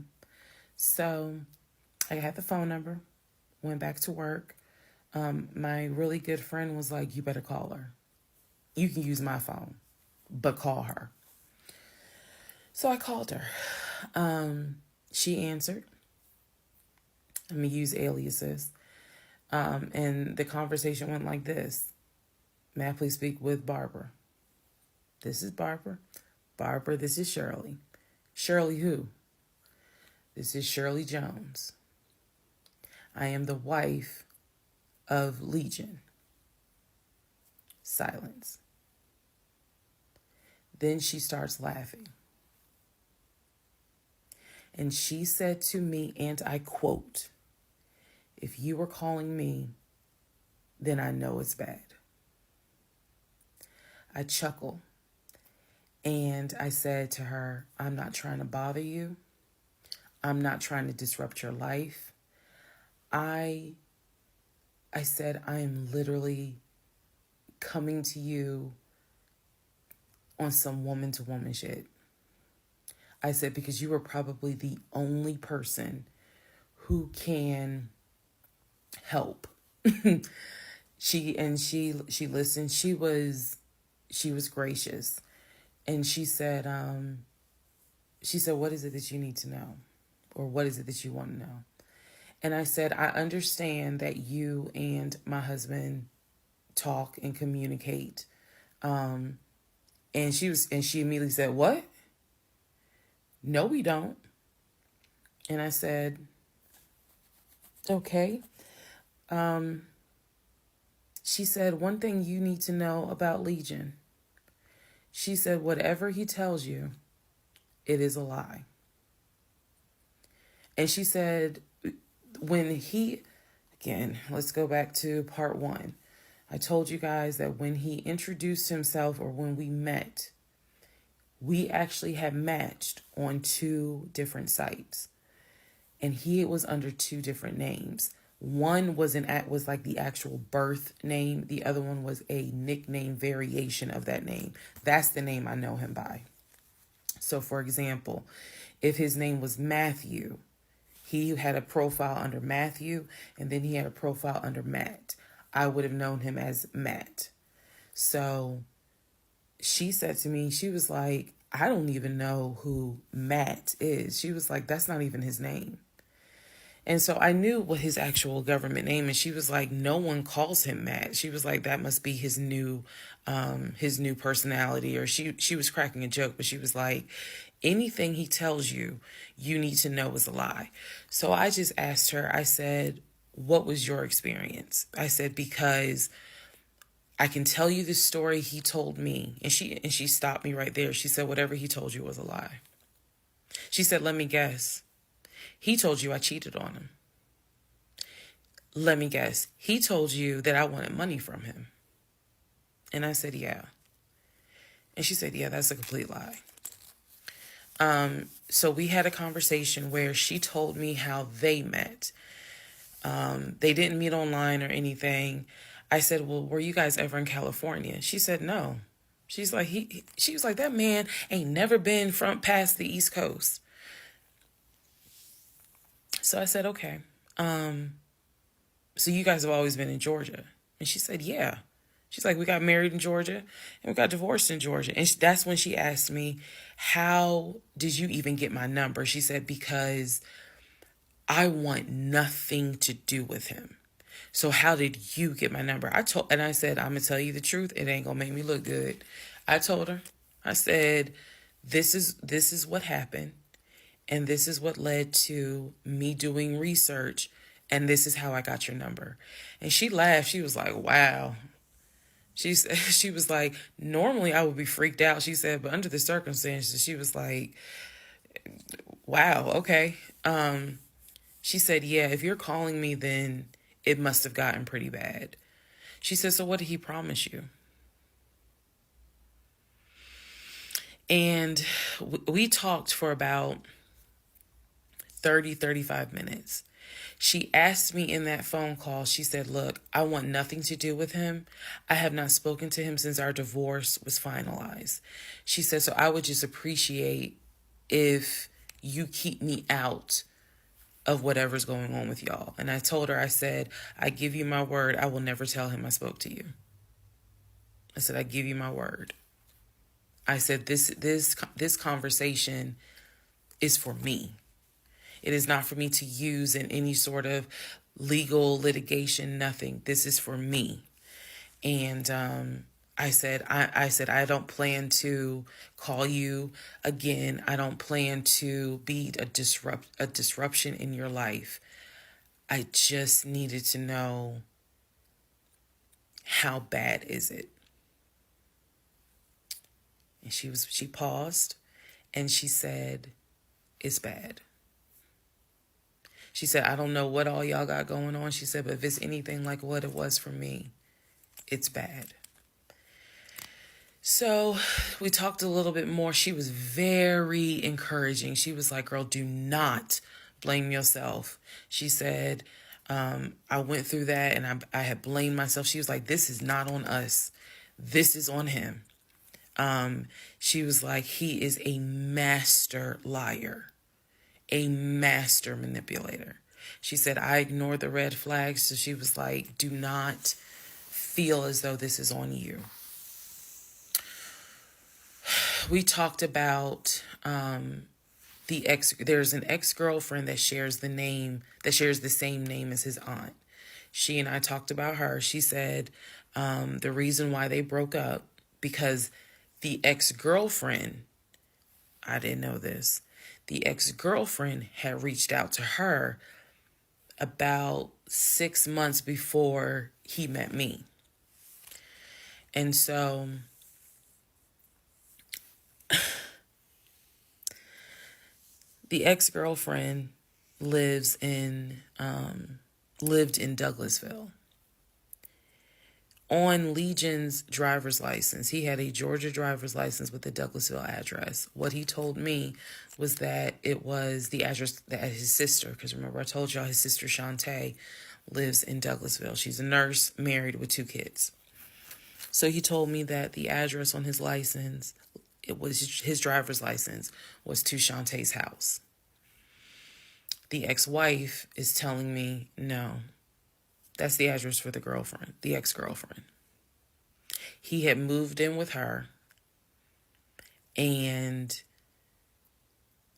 Speaker 1: So, I had the phone number, went back to work. My really good friend was like, you better call her. You can use my phone, but call her. So I called her. She answered. Let me use aliases. And the conversation went like this. May I please speak with Barbara? This is Barbara. Barbara, this is Shirley. Shirley who? This is Shirley Jones. I am the wife of Legion. Silence. Then she starts laughing. And she said to me, and I quote, if you were calling me, then I know it's bad. I chuckle and I said to her, I'm not trying to bother you. I'm not trying to disrupt your life. I said, I am literally coming to you on some woman-to-woman shit. I said, because you are probably the only person who can help. She listened. She was gracious. And she said, what is it that you need to know? Or what is it that you want to know? And I said, I understand that you and my husband talk and communicate. And she immediately said, what? No, we don't. And I said, okay. She said, one thing you need to know about Legion. She said, whatever he tells you, it is a lie. And she said, again, let's go back to part 1. I told you guys that when he introduced himself or when we met, we actually had matched on 2 different sites. And he was under 2 different names. One was like the actual birth name. The other one was a nickname variation of that name. That's the name I know him by. So for example, if his name was Matthew, he had a profile under Matthew, and then he had a profile under Matt. I would have known him as Matt. So she said to me, she was like, I don't even know who Matt is. She was like, that's not even his name. And so I knew what his actual government name, and she was like, no one calls him Matt. She was like, that must be his new personality. Or she was cracking a joke, but she was like, anything he tells you, you need to know is a lie. So I just asked her, I said, what was your experience? I said, because I can tell you the story he told me. And she stopped me right there. She said, whatever he told you was a lie. She said, let me guess. He told you I cheated on him. Let me guess. He told you that I wanted money from him. And I said, yeah. And she said, yeah, that's a complete lie. So we had a conversation where she told me how they met. They didn't meet online or anything. I said, well, were you guys ever in California? She said, no. She's like, she was like, that man ain't never been past the East Coast. So I said, okay. So you guys have always been in Georgia? And she said, yeah. She's like, we got married in Georgia and we got divorced in Georgia. And that's when she asked me, how did you even get my number? She said, because I want nothing to do with him. So how did you get my number? I said, I'm going to tell you the truth. It ain't going to make me look good. I told her, I said, this is what happened. And this is what led to me doing research. And this is how I got your number. And she laughed. She was like, wow. She was like, normally I would be freaked out. She said, but under the circumstances, she was like, wow, okay. She said, yeah, if you're calling me, then it must have gotten pretty bad. She said, so what did he promise you? And we talked for about 35 minutes. She asked me in that phone call, she said, look, I want nothing to do with him. I have not spoken to him since our divorce was finalized. She said, so I would just appreciate if you keep me out of whatever's going on with y'all. And I told her, I said, I give you my word, I will never tell him I spoke to you. I said, I give you my word. I said, this conversation is for me. It is not for me to use in any sort of legal litigation, nothing. This is for me. And I said, I don't plan to call you again. I don't plan to be a disruption in your life. I just needed to know, how bad is it? And she paused and she said, it's bad. She said, I don't know what all y'all got going on. She said, but if it's anything like what it was for me, it's bad. So we talked a little bit more. She was very encouraging. She was like, girl, do not blame yourself. She said, I went through that and I had blamed myself. She was like, this is not on us. This is on him. She was like, he is a master liar. A master manipulator. She said, I ignored the red flags. So she was like, do not feel as though this is on you. We talked about there's an ex-girlfriend that shares the same name as his aunt. She and I talked about her. She said the reason why they broke up, because the ex-girlfriend, I didn't know this, the ex-girlfriend had reached out to her about 6 months before he met me. And so the ex-girlfriend lived in Douglasville. On Legion's driver's license, he had a Georgia driver's license with the Douglasville address. What he told me was that it was the address that his sister, because remember I told y'all his sister Shantae lives in Douglasville. She's a nurse, married with 2 kids. So he told me that the address on his license, it was his driver's license, was to Shantae's house. The ex-wife is telling me, no, that's the address for the ex-girlfriend. He had moved in with her and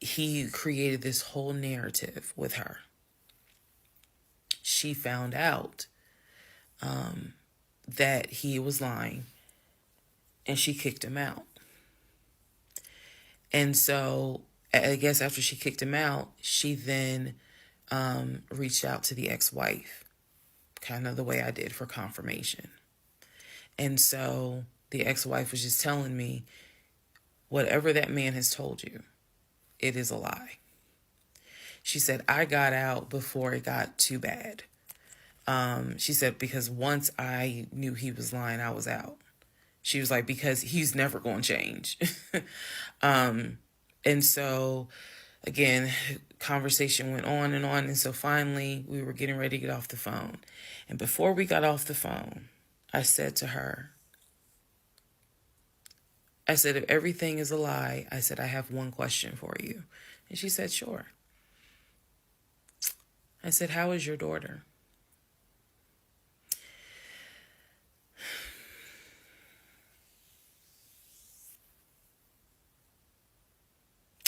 Speaker 1: he created this whole narrative with her.
Speaker 2: she found out that he was lying, and she kicked him out. And so I guess after she kicked him out, she then reached out to the ex-wife, kind of the way I did, for confirmation. And so the ex-wife was just telling me, whatever that man has told you, it is a lie. She said, I got out before it got too bad. She said, because once I knew he was lying, I was out. She was like, because he's never going to change. And so, again, conversation went on and on. And so finally, we were getting ready to get off the phone. And before we got off the phone, I said to her, I said, if everything is a lie, I said, I have one question for you. And she said, sure. I said, how is your daughter?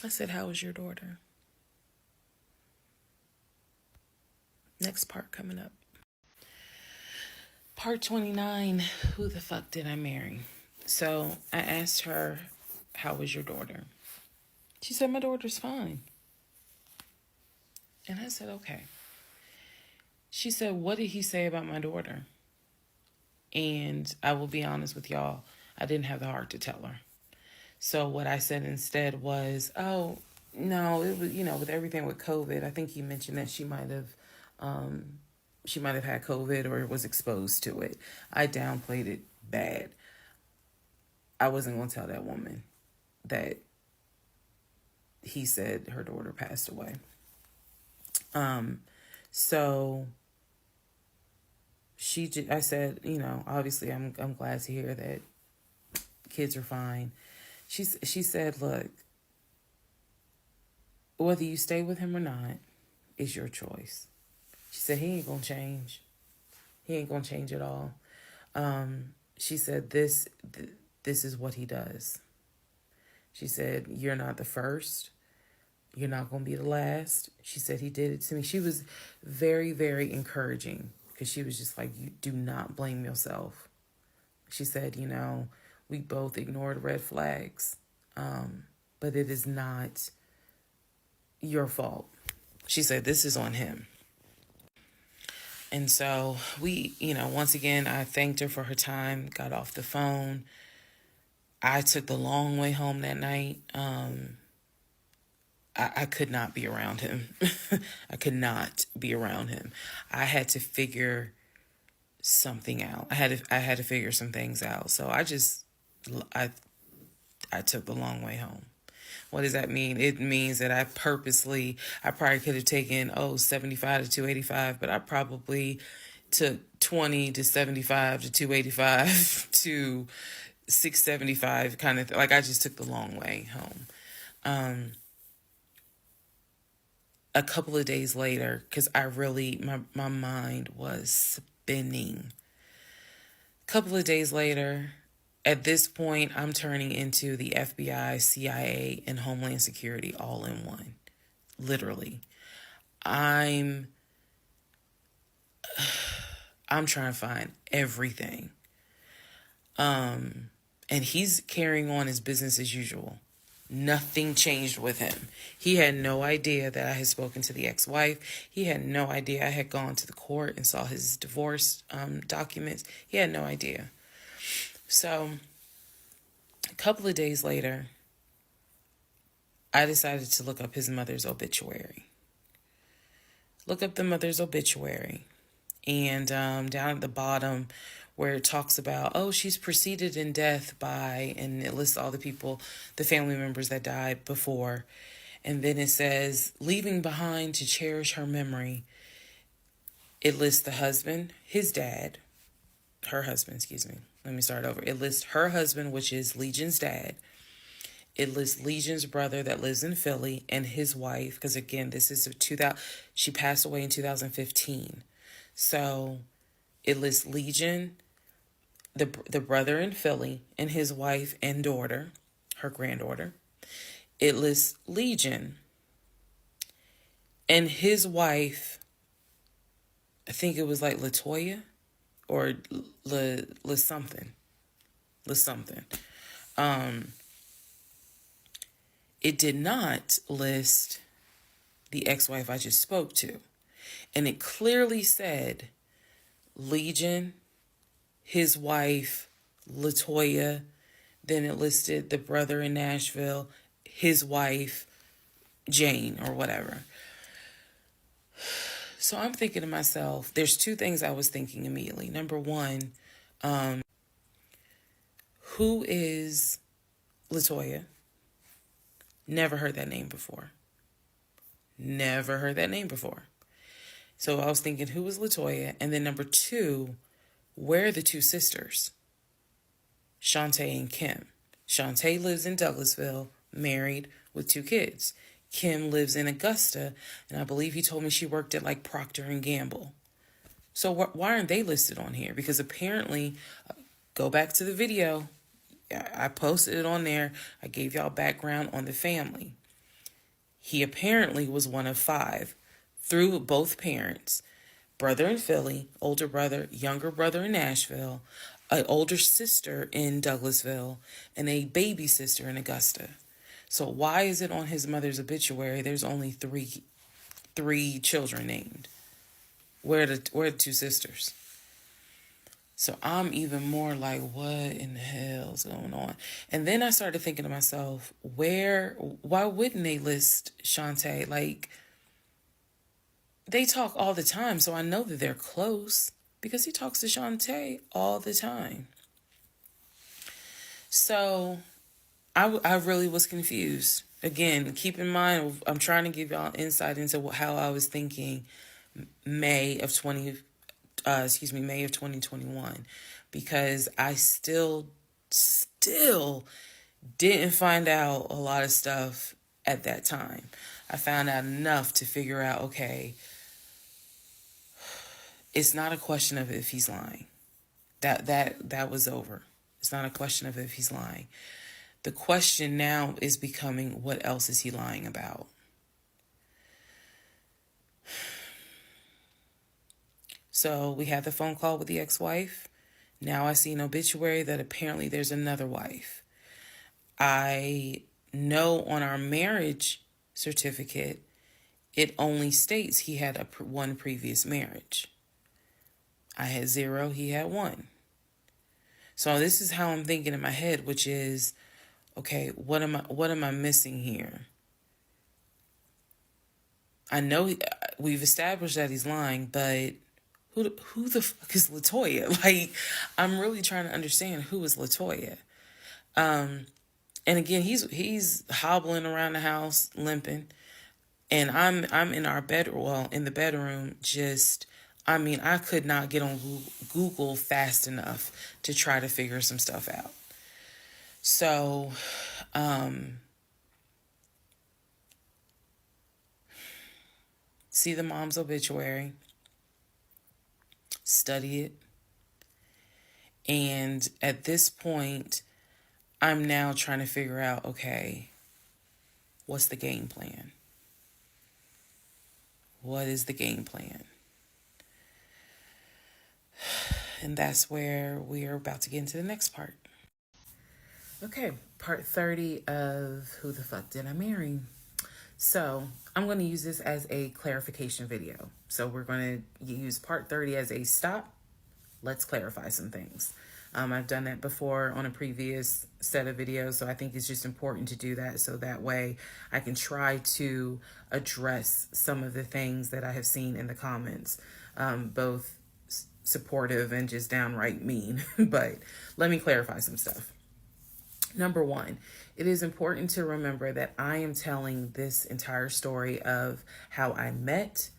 Speaker 2: I said, how is your daughter? Next part coming up. Part 29, who the fuck did I marry? So I asked her, how was your daughter? She said, my daughter's fine. And I said, okay. She said, what did he say about my daughter? And I will be honest with y'all, I didn't have the heart to tell her. So what I said instead was, oh, no, it was, with everything with COVID, I think he mentioned that she might have had COVID or was exposed to it. I downplayed it bad. I wasn't going to tell that woman that he said her daughter passed away. So I said, obviously I'm glad to hear that kids are fine. She said, look, whether you stay with him or not is your choice. She said, he ain't going to change. He ain't going to change at all. She said, this is what he does. She said, you're not the first. You're not going to be the last. She said, he did it to me. She was very, very encouraging because she was just like, you do not blame yourself. She said, we both ignored red flags, but it is not your fault. She said, this is on him. And so we, once again, I thanked her for her time, got off the phone. I took the long way home that night. I could not be around him. I could not be around him. I had to figure something out. I had to figure some things out. So I took the long way home. What does that mean? It means that I probably could have taken 75 to 285, but I probably took 20 to 75 to 285 to 675 kind of like I just took the long way home. A couple of days later, because my mind was spinning. A couple of days later, at this point, I'm turning into the FBI, CIA, and Homeland Security all in one. Literally. I'm trying to find everything. And he's carrying on his business as usual. Nothing changed with him. He had no idea that I had spoken to the ex-wife. He had no idea I had gone to the court and saw his divorce documents. He had no idea. So a couple of days later, I decided to look up his mother's obituary. Look up the mother's obituary. And down at the bottom where it talks about, she's preceded in death by, and it lists all the people, the family members that died before. And then it says, leaving behind to cherish her memory. It lists the husband, her husband. Let me start over. It lists her husband, which is Legion's dad. It lists Legion's brother that lives in Philly and his wife. Because again, this is she passed away in 2015. So it lists Legion, the brother in Philly, and his wife and daughter, her granddaughter. It lists Legion and his wife
Speaker 1: I think it was like Latoya or La something. La something. It did not list the ex-wife I just spoke to. And it clearly said Legion, his wife, Latoya. Then it listed the brother in Nashville, his wife, Jane, or whatever. So I'm thinking to myself, there's two things I was thinking immediately. Number one, who is Latoya? Never heard that name before. Never heard that name before. So I was thinking, who is Latoya? And then number two, where are the two sisters? Shantae and Kim. Shantae lives in Douglasville, married with 2 kids. Kim lives in Augusta, and I believe he told me she worked at like Procter and Gamble. So why aren't they listed on here? Because apparently, go back to the video. I posted it on there. I gave y'all background on the family. He apparently was one of 5 through both parents. Brother in Philly, older brother, younger brother in Nashville, an older sister in Douglasville, and a baby sister in Augusta. So why is it on his mother's obituary there's only three children named? Where are the 2 sisters? So I'm even more like, what in the hell's going on? And then I started thinking to myself, why wouldn't they list Shantae? Like, they talk all the time, so I know that they're close because he talks to Shantae all the time. So I really was confused. Again, keep in mind, I'm trying to give y'all insight into how I was thinking May of 2021, because I still didn't find out a lot of stuff at that time. I found out enough to figure out, okay, it's not a question of if he's lying. That was over. It's not a question of if he's lying. The question now is becoming, what else is he lying about? So we had the phone call with the ex-wife. Now I see an obituary that apparently there's another wife. I know on our marriage certificate, it only states he had one previous marriage. I had 0, he had 1. So this is how I'm thinking in my head, which is, okay, what am I missing here? I know we've established that he's lying, but who the fuck is Latoya? Like, I'm really trying to understand who is Latoya. And again, he's hobbling around the house, limping, and I'm in our in the bedroom, I could not get on Google fast enough to try to figure some stuff out. So, see the mom's obituary, study it, and at this point, I'm now trying to figure out, okay, what's the game plan? What is the game plan? And that's where we are about to get into the next part. Okay, part 30 of Who the Fuck Did I Marry? So I'm going to use this as a clarification video. So we're going to use part 30 as a stop. Let's clarify some things. I've done that before on a previous set of videos, so I think it's just important to do that so that way I can try to address some of the things that I have seen in the comments, both supportive and just downright mean. But let me clarify some stuff. Number 1, it is important to remember that I am telling this entire story of how I met,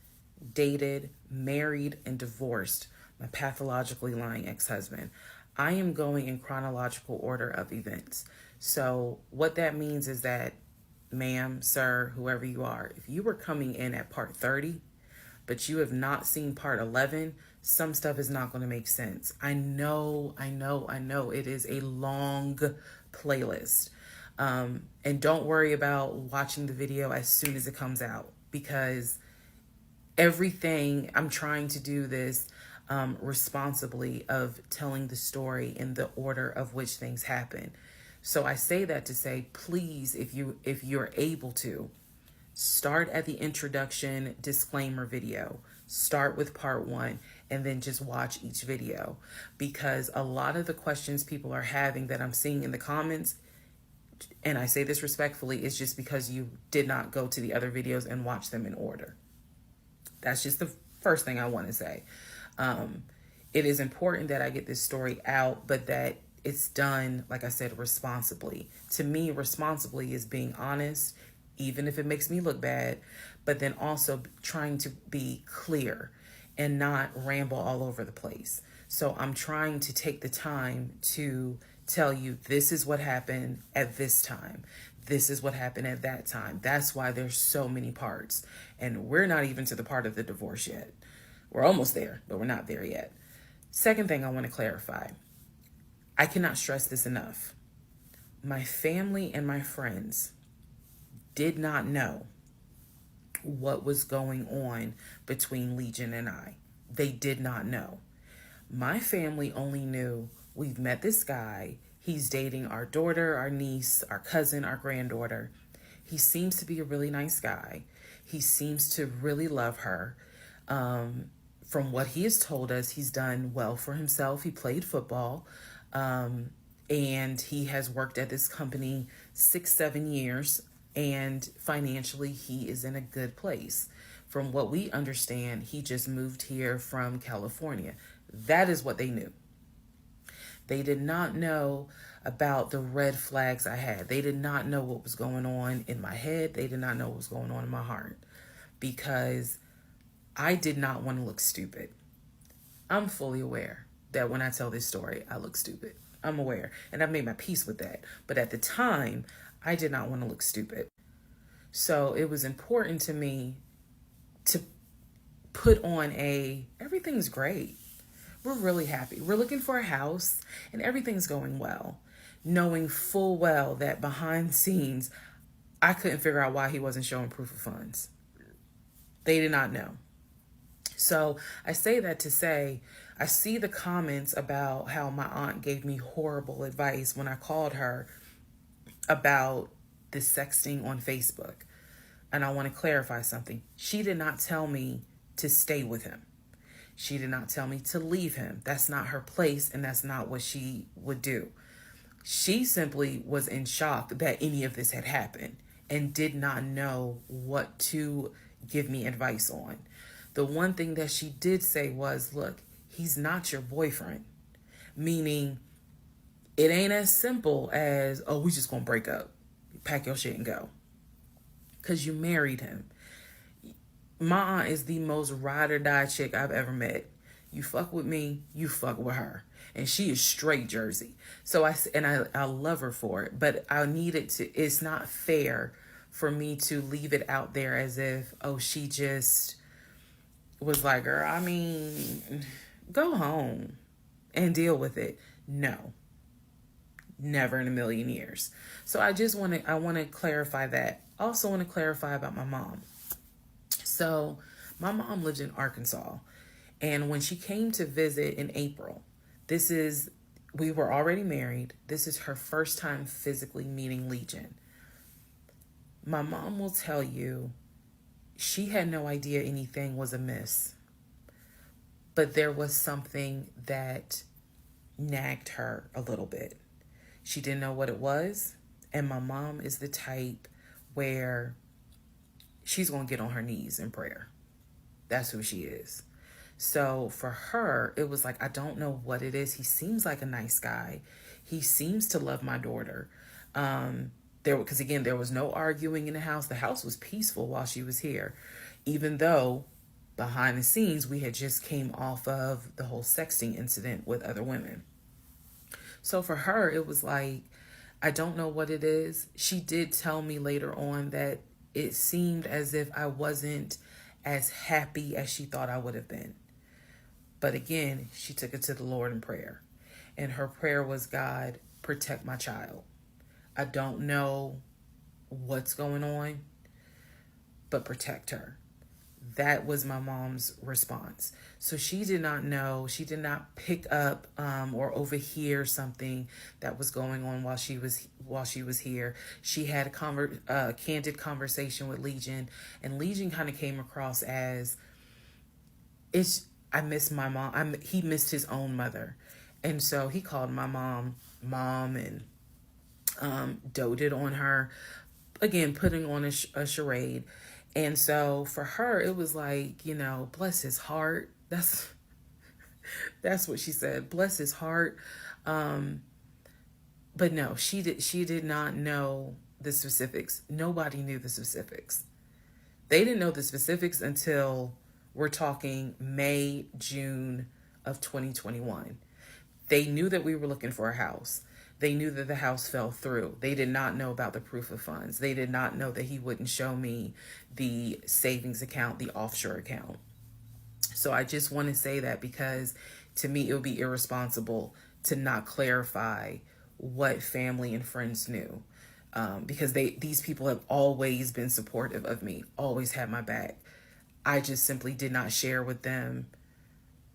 Speaker 1: dated, married, and divorced my pathologically lying ex-husband. I am going in chronological order of events. So what that means is that, ma'am, sir, whoever you are, if you were coming in at part 30, but you have not seen part 11, some stuff is not going to make sense. I know. It is a long playlist. And don't worry about watching the video as soon as it comes out, because
Speaker 2: everything, I'm trying to do this responsibly, of telling the story in the order of which things happen. So I say that to say, please, if you're able to, start at the introduction disclaimer video. Start with part 1 and then just watch each video, because a lot of the questions people are having that I'm seeing in the comments, and I say this respectfully, is just because you did not go to the other videos and watch them in order. That's just the first thing I want to say. It is important that I get this story out, but that it's done, like I said, responsibly. To me, responsibly is being honest, even if it makes me look bad, but then also trying to be clear and not ramble all over the place. So I'm trying to take the time to tell you, this is what happened at this time. This is what happened at that time. That's why there's so many parts. And we're not even to the part of the divorce yet. We're almost there, but we're not there yet. Second thing I want to clarify. I cannot stress this enough. My family and my friends did not know what was going on between Legion and I. They did not know. My family only knew, we've met this guy. He's dating our daughter, our niece, our cousin, our granddaughter. He seems to be a really nice guy. He seems to really love her. From what he has told us, he's done well for himself. He played football. And he has worked at this company 6-7 years. And financially, he is in a good place. From what we understand, he just moved here from California. That is what they knew. They did not know about the red flags I had. They did not know what was going on in my head. They did not know what was going on in my heart, because I did not want to look stupid. I'm fully aware that when I tell this story, I look stupid. I'm aware, and I've made my peace with that. But at the time, I did not want to look stupid. So it was important to me to put on everything's great. We're really happy. We're looking for a house and everything's going well. Knowing full well that behind the scenes, I couldn't figure out why he wasn't showing proof of funds. They did not know. So I say that to say, I see the comments about how my aunt gave me horrible advice when I called her about the sexting on Facebook. And I want to clarify something. She did not tell me to stay with him. She did not tell me to leave him. That's not her place, and that's not what she would do. She simply was in shock that any of this had happened and did not know what to give me advice on. The one thing that she did say was, look, he's not your boyfriend. Meaning, it ain't as simple as, oh, we just gonna break up. Pack your shit and go. Because you married him. My aunt is the most ride or die chick I've ever met. You fuck with me, you fuck with her. And she is straight Jersey. So I love her for it. But I needed to, it's not fair for me to leave it out there as if, oh, she just was like, girl, I mean, go home and deal with it. No. Never in a million years. So I want to clarify that. I also want to clarify about my mom. So my mom lives in Arkansas. And when she came to visit in April, we were already married. This is her first time physically meeting Legion. My mom will tell you she had no idea anything was amiss. But there was something that nagged her a little bit. She didn't know what it was. And my mom is the type where she's going to get on her knees in prayer. That's who she is. So for her, it was like, I don't know what it is. He seems like a nice guy. He seems to love my daughter. Because again, there was no arguing in the house. The house was peaceful while she was here, even though behind the scenes, we had just came off of the whole sexting incident with other women. So for her, it was like, I don't know what it is. She did tell me later on that it seemed as if I wasn't as happy as she thought I would have been. But again, she took it to the Lord in prayer. And her prayer was, God, protect my child. I don't know what's going on, but protect her.
Speaker 1: That was my mom's response. So she did not know, she did not pick up or overhear something that was going on while she was here. She had a candid conversation with Legion, and Legion kind of came across as, I miss my mom. He missed his own mother, and so he called my mom and doted on her, again putting on a charade. And so for her, it was like, bless his heart. That's what she said. Bless his heart. But no, she did not know the specifics. Nobody knew the specifics. They didn't know the specifics until we're talking May, June of 2021. They knew that we were looking for a house. They knew that the house fell through. They did not know about the proof of funds. They did not know that he wouldn't show me the savings account, the offshore account. So I just want to say that, because to me, it would be irresponsible to not clarify what family and friends knew. Because these people have always been supportive of me, always had my back. I just simply did not share with them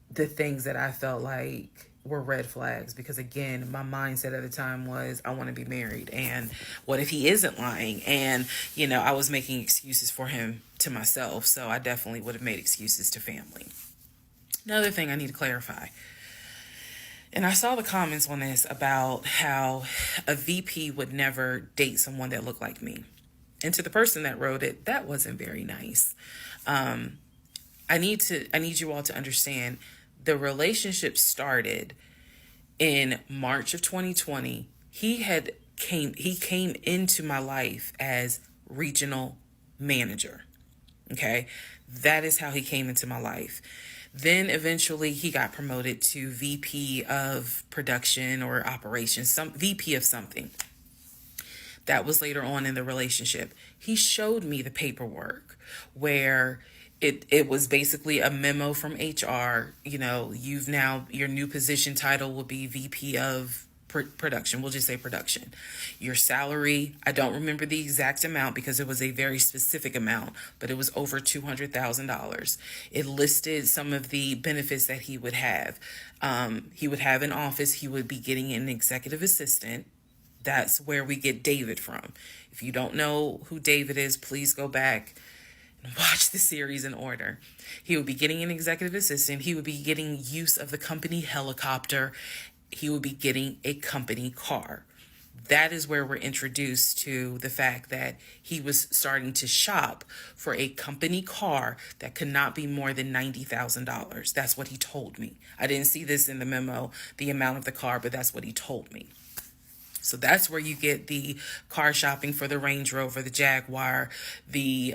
Speaker 1: the things that I felt like were red flags, because again, my mindset at the time was, I want to be married, and what if he isn't lying? And I was making excuses for him to myself, so I definitely would have made excuses to family. Another thing I need to clarify, and I saw the comments on this about how a VP would never date someone that looked like me. And to the person that wrote it, that wasn't very nice. I need you all to understand, the relationship started in March of 2020. He came into my life as regional manager. Okay. That is how he came into my life. Then eventually he got promoted to VP of production or operations, some VP of something. That was later on in the relationship. He showed me the paperwork where it was basically a memo from HR. Your new position title will be VP of production. We'll just say production. Your salary, I don't remember the exact amount because it was a very specific amount, but it was over $200,000. It listed some of the benefits that he would have. He would have an office. He would be getting an executive assistant. That's where we get David from. If you don't know who David is, please go back and watch the series in order. He would be getting an executive assistant. He would be getting use of the company helicopter. He would be getting a company car. That is where we're introduced to the fact that he was starting to shop for a company car that could not be more than $90,000. That's what he told me. I didn't see this in the memo, the amount of the car, but that's what he told me. So that's where you get the car shopping for the Range Rover, the Jaguar, the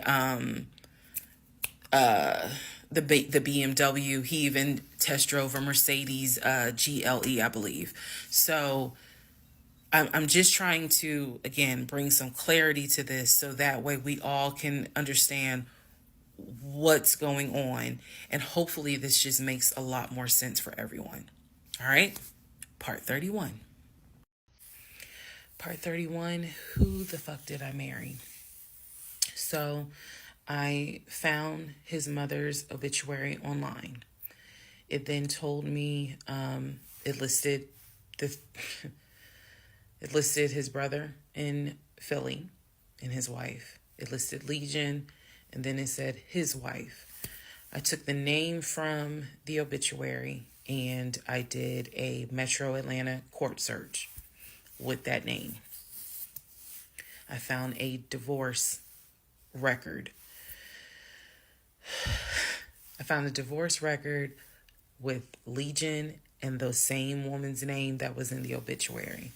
Speaker 1: BMW. He even test drove a Mercedes GLE, I believe. So I'm just trying to, again, bring some clarity to this so that way we all can understand what's going on. And hopefully this just makes a lot more sense for everyone. All right. Part 31. Part 31, who the fuck did I marry? So I found his mother's obituary online. It then told me, it listed his brother in Philly and his wife. It listed Legion, and then it said his wife. I took the name from the obituary and I did a Metro Atlanta court search with that name. I found a divorce record. I found a divorce record with Legion and the same woman's name that was in the obituary.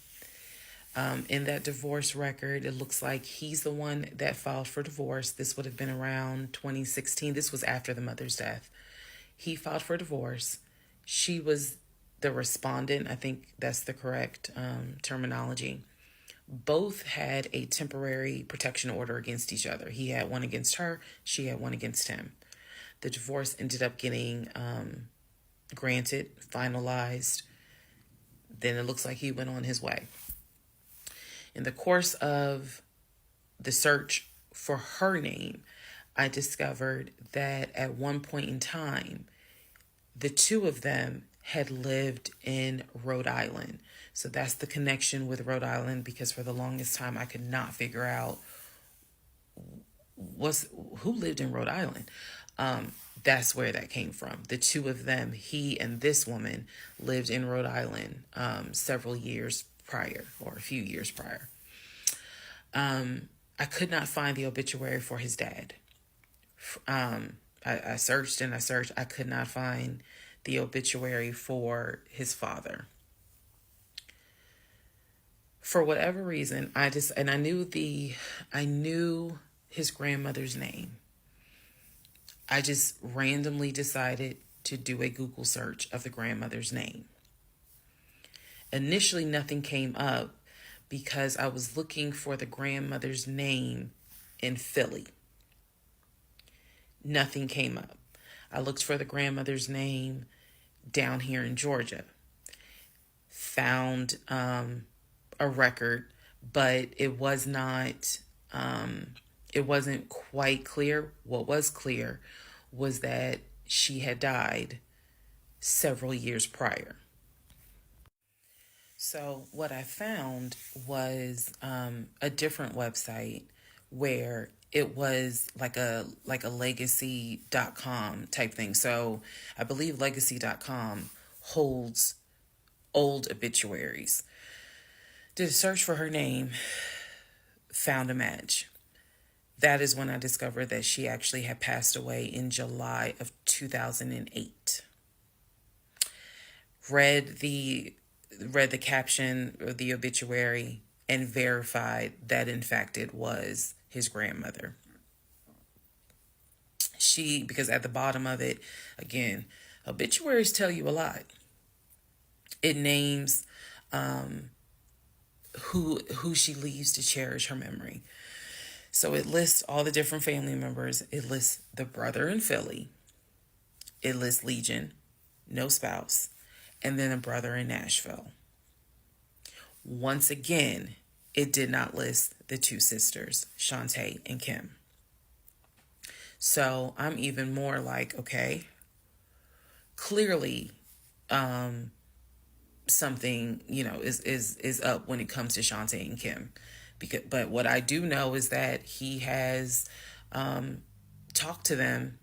Speaker 1: In that divorce record, it looks like he's the one that filed for divorce. This would have been around 2016. This was after the mother's death. He filed for divorce. She was the respondent. I think that's the correct terminology. Both had a temporary protection order against each other. He had one against her. She had one against him. The divorce ended up getting granted, finalized. Then it looks like he went on his way. In the course of the search for her name, I discovered that at one point in time, the two of them had lived in Rhode Island. So that's the connection with Rhode Island, because for the longest time I could not figure out who lived in Rhode Island. That's where that came from. The two of them, he and this woman, lived in Rhode Island several years prior, or a few years prior. I could not find the obituary for his dad. I searched and I searched. I could not find the obituary for his father. For whatever reason, I knew his grandmother's name. I just randomly decided to do a Google search of the grandmother's name. Initially, nothing came up because I was looking for the grandmother's name in Philly. Nothing came up. I looked for the grandmother's name down here in Georgia. Found a record, but it wasn't quite clear. What was clear was that she had died several years prior. So what I found was a different website where it was like a legacy.com type thing. So I believe legacy.com holds old obituaries. Did a search for her name, found a match. That is when I discovered that she actually had passed away in July of 2008. Read the caption of the obituary and verified that in fact it was his grandmother. Because at the bottom of it, again, obituaries tell you a lot. It names who she leaves to cherish her memory. So it lists all the different family members. It lists the brother in Philly. It lists Legion, no spouse, and then a brother in Nashville. Once again, it did not list the two sisters, Shantae and Kim. So I'm even more like, okay, clearly something, is up when it comes to Shantae and Kim. But what I do know is that he has talked to them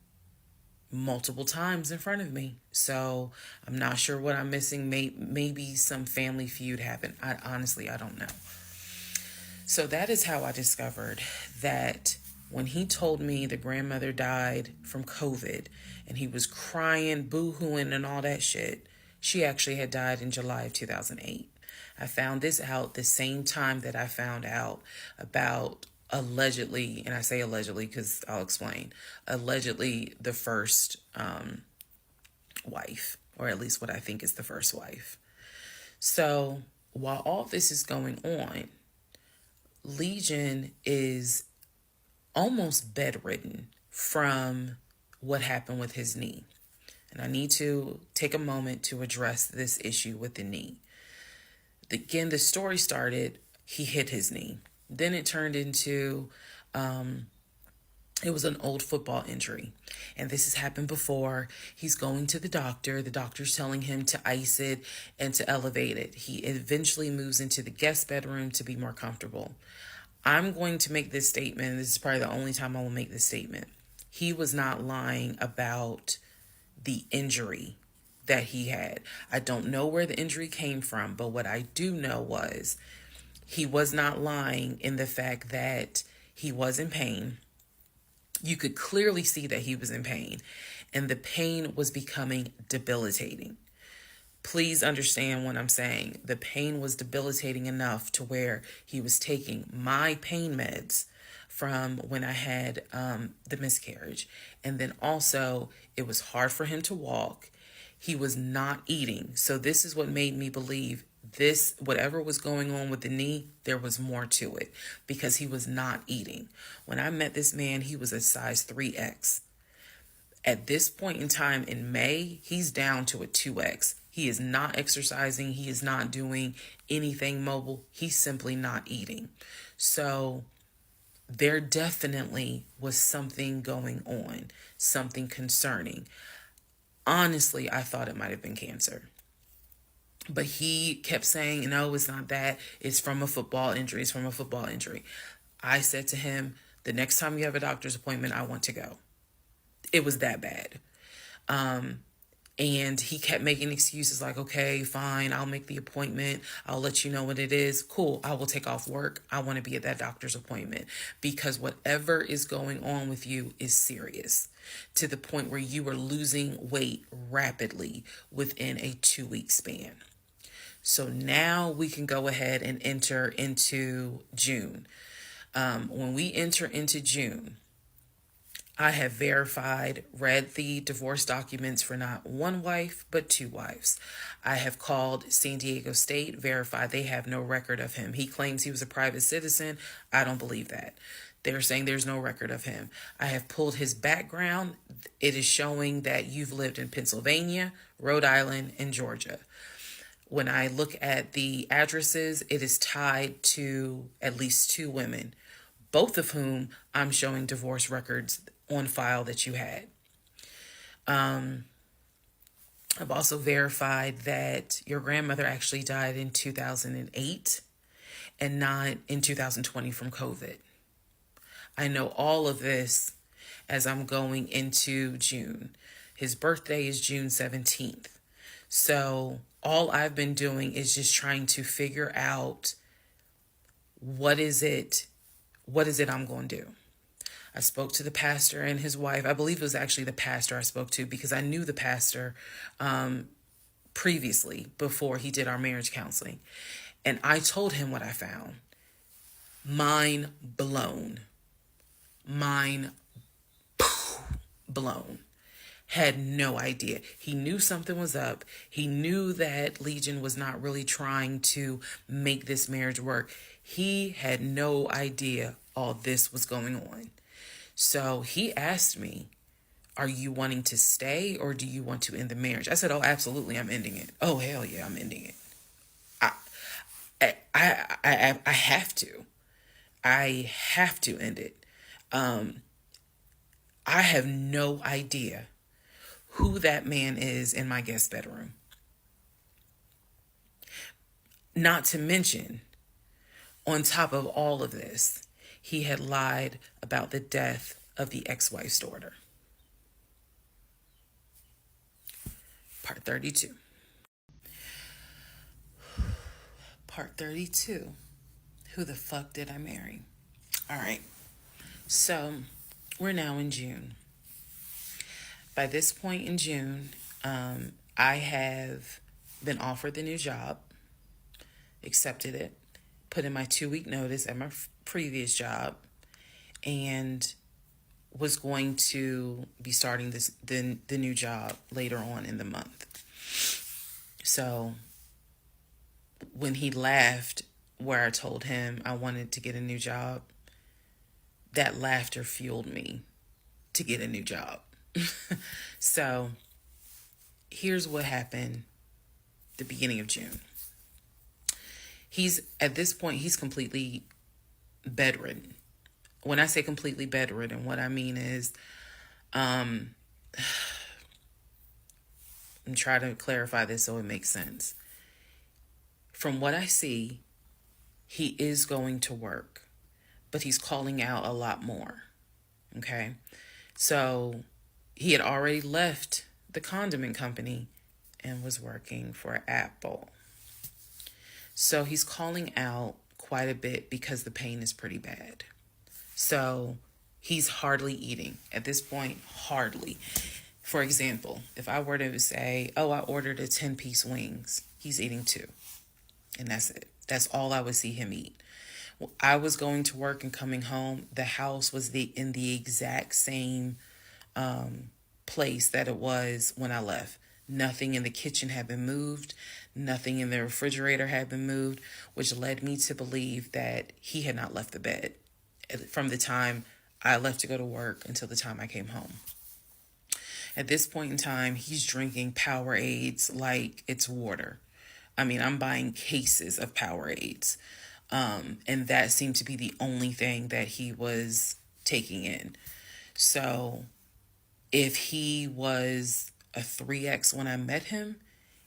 Speaker 1: multiple times in front of me. So I'm not sure what I'm missing. Maybe some family feud happened. I don't know. So that is how I discovered that when he told me the grandmother died from COVID and he was crying, boo-hooing and all that shit, she actually had died in July of 2008. I found this out the same time that I found out about allegedly, and I say allegedly because I'll explain, allegedly the first wife, or at least what I think is the first wife. So while all this is going on, Legion is almost bedridden from what happened with his knee. And I need to take a moment to address this issue with the knee. Again, the story started, he hit his knee. Then it turned into, it was an old football injury. And this has happened before. He's going to the doctor. The doctor's telling him to ice it and to elevate it. He eventually moves into the guest bedroom to be more comfortable. I'm going to make this statement. This is probably the only time I will make this statement. He was not lying about the injury that he had. I don't know where the injury came from, but what I do know was he was not lying in the fact that he was in pain. You could clearly see that he was in pain, and the pain was becoming debilitating. Please understand what I'm saying. The pain was debilitating enough to where he was taking my pain meds from when I had the miscarriage. And then also, it was hard for him to walk. He was not eating. So this is what made me believe this, whatever was going on with the knee, there was more to it because he was not eating. When I met this man, he was a size 3X. At this point in time in May, he's down to a 2X. He is not exercising. He is not doing anything mobile. He's simply not eating. So
Speaker 2: there definitely was something going on, something concerning. Honestly, I thought it might have been cancer. But he kept saying, no, it's not that. It's from a football injury. It's from a football injury. I said to him, the next time you have a doctor's appointment, I want to go. It was that bad. And he kept making excuses like, okay, fine, I'll make the appointment. I'll let you know what it is. Cool, I will take off work. I want to be at that doctor's appointment because whatever is going on with you is serious to the point where you are losing weight rapidly within a 2-week span. So now we can go ahead and enter into June. When we enter into June, I have verified, read the divorce documents for not one wife, but 2 wives. I have called San Diego State, verified they have no record of him. He claims he was a private citizen. I don't believe that. They're saying there's no record of him. I have pulled his background. It is showing that you've lived in Pennsylvania, Rhode Island, and Georgia. When I look at the addresses, it is tied to at least 2 women, both of whom I'm showing divorce records on file that you had. I've also verified that your grandmother actually died in 2008 and not in 2020 from COVID. I know all of this as I'm going into June. His birthday is June 17th. So all I've been doing is just trying to figure out what is it I'm going to do. I spoke to the pastor and his wife. I believe it was actually the pastor I spoke to because I knew the pastor previously before he did our marriage counseling. And I told him what I found. Mind blown. Mind blown. Had no idea. He knew something was up. He knew that Legion was not really trying to make this marriage work. He had no idea all this was going on. So he asked me, are you wanting to stay or do you want to end the marriage? I said, oh, absolutely, I'm ending it. Oh, hell yeah, I'm ending it. I have to. I have to end it. I have no idea who that man is in my guest bedroom. Not to mention, on top of all of this, he had lied about the death of the ex-wife's daughter. Part 32. Part 32. Who the fuck did I marry? All right. So we're now in June. By this point in June, I have been offered the new job, accepted it, put in my 2-week notice at my previous job, and was going to be starting the new job later on in the month. So when he laughed where I told him I wanted to get a new job, that laughter fueled me to get a new job. So here's what happened the beginning of June. At this point, he's completely bedridden. When I say completely bedridden, what I mean is, I'm trying to clarify this so it makes sense. From what I see, he is going to work, but he's calling out a lot more. Okay? So he had already left the condiment company and was working for Apple. So he's calling out quite a bit because the pain is pretty bad. So he's hardly eating. At this point, hardly. For example, if I were to say, oh, I ordered a 10-piece wings, he's eating 2. And that's it. That's all I would see him eat. I was going to work and coming home. The house was in the exact same place that it was when I left. Nothing in the kitchen had been moved. Nothing in the refrigerator had been moved, which led me to believe that he had not left the bed from the time I left to go to work until the time I came home. At this point in time, he's drinking Powerades like it's water. I mean, I'm buying cases of Powerades. And that seemed to be the only thing that he was taking in. So if he was a 3X when I met him,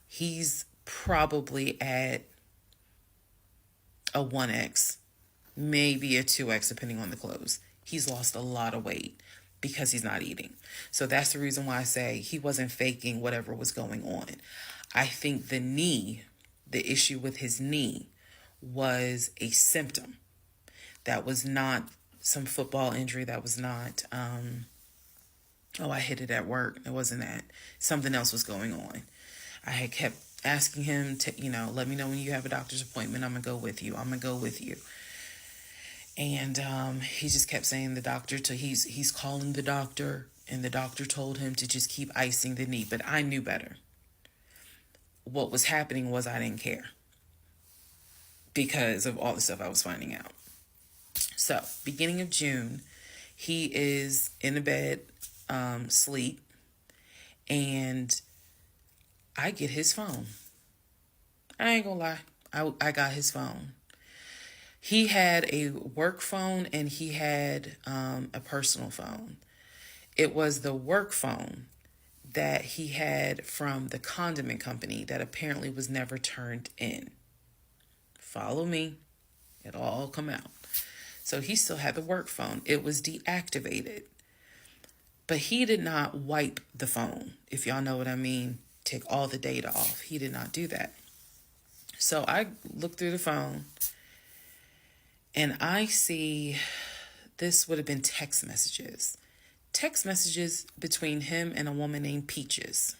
Speaker 2: he's probably at a 1X, maybe a 2X, depending on the clothes. He's lost a lot of weight because he's not eating. So that's the reason why I say he wasn't faking whatever was going on. I think the issue with his knee was a symptom. That was not some football injury. That was not, I hit it at work. It wasn't that. Something else was going on. I had kept asking him to, let me know when you have a doctor's appointment. I'm going to go with you. I'm going to go with you. And he just kept saying the doctor, he's calling the doctor, and the doctor told him to just keep icing the knee. But I knew better. What was happening was I didn't care because of all the stuff I was finding out. So, beginning of June, he is in the bed, sleep, and I get his phone. I ain't gonna lie. I got his phone. He had a work phone and he had a personal phone. It was the work phone that he had from the condiment company that apparently was never turned in. Follow me. It'll all come out. So he still had the work phone. It was deactivated. But he did not wipe the phone, if y'all know what I mean. Take all the data off. He did not do that. So I looked through the phone and I see this would have been text messages. Text messages between him and a woman named Peaches.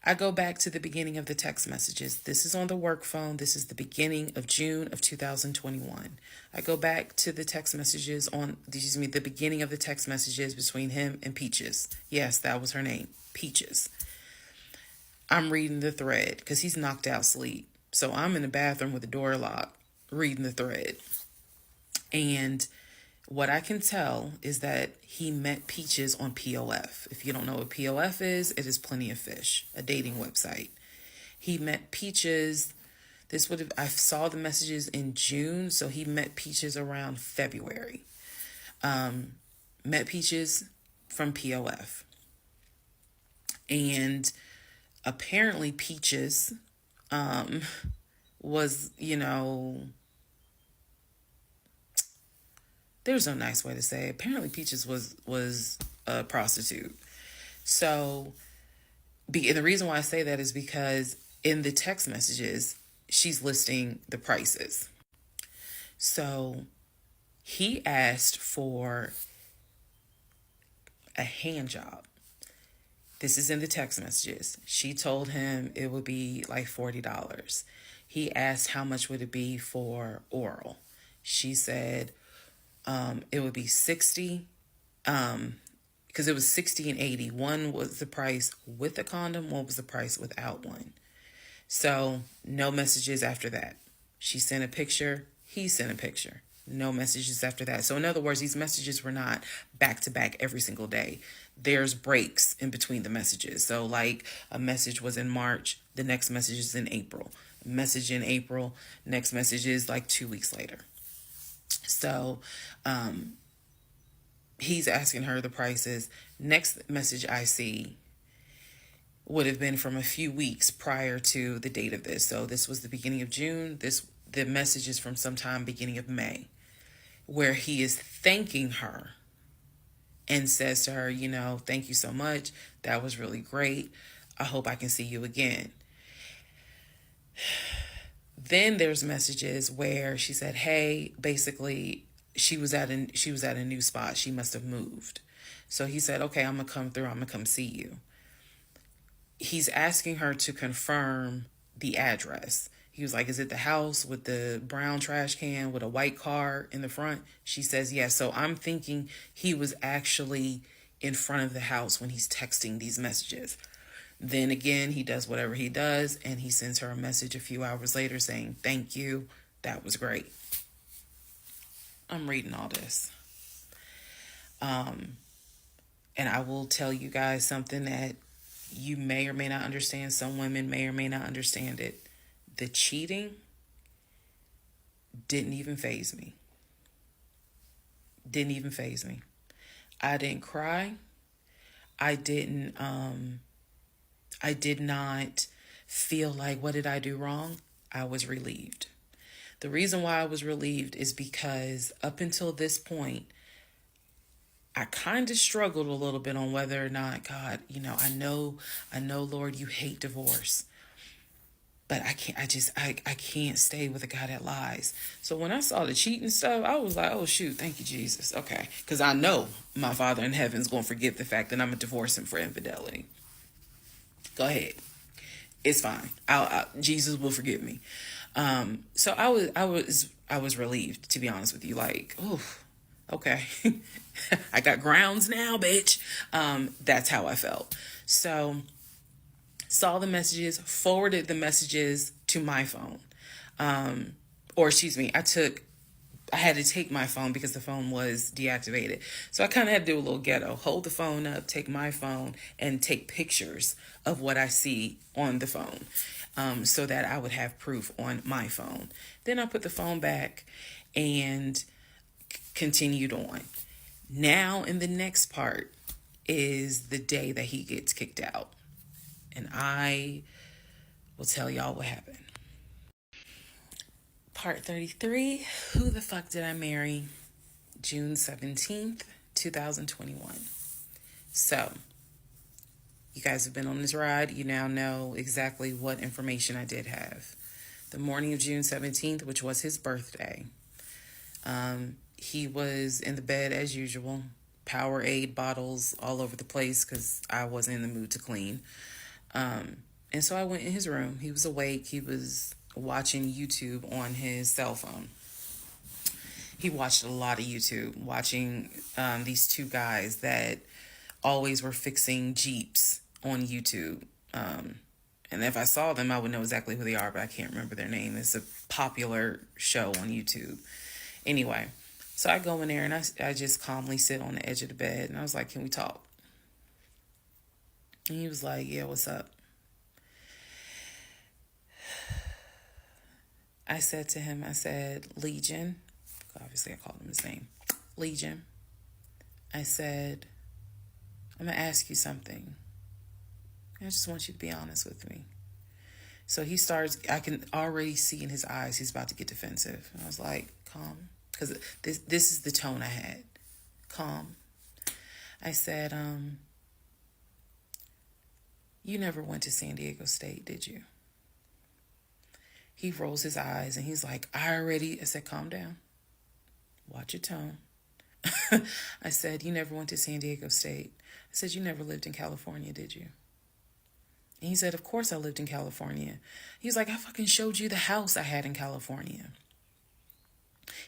Speaker 2: I go back to the beginning of the text messages. This is on the work phone. This is the beginning of June of 2021. I go back to the text messages the beginning of the text messages between him and Peaches. Yes, that was her name, Peaches. I'm reading the thread because he's knocked out sleep. So I'm in the bathroom with the door locked, reading the thread. And what I can tell is that he met Peaches on POF. If you don't know what POF is, it is Plenty of Fish, a dating website. He met Peaches. I saw the messages in June, so he met Peaches around February. Met Peaches from POF. And apparently Peaches was, there's no nice way to say it. Apparently Peaches was a prostitute. So, and the reason why I say that is because in the text messages, she's listing the prices. So he asked for a hand job. This is in the text messages. She told him it would be like $40. He asked how much would it be for oral. She said it would be $60, because it was $60 and $80. One was the price with the condom, one was the price without one. So no messages after that. She sent a picture, he sent a picture. No messages after that. So in other words, these messages were not back to back every single day. There's breaks in between the messages. So like a message was in March, the next message is in April. A message in April, next message is like 2 weeks later. So he's asking her the prices. Next message I see would have been from a few weeks prior to the date of this. So this was the beginning of June. The message is from sometime beginning of May, where he is thanking her and says to her, thank you so much. That was really great. I hope I can see you again. Then there's messages where she said, hey, basically she was at a new spot. She must have moved. So he said, okay, I'm going to come through. I'm going to come see you. He's asking her to confirm the address. He was like, is it the house with the brown trash can with a white car in the front? She says, yes. So I'm thinking he was actually in front of the house when he's texting these messages. Then again, he does whatever he does, and he sends her a message a few hours later saying, thank you. That was great. I'm reading all this. And I will tell you guys something that you may or may not understand. Some women may or may not understand it.
Speaker 1: The cheating didn't even faze me. Didn't even faze me. I didn't cry. I didn't I did not feel like, what did I do wrong? I was relieved. The reason why I was relieved is because up until this point, I kind of struggled a little bit on whether or not, God, I know, Lord, you hate divorce. But I can't stay with a guy that lies. So when I saw the cheating stuff, I was like, oh, shoot, thank you, Jesus. Okay. Because I know my Father in heaven's going to forgive the fact that I'm going to divorce him for infidelity. Go ahead. It's fine. Jesus will forgive me. So I was relieved, to be honest with you. Like, oh, okay. I got grounds now, bitch. That's how I felt. So saw the messages, forwarded the messages to my phone. Or excuse me, I had to take my phone because the phone was deactivated. So I kind of had to do a little ghetto. Hold the phone up, take my phone, and take pictures of what I see on the phone, so that I would have proof on my phone. Then I put the phone back and continued on. Now in the next part is the day that he gets kicked out. And I will tell y'all what happened. Part 33, who the fuck did I marry? June 17th, 2021. So, you guys have been on this ride. You now know exactly what information I did have. The morning of June 17th, which was his birthday, he was in the bed as usual. Powerade bottles all over the place because I wasn't in the mood to clean. And so I went in his room. He was awake. He was watching YouTube on his cell phone. He watched a lot of YouTube, watching these two guys that always were fixing Jeeps on YouTube. And if I saw them, I would know exactly who they are, but I can't remember their name. It's a popular show on YouTube. Anyway, so I go in there and I just calmly sit on the edge of the bed. And I was like, can we talk? And he was like, yeah, what's up? I said to him, Legion. Obviously, I called him his name. Legion. I said, I'm going to ask you something. I just want you to be honest with me. So he starts, I can already see in his eyes, he's about to get defensive. And I was like, calm. Because this is the tone I had. Calm. I said, you never went to San Diego State, did you? He rolls his eyes and he's like, I said, calm down. Watch your tone. I said, you never went to San Diego State. I said, you never lived in California, did you? And he said, of course I lived in California. He was like, I fucking showed you the house I had in California.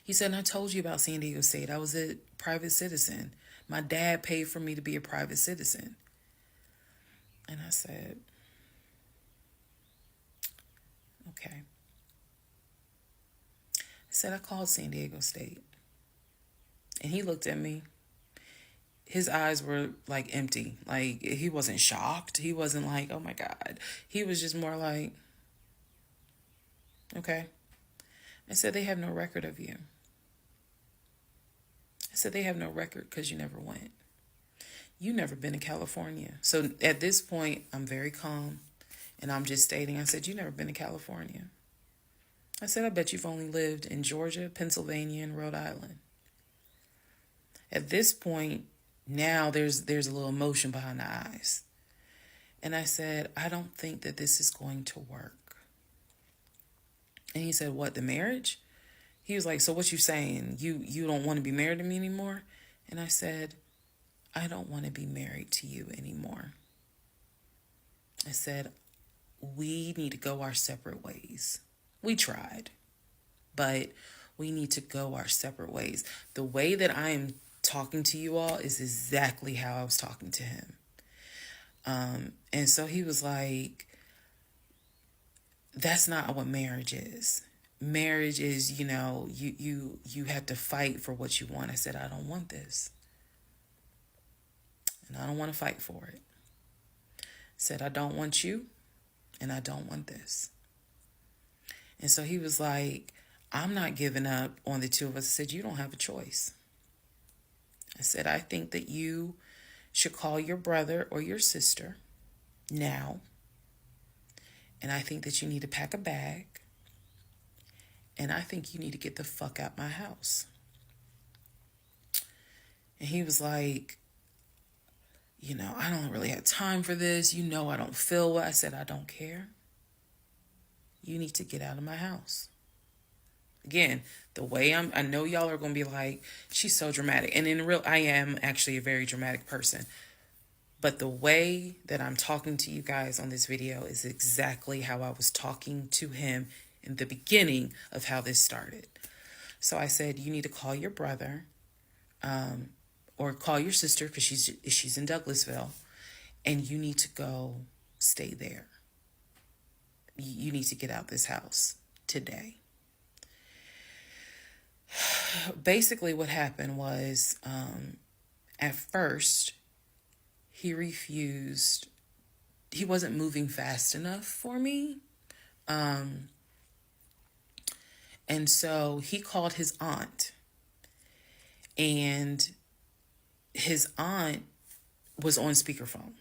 Speaker 1: He said, and I told you about San Diego State. I was a private citizen. My dad paid for me to be a private citizen. And I said, okay. I said, I called San Diego State. And he looked at me. His eyes were like empty. Like he wasn't shocked. He wasn't like, oh my God. He was just more like, okay. I said, they have no record of you. I said, they have no record because you never went. You never been to California. So at this point, I'm very calm. And I'm just stating, I said, you never been to California. I said, I bet you've only lived in Georgia, Pennsylvania, and Rhode Island. At this point, now there's a little emotion behind the eyes. And I said, I don't think that this is going to work. And he said, what, the marriage? He was like, so what you saying? You don't want to be married to me anymore? And I said, I don't want to be married to you anymore. I said, we need to go our separate ways. We tried, but we need to go our separate ways. The way that I am talking to you all is exactly how I was talking to him. And so he was like, that's not what marriage is. Marriage is, you have to fight for what you want. I said, I don't want this. And I don't want to fight for it. I said, I don't want you, and I don't want this. And so he was like, I'm not giving up on the two of us. I said, you don't have a choice. I said, I think that you should call your brother or your sister now. And I think that you need to pack a bag. And I think you need to get the fuck out my house. And he was like, I don't really have time for this. I don't feel well. I said, I don't care. You need to get out of my house. Again, the way I know y'all are going to be like, she's so dramatic. And I am actually a very dramatic person. But the way that I'm talking to you guys on this video is exactly how I was talking to him in the beginning of how this started. So I said, you need to call your brother, or call your sister, because she's in Douglasville, and you need to go stay there. You need to get out this house today. Basically what happened was, at first, he refused. He wasn't moving fast enough for me. And so he called his aunt. And his aunt was on speakerphone.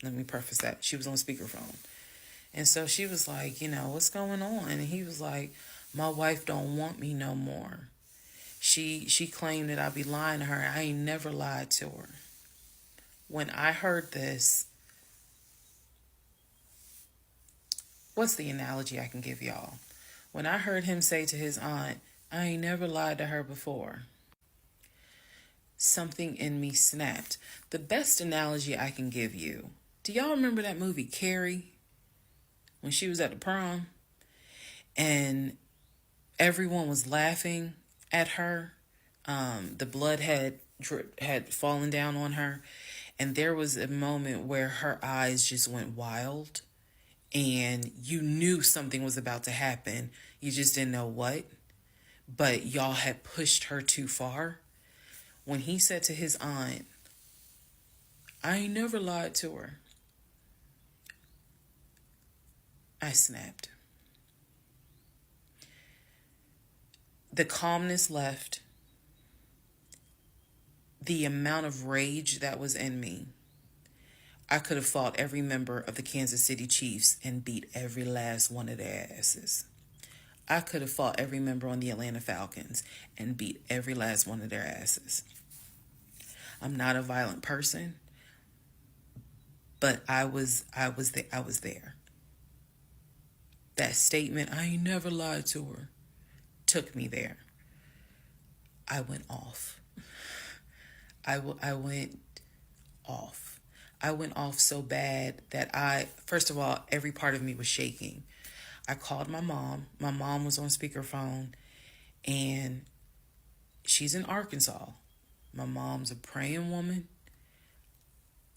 Speaker 1: Let me preface that. She was on speakerphone. And so she was like, what's going on? And he was like, my wife don't want me no more. She claimed that I be lying to her. I ain't never lied to her. When I heard this, what's the analogy I can give y'all? When I heard him say to his aunt, I ain't never lied to her before, something in me snapped. The best analogy I can give you, do y'all remember that movie Carrie? When she was at the prom and everyone was laughing at her. The blood had fallen down on her. And there was a moment where her eyes just went wild. And you knew something was about to happen. You just didn't know what. But y'all had pushed her too far. When he said to his aunt, I ain't never lied to her, I snapped. The calmness left. The amount of rage that was in me. I could have fought every member of the Kansas City Chiefs and beat every last one of their asses. I could have fought every member on the Atlanta Falcons and beat every last one of their asses. I'm not a violent person, but I was there. That statement, I ain't never lied to her, took me there. I went off. I went off. I went off so bad that first of all, every part of me was shaking. I called my mom. My mom was on speakerphone, and she's in Arkansas. My mom's a praying woman.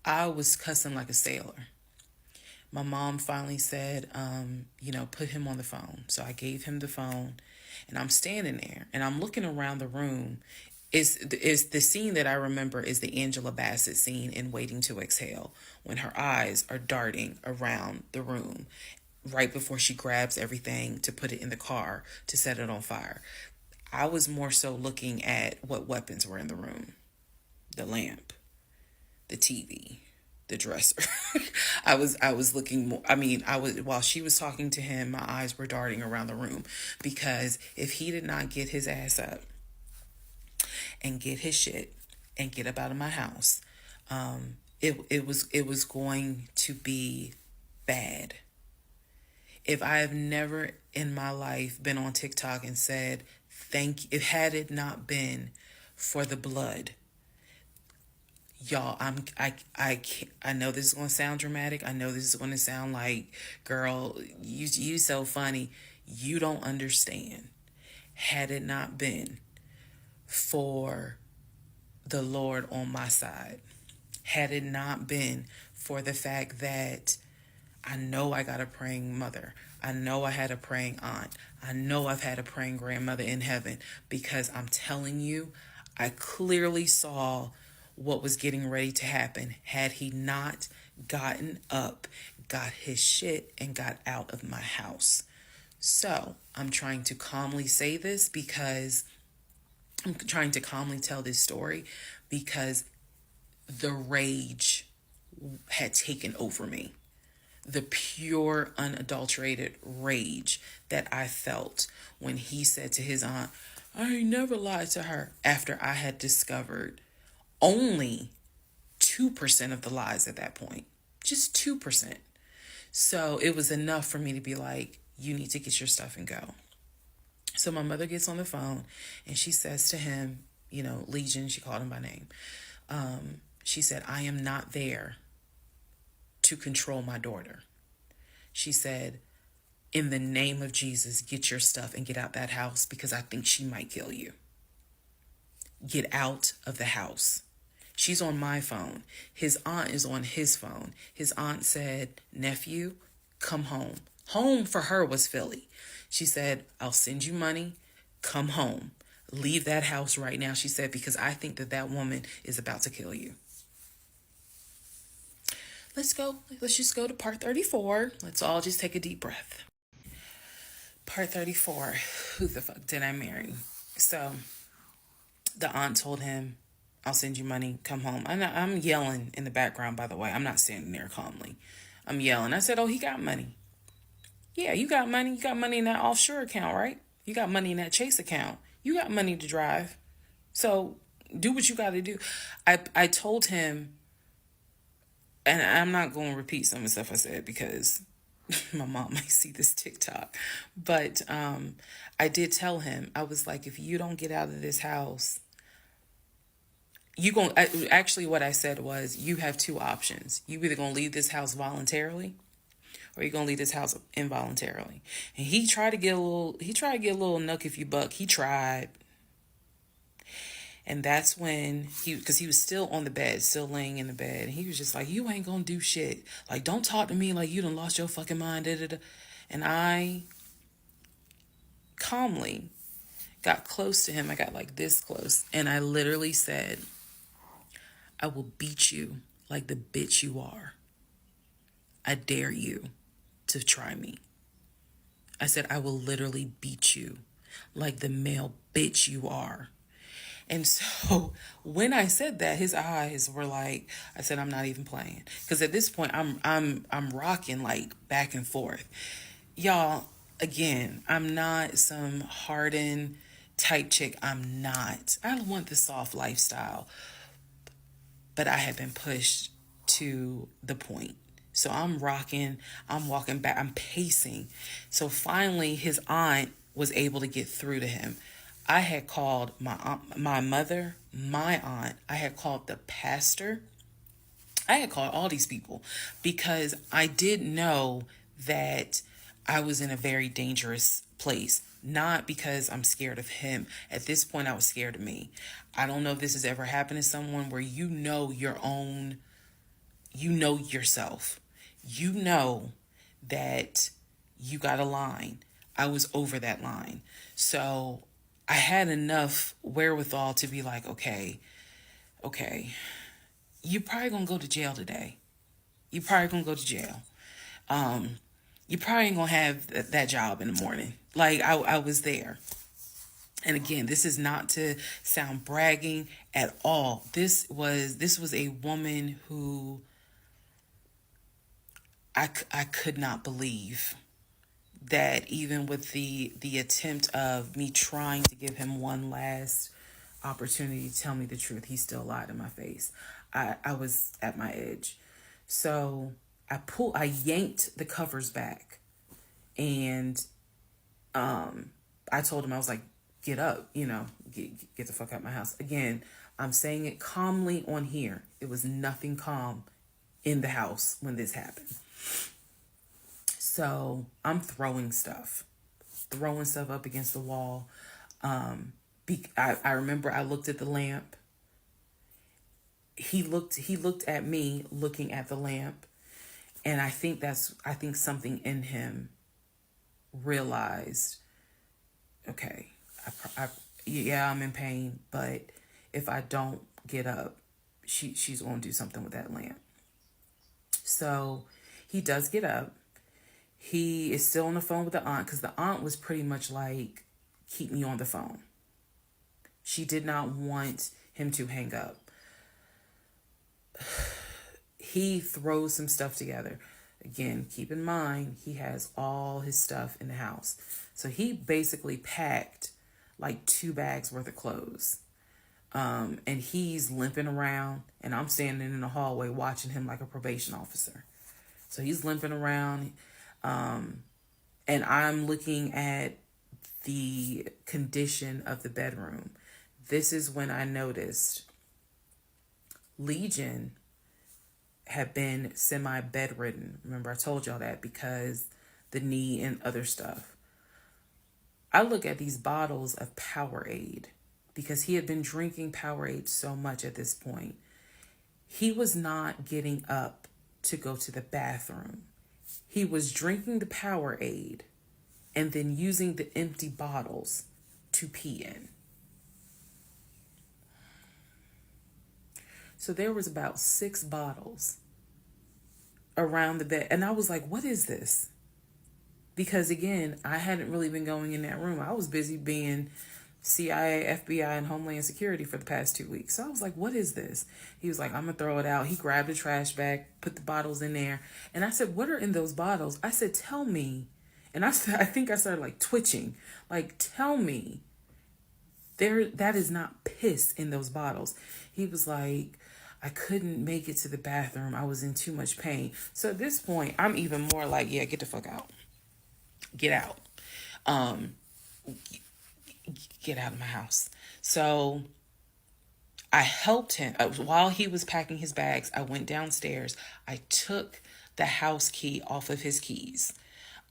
Speaker 1: I was cussing like a sailor. My mom finally said, put him on the phone. So I gave him the phone, and I'm standing there, and I'm looking around the room. Is the scene that I remember is the Angela Bassett scene in Waiting to Exhale, when her eyes are darting around the room right before she grabs everything to put it in the car to set it on fire. I was more so looking at what weapons were in the room. The lamp, the TV, the dresser. I was looking more, while she was talking to him, my eyes were darting around the room, because if he did not get his ass up and get his shit and get up out of my house, it was going to be bad. If I have never in my life been on TikTok and said had it not been for the blood, y'all, I know this is going to sound dramatic. I know this is going to sound like, girl, you so funny. You don't understand. Had it not been for the Lord on my side, had it not been for the fact that I know I got a praying mother, I know I had a praying aunt, I know I've had a praying grandmother in heaven, because I'm telling you, I clearly saw what was getting ready to happen had he not gotten up, got his shit, and got out of my house. So I'm trying to calmly say this because I'm trying to calmly tell this story because the rage had taken over me. The pure, unadulterated rage that I felt when he said to his aunt, I ain't never lied to her, after I had discovered only 2% of the lies at that point. Just 2%. So it was enough for me to be like, you need to get your stuff and go. So my mother gets on the phone and she says to him, Legion, she called him by name. She said, I am not there to control my daughter. She said, in the name of Jesus, get your stuff and get out that house because I think she might kill you. Get out of the house. She's on my phone. His aunt is on his phone. His aunt said, nephew, come home. Home for her was Philly. She said, I'll send you money. Come home. Leave that house right now, she said, because I think that woman is about to kill you. Let's just go to part 34. Let's all just take a deep breath. Part 34. Who the fuck did I marry? So the aunt told him, I'll send you money. Come home. I'm yelling in the background, by the way. I'm not standing there calmly. I'm yelling. I said, oh, he got money. Yeah, you got money. You got money in that offshore account, right? You got money in that Chase account. You got money to drive. So do what you got to do. I told him, and I'm not going to repeat some of the stuff I said because my mom might see this TikTok. But I did tell him, I was like, if you don't get out of this house, actually what I said was, you have two options. You either going to leave this house voluntarily or you're going to leave this house involuntarily. And he tried to get a little nuck if you buck. He tried. And that's when because he was still on the bed, still laying in the bed. And he was just like, you ain't going to do shit. Like, don't talk to me like you done lost your fucking mind. Da, da, da. And I calmly got close to him. I got like this close. And I literally said, I will beat you like the bitch you are. I dare you to try me. I said, I will literally beat you like the male bitch you are. And so when I said that, his eyes were like, I said, I'm not even playing. Because at this point, I'm rocking like back and forth. Y'all, again, I'm not some hardened type chick. I'm not. I want the soft lifestyle. But I have been pushed to the point. So I'm rocking, I'm walking back, I'm pacing. So finally, his aunt was able to get through to him. I had called my aunt, my mother, my aunt. I had called the pastor. I had called all these people because I did know that I was in a very dangerous place. Not because I'm scared of him. At this point, I was scared of me. I don't know if this has ever happened to someone where you know yourself. You know that you got a line. I was over that line. So I had enough wherewithal to be like, okay, you probably gonna go to jail today. You probably gonna go to jail. You probably ain't gonna have that job in the morning. Like I was there. And again, this is not to sound bragging at all. This was a woman who I could not believe that even with the attempt of me trying to give him one last opportunity to tell me the truth, he still lied in my face. I was at my edge. So I yanked the covers back and I told him, I was like, get up, get the fuck out of my house. Again, I'm saying it calmly on here. It was nothing calm in the house when this happened. So I'm throwing stuff up against the wall. I remember I looked at the lamp. He looked at me looking at the lamp. And I think something in him realized, okay, I'm in pain, but if I don't get up, she's going to do something with that lamp. So he does get up.
Speaker 2: He is still on the phone with the aunt because the aunt was pretty much like, keep me on the phone. She did not want him to hang up. He throws some stuff together. Again, keep in mind, he has all his stuff in the house. So he basically packed like 2 bags worth of clothes. And he's limping around, and I'm standing in the hallway watching him like a probation officer. So he's limping around, and I'm looking at the condition of the bedroom. This is when I noticed Legion had been semi-bedridden. Remember, I told y'all that because the knee and other stuff. I look at these bottles of Powerade because he had been drinking Powerade so much at this point. He was not getting up to go to the bathroom. He was drinking the Powerade and then using the empty bottles to pee in. So there was about 6 bottles around the bed. And I was like, what is this? Because again, I hadn't really been going in that room. I was busy being CIA, FBI, and Homeland Security for the past 2 weeks. So I was like, what is this? He was like, I'm going to throw it out. He grabbed a trash bag, put the bottles in there. And I said, what are in those bottles? I said, tell me. And I think I started like twitching. Like, tell me. That is not piss in those bottles. He was like, I couldn't make it to the bathroom. I was in too much pain. So at this point, I'm even more like, yeah, get the fuck out. Get out. Get out of my house. So I helped him. While he was packing his bags, I went downstairs. I took the house key off of his keys.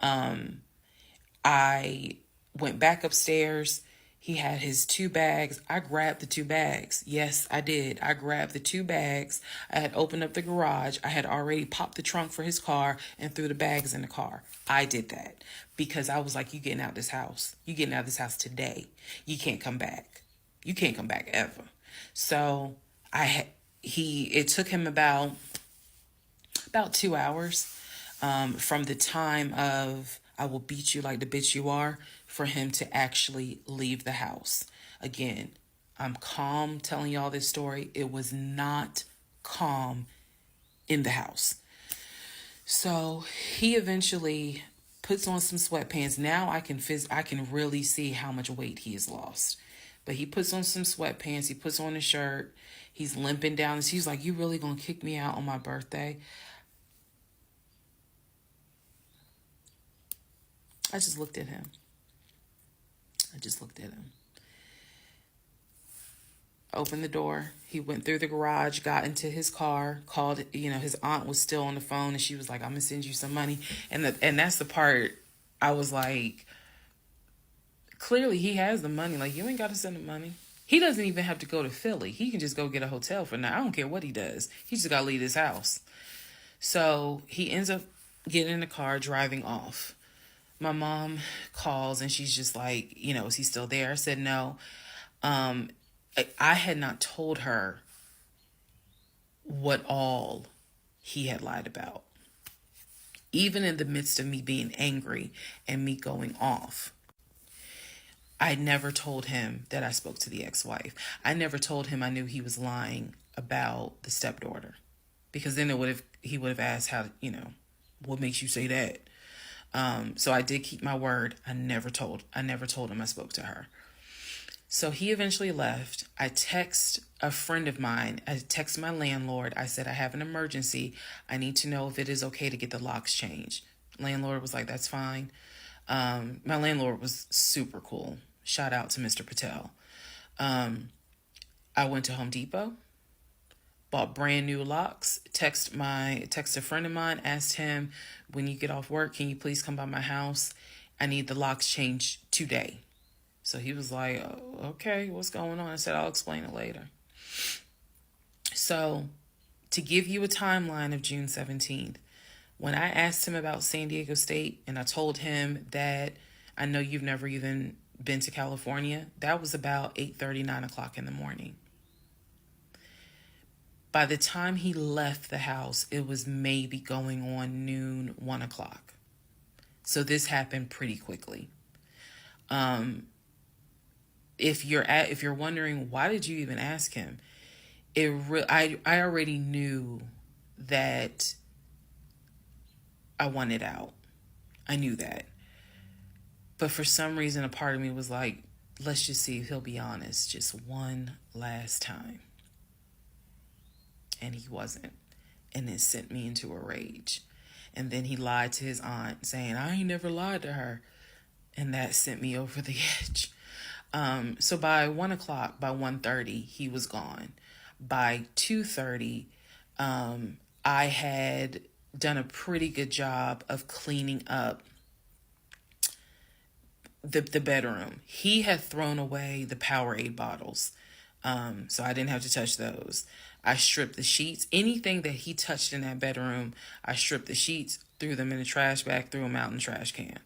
Speaker 2: I went back upstairs. He had his 2 bags. I grabbed the 2 bags. Yes, I did. I grabbed the 2 bags. I had opened up the garage. I had already popped the trunk for his car and threw the bags in the car. I did that because I was like, you getting out of this house. You getting out of this house today. You can't come back. You can't come back ever. So it took him about 2 hours from the time of I will beat you like the bitch you are for him to actually leave the house. Again, I'm calm telling y'all this story. It was not calm in the house. So he eventually puts on some sweatpants. Now I can really see how much weight he has lost. But he puts on some sweatpants. He puts on a shirt. He's limping down. He's like, you really gonna kick me out on my birthday? I just looked at him. Opened the door. He went through the garage, got into his car, called, his aunt was still on the phone, and she was like, I'm going to send you some money. And that's the part I was like, clearly he has the money. Like, you ain't got to send him money. He doesn't even have to go to Philly. He can just go get a hotel for now. I don't care what he does. He just got to leave his house. So he ends up getting in the car, driving off. My mom calls and she's just like, is he still there? I said, no. I had not told her what all he had lied about. Even in the midst of me being angry and me going off, I never told him that I spoke to the ex-wife. I never told him I knew he was lying about the stepdaughter, because then he would have asked how, what makes you say that? So I did keep my word. I never told him I spoke to her. So he eventually left. I text a friend of mine. I text my landlord. I said, I have an emergency. I need to know if it is okay to get the locks changed. Landlord was like, that's fine. My landlord was super cool. Shout out to Mr. Patel. I went to Home Depot, bought brand new locks, text a friend of mine, asked him, when you get off work, can you please come by my house? I need the locks changed today. So he was like, oh, okay, what's going on? I said, I'll explain it later. So to give you a timeline of June 17th, when I asked him about San Diego State and I told him that I know you've never even been to California, that was about 8:30, 9 o'clock in the morning. By the time he left the house, it was maybe going on noon, 1 o'clock. So this happened pretty quickly. If you're wondering why did you even ask him, I already knew that I wanted out. I knew that. But for some reason, a part of me was like, let's just see if he'll be honest just one last time. And he wasn't. And it sent me into a rage. And then he lied to his aunt saying, I ain't never lied to her. And that sent me over the edge. So by 1 o'clock, by 1:30, he was gone. By 2:30, I had done a pretty good job of cleaning up the bedroom. He had thrown away the Powerade bottles. So I didn't have to touch those. I stripped the sheets. Anything that he touched in that bedroom, I stripped the sheets, threw them in the trash bag, threw them out in the trash can.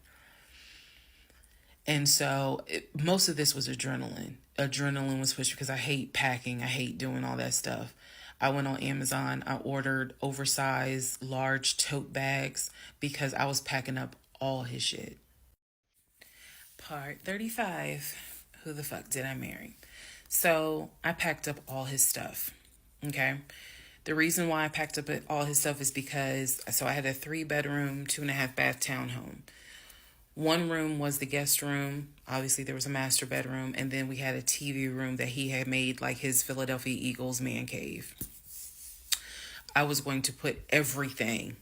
Speaker 2: And so most of this was adrenaline. Adrenaline was pushed because I hate packing. I hate doing all that stuff. I went on Amazon. I ordered oversized, large tote bags because I was packing up all his shit. Part 35. Who the fuck did I marry? So I packed up all his stuff. Okay. The reason why I packed up all his stuff is because, so I had a 3-bedroom, 2.5-bath townhome. One room was the guest room. Obviously, there was a master bedroom. And then we had a TV room that he had made like his Philadelphia Eagles man cave. I was going to put everything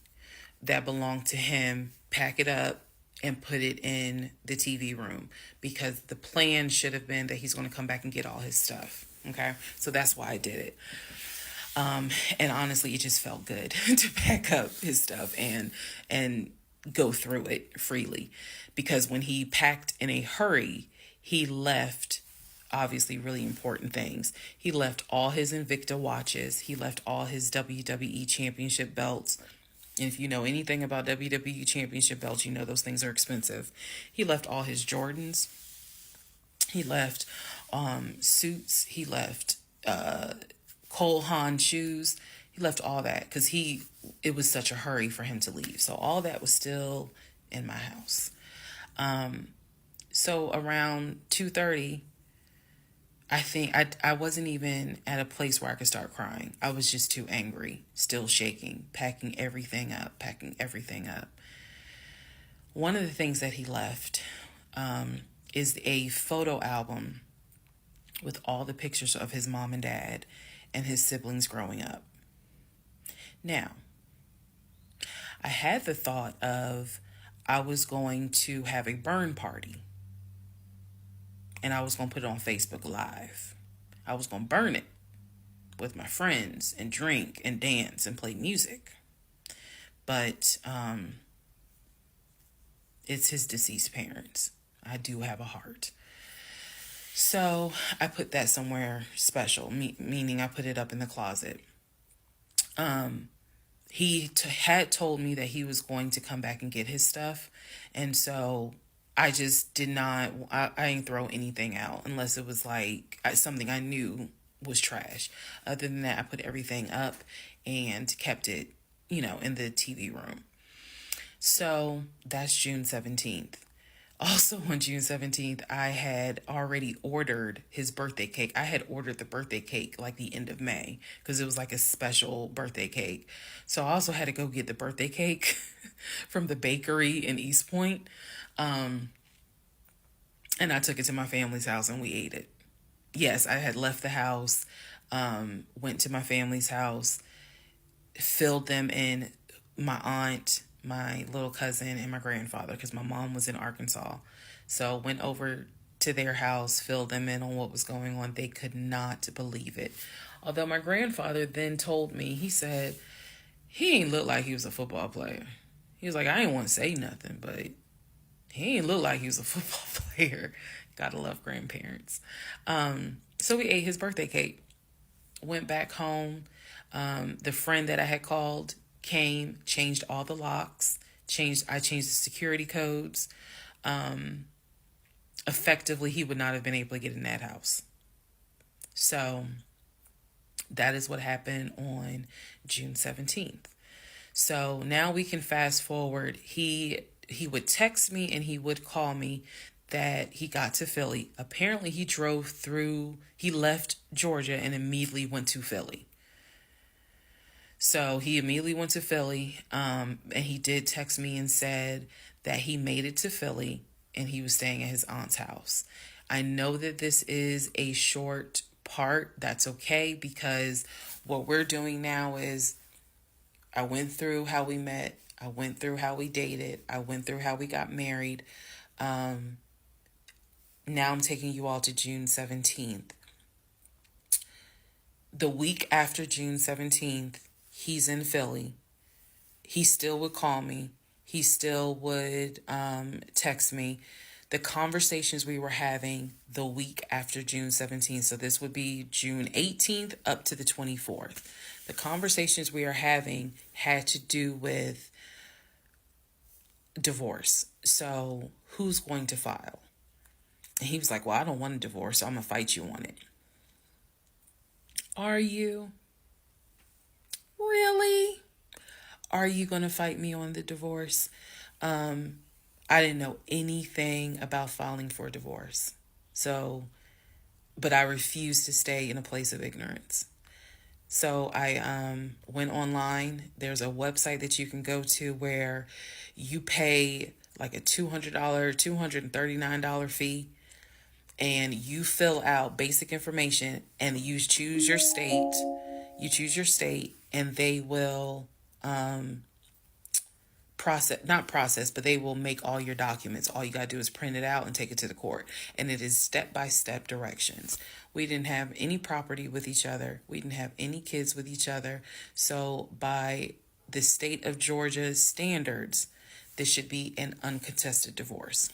Speaker 2: that belonged to him, pack it up, and put it in the TV room because the plan should have been that he's going to come back and get all his stuff. Okay. So that's why I did it. And honestly, it just felt good to pack up his stuff and go through it freely, because when he packed in a hurry, he left obviously really important things. He left all his Invicta watches. He left all his WWE championship belts. And if you know anything about WWE championship belts, you know those things are expensive. He left all his Jordans. He left suits. He left Cole Haan shoes. He left all that because it was such a hurry for him to leave. So all that was still in my house. So around 2:30, I think I wasn't even at a place where I could start crying. I was just too angry, still shaking, packing everything up. One of the things that he left is a photo album with all the pictures of his mom and dad and his siblings growing up. Now, I had the thought of I was going to have a burn party. And I was going to put it on Facebook Live. I was going to burn it with my friends and drink and dance and play music. But it's his deceased parents. I do have a heart. So I put that somewhere special, meaning I put it up in the closet. He had told me that he was going to come back and get his stuff. And so I just did not, I didn't throw anything out unless it was like something I knew was trash. Other than that, I put everything up and kept it, in the TV room. So that's June 17th. Also on June 17th, I had already ordered his birthday cake. I had ordered the birthday cake like the end of May because it was like a special birthday cake. So I also had to go get the birthday cake from the bakery in East Point. And I took it to my family's house and we ate it. Yes, I had left the house, went to my family's house, filled them in, my aunt, my little cousin, and my grandfather, because my mom was in Arkansas. So went over to their house, filled them in on what was going on. They could not believe it. Although my grandfather then told me, he said, he ain't look like he was a football player. He was like, I ain't want to say nothing, but he ain't look like he was a football player. Gotta love grandparents. So we ate his birthday cake. Went back home. The friend that I had called came, changed all the locks. I changed the security codes. Effectively, he would not have been able to get in that house. So that is what happened on June 17th. So now we can fast forward. He would text me and he would call me that he got to Philly. Apparently he left Georgia and immediately went to Philly. So he immediately went to Philly, and he did text me and said that he made it to Philly and he was staying at his aunt's house. I know that this is a short part. That's okay, because what we're doing now is I went through how we met. I went through how we dated. I went through how we got married. Now I'm taking you all to June 17th. The week after June 17th, he's in Philly. He still would call me. He still would text me. The conversations we were having the week after June 17th, so this would be June 18th up to the 24th. The conversations we are having had to do with divorce. So who's going to file? And he was like, well, I don't want a divorce, so I'm going to fight you on it. Are you? Really? Are you going to fight me on the divorce? I didn't know anything about filing for a divorce. But I refused to stay in a place of ignorance. So I went online. There's a website that you can go to where you pay like a $200, $239 fee, and you fill out basic information and you choose your state. You choose your state and they will but they will make all your documents. All you got to do is print it out and take it to the court. And it is step-by-step directions. We didn't have any property with each other. We didn't have any kids with each other. So by the state of Georgia's standards, this should be an uncontested divorce.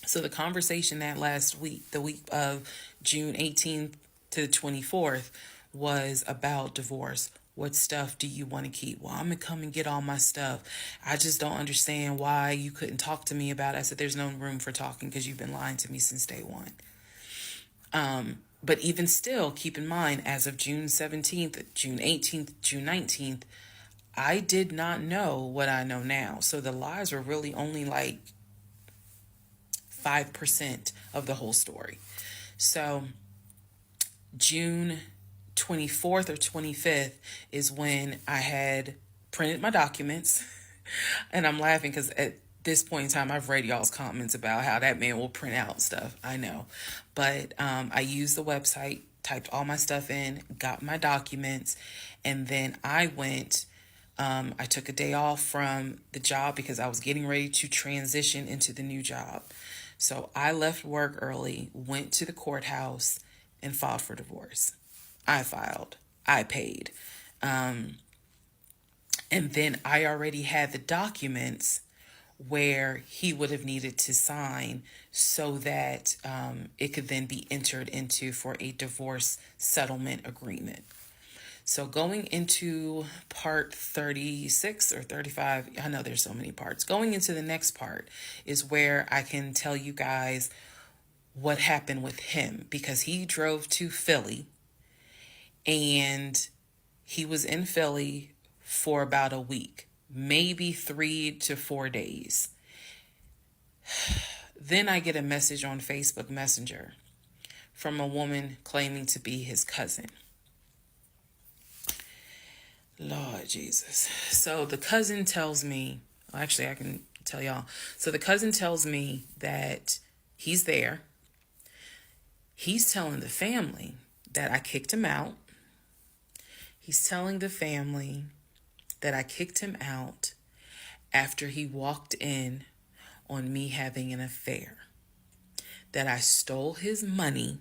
Speaker 2: So the conversation that last week, the week of June 18th to the 24th, was about divorce. What stuff do you want to keep? Well, I'm going to come and get all my stuff. I just don't understand why you couldn't talk to me about it. I said, there's no room for talking because you've been lying to me since day one. But even still, keep in mind, as of June 17th, June 18th, June 19th, I did not know what I know now. So the lies were really only like 5% of the whole story. So June 24th or 25th is when I had printed my documents. And I'm laughing because at this point in time, I've read y'all's comments about how that man will print out stuff. I know. But I used the website, typed all my stuff in, got my documents, and then I went. I took a day off from the job because I was getting ready to transition into the new job. So I left work early, went to the courthouse, and filed for divorce. I filed. I paid. And then I already had the documents where he would have needed to sign so that it could then be entered into for a divorce settlement agreement. So going into part 36 or 35, I know there's so many parts. Going into the next part is where I can tell you guys what happened with him, because he drove to Philly and he was in Philly for about a week, maybe 3 to 4 days. Then I get a message on Facebook Messenger from a woman claiming to be his cousin. Lord Jesus. So the cousin tells me, actually I can tell y'all. So the cousin tells me that he's there. He's telling the family that I kicked him out. He's telling the family that I kicked him out after he walked in on me having an affair. That I stole his money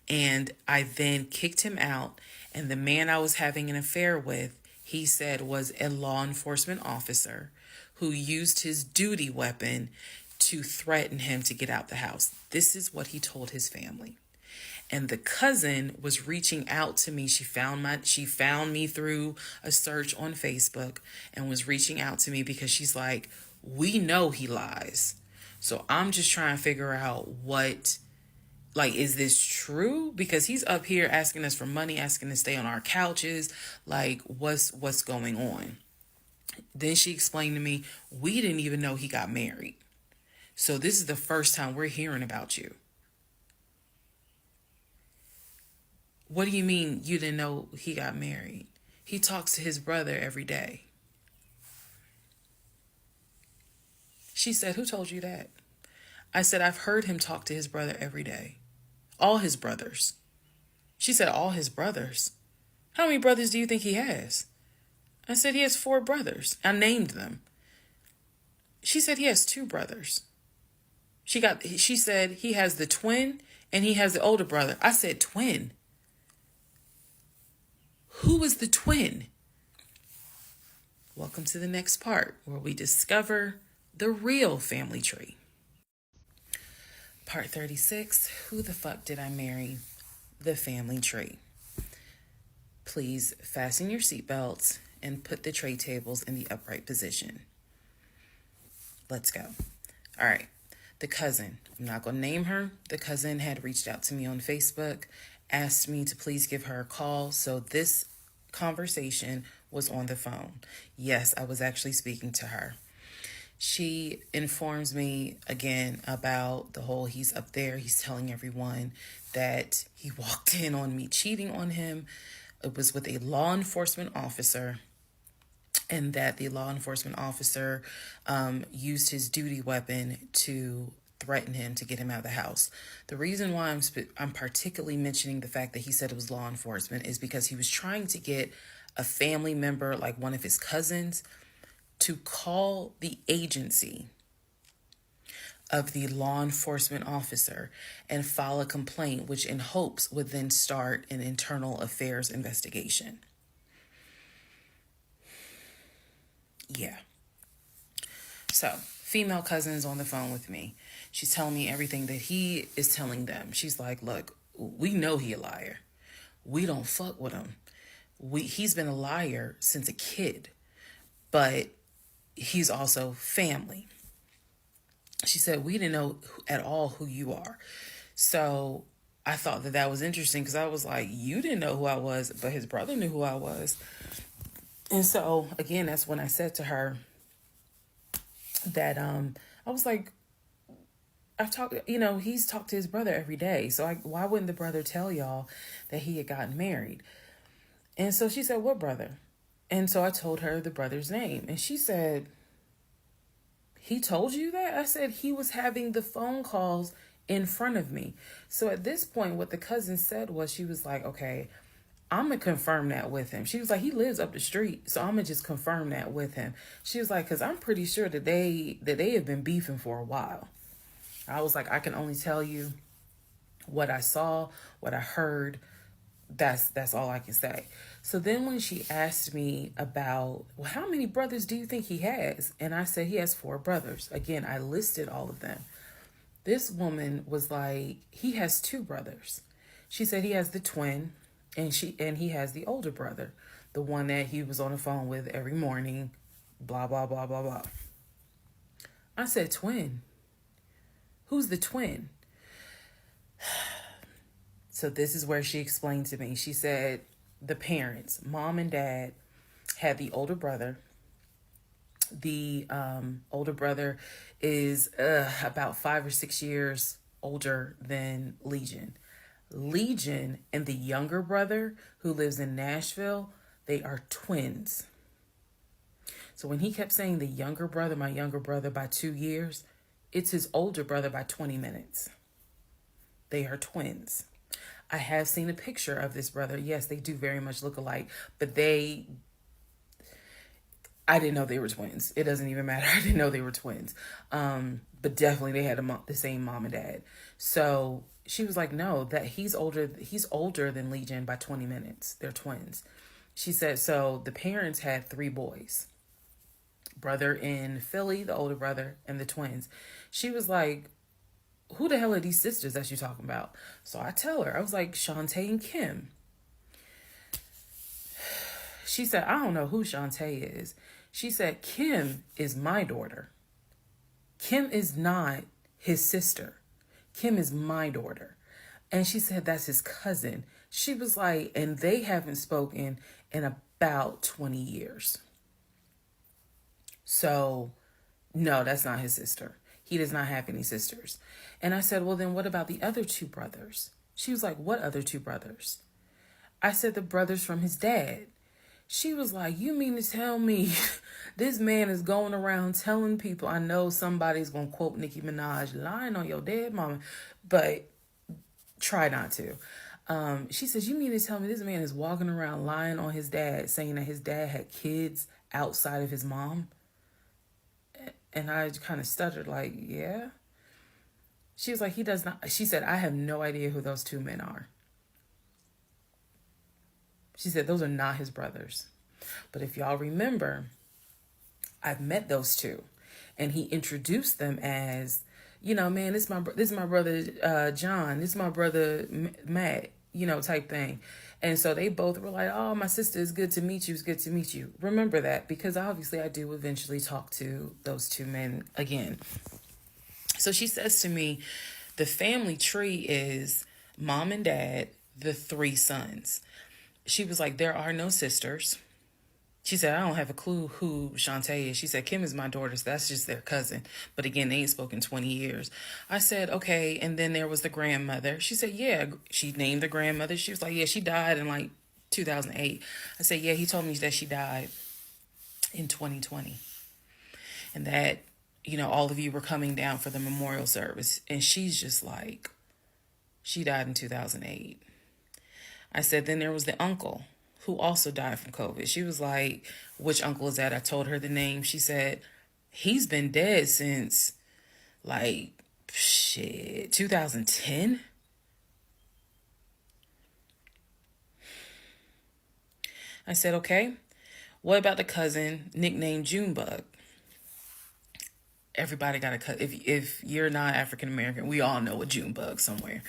Speaker 2: and I then kicked him out. And the man I was having an affair with, he said, was a law enforcement officer who used his duty weapon to threaten him to get out the house. This is what he told his family. And the cousin was reaching out to me. She found me through a search on Facebook and was reaching out to me because she's like, we know he lies. So I'm just trying to figure out is this true? Because he's up here asking us for money, asking to stay on our couches. Like, what's going on? Then she explained to me, we didn't even know he got married. So this is the first time we're hearing about you. What do you mean you didn't know he got married? He talks to his brother every day. She said, who told you that? I said, I've heard him talk to his brother every day. All his brothers. She said, all his brothers? How many brothers do you think he has? I said, he has 4 brothers. I named them. She said, he has 2 brothers. She said, he has the twin and he has the older brother. I said, twin? Who is the twin? Welcome to the next part where we discover the real family tree. Part 36, who the fuck did I marry? The family tree. Please fasten your seatbelts and put the tray tables in the upright position. Let's go. All right. The cousin, I'm not going to name her. The cousin had reached out to me on Facebook, asked me to please give her a call. So this conversation was on the phone. Yes, I was actually speaking to her. She informs me again about the whole he's up there. He's telling everyone that he walked in on me cheating on him. It was with a law enforcement officer, and that the law enforcement officer used his duty weapon to threaten him to get him out of the house. The reason why I'm particularly mentioning the fact that he said it was law enforcement is because he was trying to get a family member, like one of his cousins, to call the agency of the law enforcement officer and file a complaint, which in hopes would then start an internal affairs investigation. Yeah. So, female cousin's on the phone with me. She's telling me everything that he is telling them. She's like, look, we know he a liar. We don't fuck with him. He's been a liar since a kid, but he's also family. She said, we didn't know at all who you are. So I thought that was interesting because I was like, you didn't know who I was, but his brother knew who I was. And so, again, that's when I said to her that I was like, he's talked to his brother every day. So why wouldn't the brother tell y'all that he had gotten married? And so she said, what brother? And so I told her the brother's name. And she said, he told you that? I said, he was having the phone calls in front of me. So at this point, what the cousin said was, she was like, okay, I'm going to confirm that with him. She was like, he lives up the street, so I'm going to just confirm that with him. She was like, because I'm pretty sure that they have been beefing for a while. I was like, I can only tell you what I saw, what I heard. That's all I can say. So then when she asked me about, well, how many brothers do you think he has? And I said, he has 4 brothers. Again, I listed all of them. This woman was like, he has 2 brothers. She said he has the twin, and he has the older brother, the one that he was on the phone with every morning, blah, blah, blah, blah, blah. I said, twin? Who's the twin? So this is where she explained to me. She said the parents, mom and dad, had the older brother. The older brother is about 5 or 6 years older than Legion. Legion and the younger brother, who lives in Nashville, they are twins. So when he kept saying the younger brother, my younger brother by 2 years, it's his older brother by 20 minutes. They are twins. I have seen a picture of this brother. Yes, they do very much look alike, but I didn't know they were twins. It doesn't even matter. I didn't know they were twins. But definitely they had the same mom and dad. So she was like, no, that he's older than Legion by 20 minutes. They're twins. She said, so the parents had 3 boys. Brother in Philly, the older brother, and the twins. She was like, who the hell are these sisters that you're talking about? So I tell her, I was like, Shantae and Kim. She said, I don't know who Shantae is. She said, Kim is my daughter. Kim is not his sister. Kim is my daughter. And she said, that's his cousin. She was like, and they haven't spoken in about 20 years. So, no, that's not his sister. He does not have any sisters. And I said, well, then what about the other two brothers? She was like, what other two brothers? I said, the brothers from his dad. She was like, you mean to tell me this man is going around telling people, I know somebody's going to quote Nicki Minaj, lying on your dead mama, but try not to. She says, you mean to tell me this man is walking around lying on his dad, saying that his dad had kids outside of his mom? And I kind of stuttered like, yeah. She was like, he does not. She said, I have no idea who those two men are. She said, those are not his brothers. But if y'all remember, I've met those two. And he introduced them as, you know, man, this is my brother John. This is my brother Matt, you know, type thing. And so they both were like, oh, my sister, it's good to meet you. It's good to meet you. Remember that, because obviously I do eventually talk to those two men again. So she says to me, the family tree is mom and dad, the three sons. She was like, there are no sisters. She said, I don't have a clue who Shantae is. She said, Kim is my daughter, so that's just their cousin. But again, they ain't spoken 20 years. I said, okay. And then there was the grandmother. She said, yeah. She named the grandmother. She was like, yeah, she died in like 2008. I said, yeah, he told me that she died in 2020. And that, you know, all of you were coming down for the memorial service. And she's just like, she died in 2008. I said, then there was the uncle who also died from COVID. She was like, which uncle is that? I told her the name. She said, he's been dead since like, 2010. I said, okay, what about the cousin nicknamed Junebug? Everybody got a cut. If you're not African American, we all know a Junebug somewhere.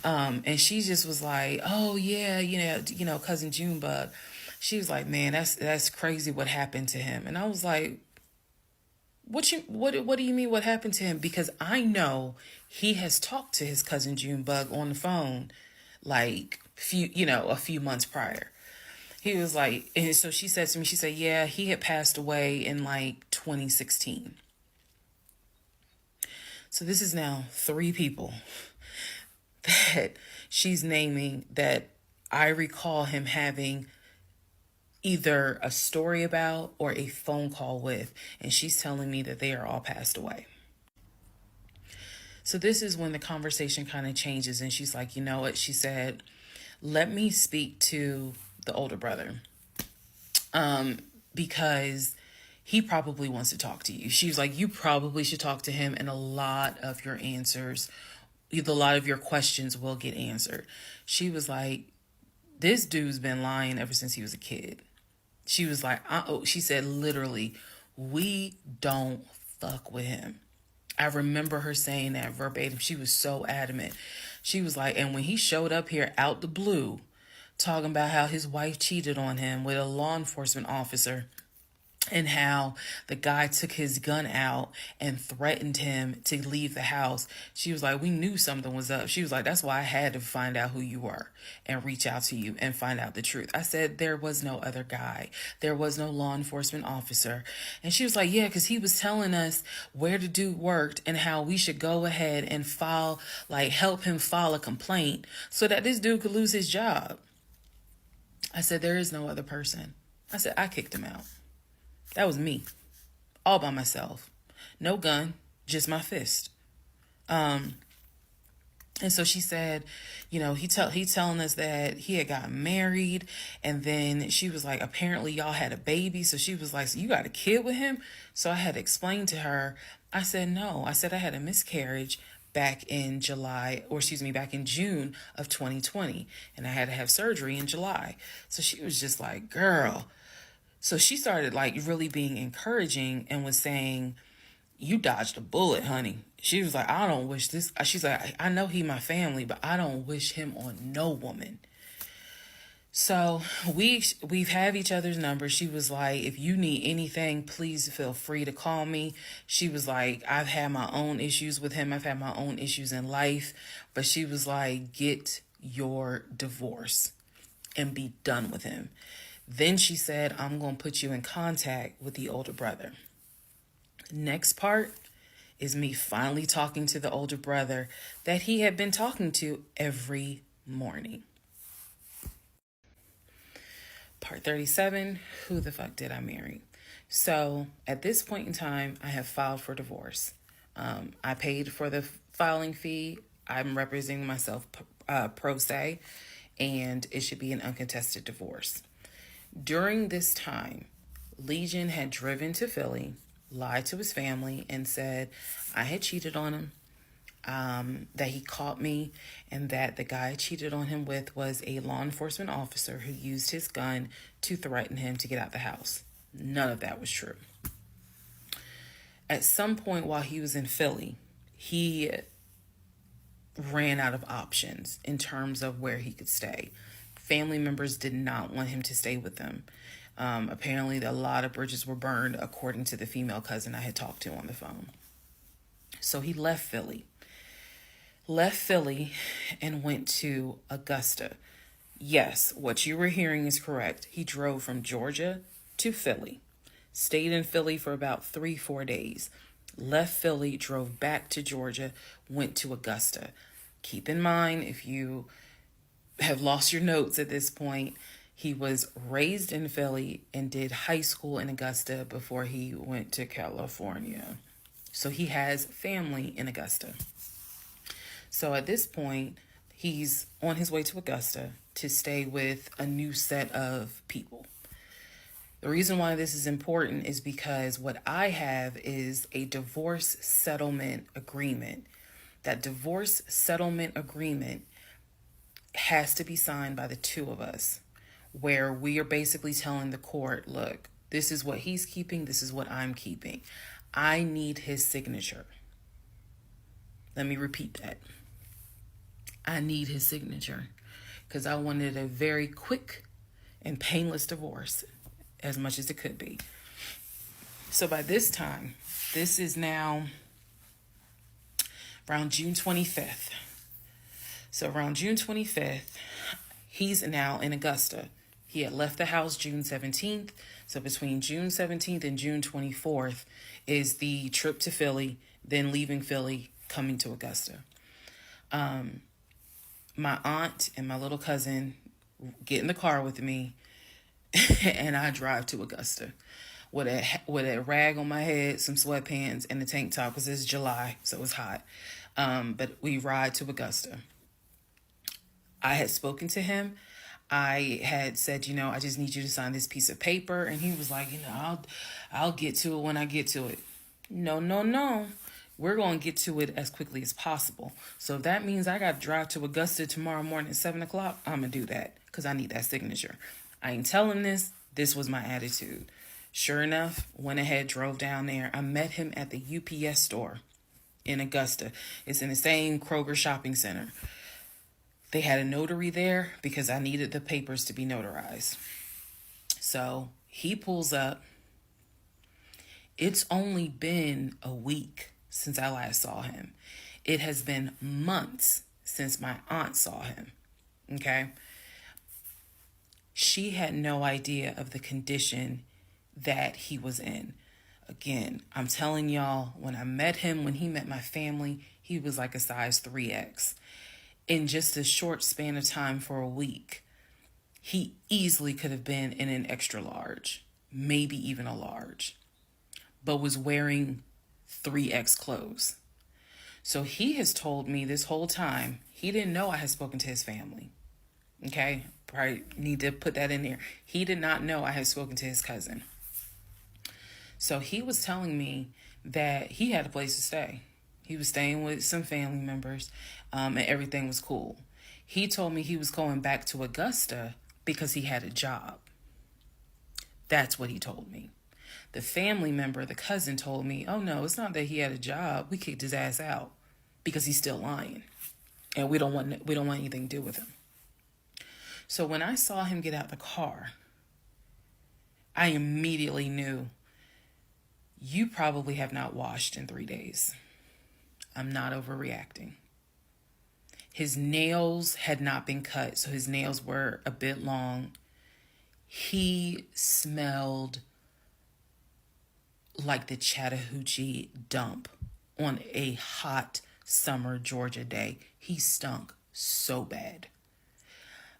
Speaker 2: And she just was like, oh yeah, you know, cousin Junebug. She was like, man, that's crazy what happened to him. And I was like, what do you mean what happened to him? Because I know he has talked to his cousin Junebug on the phone like a few months prior. He was like, and so she said to me, she said, yeah, he had passed away in like 2016. So this is now 3 people that she's naming that I recall him having either a story about or a phone call with, and she's telling me that they are all passed away. So this is when the conversation kind of changes, and she's like, you know what? She said, let me speak to the older brother, because he probably wants to talk to you. She was like, you probably should talk to him, and a lot of your questions will get answered. She was like, this dude's been lying ever since he was a kid. She was like, she said, literally, we don't fuck with him. I remember her saying that verbatim. She was so adamant. She was like, and when he showed up here out the blue, talking about how his wife cheated on him with a law enforcement officer, and how the guy took his gun out and threatened him to leave the house. She was like, we knew something was up. She was like, that's why I had to find out who you were and reach out to you and find out the truth. I said, there was no other guy. There was no law enforcement officer. And she was like, yeah, because he was telling us where the dude worked and how we should go ahead and help him file a complaint so that this dude could lose his job. I said, there is no other person. I said, I kicked him out. That was me, all by myself. No gun, just my fist. And so she said, you know, he's telling us that he had gotten married, and then she was like, apparently y'all had a baby. So she was like, so you got a kid with him? So I had to explain to her. I said, no. I said I had a miscarriage back in June of 2020, and I had to have surgery in July. So she was just like, girl. So she started like really being encouraging and was saying, you dodged a bullet, honey. She was like, I don't wish this. She's like, I know he my family, but I don't wish him on no woman. So we've have each other's numbers. She was like, if you need anything, please feel free to call me. She was like, I've had my own issues with him. I've had my own issues in life. But she was like, get your divorce and be done with him. Then she said, I'm going to put you in contact with the older brother. Next part is me finally talking to the older brother that he had been talking to every morning. Part 37, who the fuck did I marry? So at this point in time, I have filed for divorce. I paid for the filing fee. I'm representing myself pro se, and it should be an uncontested divorce. During this time, Legion had driven to Philly, lied to his family, and said I had cheated on him, that he caught me, and that the guy I cheated on him with was a law enforcement officer who used his gun to threaten him to get out the house. None of that was true. At some point while he was in Philly, he ran out of options in terms of where he could stay. Family members did not want him to stay with them. Apparently, a lot of bridges were burned, according to the female cousin I had talked to on the phone. So he left Philly and went to Augusta. Yes, what you were hearing is correct. He drove from Georgia to Philly, stayed in Philly for about 3-4 days, left Philly, drove back to Georgia, went to Augusta. Keep in mind, if you have lost your notes at this point, he was raised in Philly and did high school in Augusta before he went to California. So he has family in Augusta. So at this point, he's on his way to Augusta to stay with a new set of people. The reason why this is important is because what I have is a divorce settlement agreement. That divorce settlement agreement has to be signed by the two of us, where we are basically telling the court, look, this is what he's keeping, this is what I'm keeping. I need his signature. Let me repeat that. I need his signature because I wanted a very quick and painless divorce, as much as it could be. So by this time, this is now around June 25th. So around June 25th, he's now in Augusta. He had left the house June 17th. So between June 17th and June 24th is the trip to Philly, then leaving Philly, coming to Augusta. My aunt and my little cousin get in the car with me and I drive to Augusta with a rag on my head, some sweatpants, and a tank top because it's July, so it's hot. But we ride to Augusta. I had spoken to him. I had said, I just need you to sign this piece of paper. And he was like, I'll get to it when I get to it. No. We're going to get to it as quickly as possible. So if that means I got to drive to Augusta tomorrow morning at 7 o'clock, I'm going to do that because I need that signature. I ain't telling this. This was my attitude. Sure enough, went ahead, drove down there. I met him at the UPS store in Augusta. It's in the same Kroger shopping center. They had a notary there because I needed the papers to be notarized. So he pulls up. It's only been a week since I last saw him. It has been months since my aunt saw him. Okay? She had no idea of the condition that he was in. Again, I'm telling y'all, when I met him, when he met my family, he was like a size 3X. In just a short span of time for a week, he easily could have been in an extra large, maybe even a large, but was wearing 3X clothes. So he has told me this whole time, he didn't know I had spoken to his family. Okay? Probably need to put that in there. He did not know I had spoken to his cousin. So he was telling me that he had a place to stay. He was staying with some family members, and everything was cool. He told me he was going back to Augusta because he had a job. That's what he told me. The family member, the cousin, told me, oh no, it's not that he had a job. We kicked his ass out because he's still lying. And we don't want anything to do with him. So when I saw him get out the car, I immediately knew, you probably have not washed in 3 days. I'm not overreacting. His nails had not been cut, so his nails were a bit long. He smelled
Speaker 1: like the Chattahoochee dump on a hot summer Georgia day. He stunk so bad.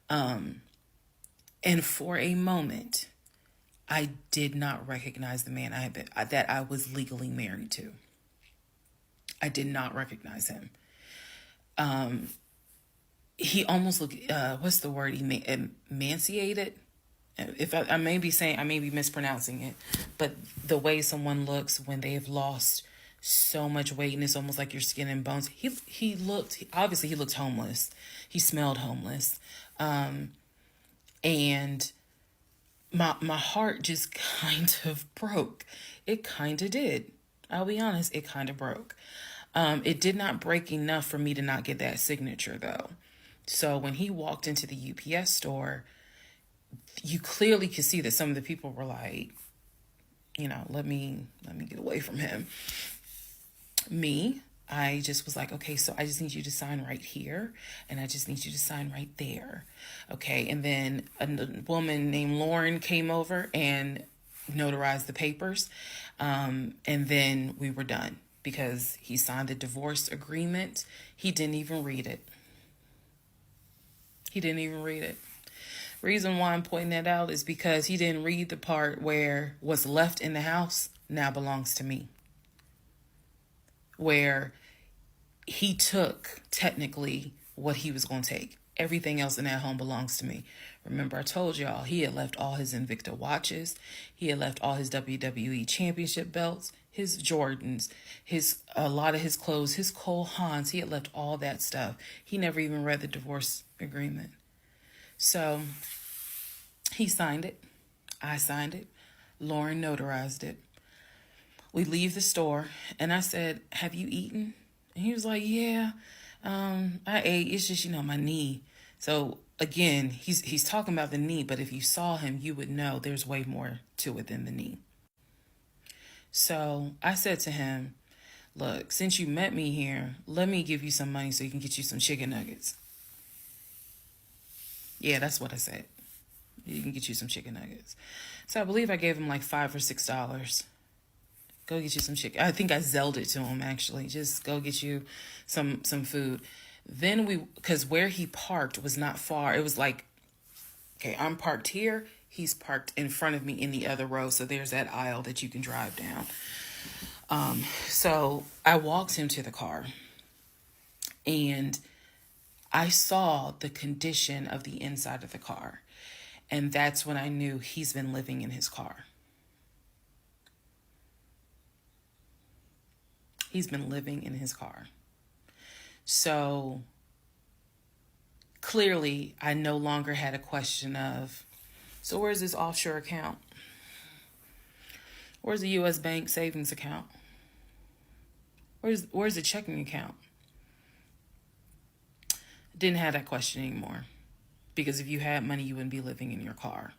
Speaker 1: And for a moment, I did not recognize the man that I was legally married to. I did not recognize him. He almost looked, what's the word? Emaciated. If I may be mispronouncing it, but the way someone looks when they have lost so much weight and it's almost like your skin and bones. He looked homeless. He smelled homeless. And my heart just kind of broke. It kind of did. I'll be honest, it kind of broke. It did not break enough for me to not get that signature though. So when he walked into the UPS store, you clearly could see that some of the people were like, let me get away from him. Me, I just was like, okay, so I just need you to sign right here, and I just need you to sign right there. Okay, and then a woman named Lauren came over and notarized the papers, and then we were done because he signed the divorce agreement. He didn't even read it. Reason why I'm pointing that out is because he didn't read the part where what's left in the house now belongs to me. Where he took technically what he was going to take. Everything else in that home belongs to me. Remember, I told y'all he had left all his Invicta watches. He had left all his WWE championship belts, his Jordans, a lot of his clothes, his Cole Haans. He had left all that stuff. He never even read the divorce agreement. So he signed it. I signed it. Lauren notarized it. We leave the store and I said, have you eaten? And he was like, yeah, I ate. It's just, my knee. So again, he's talking about the knee, but if you saw him, you would know there's way more to it than the knee. So I said to him, look, since you met me here, let me give you some money so you can get you some chicken nuggets. Yeah, that's what I said. You can get you some chicken nuggets. So I believe I gave him like $5 or $6. Go get you some chicken. I think I Zelled it to him, actually. Just go get you some food. Then because where he parked was not far. It was like, okay, I'm parked here. He's parked in front of me in the other row. So there's that aisle that you can drive down. So I walked him to the car. And I saw the condition of the inside of the car. And that's when I knew he's been living in his car. He's been living in his car. So clearly, I no longer had a question of, so where's this offshore account? Where's the U.S. bank savings account? Where's the checking account? Didn't have that question anymore. Because if you had money, you wouldn't be living in your car.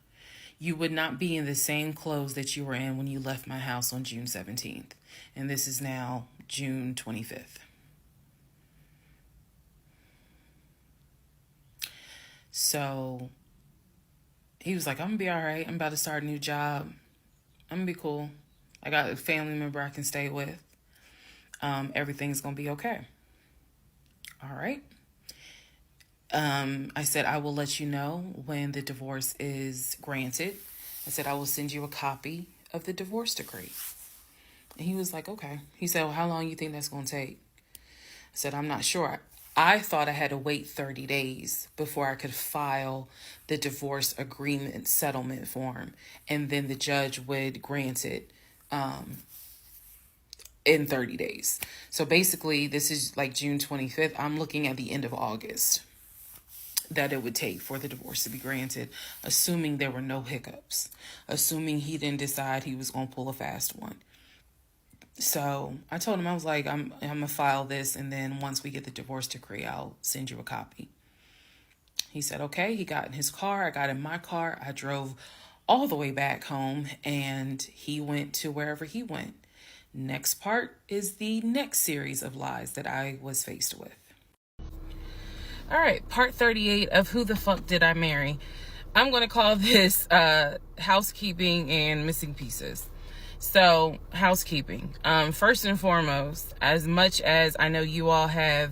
Speaker 1: You would not be in the same clothes that you were in when you left my house on June 17th. And this is now June 25th. So he was like, I'm going to be all right. I'm about to start a new job. I'm going to be cool. I got a family member I can stay with. Everything's going to be okay. All right. I said, I will let you know when the divorce is granted. I said, I will send you a copy of the divorce decree. And he was like, okay. He said, well, how long you think that's going to take? I said, I'm not sure. I thought I had to wait 30 days before I could file the divorce agreement settlement form. And then the judge would grant it in 30 days. So basically, this is like June 25th. I'm looking at the end of August that it would take for the divorce to be granted, assuming there were no hiccups, assuming he didn't decide he was going to pull a fast one. So I told him, I was like, I'm going to file this, and then once we get the divorce decree, I'll send you a copy. He said, okay. He got in his car. I got in my car. I drove all the way back home, and he went to wherever he went. Next part is the next series of lies that I was faced with. All right, part 38 of Who the Fuck Did I Marry? I'm going to call this housekeeping and missing pieces.
Speaker 2: So, housekeeping. First and foremost, as much as I know you all have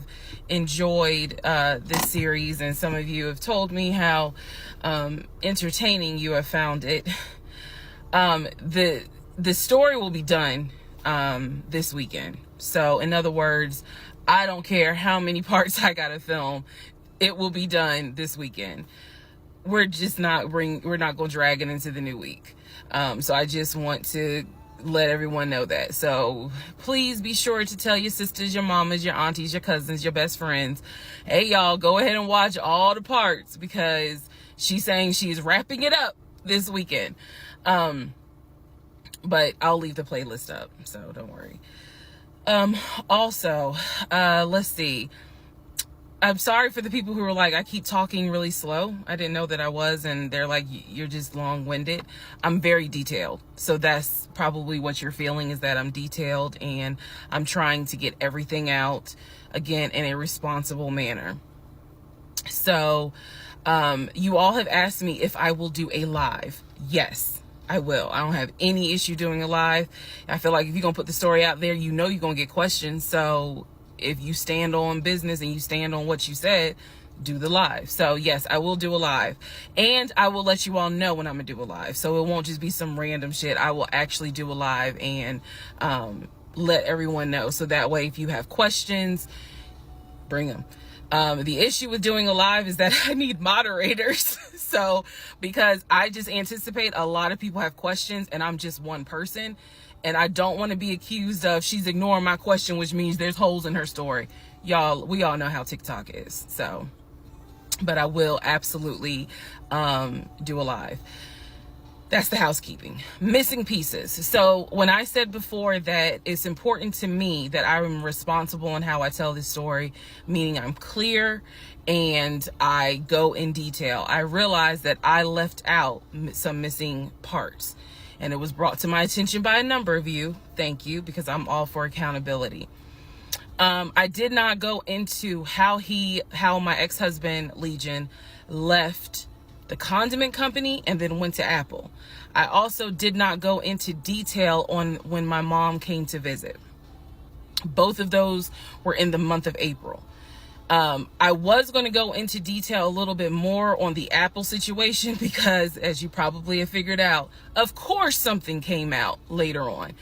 Speaker 2: enjoyed this series, and some of you have told me how entertaining you have found it, the story will be done this weekend. So, in other words, I don't care how many parts I gotta film, it will be done this weekend. We're not gonna drag it into the new week. So I just want to let everyone know that. So please be sure to tell your sisters, your mamas, your aunties, your cousins, your best friends, hey y'all, go ahead and watch all the parts, because she's saying she's wrapping it up this weekend. But I'll leave the playlist up, so don't worry. Also, let's see. I'm sorry for the people who were like, I keep talking really slow. I didn't know that I was, and they're like, you're just long-winded. I'm very detailed. So that's probably what you're feeling, is that I'm detailed and I'm trying to get everything out, again, in a responsible manner. So, you all have asked me if I will do a live. Yes, I will. I don't have any issue doing a live. I feel like if you're going to put the story out there, you know you're going to get questions. So if you stand on business and you stand on what you said, do the live. So yes, I will do a live, and I will let you all know when I'm gonna do a live. So it won't just be some random shit. I will actually do a live and let everyone know. So that way, if you have questions, bring them. The issue with doing a live is that I need moderators. So because I just anticipate a lot of people have questions and I'm just one person, and I don't want to be accused of she's ignoring my question, which means there's holes in her story. Y'all, we all know how TikTok is. So, but I will absolutely do a live. That's the housekeeping. Missing pieces. So when I said before that it's important to me that I'm responsible in how I tell this story, meaning I'm clear and I go in detail, I realized that I left out some missing parts. And it was brought to my attention by a number of you. Thank you, because I'm all for accountability. I did not go into how my ex-husband, Legion, left the condiment company and then went to Apple. I also did not go into detail on when my mom came to visit. Both of those were in the month of April. I was going to go into detail a little bit more on the Apple situation because, as you probably have figured out, of course something came out later on.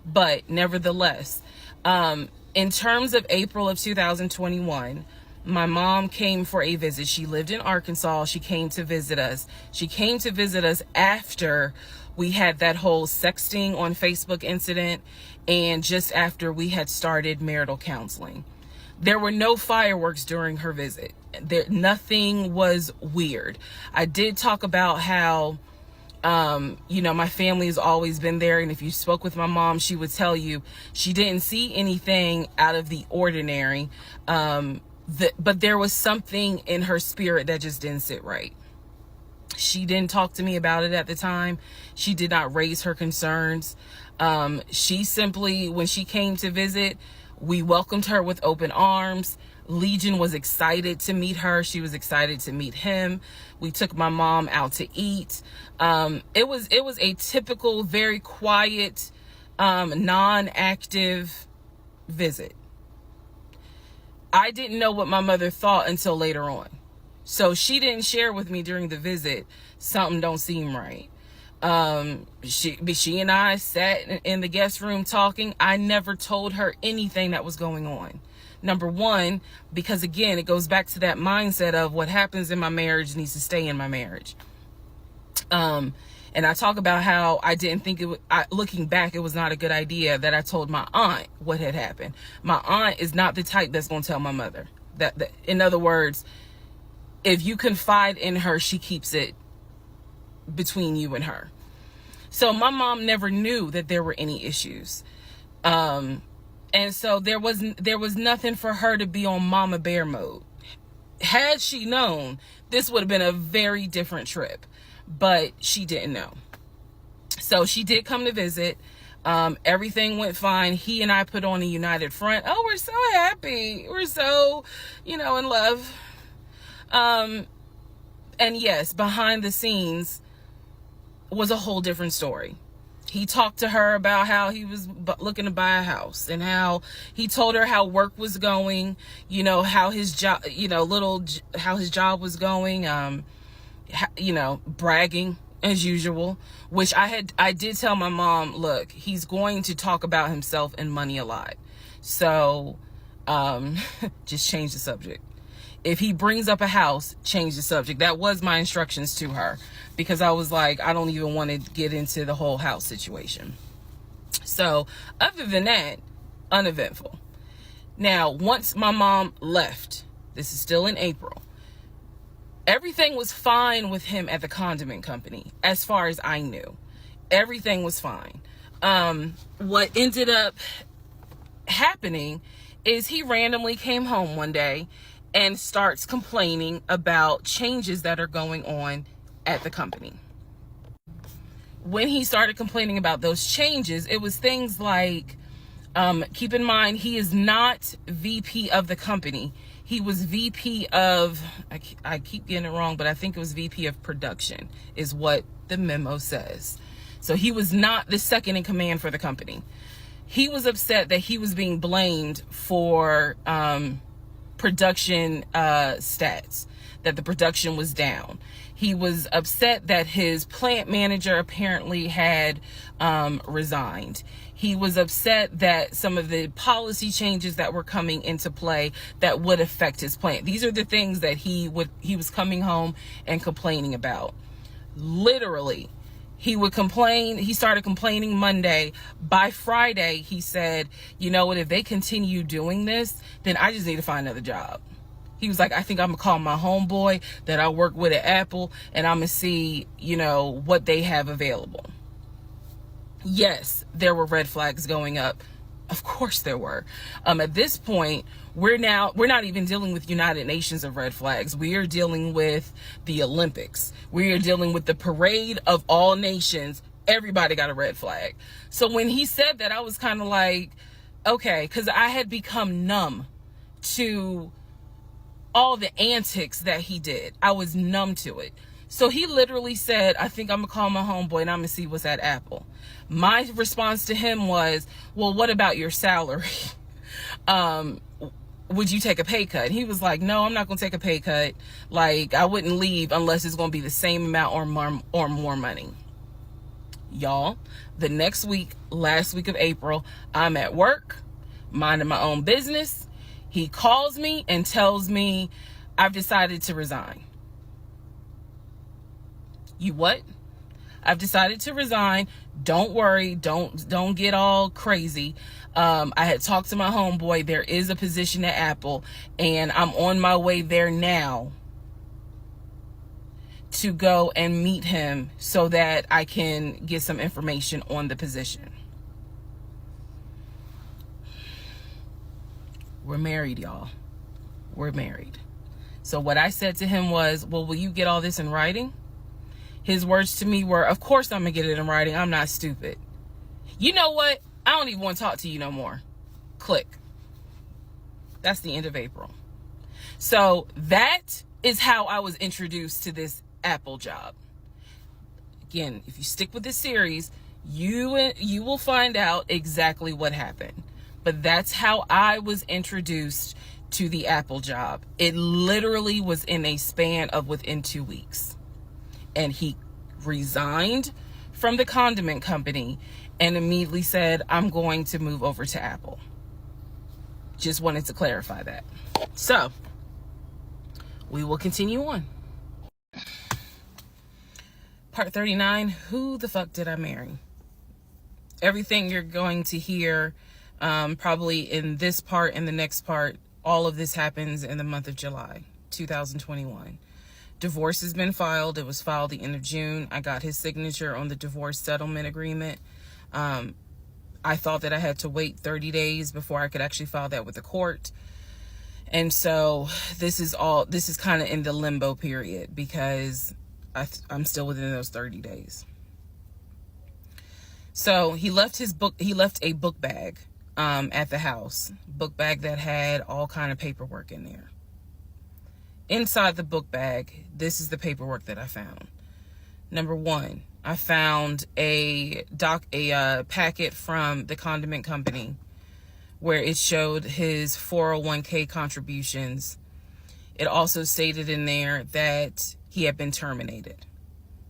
Speaker 2: But nevertheless, in terms of April of 2021, my mom came for a visit. She lived in Arkansas. She came to visit us. She came to visit us after we had that whole sexting on Facebook incident, and just after we had started marital counseling. There were no fireworks during her visit. Nothing was weird. I did talk about how, my family has always been there. And if you spoke with my mom, she would tell you she didn't see anything out of the ordinary. But there was something in her spirit that just didn't sit right. She didn't talk to me about it at the time. She did not raise her concerns. She simply, when she came to visit, we welcomed her with open arms. Legion was excited to meet her. She was excited to meet him. We took my mom out to eat. It was a typical, very quiet, non-active visit. I didn't know what my mother thought until later on. So she didn't share with me during the visit, something don't seem right. She and I sat in the guest room talking. I never told her anything that was going on. Number one, because again, it goes back to that mindset of what happens in my marriage needs to stay in my marriage. And I talk about how I didn't think looking back, it was not a good idea that I told my aunt what had happened. My aunt is not the type that's going to tell my mother. That in other words, if you confide in her, she keeps it between you and her. So my mom never knew that there were any issues. And so there was nothing for her to be on mama bear mode. Had she known, this would have been a very different trip, but she didn't know. So she did come to visit. Everything went fine. He and I put on a united front. Oh, we're so happy. We're so, in love. And yes, behind the scenes was a whole different story. He talked to her about how he was looking to buy a house, and how he told her how work was going, how his job, how his job was going, bragging as usual, which I did tell my mom, look, he's going to talk about himself and money a lot. So, just change the subject. If he brings up a house, change the subject. That was my instructions to her, because I was like, I don't even want to get into the whole house situation. So other than that, uneventful. Now, once my mom left, this is still in April, everything was fine with him at the condiment company. As far as I knew, everything was fine. What ended up happening is he randomly came home one day and starts complaining about changes that are going on at the company. When he started complaining about those changes, it was things like, keep in mind, he is not VP of the company. He was VP of, I keep getting it wrong, but I think it was VP of production is what the memo says. So he was not the second in command for the company. He was upset that he was being blamed for production stats, that the production was down. He was upset that his plant manager apparently had resigned. He was upset that some of the policy changes that were coming into play that would affect his plant. These are the things that he was coming home and complaining about. Literally, he would complain. He started complaining Monday. By Friday, he said, you know what, if they continue doing this, then I just need to find another job. He was like, I think I'm going to call my homeboy that I work with at Apple, and I'm going to see, what they have available. Yes, there were red flags going up. Of course there were. At this point, we're not even dealing with United Nations of red flags. We are dealing with the Olympics. We are dealing with the parade of all nations. Everybody got a red flag. So when he said that, I was kind of like, okay, because I had become numb to all the antics that he did. I was numb to it. So he literally said, I think I'm going to call my homeboy and I'm going to see what's at Apple. My response to him was, well, what about your salary? Would you take a pay cut? He was like, no, I'm not going to take a pay cut. Like, I wouldn't leave unless it's going to be the same amount or more money. Y'all, the next week, last week of April, I'm at work, minding my own business. He calls me and tells me, I've decided to resign. You what? I've decided to resign. Don't worry. Don't get all crazy. I had talked to my homeboy. There is a position at Apple, and I'm on my way there now to go and meet him so that I can get some information on the position. We're married, y'all. We're married. So what I said to him was, well, will you get all this in writing? His words to me were, of course I'm going to get it in writing. I'm not stupid. You know what? I don't even want to talk to you no more. Click. That's the end of April. So that is how I was introduced to this Apple job. Again, if you stick with this series, you will find out exactly what happened. But that's how I was introduced to the Apple job. It literally was in a span of within 2 weeks. And he resigned from the condiment company and immediately said, I'm going to move over to Apple. Just wanted to clarify that. So, we will continue on. Part 39, who the fuck did I marry? Everything you're going to hear probably in this part and the next part, all of this happens in the month of July 2021. Divorce has been filed. It was filed the end of June. I got his signature on the divorce settlement agreement. I thought that I had to wait 30 days before I could actually file that with the court. And so this is kind of in the limbo period because I'm still within those 30 days. So he left a book bag at the house, book bag that had all kind of paperwork in there. Inside the book bag, this is the paperwork that I found. Number 1, I found a packet from the condiment company where it showed his 401k contributions. It also stated in there that he had been terminated.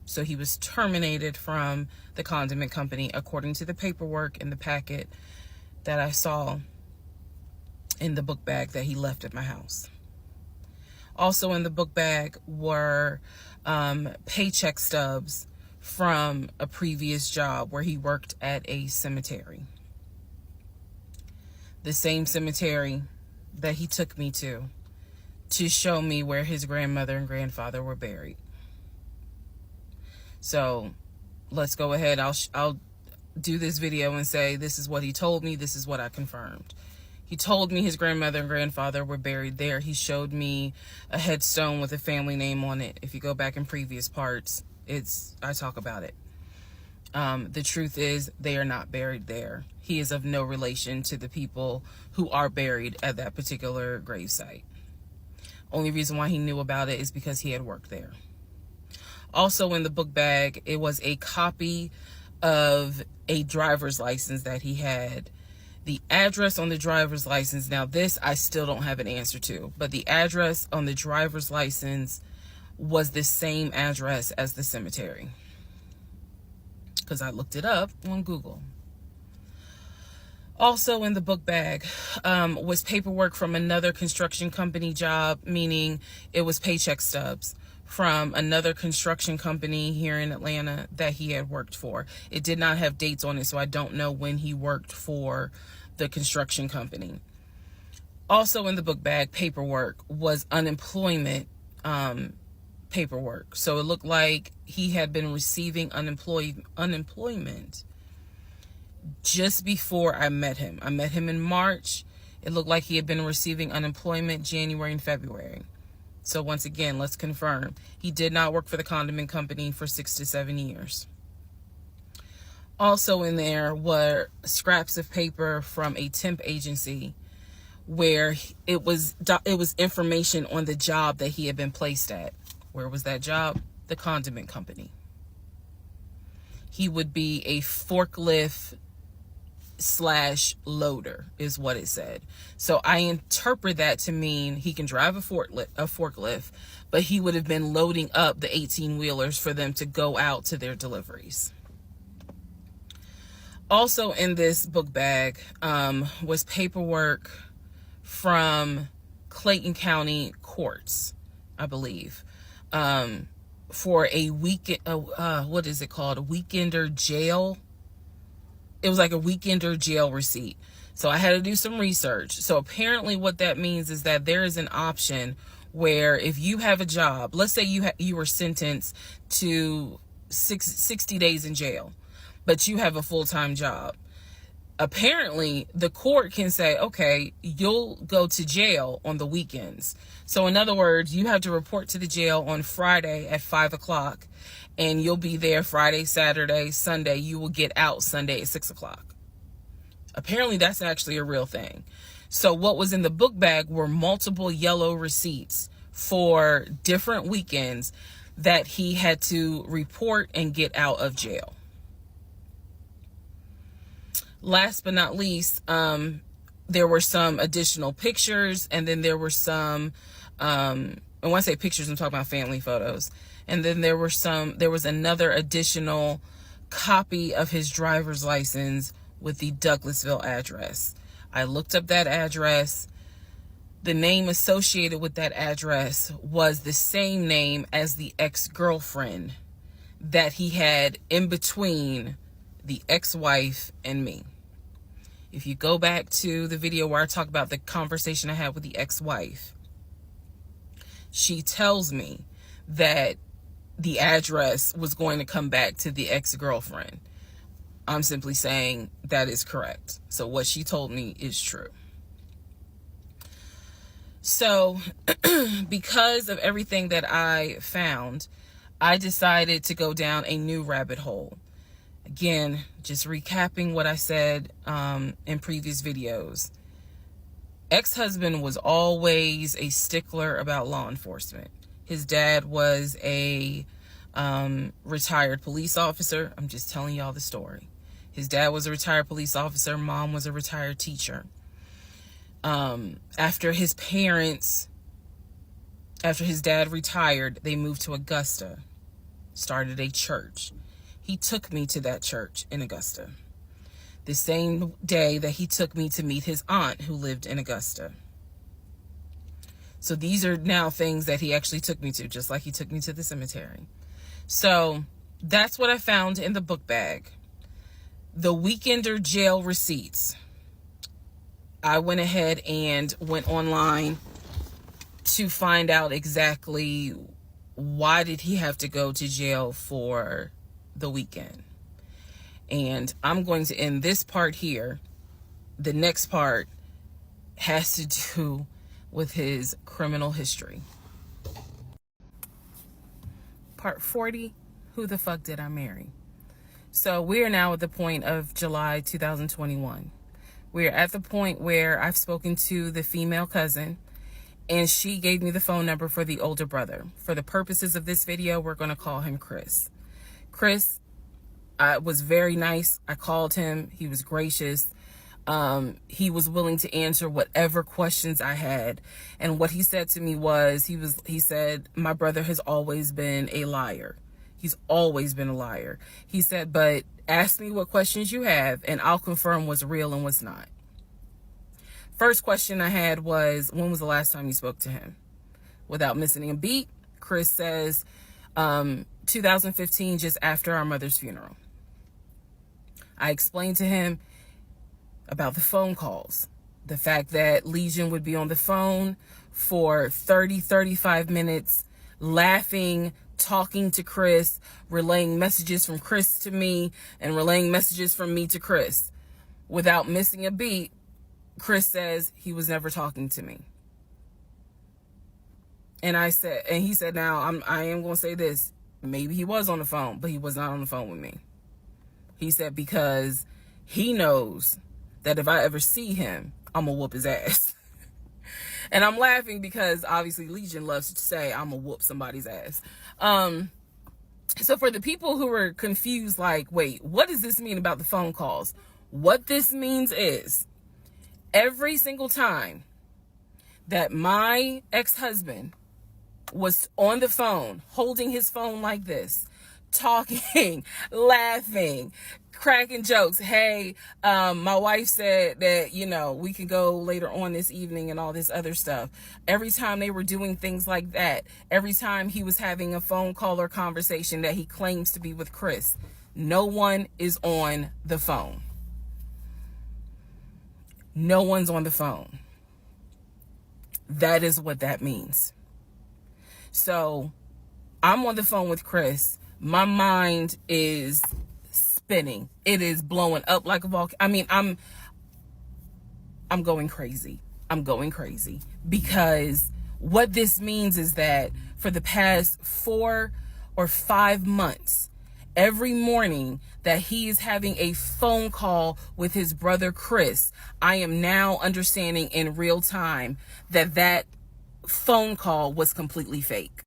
Speaker 2: So he was terminated from the condiment company according to the paperwork in the packet that I saw in the book bag that he left at my house. Also in the book bag were paycheck stubs from a previous job where he worked at a cemetery. The same cemetery that he took me to show me where his grandmother and grandfather were buried. So let's go ahead. I'll do this video and say this is what he told me. This is what I confirmed. He told me his grandmother and grandfather were buried there. He showed me a headstone with a family name on it. If you go back in previous parts, I talk about it. The truth is they are not buried there. He is of no relation to the people who are buried at that particular gravesite. Only reason why he knew about it is because he had worked there. Also in the book bag, it was a copy of a driver's license that he had. The address on the driver's license, now this I still don't have an answer to, but the address on the driver's license was the same address as the cemetery, because I looked it up on Google. Also in the book bag was paperwork from another construction company job, meaning it was paycheck stubs from another construction company here in Atlanta that he had worked for. It did not have dates on it, so I don't know when he worked for the construction company. Also in the book bag paperwork was unemployment paperwork. So it looked like he had been receiving unemployment just before I met him. I met him in March. It looked like he had been receiving unemployment January and February. So once again, let's confirm. He did not work for the condiment company for 6 to 7 years. Also in there were scraps of paper from a temp agency where it was information on the job that he had been placed at. Where was that job? The condiment company. He would be a forklift / loader is what it said. So I interpret that to mean he can drive a forklift, but he would have been loading up the 18-wheelers for them to go out to their deliveries. Also in this book bag was paperwork from Clayton County courts, I believe, for a weekend, what is it called? A weekender jail. It was like a weekender jail receipt. So I had to do some research. So apparently what that means is that there is an option where if you have a job, let's say you were sentenced to 60 days in jail, but you have a full-time job. Apparently the court can say, okay, you'll go to jail on the weekends. So in other words, you have to report to the jail on Friday at 5 o'clock and you'll be there Friday, Saturday, Sunday. You will get out Sunday at 6 o'clock. Apparently that's actually a real thing. So what was in the book bag were multiple yellow receipts for different weekends that he had to report and get out of jail. Last but not least, there were some additional pictures, and then there were some, and when I say pictures, I'm talking about family photos. And then there was another additional copy of his driver's license with the Douglasville address. I looked up that address. The name associated with that address was the same name as the ex-girlfriend that he had in between the ex-wife and me. If you go back to the video where I talk about the conversation I had with the ex-wife, she tells me that the address was going to come back to the ex-girlfriend. I'm simply saying that is correct. So what she told me is true. So because of everything that I found, I decided to go down a new rabbit hole. Again, just recapping what I said in previous videos. Ex-husband was always a stickler about law enforcement. His dad was a retired police officer. I'm just telling y'all the story. His dad was a retired police officer. Mom was a retired teacher. After his dad retired, they moved to Augusta, started a church. He took me to that church in Augusta. The same day that he took me to meet his aunt who lived in Augusta. So these are now things that he actually took me to, just like he took me to the cemetery. So that's what I found in the book bag. The Weekender jail receipts. I went ahead and went online to find out exactly why did he have to go to jail for the weekend. And I'm going to end this part here. The next part has to do with his criminal history. Part 40, who the fuck did I marry? So we are now at the point of July 2021. We're at the point where I've spoken to the female cousin, and she gave me the phone number for the older brother. For the purposes of this video, we're going to call him Chris. Chris was very nice. I called him. He was gracious. He was willing to answer whatever questions I had. And what he said to me was, he said, my brother has always been a liar. He's always been a liar. He said, but ask me what questions you have and I'll confirm what's real and what's not. First question I had was, when was the last time you spoke to him? Without missing a beat, Chris says, 2015, just after our mother's funeral. I explained to him about the phone calls, the fact that Legion would be on the phone for 35 minutes, laughing, talking to Chris, relaying messages from Chris to me, and relaying messages from me to Chris. Without missing a beat, Chris says he was never talking to me. And he said, now I am going to say this. Maybe he was on the phone, but he was not on the phone with me. He said, because he knows that if I ever see him, I'm going to whoop his ass. And I'm laughing because obviously Legion loves to say I'm going to whoop somebody's ass. So for the people who are confused, like, wait, what does this mean about the phone calls? What this means is every single time that my ex-husband was on the phone, holding his phone like this, talking, laughing, cracking jokes. Hey, my wife said that, we can go later on this evening and all this other stuff. Every time they were doing things like that, every time he was having a phone call or conversation that he claims to be with Chris, no one is on the phone. No one's on the phone. That is what that means. So I'm on the phone with Chris. My mind is spinning. It is blowing up like a volcano. I mean, I'm going crazy. I'm going crazy because what this means is that for the past 4 or 5 months, every morning that he is having a phone call with his brother Chris, I am now understanding in real time that phone call was completely fake.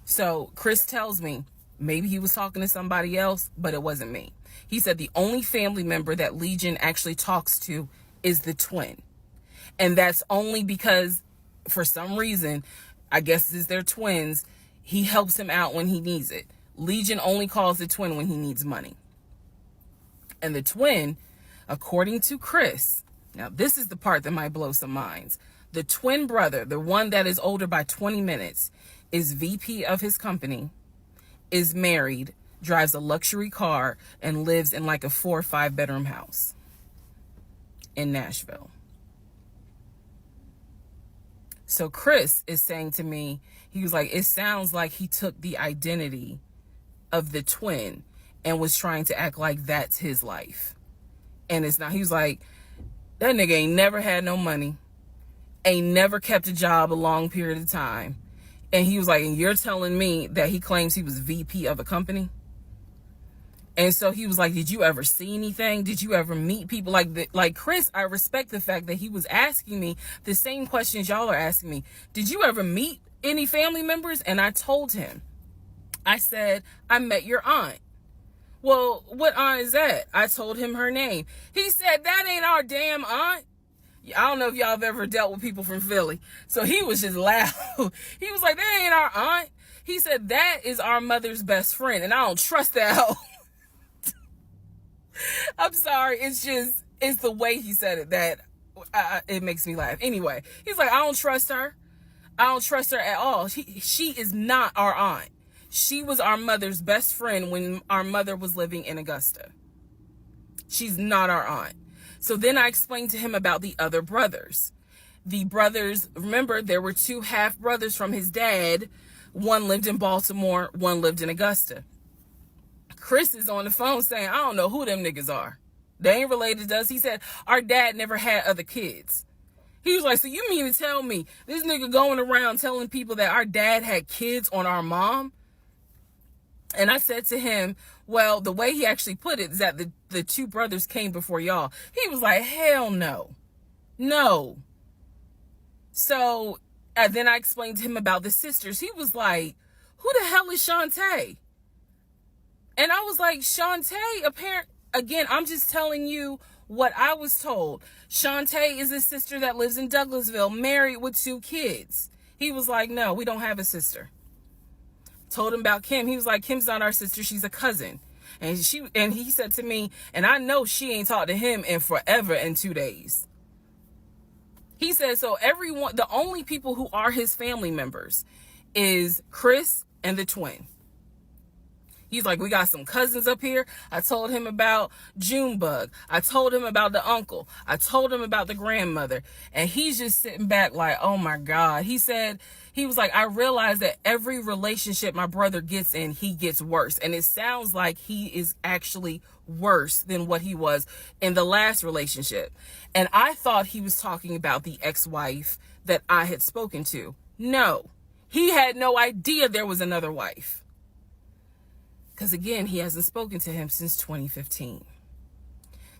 Speaker 2: So Chris tells me maybe he was talking to somebody else, but it wasn't me. He said the only family member that Legion actually talks to is the twin. And that's only because for some reason, I guess it's their twins, he helps him out when he needs it. Legion only calls the twin when he needs money. And the twin, according to Chris, now this is the part that might blow some minds. The twin brother, the one that is older by 20 minutes, is VP of his company, is married, drives a luxury car, and lives in like a 4 or 5 bedroom house in Nashville. So Chris is saying to me, he was like, it sounds like he took the identity of the twin and was trying to act like that's his life. And it's not. He was like, that nigga ain't never had no money, ain't never kept a job a long period of time. And he was like, and you're telling me that he claims he was VP of a company? And so he was like, did you ever see anything? Did you ever meet people like Chris? I respect the fact that he was asking me the same questions y'all are asking me. Did you ever meet any family members? And I told him I said, I met your aunt. Well, what aunt is that? I told him her name. He said, that ain't our damn aunt. I don't know if y'all have ever dealt with people from Philly. So he was just loud. He was like, that ain't our aunt. He said, that is our mother's best friend. And I don't trust that hoe. I'm sorry. It's the way he said it that it makes me laugh. Anyway, he's like, I don't trust her. I don't trust her at all. She is not our aunt. She was our mother's best friend when our mother was living in Augusta. She's not our aunt. So then I explained to him about the other brothers. The brothers, remember, there were 2 half brothers from his dad. One lived in Baltimore, one lived in Augusta. Chris is on the phone saying, I don't know who them niggas are. They ain't related to us. He said, our dad never had other kids. He was like, so you mean to tell me this nigga going around telling people that our dad had kids on our mom? And I said to him, well, the way he actually put it is that the 2 brothers came before y'all. He was like, hell no. No. So then I explained to him about the sisters. He was like, who the hell is Shantae? And I was like, Shantae, again, I'm just telling you what I was told. Shantae is a sister that lives in Douglasville, married with 2 kids. He was like, no, we don't have a sister. Told him about Kim. He was like, Kim's not our sister. She's a cousin. And he said to me, and I know she ain't talked to him in forever in 2 days. He said, so everyone, the only people who are his family members is Chris and the twin. He's like, we got some cousins up here. I told him about Junebug. I told him about the uncle. I told him about the grandmother. And he's just sitting back like, oh my God. He was like, I realize that every relationship my brother gets in, he gets worse. And it sounds like he is actually worse than what he was in the last relationship. And I thought he was talking about the ex-wife that I had spoken to. No, he had no idea there was another wife. Because again, he hasn't spoken to him since 2015.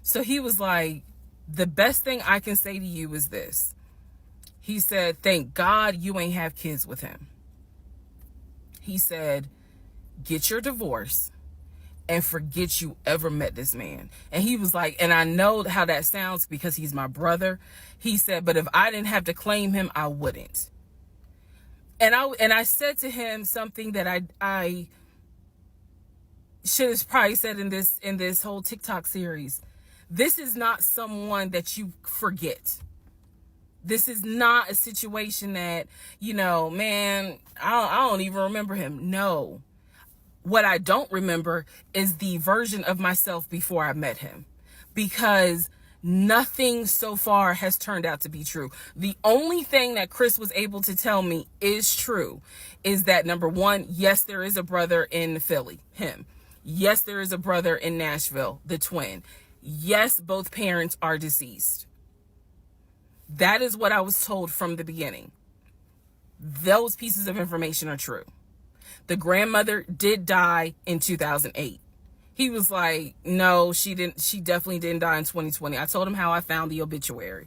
Speaker 2: So he was like, the best thing I can say to you is this. He said, thank God you ain't have kids with him. He said, get your divorce and forget you ever met this man. And he was like, and I know how that sounds because he's my brother. He said, but if I didn't have to claim him, I wouldn't. And I said to him something that I should have probably said in this whole TikTok series. This is not someone that you forget. This is not a situation that, man, I don't even remember him. No. What I don't remember is the version of myself before I met him, because nothing so far has turned out to be true. The only thing that Chris was able to tell me is true is that, number one, yes, there is a brother in Philly, him. Yes, there is a brother in Nashville, the twin. Yes, both parents are deceased. That is what I was told from the beginning. Those pieces of information are true. The grandmother did die in 2008. He was like, no, she definitely didn't die in 2020. I told him how I found the obituary.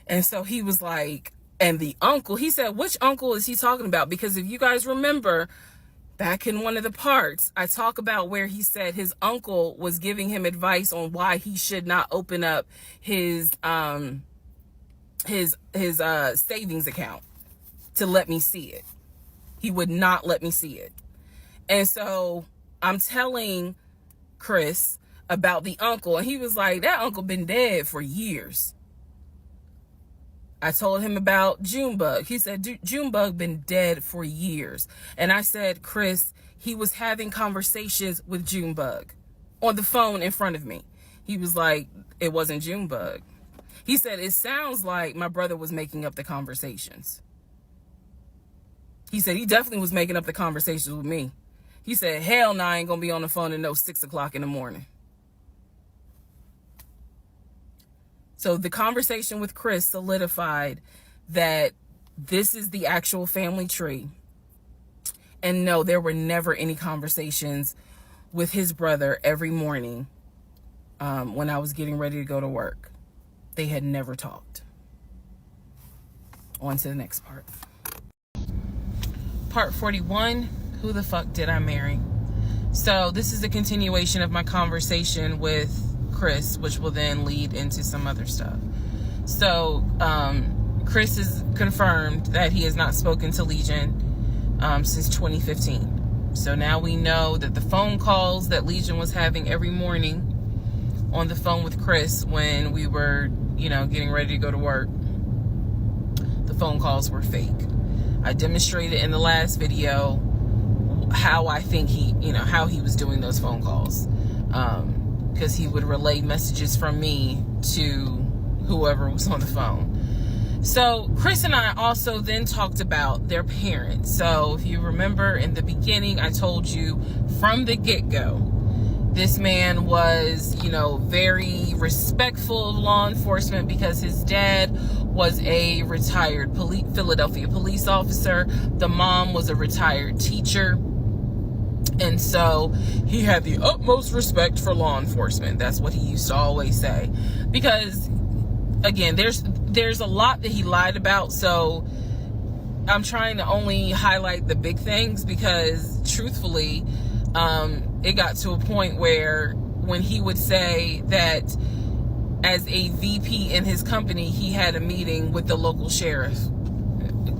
Speaker 2: And so he was like, and the uncle, he said, which uncle is he talking about? Because if you guys remember, back in one of the parts, I talk about where he said his uncle was giving him advice on why he should not open up his savings account to let me see it. He would not let me see it. And so I'm telling Chris about the uncle, and he was like, that uncle been dead for years. I told him about Junebug. He said, Junebug been dead for years. And I said, Chris, he was having conversations with Junebug on the phone in front of me. He was like, it wasn't Junebug. He said, it sounds like my brother was making up the conversations. He said, he definitely was making up the conversations with me. He said, hell no, I ain't gonna be on the phone at no 6 o'clock in the morning. So the conversation with Chris solidified that this is the actual family tree. And no, there were never any conversations with his brother every morning when I was getting ready to go to work. They had never talked. On to the next part. Part 41, Who the fuck did I marry? So this is a continuation of my conversation with Chris, which will then lead into some other stuff. So Chris has confirmed that he has not spoken to Legion since 2015. So now we know that the phone calls that Legion was having every morning on the phone with Chris when we were, getting ready to go to work, the phone calls were fake. I demonstrated in the last video how I think how he was doing those phone calls. Because he would relay messages from me to whoever was on the phone. So Chris and I also then talked about their parents. So if you remember in the beginning, I told you from the get-go, this man was, very respectful of law enforcement because his dad was a retired Philadelphia police officer. The mom was a retired teacher. And so he had the utmost respect for law enforcement. That's what he used to always say. Because, again, there's a lot that he lied about. So I'm trying to only highlight the big things because, truthfully, it got to a point where when he would say that as a VP in his company, he had a meeting with the local sheriff.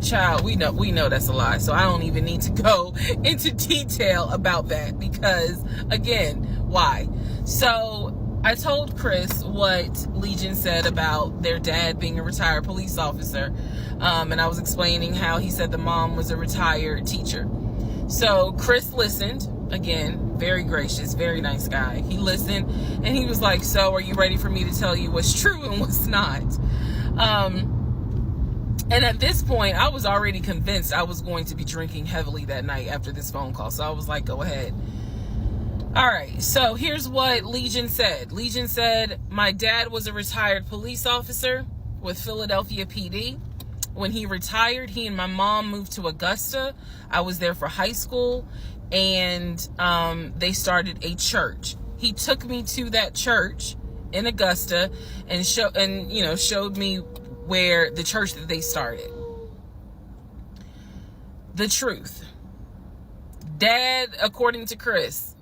Speaker 2: Child, we know that's a lie. So I don't even need to go into detail about that because, again, why? So I told Chris what Legion said about their dad being a retired police officer. And I was explaining how he said the mom was a retired teacher. So Chris listened. Again, very gracious, very nice guy. He listened and he was like, so are you ready for me to tell you what's true and what's not? And at this point, I was already convinced I was going to be drinking heavily that night after this phone call. So I was like, go ahead. All right. So here's what Legion said. Legion said, my dad was a retired police officer with Philadelphia PD. When he retired, he and my mom moved to Augusta. I was there for high school. And they started a church. He took me to that church in Augusta and showed me where the church that they started. The truth. Dad, according to Chris,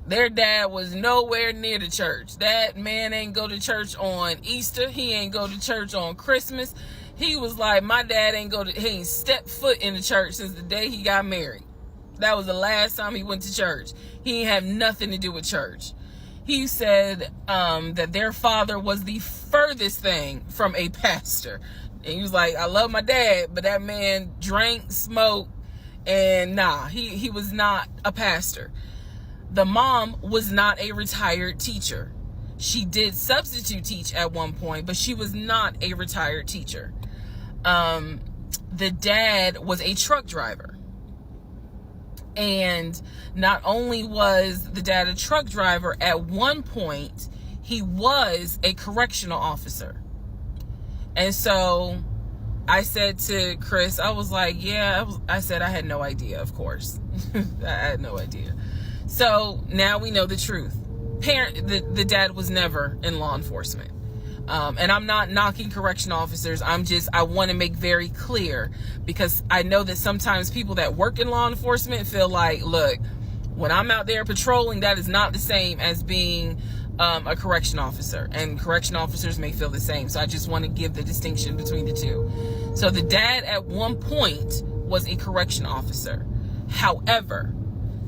Speaker 2: their dad was nowhere near the church. That man ain't go to church on Easter. He ain't go to church on Christmas. He was like, my dad he ain't stepped foot in the church since the day he got married. That was the last time he went to church. He didn't have nothing to do with church. He said that their father was the furthest thing from a pastor. And he was like, I love my dad, but that man drank, smoked, and he was not a pastor. The mom was not a retired teacher. She did substitute teach at one point, but she was not a retired teacher. The dad was a truck driver. And not only was the dad a truck driver, at one point, he was a correctional officer. And so I said to Chris, I was like, I said I had no idea, of course. I had no idea. So now we know the truth. The dad was never in law enforcement. And I'm not knocking correction officers. I want to make very clear because I know that sometimes people that work in law enforcement feel like, look, when I'm out there patrolling, that is not the same as being a correction officer, and correction officers may feel the same. So I just want to give the distinction between the two. So the dad at one point was a correction officer. However,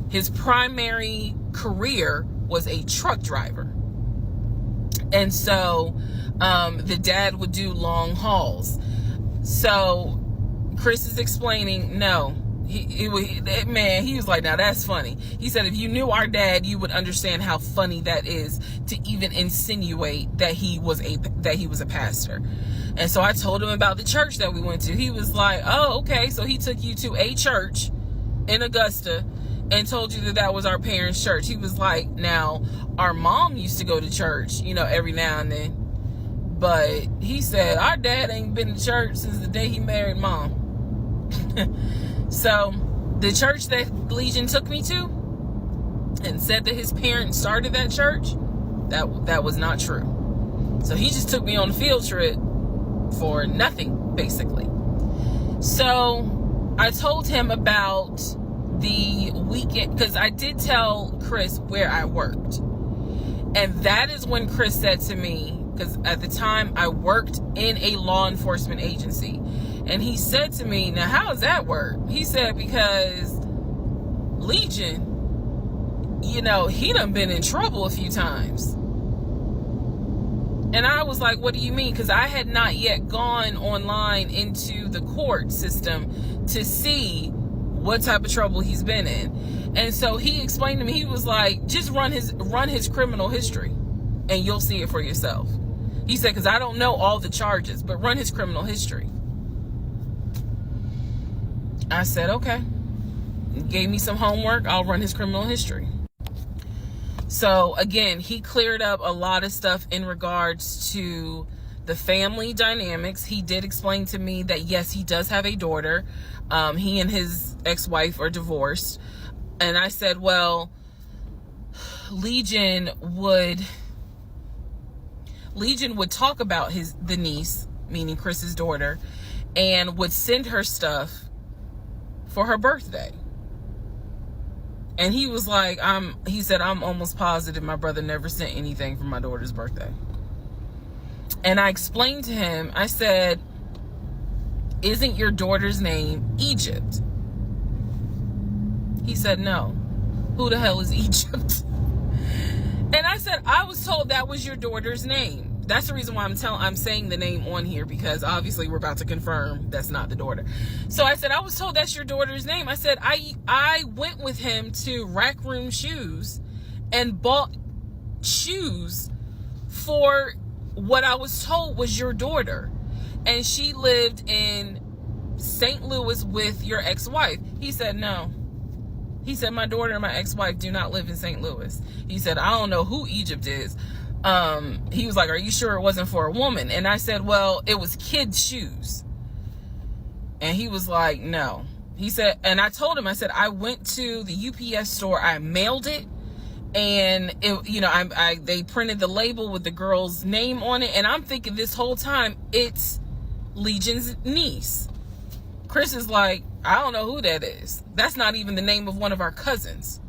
Speaker 2: his primary career was a truck driver. And so the dad would do long hauls. So Chris is explaining, no, he was like, now that's funny. He said, if you knew our dad, you would understand how funny that is to even insinuate that he was a pastor. And so I told him about the church that we went to. He was like, oh, okay. So he took you to a church in Augusta and told you that was our parents' church. He was like, now, our mom used to go to church, every now and then. But he said, our dad ain't been to church since the day he married mom. So, the church that Legion took me to and said that his parents started that church, that was not true. So, he just took me on a field trip for nothing, basically. So, I told him about the weekend, because I did tell Chris where I worked. And that is when Chris said to me, because at the time I worked in a law enforcement agency. And he said to me, now how does that work? He said, because Legion, you know, he done been in trouble a few times. And I was like, what do you mean? Because I had not yet gone online into the court system to see what type of trouble he's been in. And so he explained to me, he was like, just run his criminal history and you'll see it for yourself. He said, because I don't know all the charges, but run his criminal history. I said, okay. He gave me some homework. I'll run his criminal history. So again, he cleared up a lot of stuff in regards to the family dynamics. He did explain to me that yes, he does have a daughter. He and his ex-wife are divorced. And I said, well, Legion would talk about the niece, meaning Chris's daughter, and would send her stuff for her birthday. And he was like, he said, I'm almost positive my brother never sent anything for my daughter's birthday. And I explained to him, I said, isn't your daughter's name Egypt? He said, no. Who the hell is Egypt? And I said, I was told that was your daughter's name. That's the reason why I'm saying the name on here, because obviously we're about to confirm that's not the daughter. So I said, I was told that's your daughter's name. I said, I went with him to Rack Room Shoes and bought shoes for what I was told was your daughter. And she lived in St. Louis with your ex-wife. He said, no. He said, my daughter and my ex-wife do not live in St. Louis. He said, I don't know who Egypt is. He was like, are you sure it wasn't for a woman? And I said, well, it was kids' shoes. And he was like, no. He said, and I told him, I said, I went to the UPS store, I mailed it, and it, you know, they printed the label with the girl's name on it, and I'm thinking this whole time it's Legion's niece. Chris is like, I don't know who that is. That's not even the name of one of our cousins.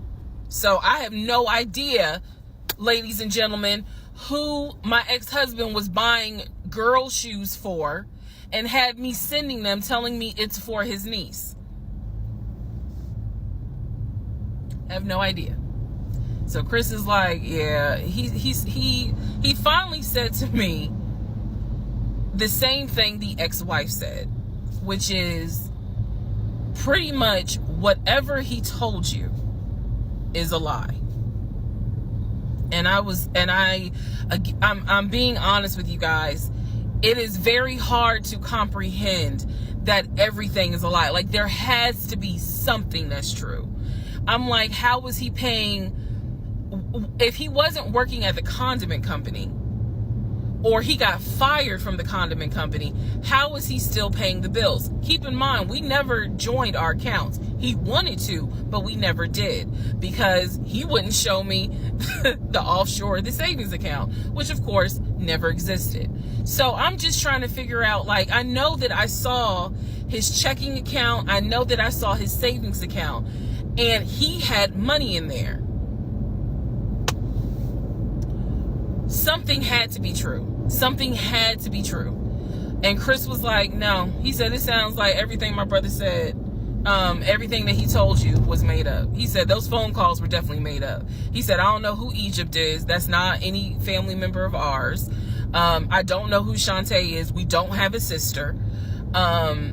Speaker 2: So I have no idea, ladies and gentlemen, who my ex-husband was buying girl shoes for and had me sending them telling me it's for his niece. I have no idea. So Chris is like, yeah, he finally said to me the same thing the ex-wife said, which is pretty much whatever he told you is a lie. And I'm being honest with you guys. It is very hard to comprehend that everything is a lie. Like, there has to be something that's true. I'm like, how was he paying? If he wasn't working at the condiment company, or he got fired from the condiment company, how was he still paying the bills? Keep in mind, we never joined our accounts. He wanted to, but we never did, because he wouldn't show me the offshore, the savings account, which of course never existed. So I'm just trying to figure out, like, I know that I saw his checking account. I know that I saw his savings account, and he had money in there. Something had to be true. Something had to be true. And Chris was like, no. He said, it sounds like everything my brother said, everything that he told you was made up. He said, those phone calls were definitely made up. He said, I don't know who Egypt is. That's not any family member of ours. I don't know who Shantae is. We don't have a sister.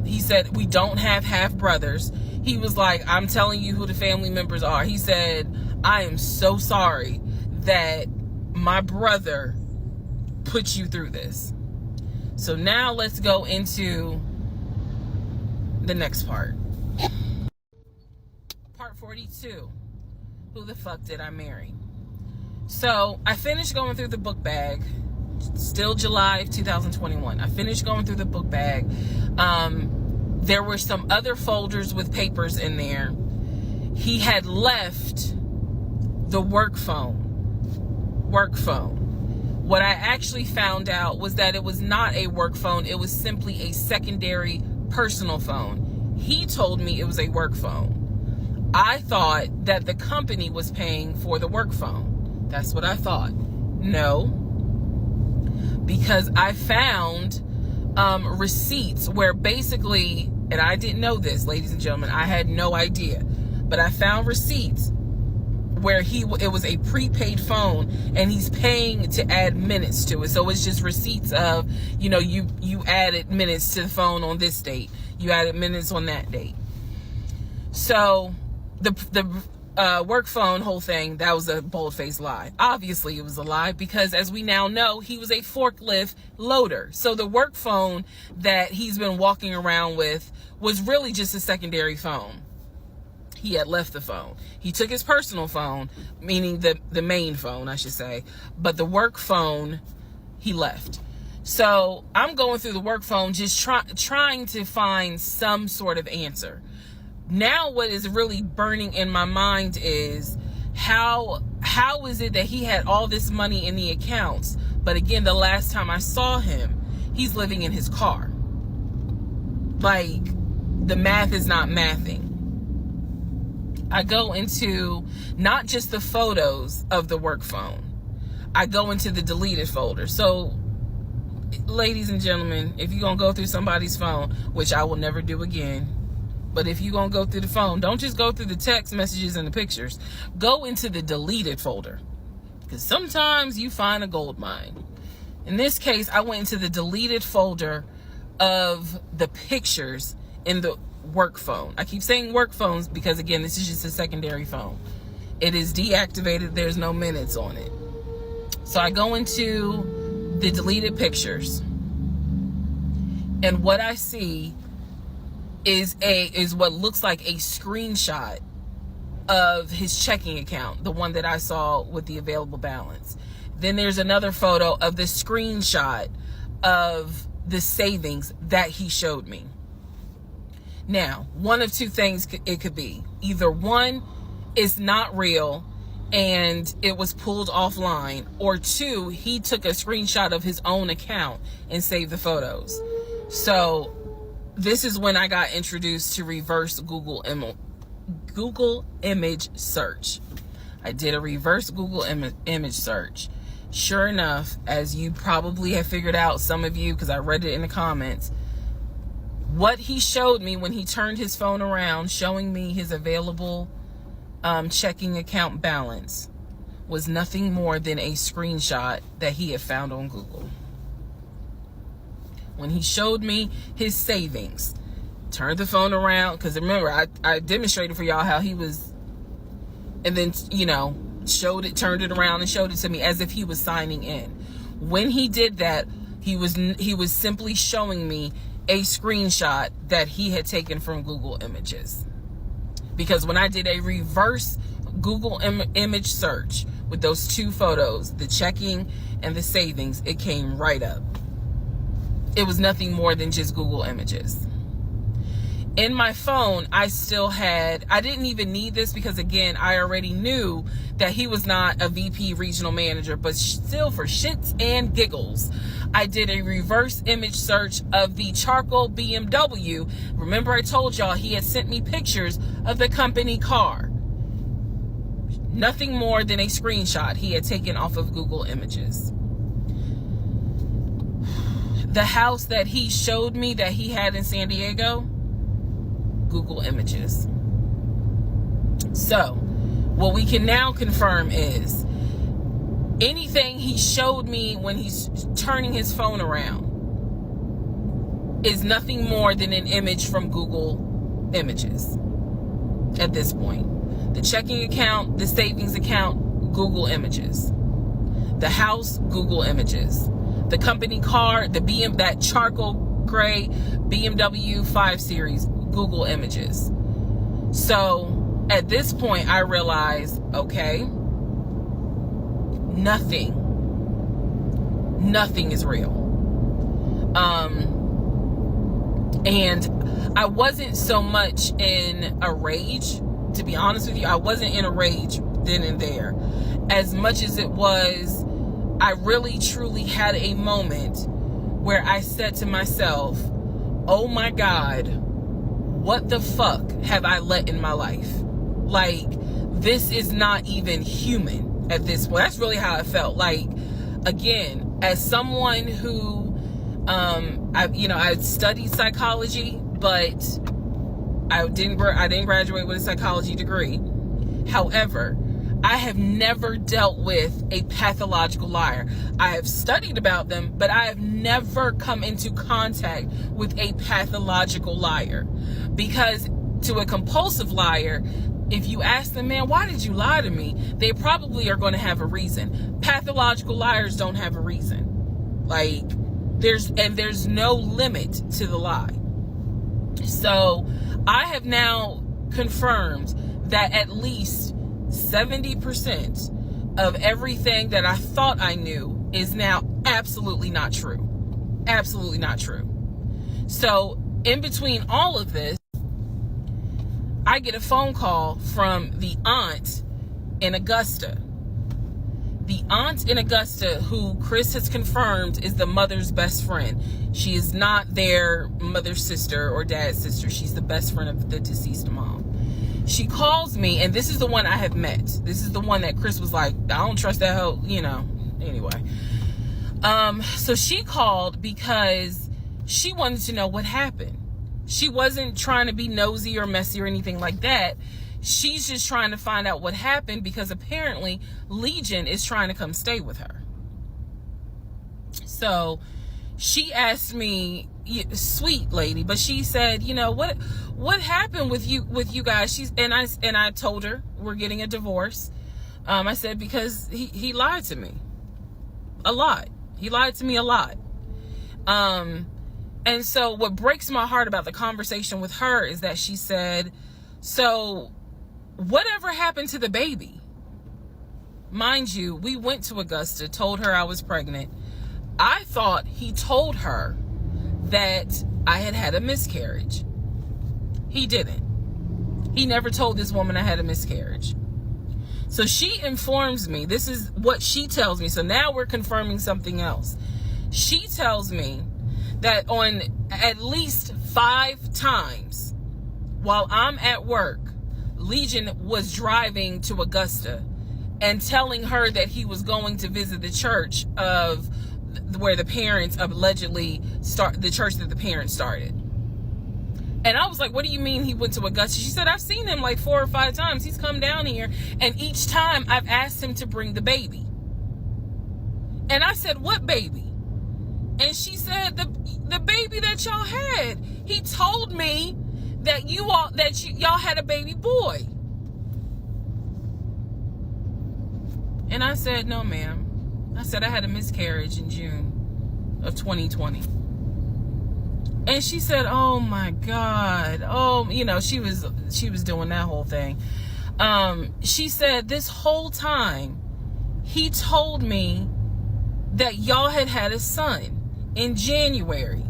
Speaker 2: He said, we don't have half brothers. He was like, I'm telling you who the family members are. He said, I am so sorry that my brother put you through this. So now let's go into the next part. Part 42. Who the fuck did I marry? So I finished going through the book bag. Still July of 2021. I finished going through the book bag. There were some other folders with papers in there. He had left the work phone. What I actually found out was that it was not a work phone. It was simply a secondary personal phone. He told me it was a work phone. I thought that the company was paying for the work phone. That's what I thought. No, because I found receipts where basically, and I didn't know this, ladies and gentlemen, I had no idea, but I found receipts where it was a prepaid phone and he's paying to add minutes to it. So it's just receipts of, you added minutes to the phone on this date, you added minutes on that date. So the work phone whole thing, that was a bold-faced lie. Obviously it was a lie, because as we now know, he was a forklift loader. So the work phone that he's been walking around with was really just a secondary phone. He had left the phone. He took his personal phone, meaning the main phone, I should say, but the work phone he left. So I'm going through the work phone, just trying to find some sort of answer. Now what is really burning in my mind is how is it that he had all this money in the accounts, but again, the last time I saw him, he's living in his car. Like, the math is not mathing. I go into not just the photos of the work phone, I go into the deleted folder. So, ladies and gentlemen, if you're going to go through somebody's phone, which I will never do again, but if you're going to go through the phone, don't just go through the text messages and the pictures. Go into the deleted folder, because sometimes you find a gold mine. In this case, I went into the deleted folder of the pictures in the work phone. I keep saying work phones because, again, this is just a secondary phone. It is deactivated. There's no minutes on it. So I go into the deleted pictures, and what I see is what looks like a screenshot of his checking account, the one that I saw with the available balance. Then there's another photo of the screenshot of the savings that he showed me. Now, one of two things it could be. Either one, it's not real and it was pulled offline, or two, he took a screenshot of his own account and saved the photos. So this is when I got introduced to reverse Google image search. I did a reverse Google image search. Sure enough, as you probably have figured out, some of you, because I read it in the comments, what he showed me when he turned his phone around, showing me his available checking account balance, was nothing more than a screenshot that he had found on Google. When he showed me his savings, turned the phone around, because remember, I demonstrated for y'all how he was, and then, turned it around and showed it to me as if he was signing in. When he did that, he was simply showing me a screenshot that he had taken from Google Images. Because when I did a reverse Google image search with those two photos, the checking and the savings, it came right up. It was nothing more than just Google Images. In my phone, I didn't even need this because, again, I already knew that he was not a VP regional manager, but still, for shits and giggles, I did a reverse image search of the charcoal BMW. Remember, I told y'all he had sent me pictures of the company car. Nothing more than a screenshot he had taken off of Google Images. The house that he showed me that he had in San Diego, Google Images. So, what we can now confirm is anything he showed me when he's turning his phone around is nothing more than an image from Google Images at this point. The checking account, the savings account, Google Images. The house, Google Images. The company car, that charcoal gray BMW 5 Series, Google Images. So at this point, I realized, okay, nothing is real. And I wasn't so much in a rage, to be honest with you. I wasn't in a rage then and there, as much as it was, I really truly had a moment where I said to myself, oh my God, what the fuck have I let in my life? Like, this is not even human at this point. That's really how I felt. Like, again, as someone who, I studied psychology, but I didn't graduate with a psychology degree. However, I have never dealt with a pathological liar. I have studied about them, but I have never come into contact with a pathological liar. Because to a compulsive liar, if you ask them, man, why did you lie to me? They probably are going to have a reason. Pathological liars don't have a reason. Like, there's no limit to the lie. So I have now confirmed that at least 70% of everything that I thought I knew is now absolutely not true. Absolutely not true. So in between all of this, I get a phone call from the aunt in Augusta. The aunt in Augusta, who Chris has confirmed is the mother's best friend. She is not their mother's sister or dad's sister. She's the best friend of the deceased mom. She calls me, and this is the one I have met. This is the one that Chris was like, I don't trust that hoe, anyway. So she called because she wanted to know what happened. She wasn't trying to be nosy or messy or anything like that. She's just trying to find out what happened because apparently Legion is trying to come stay with her. So she asked me, sweet lady, but she said, what happened with you guys? And I told her we're getting a divorce. I said, because he lied to me a lot. He lied to me a lot. And so what breaks my heart about the conversation with her is that she said, so whatever happened to the baby? Mind you, we went to Augusta, told her I was pregnant. I thought he told her that I had had a miscarriage. He didn't. He never told this woman I had a miscarriage. So she informs me, this is what she tells me. So now we're confirming something else. She tells me that on at least 5 times while I'm at work, Legion was driving to Augusta and telling her that he was going to visit the church of where the parents allegedly the church that the parents started. And I was like, what do you mean he went to Augusta? She said, I've seen him like 4 or 5 times. He's come down here, and each time I've asked him to bring the baby. And I said, what baby? And she said, the baby that y'all had. He told me that y'all had a baby boy. And I said, no, ma'am. I said I had a miscarriage in June of 2020. And she said, oh my God. Oh, she was doing that whole thing. She said this whole time he told me that y'all had a son in January.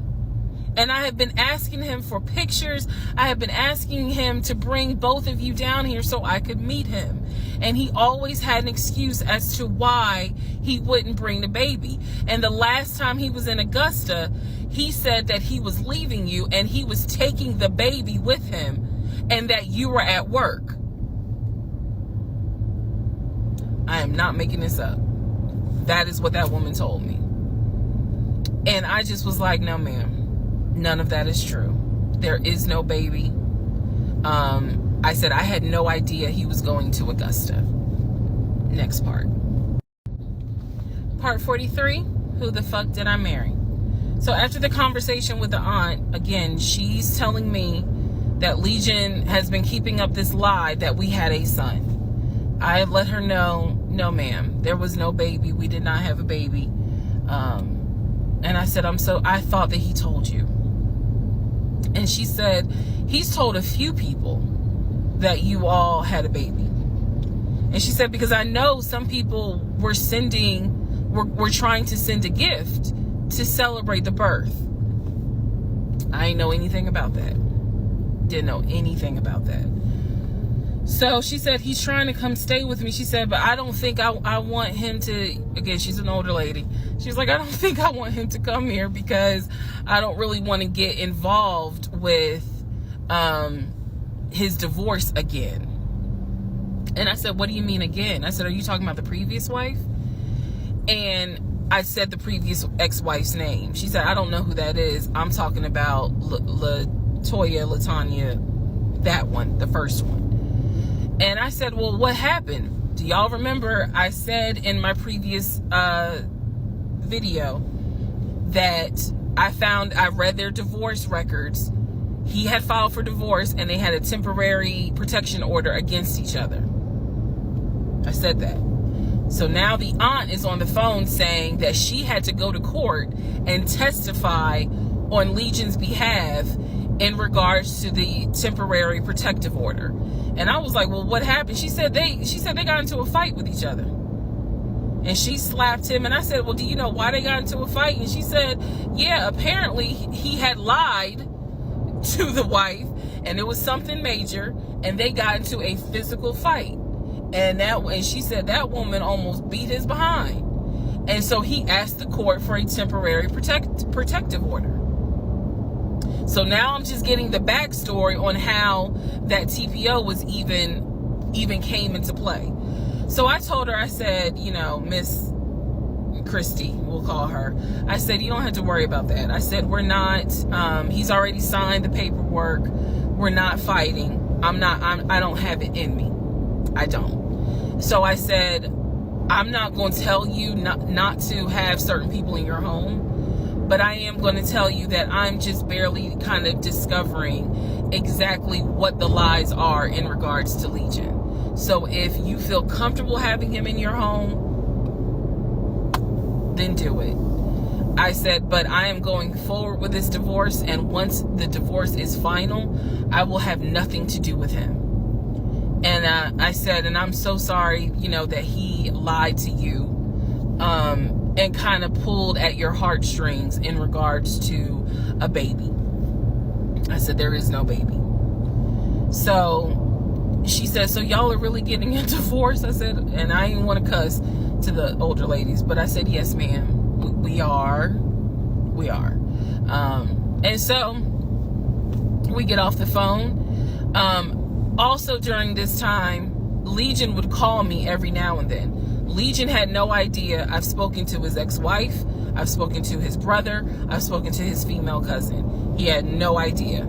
Speaker 2: And I have been asking him for pictures. I have been asking him to bring both of you down here so I could meet him. And he always had an excuse as to why he wouldn't bring the baby. And the last time he was in Augusta, he said that he was leaving you and he was taking the baby with him and that you were at work. I am not making this up. That is what that woman told me. And I just was like, no, ma'am. None of that is true. There is no baby. I said I had no idea he was going to Augusta. Next part. Part 43, who the fuck did I marry? So after the conversation with the aunt, again, she's telling me that Legion has been keeping up this lie that we had a son. I have let her know, no ma'am, there was no baby. We did not have a baby. And I said, I thought that he told you. And she said, he's told a few people that you all had a baby. And she said, because I know some people were trying to send a gift to celebrate the birth. I didn't know anything about that. Didn't know anything about that. So she said, he's trying to come stay with me. She said, but I don't think I want him to, again, she's an older lady. She's like, I don't think I want him to come here because I don't really want to get involved with his divorce again. And I said, what do you mean again? I said, are you talking about the previous wife? And I said the previous ex-wife's name. She said, I don't know who that is. I'm talking about Latanya, that one, the first one. And I said, well, what happened? Do y'all remember I said in my previous video that I read their divorce records. He had filed for divorce and they had a temporary protection order against each other. I said that. So now the aunt is on the phone saying that she had to go to court and testify on Legion's behalf in regards to the temporary protective order. And I was like, well, what happened? She said they got into a fight with each other. And she slapped him. And I said, well, do you know why they got into a fight? And she said, yeah, apparently he had lied to the wife and it was something major and they got into a physical fight. And she said that woman almost beat his behind. And so he asked the court for a temporary protective order. So now I'm just getting the backstory on how that TPO was even came into play. So I told her, I said, you know, Miss Christy, we'll call her. I said, you don't have to worry about that. I said, we're not, he's already signed the paperwork. We're not fighting. I don't have it in me. I don't. So I said, I'm not going to tell you not to have certain people in your home, but I am going to tell you that I'm just barely kind of discovering exactly what the lies are in regards to Legion. So if you feel comfortable having him in your home, then do it. I said, but I am going forward with this divorce, and once the divorce is final, I will have nothing to do with him. And I said, and I'm so sorry, you know, that he lied to you and kind of pulled at your heartstrings in regards to a baby. I said, there is no baby. So she said, so y'all are really getting a divorce? I said, and I didn't want to cuss to the older ladies, but I said, yes, ma'am, we are. And so we get off the phone. Also during this time, Legion would call me every now and then. Legion had no idea. I've spoken to his ex-wife. I've spoken to his brother. I've spoken to his female cousin. He had no idea.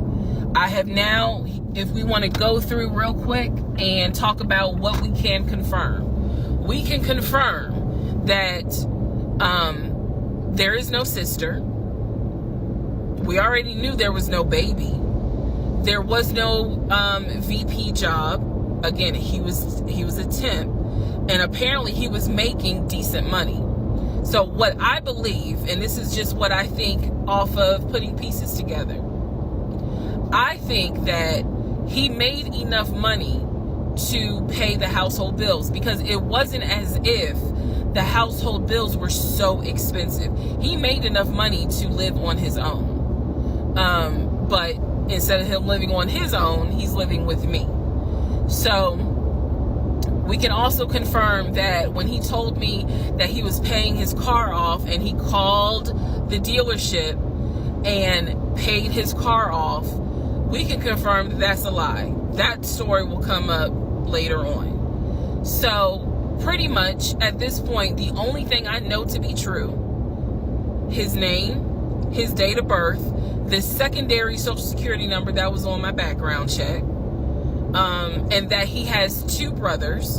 Speaker 2: I have now, if we want to go through real quick and talk about what we can confirm. We can confirm that there is no sister. We already knew there was no baby. There was no VP job. Again, he was a temp, and apparently he was making decent money. So what I believe, and this is just what I think off of putting pieces together, I think that he made enough money to pay the household bills, because it wasn't as if the household bills were so expensive. He made enough money to live on his own. But instead of him living on his own, he's living with me. So we can also confirm that when he told me that he was paying his car off and he called the dealership and paid his car off, we can confirm that that's a lie. That story will come up later on. So pretty much at this point, the only thing I know to be true, his name, his date of birth, the secondary social security number that was on my background check, and that he has 2 brothers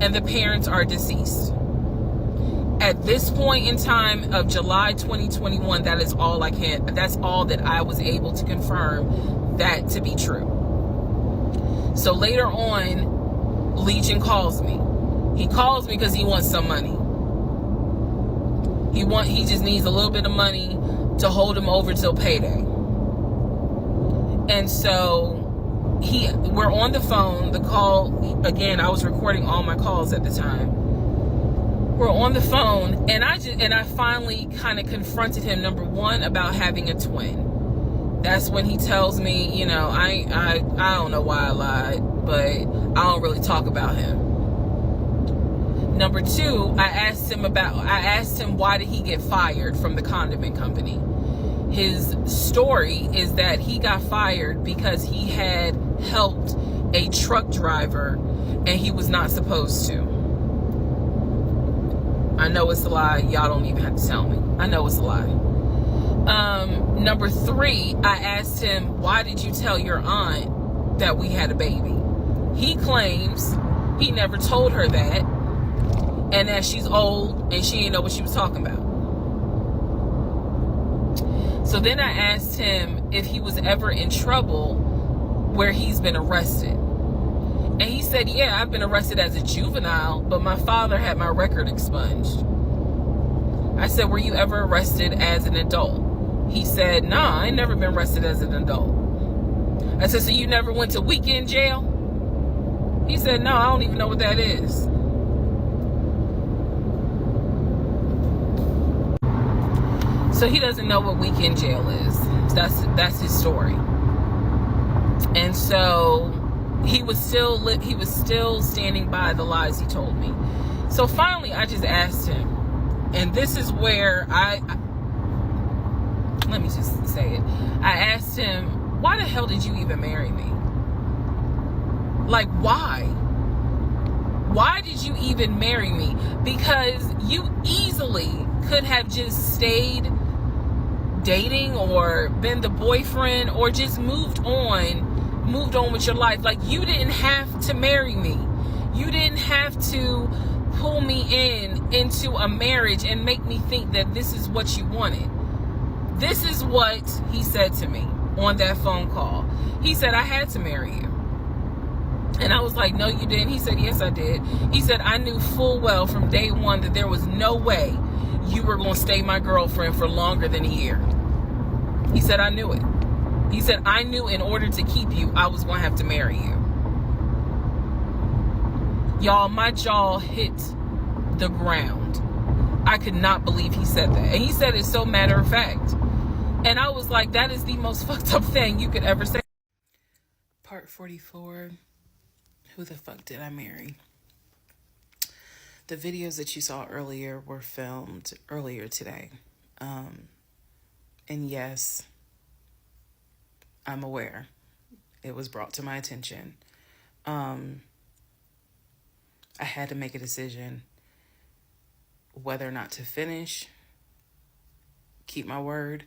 Speaker 2: and the parents are deceased. At this point in time of July 2021, that is all that's all that I was able to confirm that to be true. So later on, Legion calls me. He calls me because he wants some money. He just needs a little bit of money to hold him over till payday. And so we're on the phone. The call, again, I was recording all my calls at the time. We're on the phone, and I finally kind of confronted him, number one, about having a twin. That's when he tells me, you know, I don't know why I lied, but I don't really talk about him. Number two, I asked him why did he get fired from the condiment company. His story is that he got fired because he had helped a truck driver and he was not supposed to. I know it's a lie. Y'all don't even have to tell me. I know it's a lie. Number 3, I asked him, why did you tell your aunt that we had a baby? He claims he never told her that, and that she's old and she didn't know what she was talking about. So then I asked him if he was ever in trouble where he's been arrested. And he said, yeah, I've been arrested as a juvenile, but my father had my record expunged. I said, were you ever arrested as an adult? He said, nah, I ain't never been arrested as an adult. I said, so you never went to weekend jail? He said, no, I don't even know what that is. So he doesn't know what weekend jail is. That's his story. And so he was still standing by the lies he told me. So finally, I just asked him, and this is where let me just say it. I asked him, why the hell did you even marry me? Like, why? Why did you even marry me? Because you easily could have just stayed dating or been the boyfriend or just moved on with your life. Like, you didn't have to marry me. You didn't have to pull me into a marriage and make me think that this is what you wanted. This is what he said to me on that phone call. He said, I had to marry you. And I was like, no, you didn't. He said, yes, I did. He said, I knew full well from day one that there was no way you were going to stay my girlfriend for longer than a year. He said, I knew it. He said, I knew in order to keep you, I was going to have to marry you. Y'all, my jaw hit the ground. I could not believe he said that. And he said it so matter of fact. And I was like, that is the most fucked up thing you could ever say. Part 44. Who the fuck did I marry? The videos that you saw earlier were filmed earlier today. And yes, I'm aware. It was brought to my attention. I had to make a decision whether or not to finish, keep my word,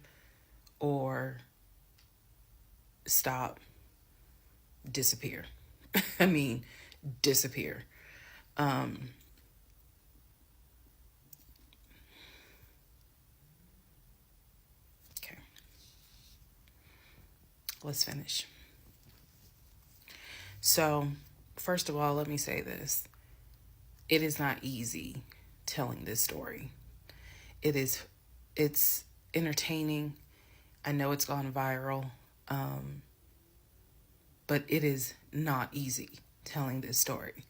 Speaker 2: or stop, disappear. I mean, disappear. Okay. Let's finish. So, first of all, let me say this. It is not easy telling this story. It's entertaining. I know it's gone viral. But it is not easy telling this story.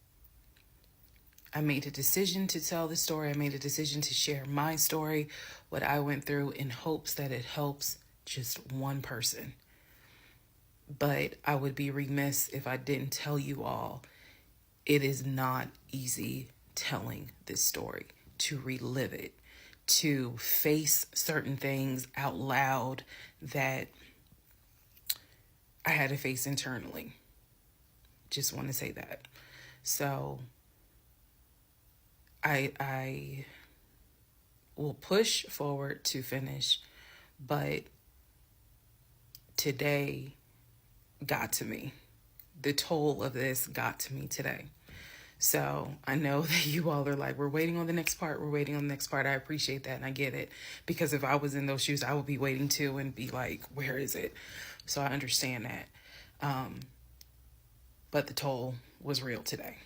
Speaker 2: I made a decision to tell this story. I made a decision to share my story, what I went through, in hopes that it helps just one person. But I would be remiss if I didn't tell you all, it is not easy telling this story, to relive it, to face certain things out loud that I had to face internally. Just want to say that. So I will push forward to finish, but today got to me. The toll of this got to me today. So I know that you all are like, we're waiting on the next part. We're waiting on the next part. I appreciate that. And I get it, because if I was in those shoes, I would be waiting too and be like, where is it? So I understand that. But the toll was real today.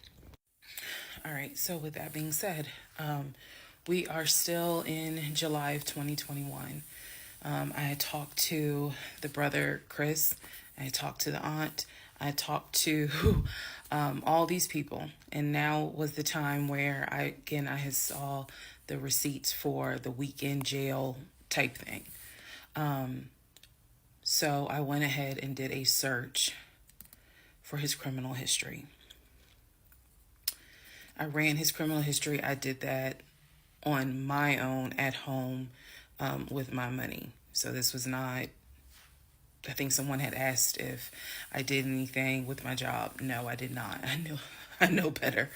Speaker 2: All right. So with that being said, we are still in July of 2021. I had talked to the brother, Chris. I talked to the aunt. I talked to all these people. And now was the time where I had saw the receipts for the weekend jail type thing. So I went ahead and did a search for his criminal history. I ran his criminal history. I did that on my own at home with my money. So this was not I think someone had asked if I did anything with my job. No, I did not. I know better.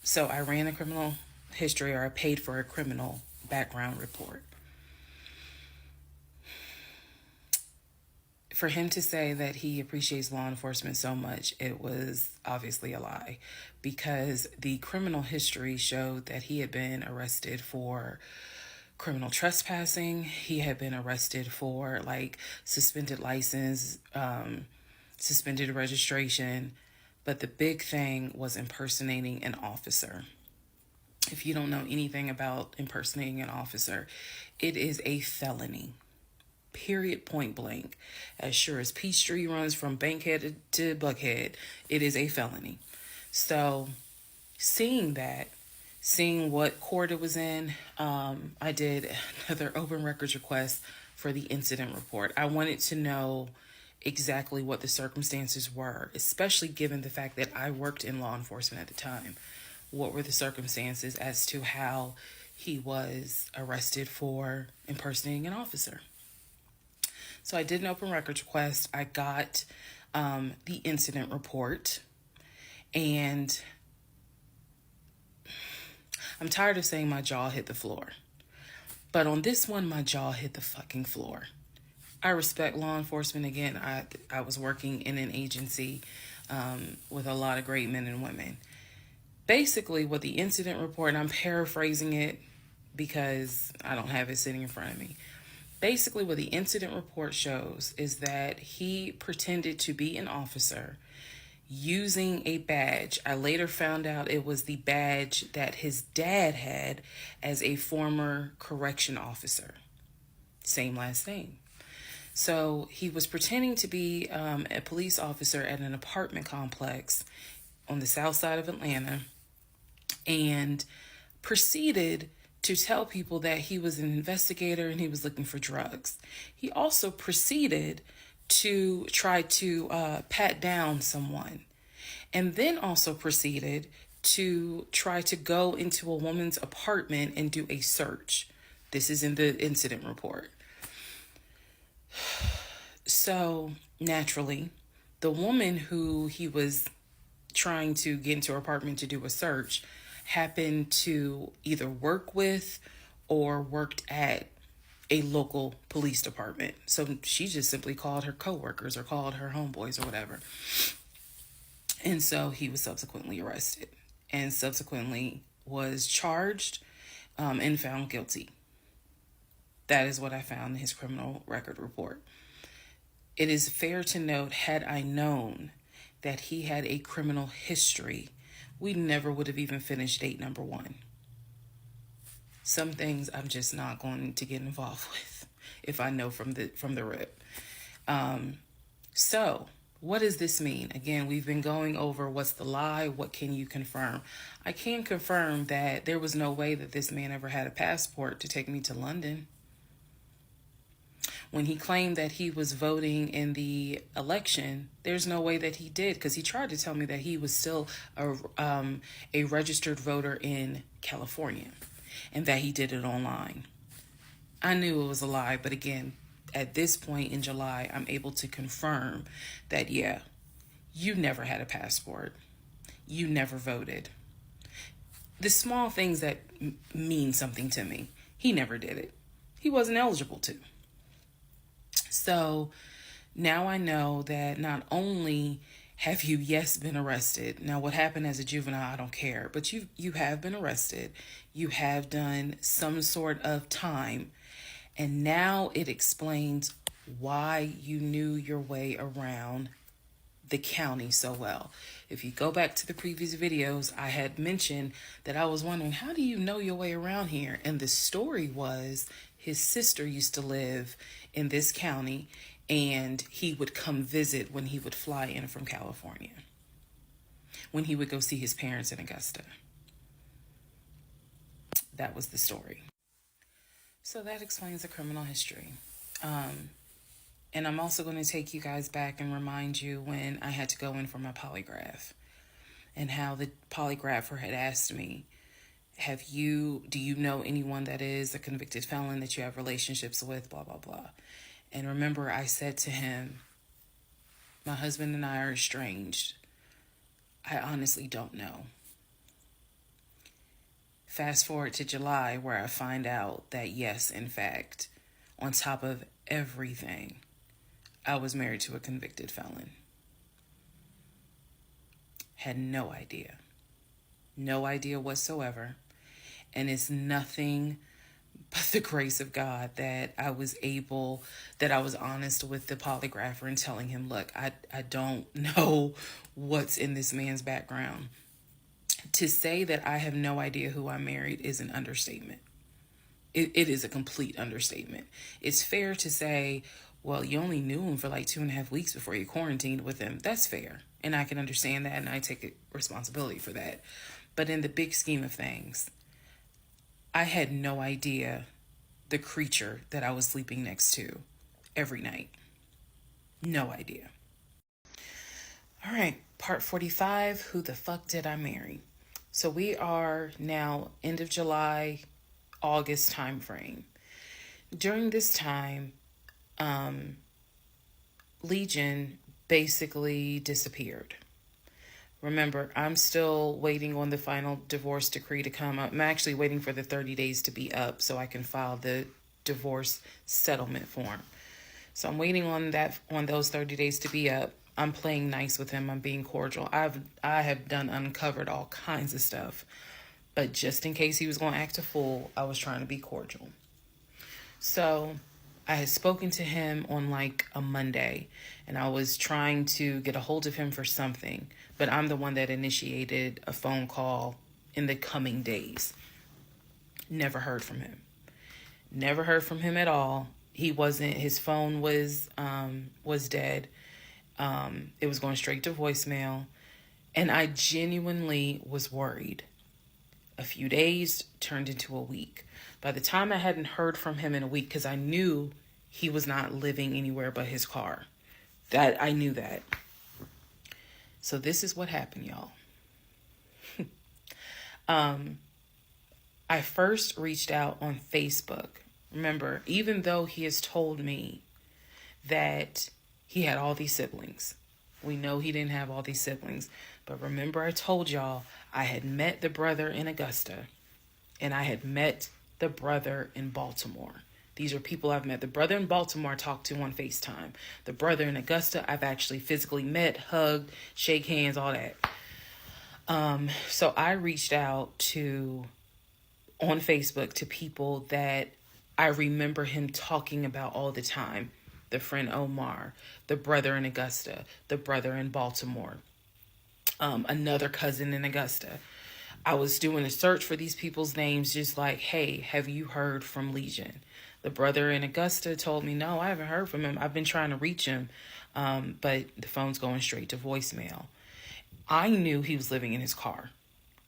Speaker 2: So I ran a criminal history, or I paid for a criminal background report. For him to say that he appreciates law enforcement so much, it was obviously a lie, because the criminal history showed that he had been arrested for criminal trespassing. He had been arrested for like suspended license, suspended registration. But the big thing was impersonating an officer. If you don't know anything about impersonating an officer, it is a felony. Period, point blank. As sure as Peachtree runs from Bankhead to Buckhead, it is a felony. So seeing what court it was in, I did another open records request for the incident report. I wanted to know exactly what the circumstances were, especially given the fact that I worked in law enforcement at the time. What were the circumstances as to how he was arrested for impersonating an officer? So I did an open records request. I got the incident report, and I'm tired of saying my jaw hit the floor. But on this one, my jaw hit the fucking floor. I respect law enforcement. Again, I was working in an agency with a lot of great men and women. Basically, what the incident report, and I'm paraphrasing it because I don't have it sitting in front of me. Basically, what the incident report shows is that he pretended to be an officer using a badge. I later found out it was the badge that his dad had as a former correction officer. Same last name. So he was pretending to be a police officer at an apartment complex on the south side of Atlanta, and proceeded to tell people that he was an investigator and he was looking for drugs. He also proceeded to try to pat down someone, and then also proceeded to try to go into a woman's apartment and do a search. This is in the incident report. So naturally, the woman who he was trying to get into her apartment to do a search happened to either work with or worked at a local police department. So she just simply called her coworkers or called her homeboys or whatever. And so he was subsequently arrested and subsequently was charged and found guilty. That is what I found in his criminal record report. It is fair to note, had I known that he had a criminal history, we never would have even finished date number 1. Some things I'm just not going to get involved with if I know from the rip. So what does this mean? Again, we've been going over what's the lie, what can you confirm? I can confirm that there was no way that this man ever had a passport to take me to London. When he claimed that he was voting in the election, there's no way that he did, because he tried to tell me that he was still a registered voter in California and that he did it online. I knew it was a lie, but again, at this point in July, I'm able to confirm that, yeah, you never had a passport. You never voted. The small things that mean something to me, he never did it. He wasn't eligible to. So now I know that not only have you, yes, been arrested. Now, what happened as a juvenile, I don't care. But you have been arrested. You have done some sort of time. And now it explains why you knew your way around the county so well. If you go back to the previous videos, I had mentioned that I was wondering, how do you know your way around here? And the story was his sister used to live in this county, and he would come visit when he would fly in from California, when he would go see his parents in Augusta. That was the story. So that explains the criminal history. And I'm also going to take you guys back and remind you when I had to go in for my polygraph, and how the polygrapher had asked me, do you know anyone that is a convicted felon that you have relationships with, blah, blah, blah. And remember, I said to him, my husband and I are estranged. I honestly don't know. Fast forward to July, where I find out that yes, in fact, on top of everything, I was married to a convicted felon. Had no idea. No idea whatsoever. And it's nothing but the grace of God that I was honest with the polygrapher and telling him, look, I don't know what's in this man's background. To say that I have no idea who I married is an understatement. It is a complete understatement. It's fair to say, well, you only knew him for like 2.5 weeks before you quarantined with him. That's fair. And I can understand that, and I take responsibility for that. But in the big scheme of things, I had no idea the creature that I was sleeping next to every night. No idea. All right, part 45, who the fuck did I marry? So we are now end of July, August time frame. During this time, Legion basically disappeared. Remember, I'm still waiting on the final divorce decree to come up. I'm actually waiting for the 30 days to be up so I can file the divorce settlement form. So I'm waiting on those 30 days to be up. I'm playing nice with him. I'm being cordial. I have uncovered all kinds of stuff. But just in case he was going to act a fool, I was trying to be cordial. So I had spoken to him on like a Monday, and I was trying to get a hold of him for something. But I'm the one that initiated a phone call in the coming days. Never heard from him. Never heard from him at all. His phone was dead. It was going straight to voicemail. And I genuinely was worried. A few days turned into a week. By the time I hadn't heard from him in a week, because I knew he was not living anywhere but his car. I knew that. So this is what happened, y'all. I first reached out on Facebook. Remember, even though he has told me that he had all these siblings, we know he didn't have all these siblings. But remember, I told y'all I had met the brother in Augusta, and I had met the brother in Baltimore. These are people I've met. The brother in Baltimore I talked to on FaceTime. The brother in Augusta I've actually physically met, hugged, shake hands, all that. So I reached out on Facebook to people that I remember him talking about all the time. The friend Omar, the brother in Augusta, the brother in Baltimore, another cousin in Augusta. I was doing a search for these people's names, just like, hey, have you heard from Legion? The brother in Augusta told me, no, I haven't heard from him. I've been trying to reach him, but the phone's going straight to voicemail. I knew he was living in his car.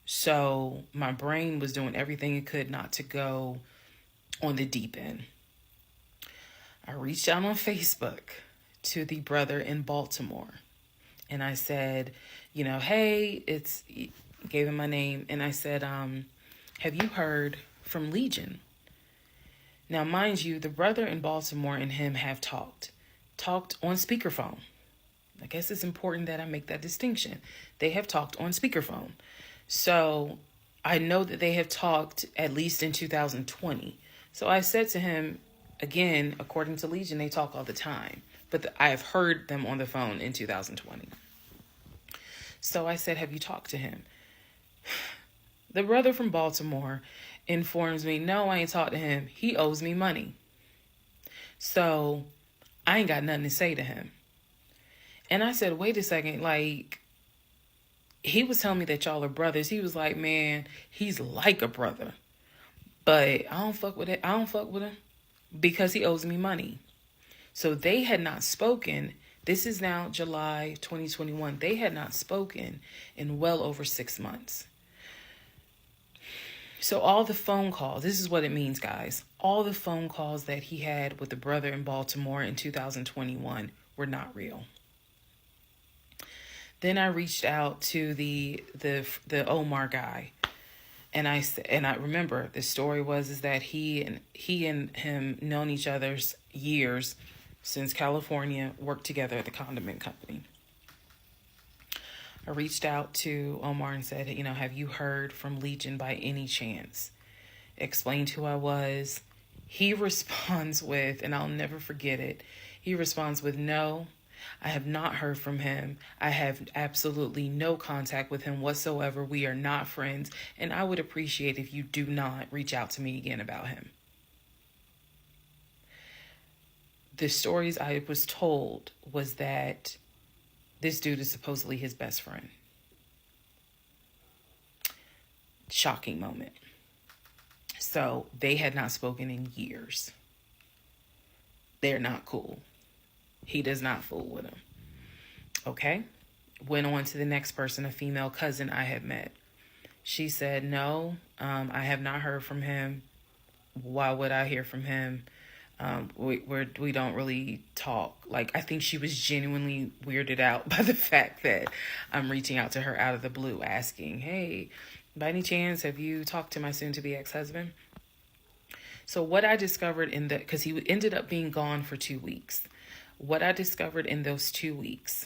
Speaker 2: So my brain was doing everything it could not to go on the deep end. I reached out on Facebook to the brother in Baltimore. And I said, hey, gave him my name. And I said, have you heard from Legion? Now, mind you, the brother in Baltimore and him have talked on speakerphone. I guess it's important that I make that distinction. They have talked on speakerphone. So I know that they have talked at least in 2020. So I said to him, again, according to Legion, they talk all the time. But I have heard them on the phone in 2020. So I said, have you talked to him? The brother from Baltimore informs me, no, I ain't talked to him. He owes me money. So I ain't got nothing to say to him. And I said, wait a second, like, he was telling me that y'all are brothers. He was like, man, he's like a brother. But I don't fuck with it. I don't fuck with him because he owes me money. So they had not spoken. This is now July 2021. They had not spoken in well over 6 months. So all the phone calls, this is what it means, guys. All the phone calls that he had with the brother in Baltimore in 2021 were not real. Then I reached out to the Omar guy, and I remember the story is that he and him known each other's years, since California, worked together at the condiment company. I reached out to Omar and said, have you heard from Legion by any chance? Explained who I was. He responds with, and I'll never forget it, he responds with, no, I have not heard from him. I have absolutely no contact with him whatsoever. We are not friends, and I would appreciate if you do not reach out to me again about him. The stories I was told was that this dude is supposedly his best friend. Shocking moment. So they had not spoken in years. They're not cool. He does not fool with him. Okay. Went on to the next person, a female cousin I had met. She said, no, I have not heard from him. Why would I hear from him? We don't really talk. Like, I think she was genuinely weirded out by the fact that I'm reaching out to her out of the blue, asking, hey, by any chance, have you talked to my soon-to-be ex-husband? So what I discovered because he ended up being gone for 2 weeks. What I discovered in those 2 weeks,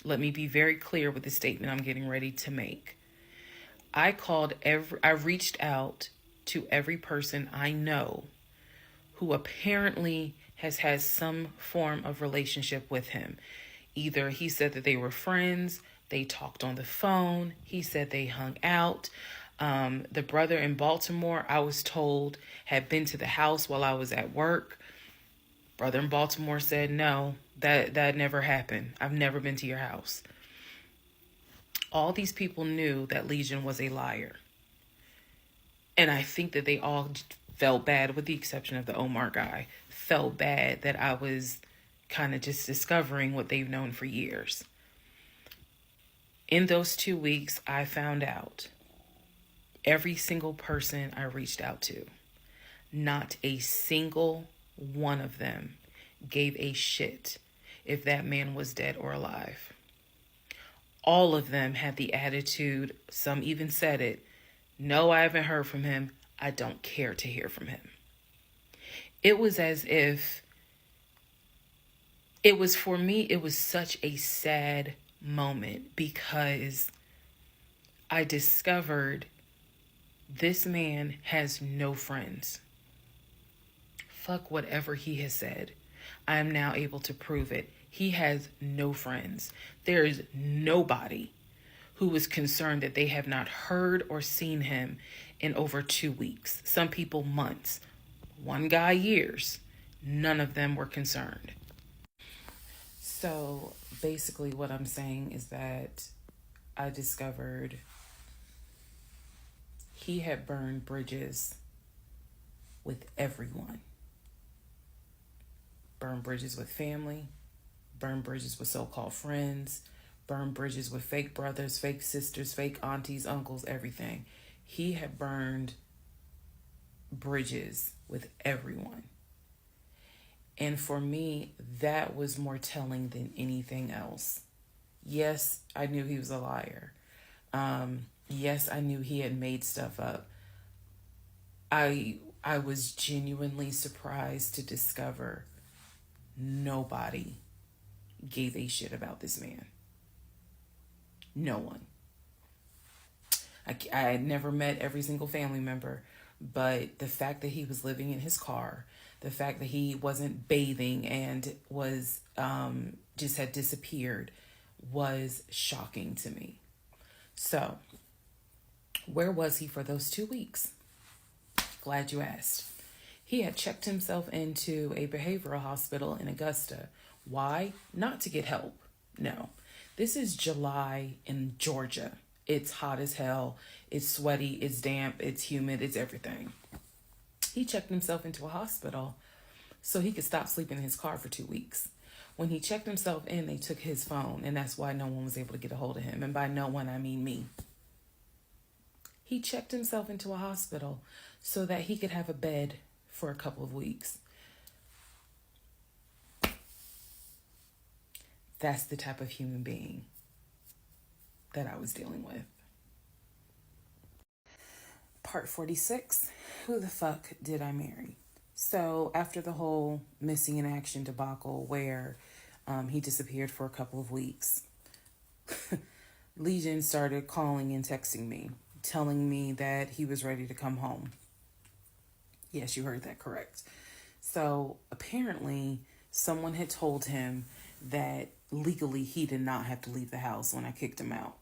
Speaker 2: let me be very clear with the statement I'm getting ready to make. I reached out to every person I know who apparently has had some form of relationship with him. Either he said that they were friends, they talked on the phone, he said they hung out. The brother in Baltimore, I was told, had been to the house while I was at work. Brother in Baltimore said, no, that never happened. I've never been to your house. All these people knew that Legion was a liar. And I think that they all felt bad, with the exception of the Omar guy, felt bad that I was kind of just discovering what they've known for years. In those 2 weeks, I found out every single person I reached out to, not a single one of them gave a shit if that man was dead or alive. All of them had the attitude, some even said it, no, I haven't heard from him. I don't care to hear from him. It was as if, for me, it was such a sad moment because I discovered this man has no friends. Fuck whatever he has said. I am now able to prove it. He has no friends. There is nobody who is concerned that they have not heard or seen him in over 2 weeks. Some people months. One guy years. None of them were concerned. So basically what I'm saying is that I discovered he had burned bridges with everyone. Burned bridges with family, burned bridges with so-called friends, burned bridges with fake brothers, fake sisters, fake aunties, uncles, everything. He had burned bridges with everyone. And for me, that was more telling than anything else. Yes, I knew he was a liar. Yes, I knew he had made stuff up. I was genuinely surprised to discover nobody gave a shit about this man. No one. I had never met every single family member, but the fact that he was living in his car, the fact that he wasn't bathing and was just had disappeared was shocking to me. So, where was he for those 2 weeks? Glad you asked. He had checked himself into a behavioral hospital in Augusta. Why? Not to get help. No. This is July in Georgia. It's hot as hell. It's sweaty. It's damp. It's humid. It's everything. He checked himself into a hospital so he could stop sleeping in his car for 2 weeks. When he checked himself in, they took his phone, and that's why no one was able to get a hold of him. And by no one, I mean me. He checked himself into a hospital so that he could have a bed for a couple of weeks. That's the type of human being that I was dealing with. Part 46, who the fuck did I marry? So after the whole missing in action debacle where he disappeared for a couple of weeks, Legion started calling and texting me, telling me that he was ready to come home. Yes, you heard that correct. So apparently, someone had told him that legally he did not have to leave the house when I kicked him out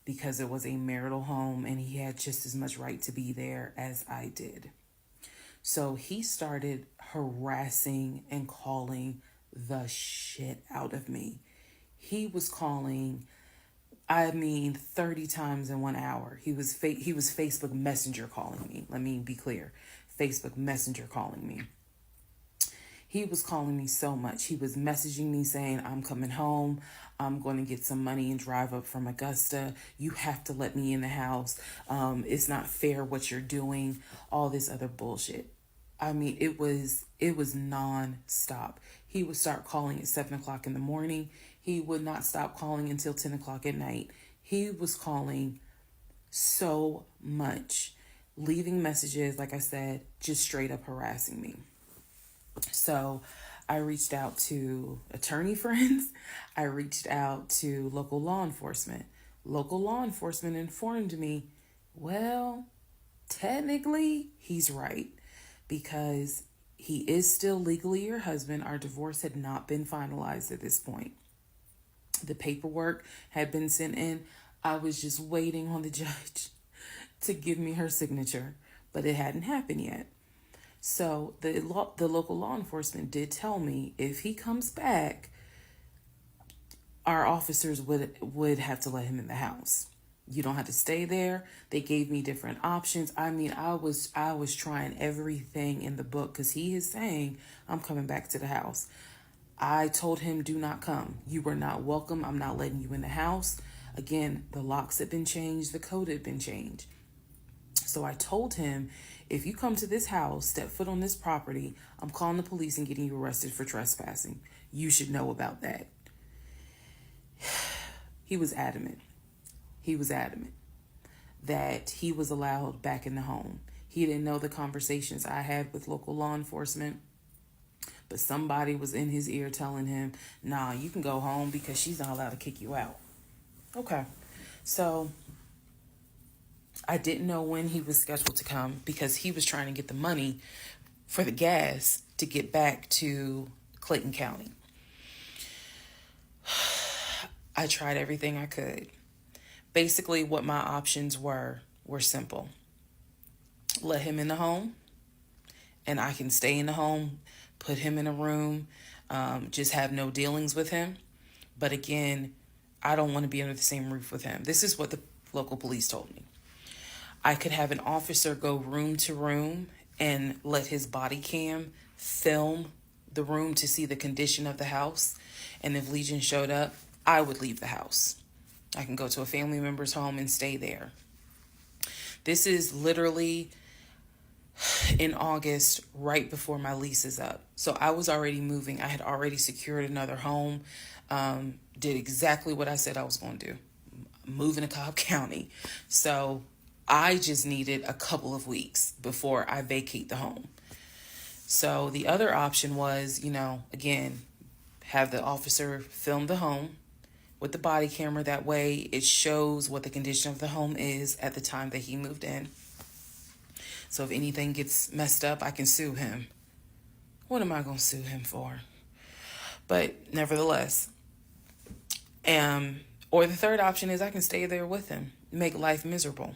Speaker 2: because it was a marital home and he had just as much right to be there as I did. So he started harassing and calling the shit out of me. He was calling, 30 times in 1 hour. He was Facebook Messenger calling me. Let me be clear. Facebook Messenger calling me. He was calling me so much. He was messaging me saying, I'm coming home. I'm going to get some money and drive up from Augusta. You have to let me in the house. It's not fair what you're doing. All this other bullshit. It was non-stop. He would start calling at 7 o'clock in the morning. He would not stop calling until 10 o'clock at night. He was calling so much, leaving messages, like I said, just straight up harassing me. So I reached out to attorney friends. I reached out to local law enforcement. Local law enforcement informed me, well, technically, he's right because he is still legally your husband. Our divorce had not been finalized at this point. The paperwork had been sent in. I was just waiting on the judge to give me her signature, but it hadn't happened yet. So the local law enforcement did tell me if he comes back, our officers would have to let him in the house. You don't have to stay there. They gave me different options. I was trying everything in the book because he is saying I'm coming back to the house. I told him, do not come. You were not welcome. I'm not letting you in the house. Again, the locks had been changed. The code had been changed. So I told him, if you come to this house, step foot on this property, I'm calling the police and getting you arrested for trespassing. You should know about that. He was adamant. He was adamant that he was allowed back in the home. He didn't know the conversations I had with local law enforcement, but somebody was in his ear telling him, nah, you can go home because she's not allowed to kick you out. Okay. So I didn't know when he was scheduled to come because he was trying to get the money for the gas to get back to Clayton County. I tried everything I could. Basically, what my options were simple. Let him in the home, and I can stay in the home, put him in a room, just have no dealings with him. But again, I don't want to be under the same roof with him. This is what the local police told me. I could have an officer go room to room and let his body cam film the room to see the condition of the house. And if Legion showed up, I would leave the house. I can go to a family member's home and stay there. This is literally in August, right before my lease is up. So I was already moving. I had already secured another home, did exactly what I said I was going to do, moving to Cobb County. So I just needed a couple of weeks before I vacate the home. So the other option was, again, have the officer film the home with the body camera. That way it shows what the condition of the home is at the time that he moved in. So if anything gets messed up, I can sue him. What am I going to sue him for? But nevertheless, or the third option is I can stay there with him, make life miserable.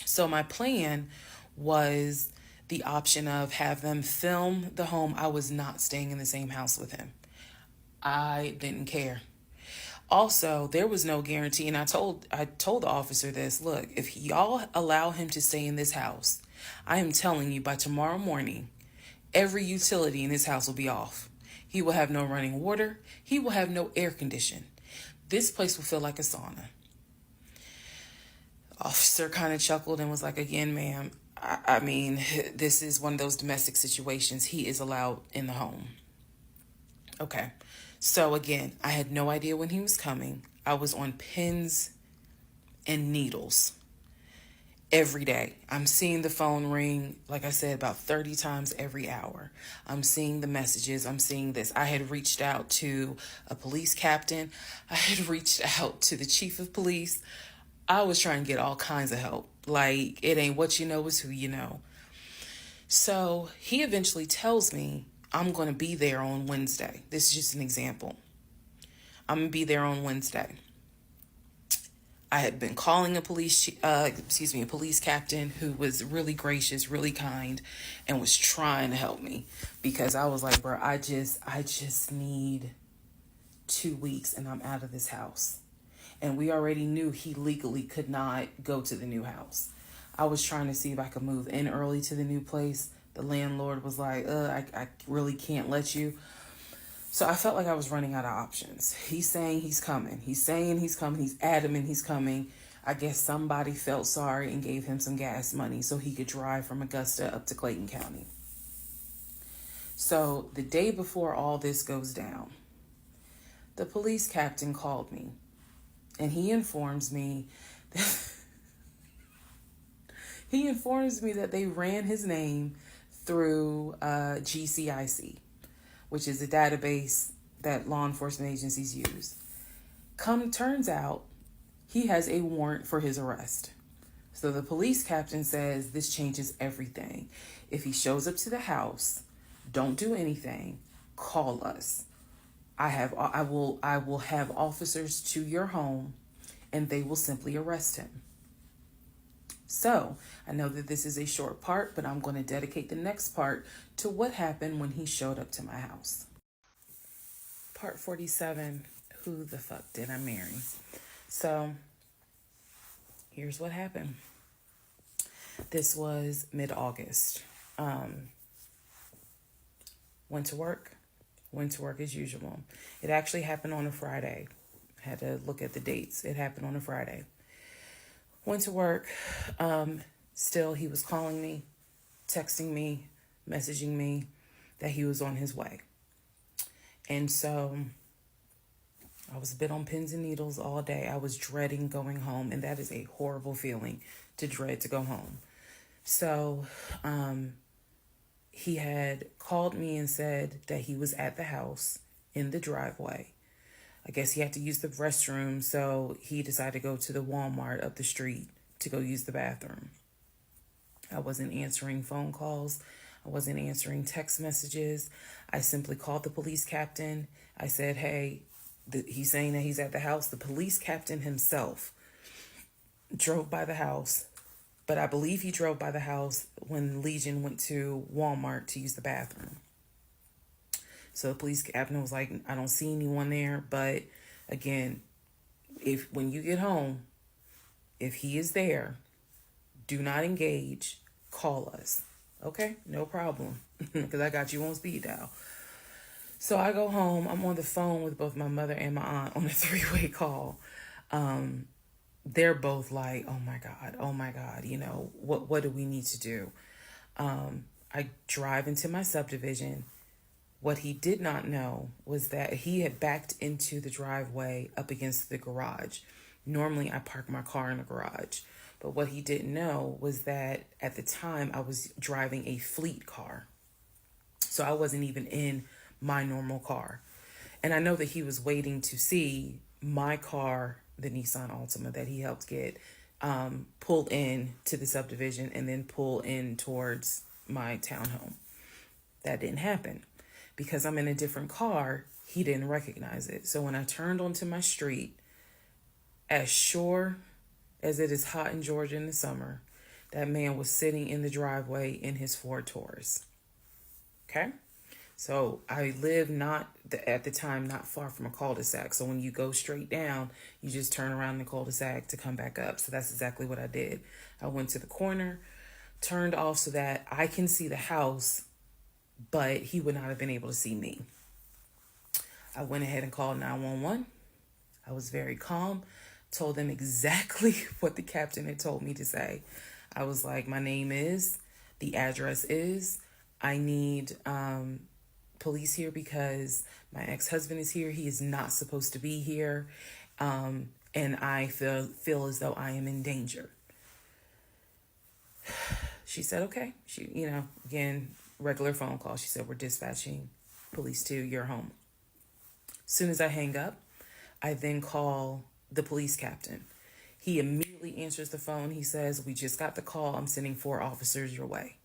Speaker 2: So my plan was the option of have them film the home. I was not staying in the same house with him. I didn't care. Also, there was no guarantee, and I told the officer this, look, if y'all allow him to stay in this house, I am telling you by tomorrow morning, every utility in this house will be off. He will have no running water. He will have no air condition. This place will feel like a sauna. Officer kind of chuckled and was like, again, ma'am, this is one of those domestic situations. He is allowed in the home. Okay. So again, I had no idea when he was coming. I was on pins and needles.
Speaker 1: every day. I'm seeing the phone ring, like I said, about 30 times every hour. I'm seeing the messages. I'm seeing this. I had reached out to a police captain. I had reached out to the chief of police. I was trying to get all kinds of help. Like, it ain't what you know, it's who you know. So he eventually tells me I'm going to be there on Wednesday. This is just an example. I'm going to be there on Wednesday. I had been calling a police captain who was really gracious, really kind, and was trying to help me, because I was like, bro, I just need 2 weeks and I'm out of this house. And we already knew he legally could not go to the new house. I was trying to see if I could move in early to the new place. The landlord was like, I really can't let you. So I felt like I was running out of options. He's saying he's coming. He's saying he's coming. He's adamant he's coming. I guess somebody felt sorry and gave him some gas money so he could drive from Augusta up to Clayton County. So the day before all this goes down, the police captain called me, and he informs me that they ran his name through GCIC, which is a database that law enforcement agencies use. Turns out, he has a warrant for his arrest. So the police captain says this changes everything. If he shows up to the house, don't do anything, call us. I will have officers to your home, and they will simply arrest him. So I know that this is a short part, but I'm going to dedicate the next part to what happened when he showed up to my house. Part 47, who the fuck did I marry? So here's what happened. This was mid-August. Went to work as usual. It actually happened on a Friday. I had to look at the dates. It happened on a Friday. Went to work. Still, he was calling me, texting me, messaging me that he was on his way. And so I was a bit on pins and needles all day. I was dreading going home, and that is a horrible feeling, to dread to go home. So he had called me and said that he was at the house in the driveway. I guess he had to use the restroom, so he decided to go to the Walmart up the street to go use the bathroom. I wasn't answering phone calls. I wasn't answering text messages. I simply called the police captain. I said, hey, he's saying that he's at the house. The police captain himself drove by the house, but I believe he drove by the house when Legion went to Walmart to use the bathroom. So the police captain was like, I don't see anyone there. But again, when you get home, if he is there, do not engage. Call us. Okay? No problem. Because I got you on speed dial. So I go home. I'm on the phone with both my mother and my aunt on a 3-way call. They're both like, oh my God, you know, what do we need to do? I drive into my subdivision. What he did not know was that he had backed into the driveway up against the garage. Normally, I park my car in the garage. But what he didn't know was that at the time, I was driving a fleet car. So I wasn't even in my normal car. And I know that he was waiting to see my car, the Nissan Altima that he helped get, pull in to the subdivision and then pull in towards my townhome. That didn't happen. Because I'm in a different car, he didn't recognize it. So when I turned onto my street, as sure as it is hot in Georgia in the summer, that man was sitting in the driveway in his Ford Taurus. Okay? So I live at the time not far from a cul-de-sac. So when you go straight down, you just turn around the cul-de-sac to come back up. So that's exactly what I did. I went to the corner, turned off so that I can see the house, but he would not have been able to see me. I went ahead and called 911. I was very calm, told them exactly what the captain had told me to say. I was like, my name is, the address is, I need police here because my ex-husband is here. He is not supposed to be here. And I feel as though I am in danger.
Speaker 2: She said, okay. She, again, regular phone call. She said, we're dispatching police to your home. As soon as I hang up, I then call the police captain. He immediately answers the phone. He says, we just got the call. I'm sending 4 officers your way.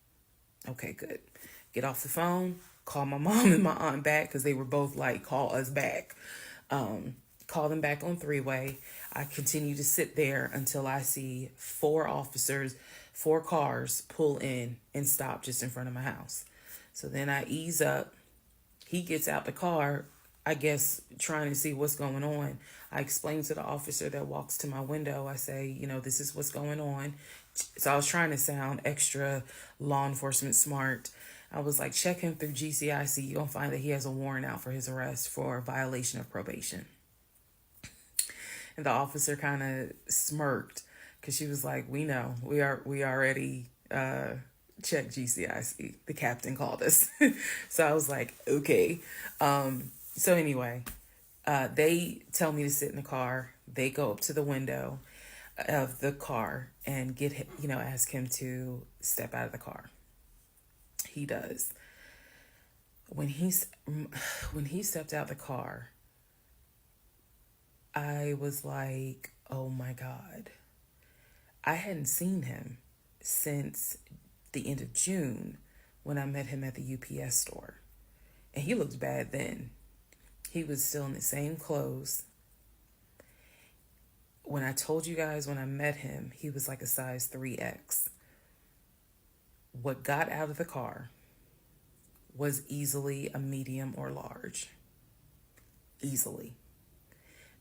Speaker 2: Okay, good. Get off the phone, call my mom and my aunt back because they were both like, call us back. Call them back on 3-way. I continue to sit there until I see 4 officers, 4 cars pull in and stop just in front of my house. So then I ease up. He gets out the car, I guess, trying to see what's going on. I explain to the officer that walks to my window. I say, this is what's going on. So I was trying to sound extra law enforcement smart. I was like, check him through GCIC. You're going to find that he has a warrant out for his arrest for violation of probation. And the officer kind of smirked because she was like, we know. We already checked GCIC. The captain called us. So I was like, okay. So anyway, they tell me to sit in the car. They go up to the window of the car and ask him to step out of the car. He does. When he stepped out the car, I was like, oh my God. I hadn't seen him since the end of June when I met him at the UPS store. And he looked bad then. He was still in the same clothes. When I told you guys when I met him, he was like a size 3X. What got out of the car was easily a medium or large. Easily.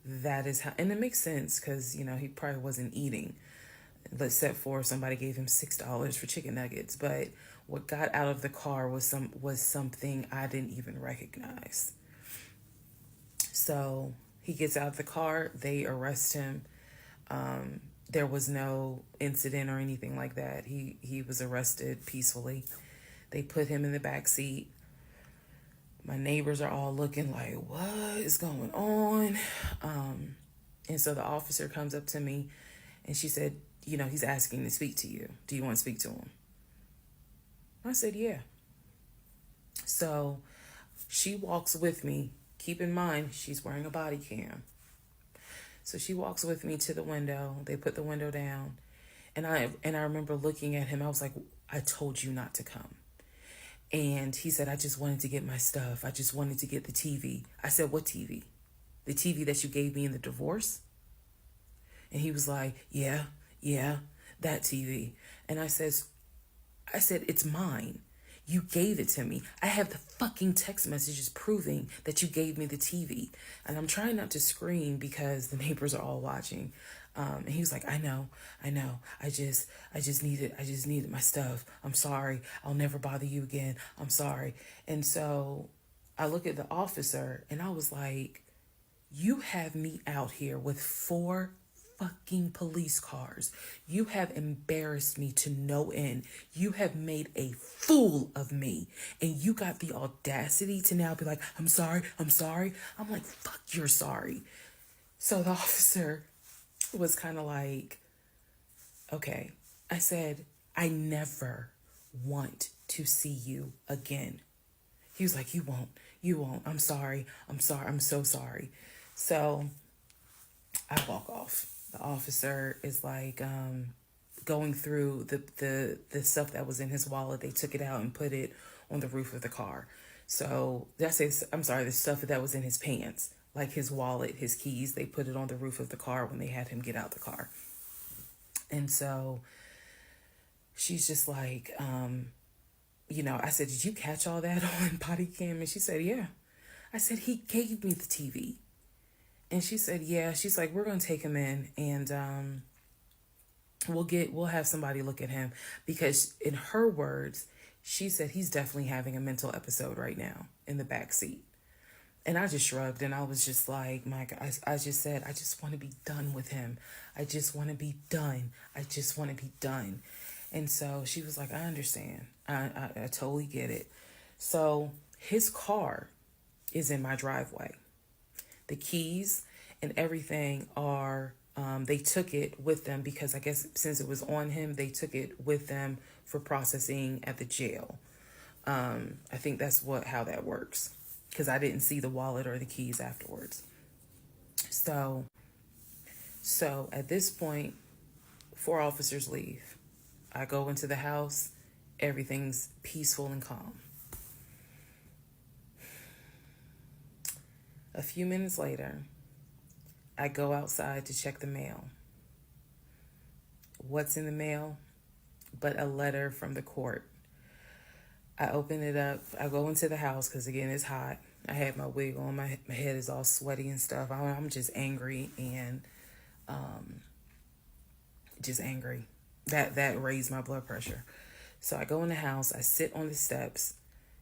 Speaker 2: That is how, and it makes sense because, he probably wasn't eating. Except for somebody gave him $6 for chicken nuggets. But what got out of the car was something I didn't even recognize. So he gets out of the car. They arrest him. There was no incident or anything like that. He was arrested peacefully. They put him in the back seat. My neighbors are all looking like, what is going on? And so the officer comes up to me and she said, he's asking to speak to you. Do you want to speak to him? I said, yeah. So she walks with me. Keep in mind, she's wearing a body cam. So she walks with me to the window. They put the window down. And I remember looking at him. I was like, I told you not to come. And he said, I just wanted to get my stuff. I just wanted to get the TV. I said, what TV? The TV that you gave me in the divorce? And he was like, yeah, that TV. And I said, it's mine. You gave it to me. I have the fucking text messages proving that you gave me the TV. And I'm trying not to scream because the neighbors are all watching. And he was like, I know. I just needed my stuff. I'm sorry. I'll never bother you again. I'm sorry. And so I look at the officer and I was like, you have me out here with 4 fucking police cars. You have embarrassed me to no end. You have made a fool of me. And you got the audacity to now be like, I'm sorry. I'm like, fuck, you're sorry. So the officer was kind of like, okay. I said, I never want to see you again. He was like, you won't. I'm sorry. I'm so sorry. So I walk off. The officer is like going through the stuff that was in his wallet. They took it out and put it on the roof of the car. So the stuff that was in his pants, like his wallet, his keys, they put it on the roof of the car when they had him get out the car. And so she's just like, I said, did you catch all that on body cam? And she said, yeah. I said, he gave me the TV. And she said, yeah. She's like, we're going to take him in and we'll have somebody look at him. Because in her words, she said he's definitely having a mental episode right now in the back seat. And I just shrugged and I was just like, my God, I just said, I just want to be done with him. I just want to be done. And so she was like, I understand. I totally get it. So his car is in my driveway. The keys and everything are They took it with them because I guess since it was on him, they took it with them for processing at the jail. I think that's how that works, because I didn't see the wallet or the keys afterwards. So at this point, 4 officers leave. I go into the house. Everything's peaceful and calm. A few minutes later, I go outside to check the mail. What's in the mail but a letter from the court? I open it up. I go into the house because, again, it's hot. I had my wig on. My head is all sweaty and stuff. I'm just angry and just angry. That raised my blood pressure. So I go in the house. I sit on the steps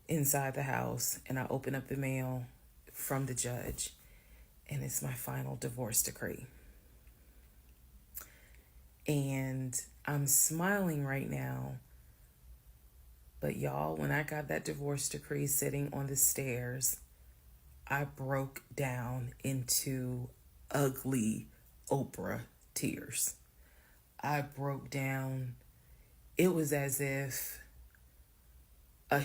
Speaker 2: inside the house, and I open up the mail from the judge, and it's my final divorce decree. And I'm smiling right now, but y'all, when I got that divorce decree sitting on the stairs, I broke down into ugly Oprah tears. I broke down. It was as if a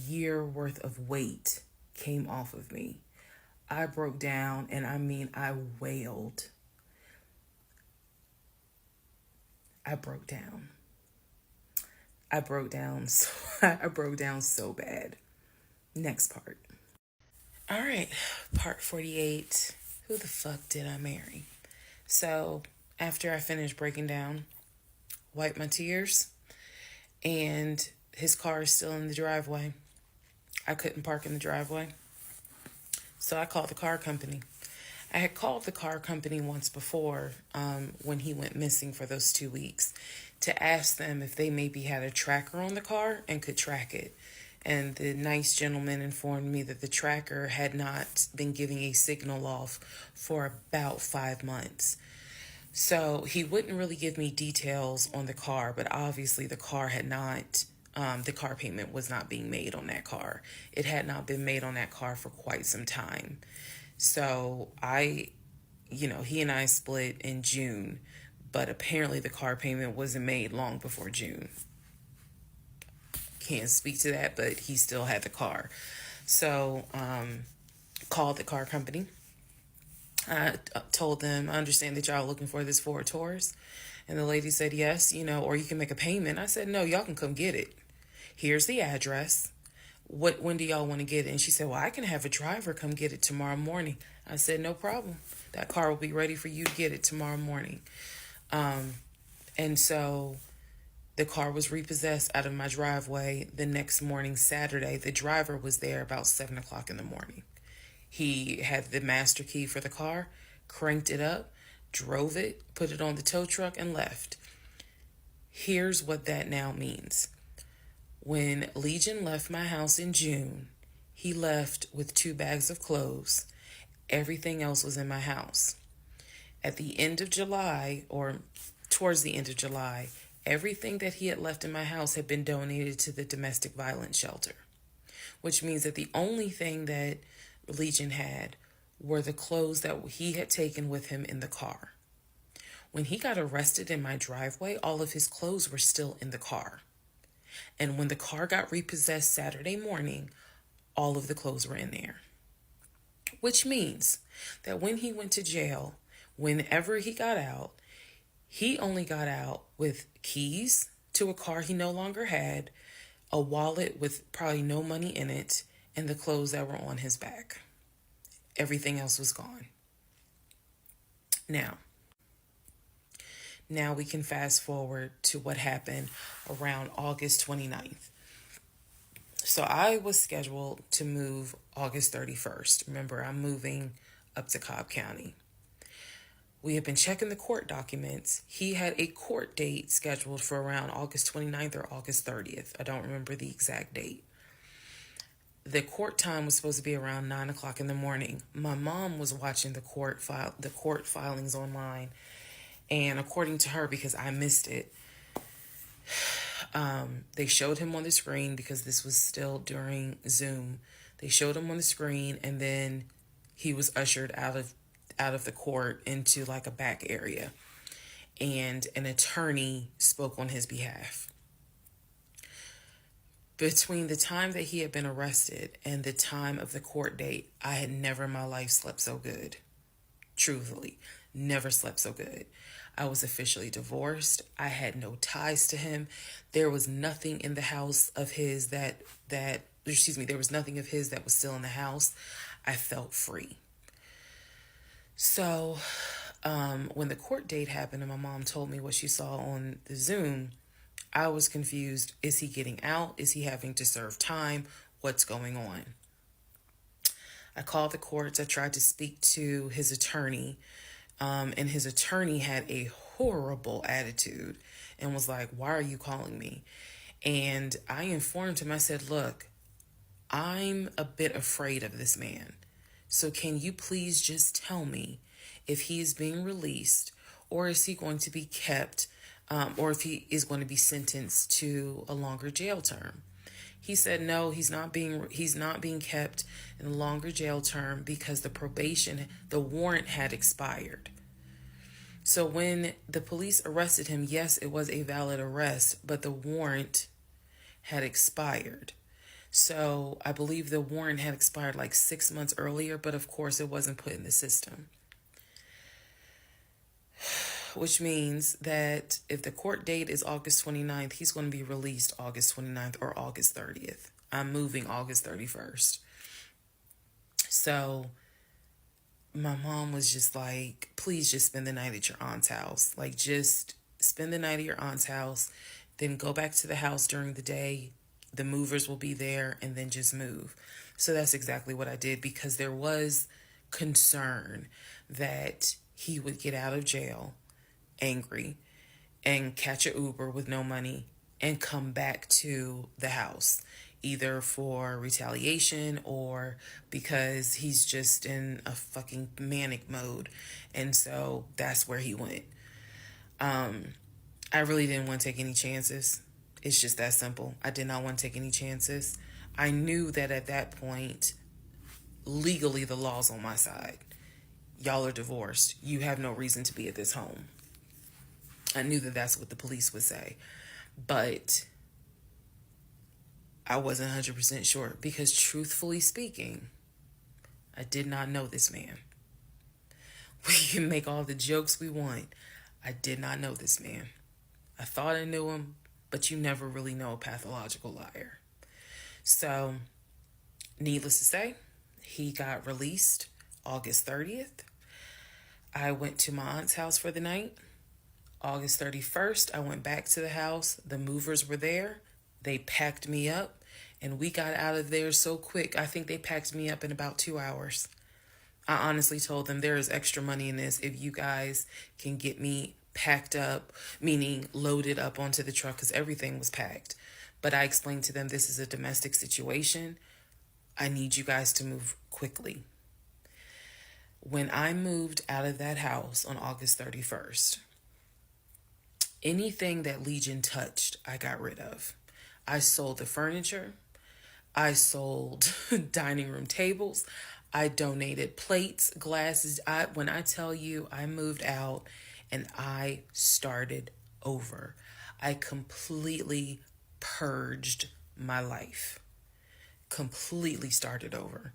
Speaker 2: year worth of weight came off of me. I broke down, and I mean, I wailed. I broke down. I broke down so bad. Next part. All right, part 48. Who the fuck did I marry? So after I finished breaking down, wiped my tears, and his car is still in the driveway. I couldn't park in the driveway, so I called the car company. I had called the car company once before when he went missing for those 2 weeks to ask them if they maybe had a tracker on the car and could track it. And the nice gentleman informed me that the tracker had not been giving a signal off for about 5 months. So he wouldn't really give me details on the car, but obviously the car payment was not being made on that car. It had not been made on that car for quite some time. So he and I split in June, but apparently the car payment wasn't made long before June. Can't speak to that, but he still had the car. So, called the car company. I told them, I understand that y'all are looking for this Ford Taurus. And the lady said, yes, or you can make a payment. I said, no, y'all can come get it. Here's the address. When do y'all want to get it? And she said, well, I can have a driver come get it tomorrow morning. I said, no problem. That car will be ready for you to get it tomorrow morning. And so the car was repossessed out of my driveway the next morning, Saturday. The driver was there about 7 o'clock in the morning. He had the master key for the car, cranked it up, drove it, put it on the tow truck, and left. Here's what that now means. When Legion left my house in June, he left with 2 bags of clothes. Everything else was in my house. At the end of July, or towards the end of July, everything that he had left in my house had been donated to the domestic violence shelter, which means that the only thing that Legion had were the clothes that he had taken with him in the car. When he got arrested in my driveway, all of his clothes were still in the car. And when the car got repossessed Saturday morning, all of the clothes were in there. Which means that when he went to jail, whenever he got out, he only got out with keys to a car he no longer had, a wallet with probably no money in it, and the clothes that were on his back. Everything else was gone. Now we can fast forward to what happened around August 29th. So I was scheduled to move August 31st. Remember, I'm moving up to Cobb County. We had been checking the court documents. He had a court date scheduled for around August 29th or August 30th. I don't remember the exact date. The court time was supposed to be around 9 o'clock in the morning. My mom was watching the court filings online. And according to her, because I missed it, they showed him on the screen because this was still during Zoom. They showed him on the screen, and then he was ushered out
Speaker 1: out of the court into like a back area, and an attorney spoke on his behalf. Between the time that he had been arrested and the time of the court date, I had never in my life slept so good. Truthfully, never slept so good. I was officially divorced. I had no ties to him. There was nothing in the house of his there was nothing of his that was still in the house. I felt free. So, when the court date happened and my mom told me what she saw on the Zoom, I was confused. Is he getting out? Is he having to serve time? What's going on? I called the courts. I tried to speak to his attorney, and his attorney had a horrible attitude and was like, "Why are you calling me?" And I informed him, I said, "Look, I'm a bit afraid of this man. So can you please just tell me if he is being released, or is he going to be kept, or if he is going to be sentenced to a longer jail term?" He said no, he's not being kept in a longer jail term because the warrant had expired. So when the police arrested him, yes, it was a valid arrest, but the warrant had expired. So I believe the warrant had expired like 6 months earlier, but of course it wasn't put in the system. Which means that if the court date is August 29th, he's going to be released August 29th or August 30th. I'm moving August 31st. So my mom was just like, please just spend the night at your aunt's house. Like, just spend the night at your aunt's house, then go back to the house during the day. The movers will be there, and then just move. So that's exactly what I did, because there was concern that he would get out of jail angry and catch an Uber with no money and come back to the house, either for retaliation or because he's just in a fucking manic mode. And so that's where he went. I really didn't want to take any chances. It's just that simple. I did not want to take any chances. I knew that at that point, legally, the law's on my side. Y'all are divorced. You have no reason to be at this home. I knew that that's what the police would say. But I wasn't 100% sure, because truthfully speaking, I did not know this man. We can make all the jokes we want. I did not know this man. I thought I knew him, but you never really know a pathological liar. So, needless to say, he got released August 30th. I went to my aunt's house for the night. August 31st, I went back to the house. The movers were there. They packed me up, and we got out of there so quick. I think they packed me up in about 2 hours. I honestly told them, there is extra money in this if you guys can get me packed up, meaning loaded up onto the truck, because everything was packed. But I explained to them, this is a domestic situation. I need you guys to move quickly. When I moved out of that house on August 31st, anything that Legion touched, I got rid of. I sold the furniture. I sold dining room tables. I donated plates, glasses. When I tell you, I moved out and I started over. I completely purged my life. Completely started over.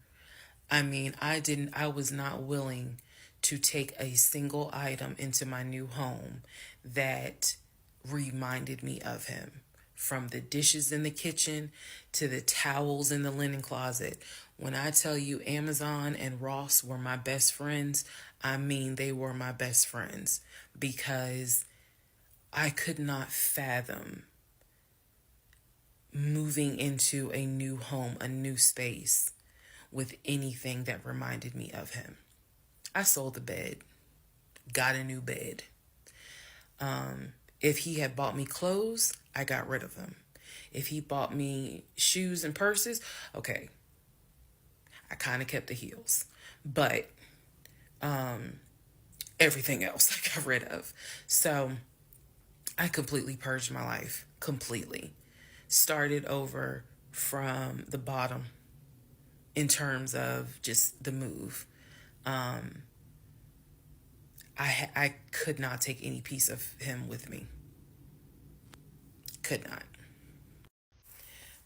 Speaker 1: I mean, I was not willing to take a single item into my new home that reminded me of him. From the dishes in the kitchen to the towels in the linen closet. When I tell you Amazon and Ross were my best friends, I mean they were my best friends, because I could not fathom moving into a new home, a new space, with anything that reminded me of him. I sold the bed, got a new bed. If he had bought me clothes, I got rid of them. If he bought me shoes and purses, okay, I kind of kept the heels. But everything else I got rid of. So I completely purged my life. Completely. Started over from the bottom in terms of just the move. I could not take any piece of him with me. Could not.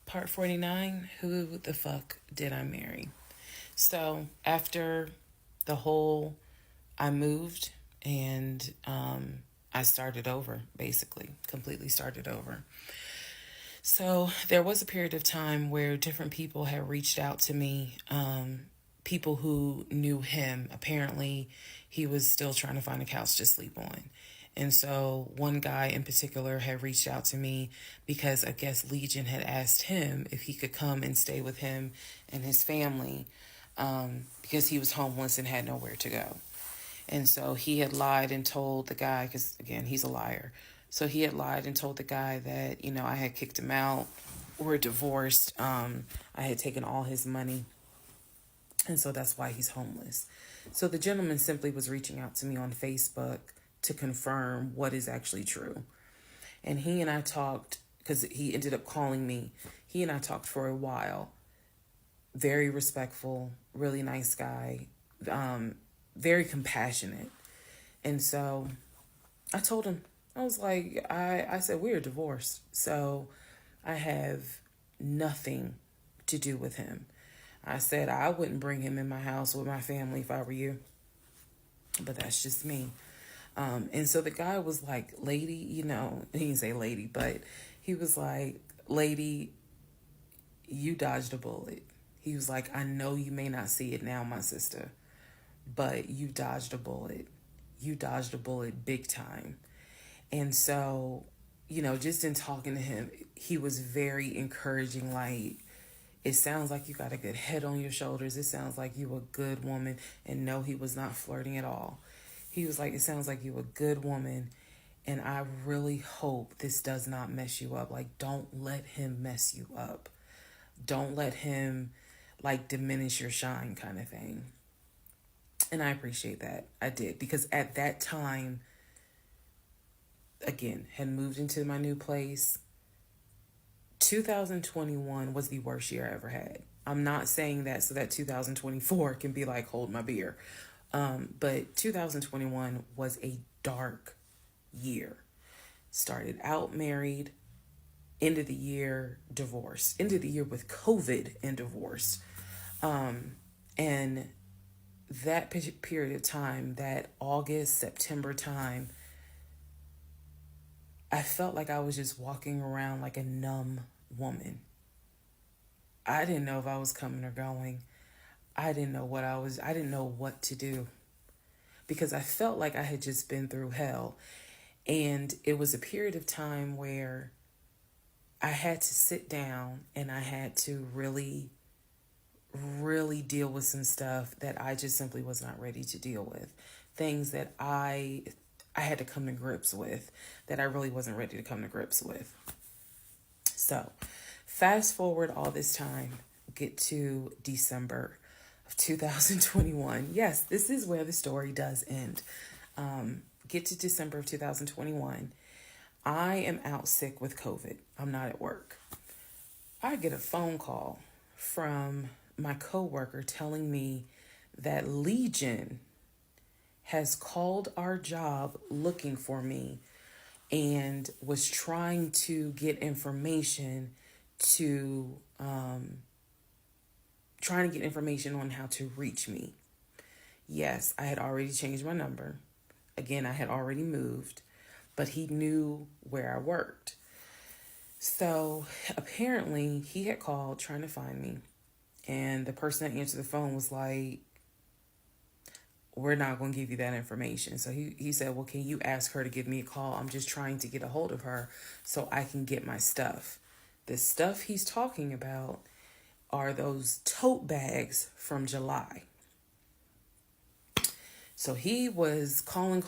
Speaker 1: Part 49, who the fuck did I marry? So after the whole, I moved and I started over, basically, completely started over. So there was a period of time where different people had reached out to me, people who knew him. Apparently, he was still trying to find a couch to sleep on. And so one guy in particular had reached out to me because I guess Legion had asked him if he could come and stay with him and his family, because he was homeless and had nowhere to go. And so he had lied and told the guy, because again, he's a liar. So he had lied and told the guy that, I had kicked him out. We're divorced. I had taken all his money. And so that's why he's homeless. So the gentleman simply was reaching out to me on Facebook to confirm what is actually true. And he and I talked, because he ended up calling me. He and I talked for a while. Very respectful, really nice guy, very compassionate. And so I told him, I was like, I said, we're divorced. So I have nothing to do with him. I said, I wouldn't bring him in my house with my family if I were you. But that's just me. And so the guy was like, lady, he didn't say lady, but he was like, lady, you dodged a bullet. He was like, I know you may not see it now, my sister, but you dodged a bullet. You dodged a bullet big time. And so, just in talking to him, he was very encouraging. Like, it sounds like you got a good head on your shoulders. It sounds like you a good woman. And no, he was not flirting at all. He was like, it sounds like you a good woman. And I really hope this does not mess you up. Like, don't let him mess you up. Don't let him, diminish your shine kind of thing. And I appreciate that. I did. Because at that time, again, had moved into my new place. 2021 was the worst year I ever had. I'm not saying that so that 2024 can be like, hold my beer. But 2021 was a dark year. Started out married, end of the year divorce, end of the year with COVID and divorce. And that period of time, that August, September time, I felt like I was just walking around like a numb woman. I didn't know if I was coming or going. I didn't know what to do, because I felt like I had just been through hell. And it was a period of time where I had to sit down and I had to really, really deal with some stuff that I just simply was not ready to deal with. Things that I had to come to grips with that I really wasn't ready to come to grips with. So fast forward all this time, get to December of 2021. Yes, this is where the story does end. Get to December of 2021. I am out sick with COVID. I'm not at work. I get a phone call from my coworker telling me that Legion has called our job looking for me and was trying to get information on how to reach me. Yes, I had already changed my number. Again, I had already moved, but he knew where I worked. So apparently he had called trying to find me, and the person that answered the phone was like, we're not going to give you that information. So he said, well, can you ask her to give me a call? I'm just trying to get a hold of her so I can get my stuff. The stuff he's talking about are those tote bags from July. So he was calling.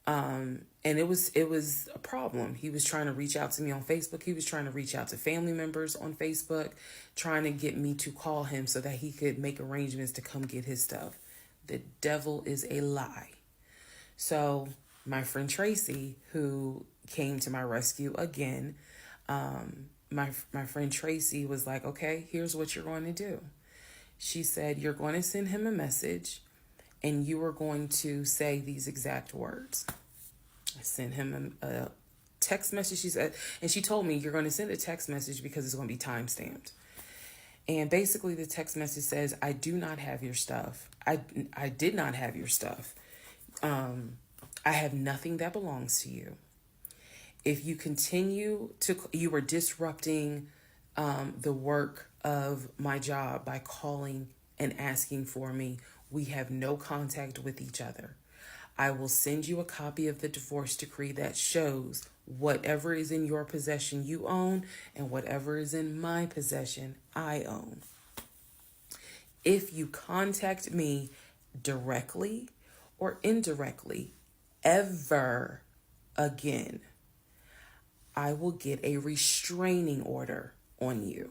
Speaker 1: And it was a problem. He was trying to reach out to me on Facebook. He was trying to reach out to family members on Facebook, trying to get me to call him so that he could make arrangements to come get his stuff. The devil is a lie. So my friend Tracy, who came to my rescue again, my friend Tracy was like, okay, here's what you're going to do. She said, you're going to send him a message and you are going to say these exact words. I sent him a text message. She told me, you're going to send a text message because it's going to be time stamped. And basically the text message says, I do not have your stuff. I did not have your stuff. I have nothing that belongs to you. If you continue you are disrupting the work of my job by calling and asking for me. We have no contact with each other. I will send you a copy of the divorce decree that shows whatever is in your possession you own and whatever is in my possession I own. If you contact me directly or indirectly ever again, I will get a restraining order on you.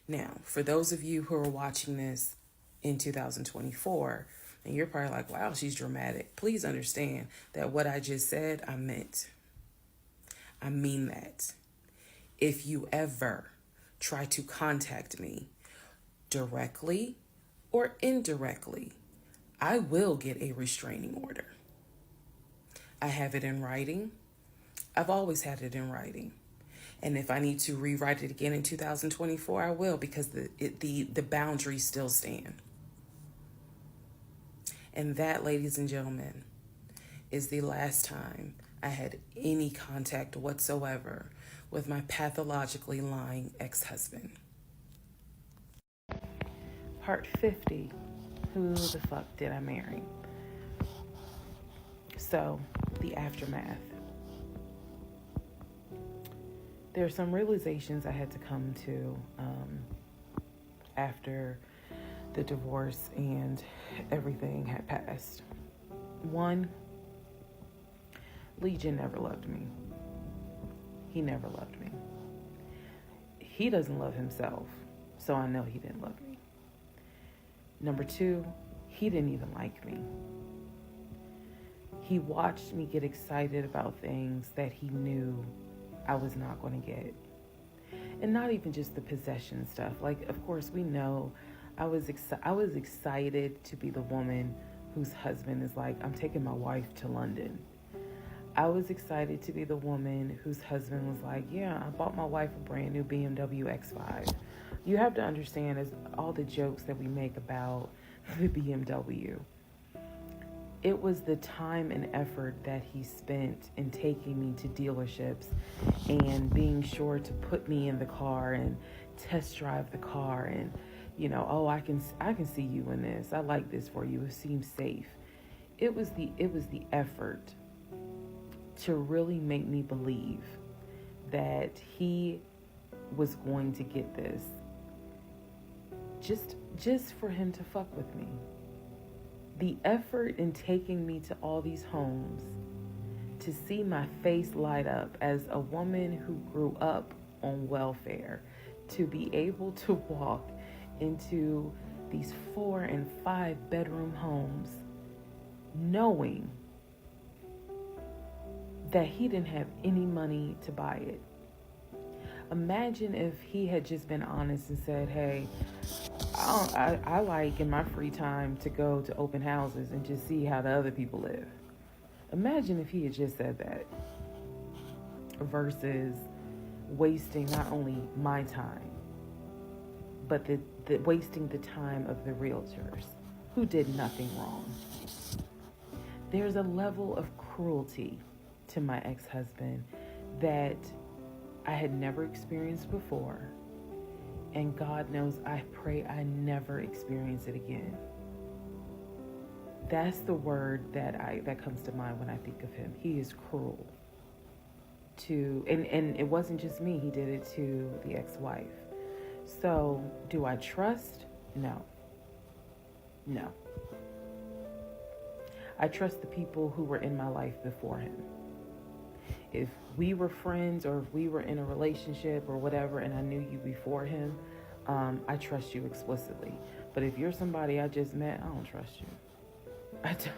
Speaker 1: Now, for those of you who are watching this in 2024, and you're probably like, wow, she's dramatic. Please understand that what I just said, I meant. I mean that. If you ever try to contact me directly or indirectly, I will get a restraining order. I have it in writing. I've always had it in writing. And if I need to rewrite it again in 2024, I will, because the boundaries still stand. And that, ladies and gentlemen, is the last time I had any contact whatsoever with my pathologically lying ex-husband. Part 50, who the fuck did I marry? So, the aftermath. There are some realizations I had to come to after the divorce and everything had passed. One, Legion never loved me. He never loved me. He doesn't love himself, so I know he didn't love me. Number two, he didn't even like me. He watched me get excited about things that he knew I was not going to get. And not even just the possession stuff. Like, of course, we know I was excited to be the woman whose husband is like, I'm taking my wife to London. I was excited to be the woman whose husband was like, yeah, I bought my wife a brand new BMW X5. You have to understand, as all the jokes that we make about the BMW, it was the time and effort that he spent in taking me to dealerships and being sure to put me in the car and test drive the car and, oh, I can see you in this. I like this for you. It seems safe. It was the effort to really make me believe that he was going to get this just for him to fuck with me. The effort in taking me to all these homes, to see my face light up as a woman who grew up on welfare, to be able to walk into these 4 and 5 bedroom homes, knowing that he didn't have any money to buy it. Imagine if he had just been honest and said, hey, I like in my free time to go to open houses and just see how the other people live. Imagine if he had just said that versus wasting not only my time, but the wasting the time of the realtors who did nothing wrong. There's a level of cruelty to my ex-husband that I had never experienced before. And God knows, I pray I never experience it again. That's the word that comes to mind when I think of him. He is cruel. And it wasn't just me, he did it to the ex-wife. So, do I trust? No. I trust the people who were in my life before him. If we were friends or if we were in a relationship or whatever and I knew you before him, I trust you explicitly. But if you're somebody I just met, I don't trust you.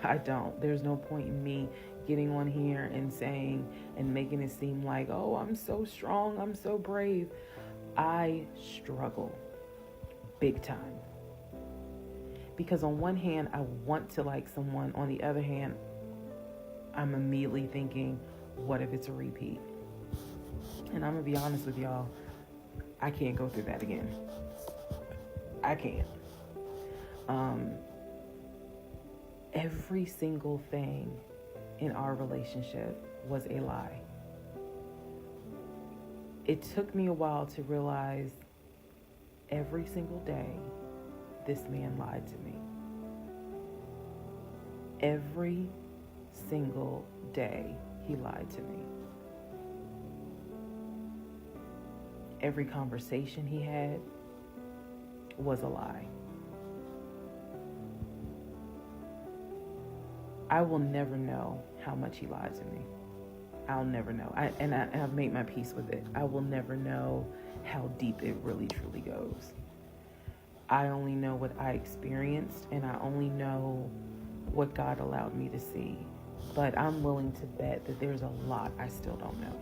Speaker 1: I don't. There's no point in me getting on here and saying and making it seem like, oh, I'm so strong, I'm so brave. I struggle big time.
Speaker 2: Because on one hand, I want to like someone. On the other hand, I'm immediately thinking, what if it's a repeat? And I'm going to be honest with y'all, I can't go through that again. I can't. Every single thing in our relationship was a lie. It took me a while to realize every single day this man lied to me. Every single day he lied to me. Every conversation he had was a lie. I will never know how much he lied to me. I'll never know. I've made my peace with it. I will never know how deep it really truly goes. I only know what I experienced, and I only know what God allowed me to see. But I'm willing to bet that there's a lot I still don't know.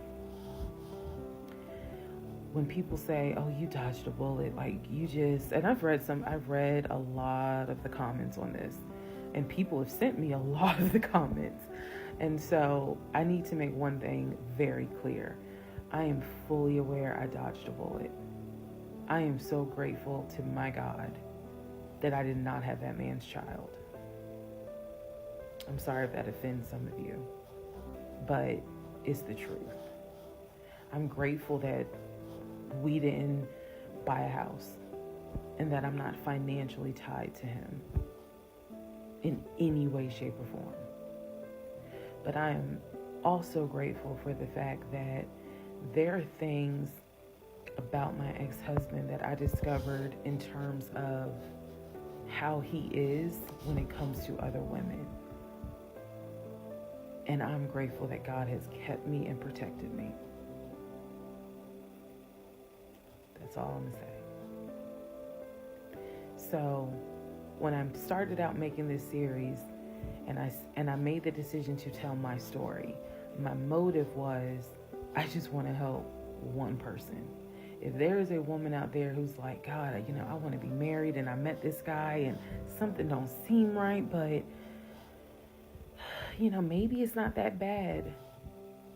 Speaker 2: When people say, oh, you dodged a bullet, like you just, and I've read a lot of the comments on this, and people have sent me a lot of the comments. And so I need to make one thing very clear. I am fully aware I dodged a bullet. I am so grateful to my God that I did not have that man's child. I'm sorry if that offends some of you, but it's the truth. I'm grateful that we didn't buy a house and that I'm not financially tied to him in any way, shape, or form. But I am also grateful for the fact that there are things about my ex-husband that I discovered in terms of how he is when it comes to other women. And I'm grateful that God has kept me and protected me. That's all I'm gonna say. So when I started out making this series and I made the decision to tell my story, my motive was I just want to help one person. If there is a woman out there who's like, God, I want to be married and I met this guy and something don't seem right, but maybe it's not that bad.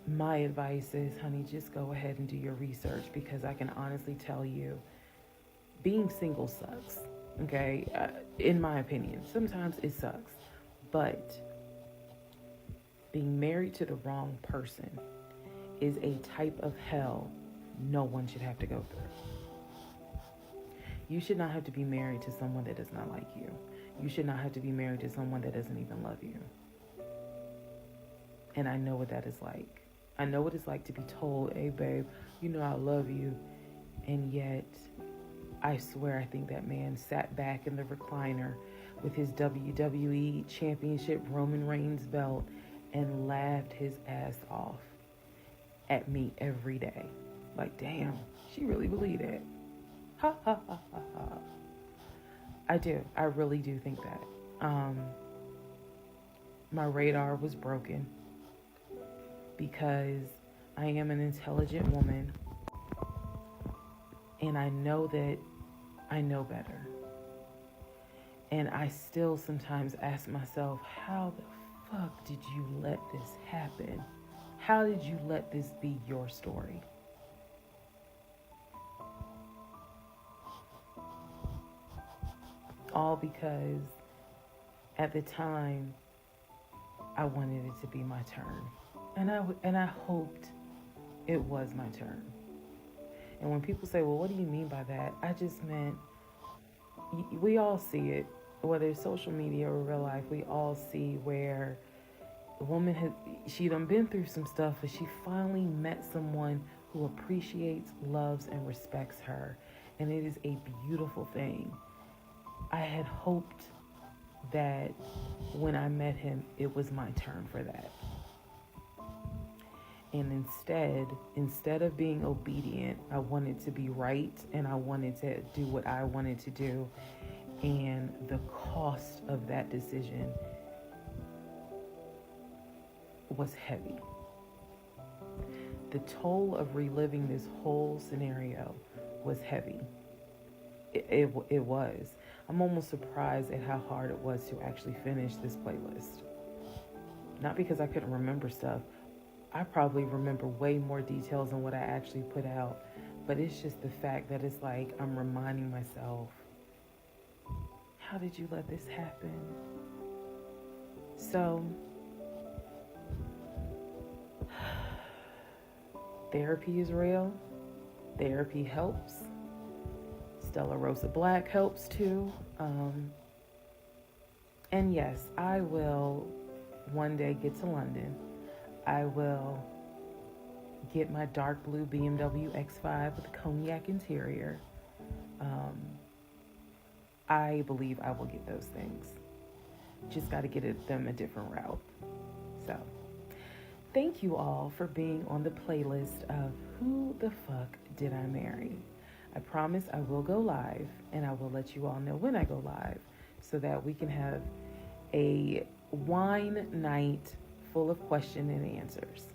Speaker 2: My advice is, honey, just go ahead and do your research, because I can honestly tell you, being single sucks, okay? In my opinion, sometimes it sucks, but being married to the wrong person is a type of hell no one should have to go through. You should not have to be married to someone that does not like you. You should not have to be married to someone that doesn't even love you. And I know what that is like. I know what it's like to be told, hey, babe, I love you. And yet, I swear, I think that man sat back in the recliner with his WWE Championship Roman Reigns belt and laughed his ass off at me every day. Like, damn, she really believed it. Ha, ha, ha, ha, ha. I do. I really do think that. My radar was broken because I am an intelligent woman, and I know that I know better. And I still sometimes ask myself, how the fuck did you let this happen? How did you let this be your story? All because at the time I wanted it to be my turn. And I hoped it was my turn. And when people say, well, what do you mean by that? I just meant, we all see it, whether it's social media or real life, we all see where the woman she done been through some stuff, but she finally met someone who appreciates, loves, and respects her. And it is a beautiful thing. I had hoped that when I met him, it was my turn for that. And instead of being obedient, I wanted to be right, and I wanted to do what I wanted to do. And the cost of that decision was heavy. The toll of reliving this whole scenario was heavy. It was. I'm almost surprised at how hard it was to actually finish this playlist. Not because I couldn't remember stuff. I probably remember way more details than what I actually put out. But it's just the fact that it's like I'm reminding myself, how did you let this happen? So, therapy is real. Therapy helps. Stella Rosa Black helps too. And yes, I will one day get to London. I will get my dark blue BMW X5 with a cognac interior. I believe I will get those things. Just got to get them a different route. So, thank you all for being on the playlist of Who the Fuck Did I Marry? I promise I will go live, and I will let you all know when I go live so that we can have a wine night full of question and answers.